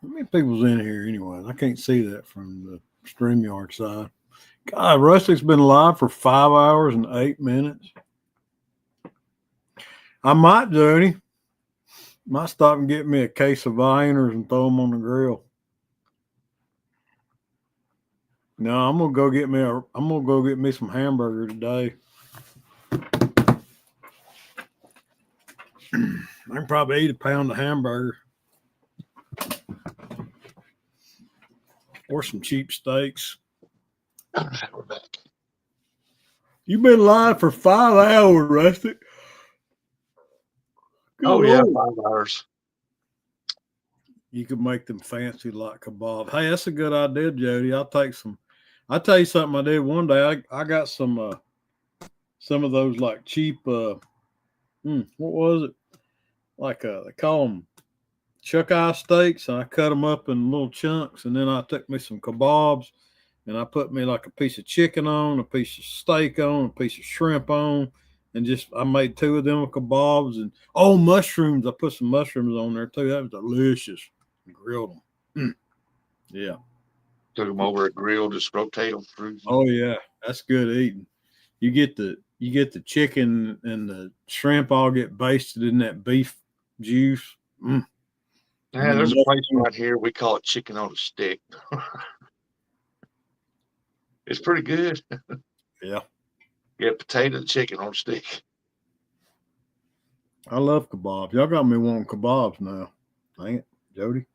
B: How many people's in here anyways? I can't see that from the StreamYard side. God, Rustic's been live for 5 hours and 8 minutes. I might, Jody. Might stop and get me a case of Viners and throw them on the grill. No, I'm gonna go get me some hamburger today. I can probably eat a pound of hamburger or some cheap steaks.
A: We're back.
B: You've been live for 5 hours, Rustic.
A: Oh yeah,
B: Lord.
A: 5 hours.
B: You could make them fancy like kebab. Hey, that's a good idea, Jody. I'll take some. I'll tell you something I did one day. I got some of those like cheap what was it? Like they call them chuck eye steaks, and I cut them up in little chunks, and then I took me some kebabs, and I put me like a piece of chicken on, a piece of steak on, a piece of shrimp on, and just I made 2 of them with kebabs, and mushrooms. I put some mushrooms on there too. That was delicious. Grilled them. Yeah.
A: Took them over a grill, just rotate them through.
B: Oh yeah, that's good eating. You get the chicken and the shrimp all get basted in that beef juice.
A: Yeah, there's a place right here. We call it chicken on a stick. It's pretty good.
B: Yeah.
A: Yeah, potato and chicken on a stick.
B: I love kebabs. Y'all got me wanting kebabs now. Dang it, Jody.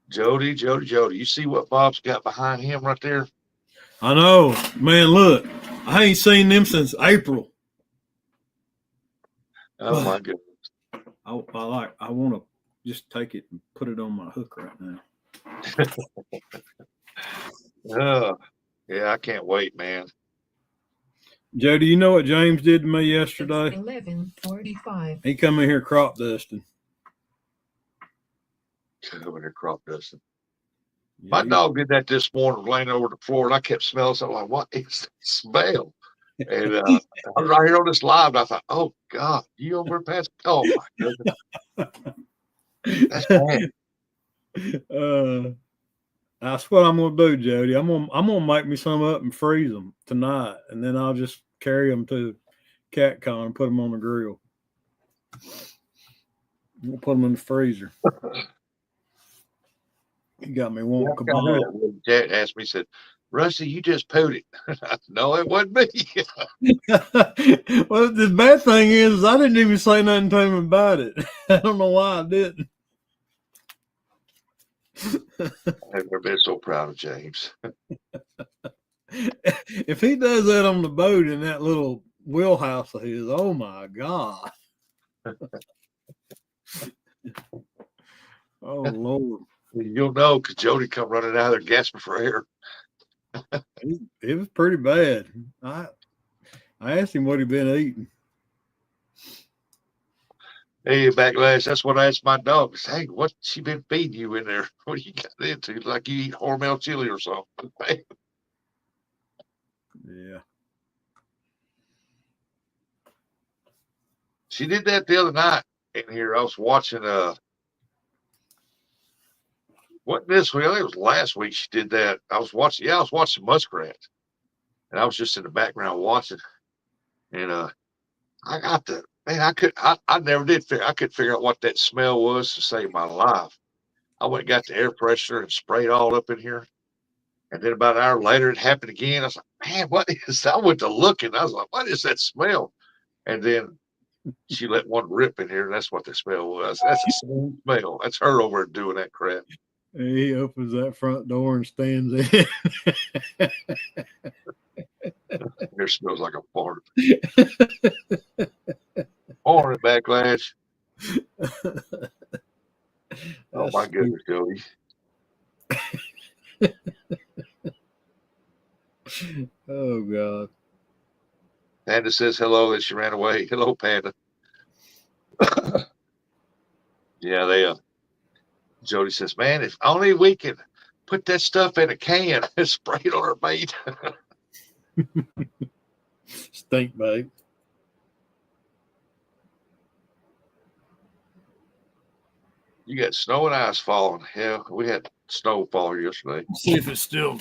A: Jody. You see what Bob's got behind him right there?
B: I know, man. Look, I ain't seen them since April.
A: Oh my goodness.
B: I want to just take it and put it on my hook right now.
A: Oh, yeah, I can't wait, man.
B: Jody, you know what James did to me yesterday?
C: 11:45.
B: He come in here crop dusting.
A: Over there crop dusting.
B: Yeah,
A: My dog did that this morning, laying over the floor, and I kept smelling something like, what is that smell? And I was right here on this live, and I thought, oh God, you over past? Oh my goodness, that's bad.
B: That's what I'm gonna do, Jody. I'm gonna make me some up and freeze them tonight, and then I'll just carry them to CatCon and put them on the grill. We'll put them in the freezer. You got me wanting kebab.
A: Jack asked me, he said, Rusty, you just pooed it. No, it wasn't me.
B: Well, the bad thing is I didn't even say nothing to him about it. I don't know why I didn't.
A: I've never been so proud of James.
B: If he does that on the boat in that little wheelhouse of his, oh my God. Oh Lord.
A: You'll know because Jody come running out of there gasping for air.
B: It was pretty bad. I asked him what he'd been eating.
A: Hey, Backlash, that's what I asked my dog. Hey, what's she been feeding you in there? What you got into? Like you eat Hormel chili or something.
B: Yeah.
A: She did that the other night in here. I was watching what this week? I think it was last week she did that. I was watching muskrats. And I was just in the background watching. And I got the man, I never did figure I could figure out what that smell was to save my life. I went and got the air freshener and sprayed all up in here. And then about an hour later, it happened again. I was like, man, what is that? I went to look and I was like, what is that smell? And then she let one rip in here, and that's what the smell was. That's the same smell. That's her over doing that crap.
B: He opens that front door and stands in.
A: It smells like a fart. Morning, Backlash. Oh, my goodness, Jody.
B: Oh, God.
A: Panda says hello, and she ran away. Hello, Panda. Yeah, Jody says, man, if only we can put that stuff in a can and spray it on our meat.
B: Stink bait.
A: You got snow and ice falling. Hell, we had snow fall here yesterday.
B: See if it's still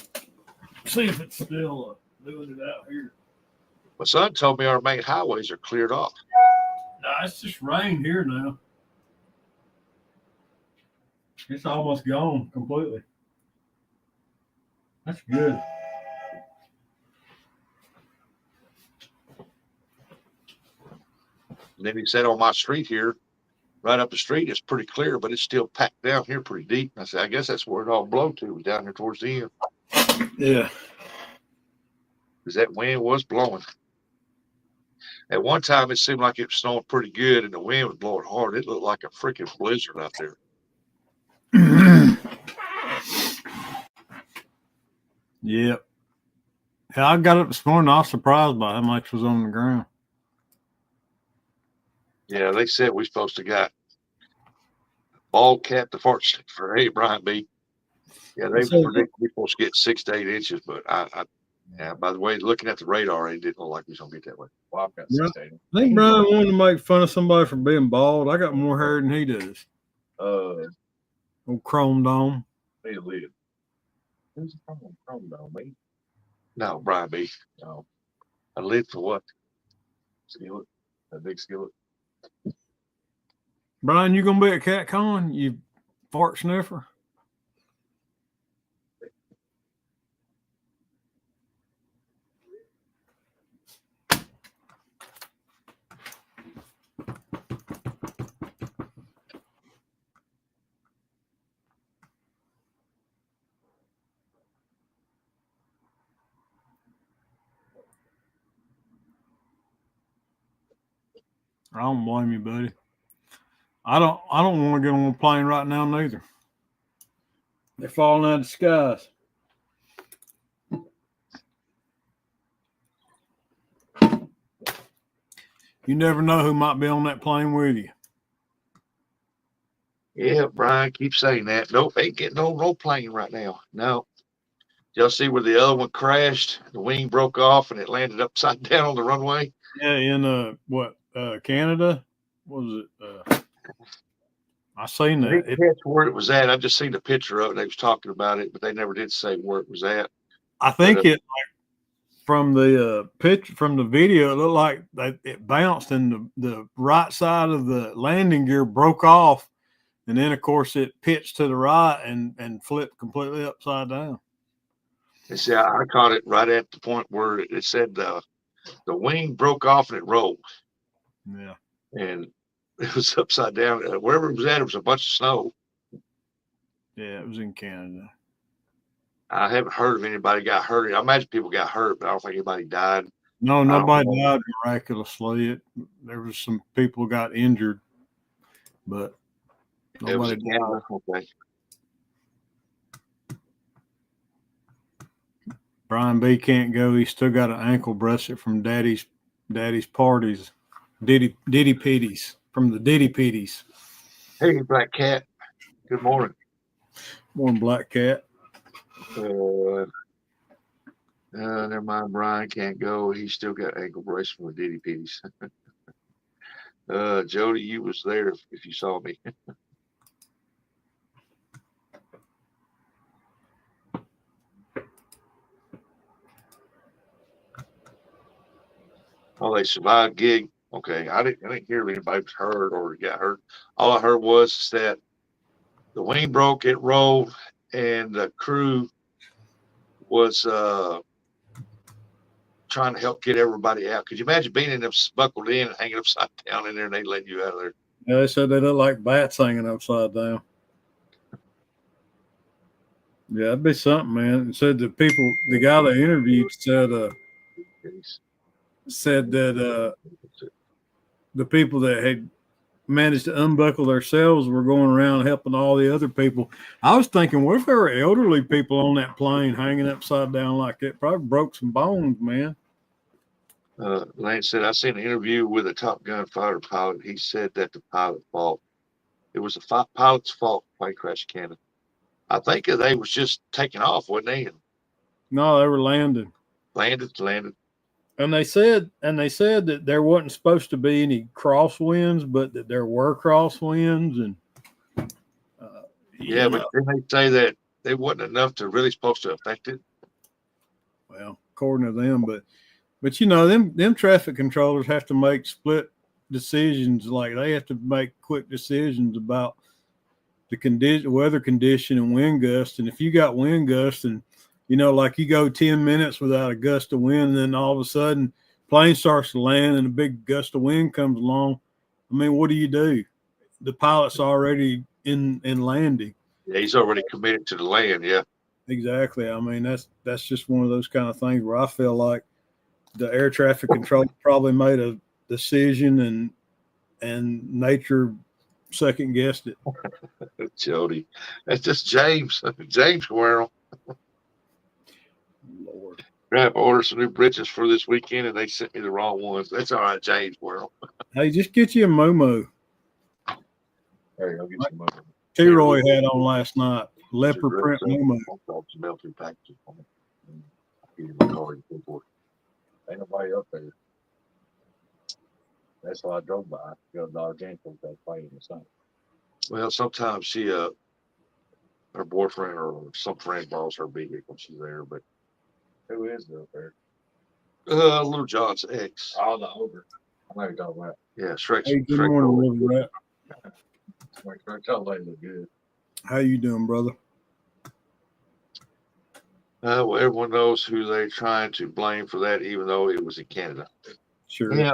B: doing it out here.
A: My son told me our main highways are cleared off.
B: No, it's just rain here now. It's almost gone completely. That's good.
A: And then he said on my street here, right up the street, it's pretty clear, but it's still packed down here pretty deep. And I said, I guess that's where it all blew to, down here towards the end.
B: Yeah.
A: Because that wind was blowing. At one time, it seemed like it was snowing pretty good, and the wind was blowing hard. It looked like a freaking blizzard out there.
B: Yep. Yeah, I got up this morning. I was surprised by how much was on the ground.
A: Yeah, they said we're supposed to got bald cap to fart stick for Brian B. Yeah, they predict we're supposed to get 6 to 8 inches, but yeah, by the way, looking at the radar, it didn't look like we was gonna get that way.
D: Well, I've got 6 to 8.
B: I think Brian wanted to make fun of somebody for being bald. I got more hair than he does. Old Chrome Dome.
D: They live. Who's the problem though, mate?
A: No, Brian B. No. A lid for what?
D: Skillet. A big skillet.
B: Brian, you gonna be at CatCon? You fart sniffer? I don't blame you, buddy. I don't want to get on a plane right now neither. They're falling out of the skies. You never know who might be on that plane with you.
A: Yeah, Brian keeps saying that. Nope, ain't getting no plane right now. No. Y'all see where the other one crashed? The wing broke off and it landed upside down on the runway.
B: Yeah, in Canada? What was it? I seen
A: I
B: that.
A: didn't catch where it was at. I just seen the picture of it. They was talking about it, but they never did say where it was at.
B: I think from the picture, from the video, it looked like it bounced and the right side of the landing gear broke off, and then of course it pitched to the right and flipped completely upside down.
A: They see, I caught it right at the point where it said the wing broke off and it rolled.
B: Yeah,
A: and it was upside down. Wherever it was at, it was a bunch of snow.
B: Yeah, it was in Canada.
A: I haven't heard of anybody got hurt. I imagine people got hurt, but I don't think anybody died.
B: No, nobody died miraculously. There was some people got injured, but nobody died.
A: Okay.
B: Brian B can't go. He's still got an ankle bracelet from daddy's parties. Diddy Pitties from the Diddy Pitties.
A: Hey, Black Cat. Good morning.
B: Morning, Black Cat.
A: Never mind. Brian can't go. He's still got ankle brace from the Diddy Pitties. Jody, you was there if you saw me. Oh, they survived gig. Okay, I didn't hear if anybody was hurt or got hurt. All I heard was that the wing broke, it rolled, and the crew was trying to help get everybody out. Could you imagine being in them buckled in and hanging upside down in there and they let you out of there?
B: Yeah, they said they look like bats hanging upside down. Yeah, that'd be something, man. It said the guy that interviewed said that the people that had managed to unbuckle themselves were going around helping all the other people. I was thinking, what if there were elderly people on that plane hanging upside down like that? Probably broke some bones, man.
A: Lance said, I seen an interview with a Top Gun fighter pilot. He said that the pilot fault. It was the pilot's fault. Plane crash in Canada. I think they was just taking off, wasn't they? And
B: No, they were landing.
A: landed.
B: And they said that there wasn't supposed to be any crosswinds, but that there were crosswinds, and
A: Yeah, but didn't they say that they wasn't enough to really supposed to affect it?
B: Well, according to them, but you know, them traffic controllers have to make split decisions. Like they have to make quick decisions about the weather condition, and wind gust. And if you got wind gust, and you know, like you go 10 minutes without a gust of wind, and then all of a sudden plane starts to land and a big gust of wind comes along. I mean, what do? The pilot's already in landing.
A: Yeah, he's already committed to the land. Yeah,
B: exactly. I mean, that's just one of those kind of things where I feel like the air traffic control probably made a decision, and nature second guessed it.
A: Jody, that's just James Squirrel.
B: Lord.
A: I ordered some new britches for this weekend, and they sent me the wrong ones. That's all right, James Squirrel.
B: Hey, just get you a Momo.
A: There you go, get some money.
B: T-Roy had on last night. Leopard print Momo.
A: Melting packages for me. Get in my car and pay for it. Ain't nobody up there. That's why I drove by. Got a Dodge Anthem that plane the sun. Well, sometimes she her boyfriend or some friend borrows her vehicle when she's there, but who is there up there? Little John's ex. Oh, the ogre. I know you're talking about. Yeah, Shrek.
B: Hey, good morning, Little Rat.
A: Shrek, tell they look good.
B: How you doing, brother?
A: Well, everyone knows who they're trying to blame for that, even though it was in Canada.
B: Sure.
A: Yeah.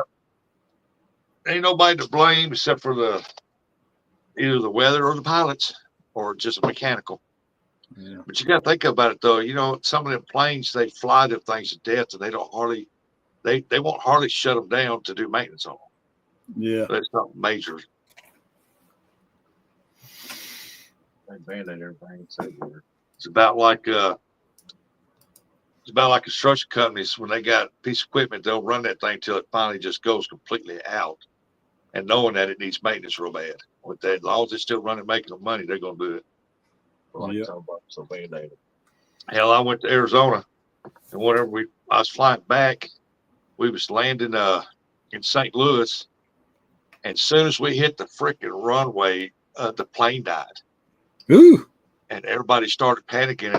A: Ain't nobody to blame except for either the weather or the pilots, or just mechanical.
B: Yeah.
A: But you got to think about it though. You know, some of them planes, they fly them things to death, and they don't hardly, they won't hardly shut them down to do maintenance on them.
B: Yeah.
A: That's something major. They band-aid everything. It's about like construction companies when they got a piece of equipment, they'll run that thing till it finally just goes completely out, and knowing that it needs maintenance real bad. With that, as long as it's still running, making them money, they're gonna do it.
B: Yep.
A: So band-aid. Hell, I went to Arizona, and whenever I was flying back, we was landing in St. Louis, and as soon as we hit the freaking runway, the plane died.
B: Ooh.
A: And everybody started panicking,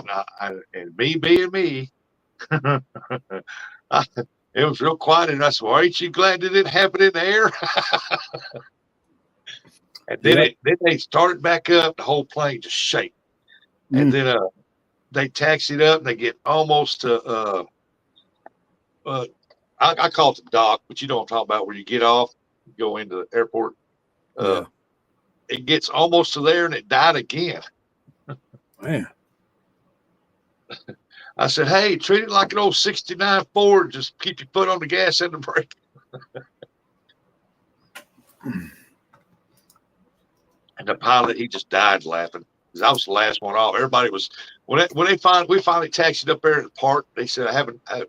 A: and me being me, it was real quiet, and I said, well, aren't you glad that it happened in the air? And then then they started back up, the whole plane just shake. And then they taxied up, and they get almost to I call it the dock, but you know what I'm talking about, where you get off, go into the airport. It gets almost to there, and it died again.
B: Man.
A: I said, hey, treat it like an old 69 Ford. Just keep your foot on the gas and the brake. And the pilot, he just died laughing. 'cause I was the last one off. Everybody was we finally taxied up there at the park. They said,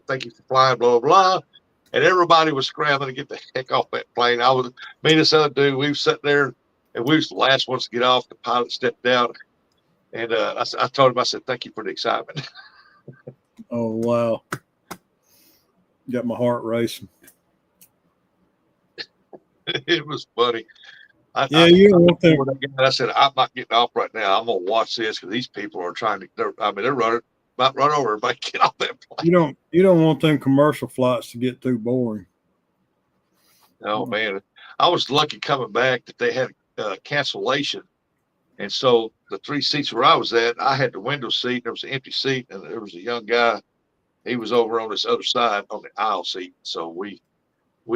A: thank you for flying, blah, blah, blah. And everybody was scrambling to get the heck off that plane. Me and this other dude, we were sitting there and we was the last ones to get off. The pilot stepped out and I told him, I said, thank you for the excitement.
B: Oh, wow. Got my heart racing.
A: It was funny.
B: You don't want them.
A: I said, I'm not getting off right now. I'm going to watch this because these people are they're running, about run over everybody. Get off that plane.
B: You don't want them commercial flights to get too boring.
A: Oh, man. I was lucky coming back that they had cancellation. And so the 3 seats where I was at, I had the window seat. There was an empty seat, and there was a young guy. He was over on this other side on the aisle seat. So we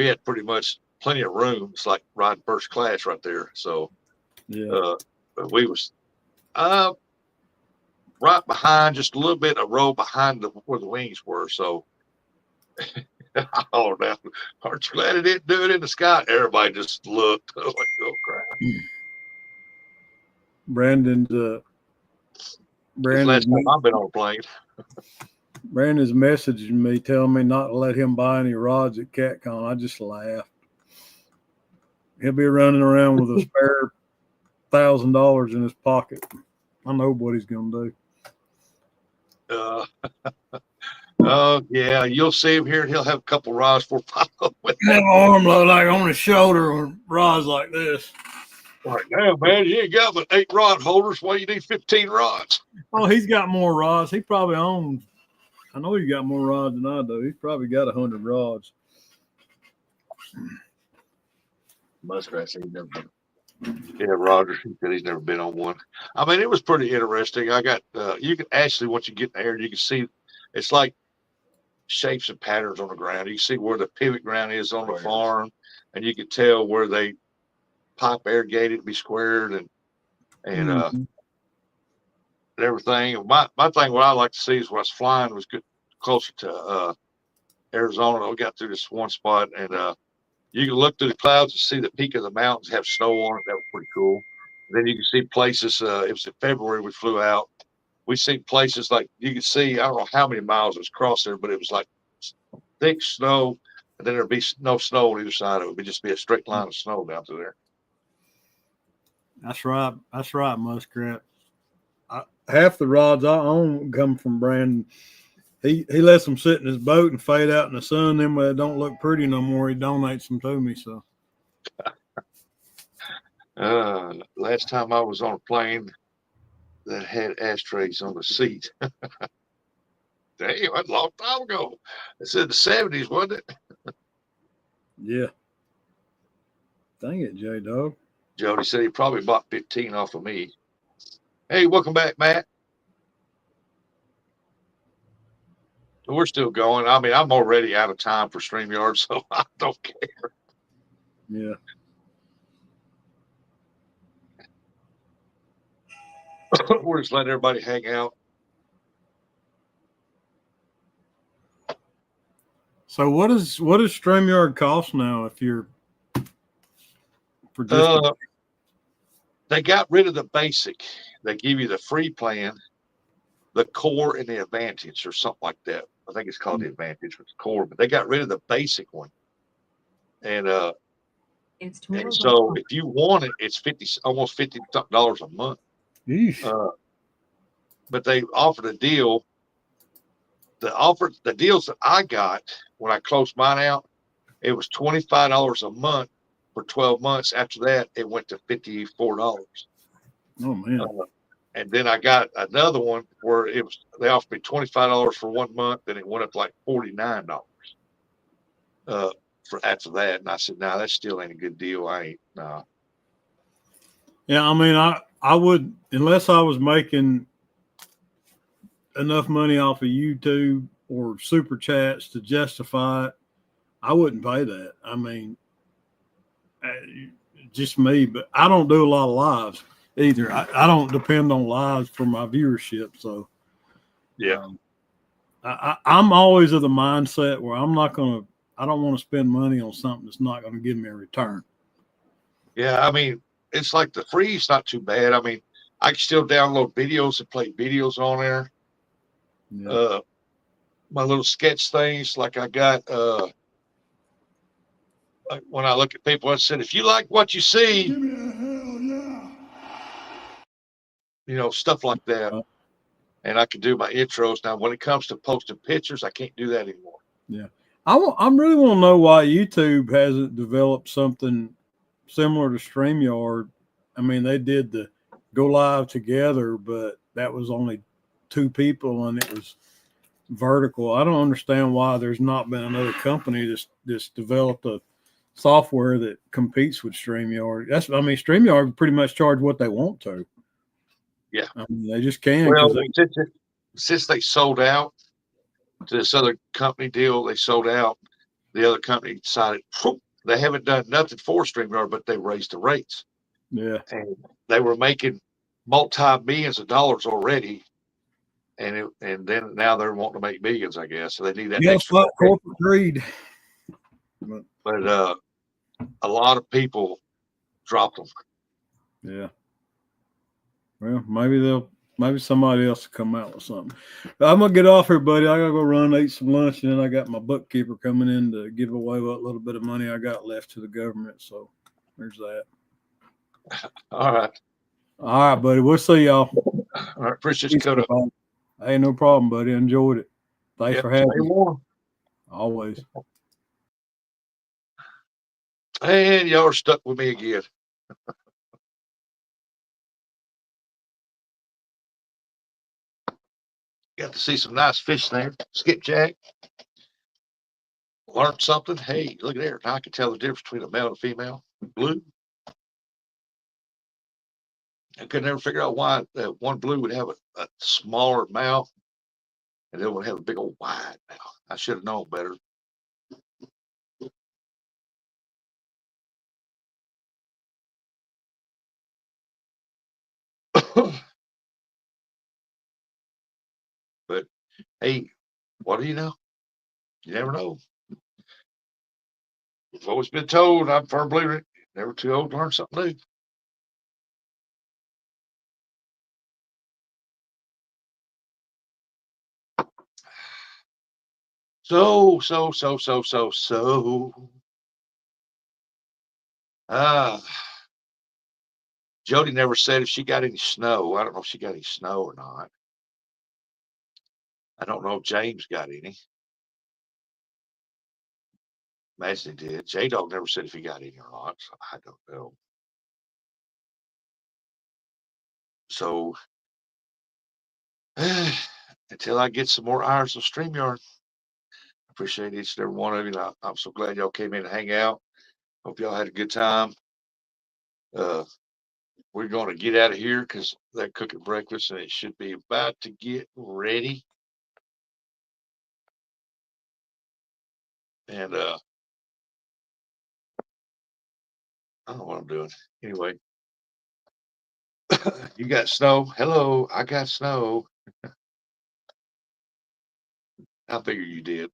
A: had pretty much plenty of room. It's like riding first class right there. So
B: Yeah.
A: but we was right behind, just a little bit, a row behind where the wings were. So oh, now, aren't you glad it didn't do it in the sky? Everybody just looked like, oh crap.
B: Brandon's
A: Last time I've been on a plane.
B: Brandon's messaging me telling me not to let him buy any rods at CatCon. I just laughed. He'll be running around with a spare $1,000 in his pocket. I know what he's gonna do.
A: Oh yeah, you'll see him here and he'll have a couple rods for pop up with.
B: Have an arm load like on his shoulder with rods like this.
A: Right now, man, you ain't got but 8 rod holders. Why you need 15 rods?
B: Oh, he's got more rods. He probably owns. I know he's got more rods than I do. He's probably got 100 rods.
D: Muskrat said he's never been.
A: Yeah, Roger, he said he's never been on one. I mean, it was pretty interesting. I got you can actually, once you get in there, you can see it's like shapes and patterns on the ground. You can see where the pivot ground is on the farm, and you can tell where they pipe irrigated to be squared and everything. My thing, what I like to see is when I was flying was good closer to Arizona. We got through this one spot, and you can look through the clouds and see the peak of the mountains have snow on it. That was pretty cool. Then you can see places. It was in February we flew out. We see places like you can see. I don't know how many miles it was across there, but it was like thick snow, and then there'd be no snow on either side of it. It would just be a straight line of snow down to there.
B: That's right. That's right, Muskrat. Half the rods I own come from Brandon. He lets them sit in his boat and fade out in the sun. Then when they don't look pretty no more, he donates them to me. So
A: last time I was on a plane that had ashtrays on the seat. Damn, that's a long time ago. It's in the 70s, wasn't it?
B: Yeah. Dang it, J-Dog.
A: Jody said he probably bought 15 off of me. Hey, welcome back, Matt. We're still going. I mean, I'm already out of time for StreamYard, so I don't care.
B: Yeah.
A: We're just letting everybody hang out.
B: So what does StreamYard cost now if you're for just
A: they got rid of the basic. They give you the free plan, the core, and the advantage, or something like that. I think it's called the advantage with the core, but they got rid of the basic one. And so if you want it, it's almost $50 a month. But they offered a deal. The deals that I got when I closed mine out, it was $25 a month for 12 months. After that, it went to $54.
B: Oh man!
A: And then I got another one where they offered me $25 for 1 month, and it went up to like $49 for after that. And I said, "No, that still ain't a good deal. I ain't no."
B: Yeah, I mean, I would, unless I was making enough money off of YouTube or super chats to justify it, I wouldn't pay that. I mean, just me, but I don't do a lot of lives either. I don't depend on lives for my viewership. So
A: yeah,
B: I'm always of the mindset where I don't want to spend money on something that's not going to give me a return.
A: Yeah, I mean, it's like the free's not too bad. I mean, I can still download videos and play videos on there.
B: Yeah.
A: My little sketch things, like I got, like when I look at people, I said, if you like what you see,
E: Give me a hell yeah.
A: you know, stuff like that. And I can do my intros. Now, when it comes to posting pictures, I can't do that anymore.
B: Yeah. I really want to know why YouTube hasn't developed something similar to StreamYard. I mean, they did the go live together, but that was only 2 people and it was vertical. I don't understand why there's not been another company that's developed a software that competes with StreamYard. StreamYard pretty much charge what they want to.
A: Yeah.
B: I mean, they just can.
A: Well, since they sold out to this other company deal, they sold out. The other company decided they haven't done nothing for StreamYard, but they raised the rates.
B: Yeah.
A: And they were making multi-millions of dollars already. And then now they're wanting to make millions, I guess. So they need that extra.
B: Like corporate greed.
A: But a lot of people dropped them.
B: Yeah. Well, maybe somebody else will come out with something. But I'm gonna get off here, buddy. I gotta go run, eat some lunch, and then I got my bookkeeper coming in to give away what little bit of money I got left to the government. So there's that.
A: All right.
B: All right, buddy. We'll see y'all.
A: All right. Appreciate you, Coda.
B: Hey, no problem, buddy. Enjoyed it. Thanks for having me.
A: More.
B: Always.
A: And y'all are stuck with me again. Got to see some nice fish there. Skipjack. Learned something. Hey, look at there. Now I can tell the difference between a male and a female. Blue. I could never figure out why one blue would have a smaller mouth and the other one have a big old wide mouth. I should have known better. But hey, what do you know? You never know. I've always been told, I'm a firm believer, never too old to learn something new. So. Jody never said if she got any snow. I don't know if she got any snow or not. I don't know if James got any. Imagine he did. J-Dog never said if he got any or not. So I don't know. So until I get some more hours of StreamYard, I appreciate each and every one of you. I'm so glad y'all came in to hang out. Hope y'all had a good time. We're going to get out of here because they're cooking breakfast and it should be about to get ready. And I don't know what I'm doing. Anyway, you got snow? Hello, I got snow. I figure you did.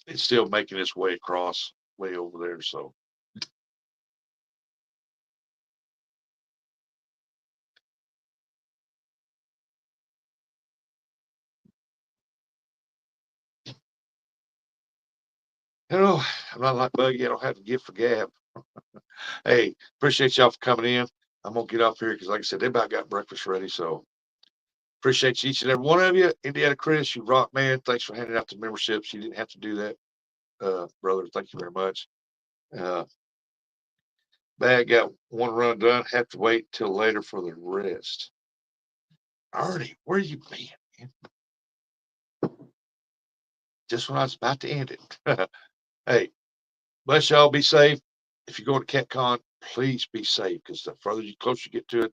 A: It's still making its way across, way over there. So you know, I'm not like Buggy. I don't have to give for gab. Hey, appreciate y'all for coming in. I'm gonna get off here because, like I said, they about got breakfast ready. So appreciate each and every one of you. Indiana Chris, you rock, man. Thanks for handing out the memberships. You didn't have to do that, brother. Thank you very much. Bag got one run done. Have to wait till later for the rest. Artie, where you been, man? Just when I was about to end it. Hey, bless y'all. Be safe. If you go to CatCon, please be safe because the further you closer you get to it,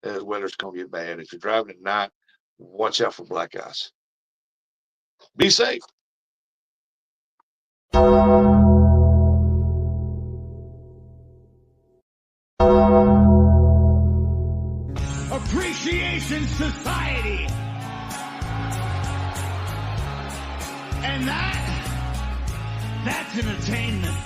A: the weather's gonna get bad. If you're driving at night, watch out for black ice. Be safe.
E: Appreciation Society. And that's entertainment.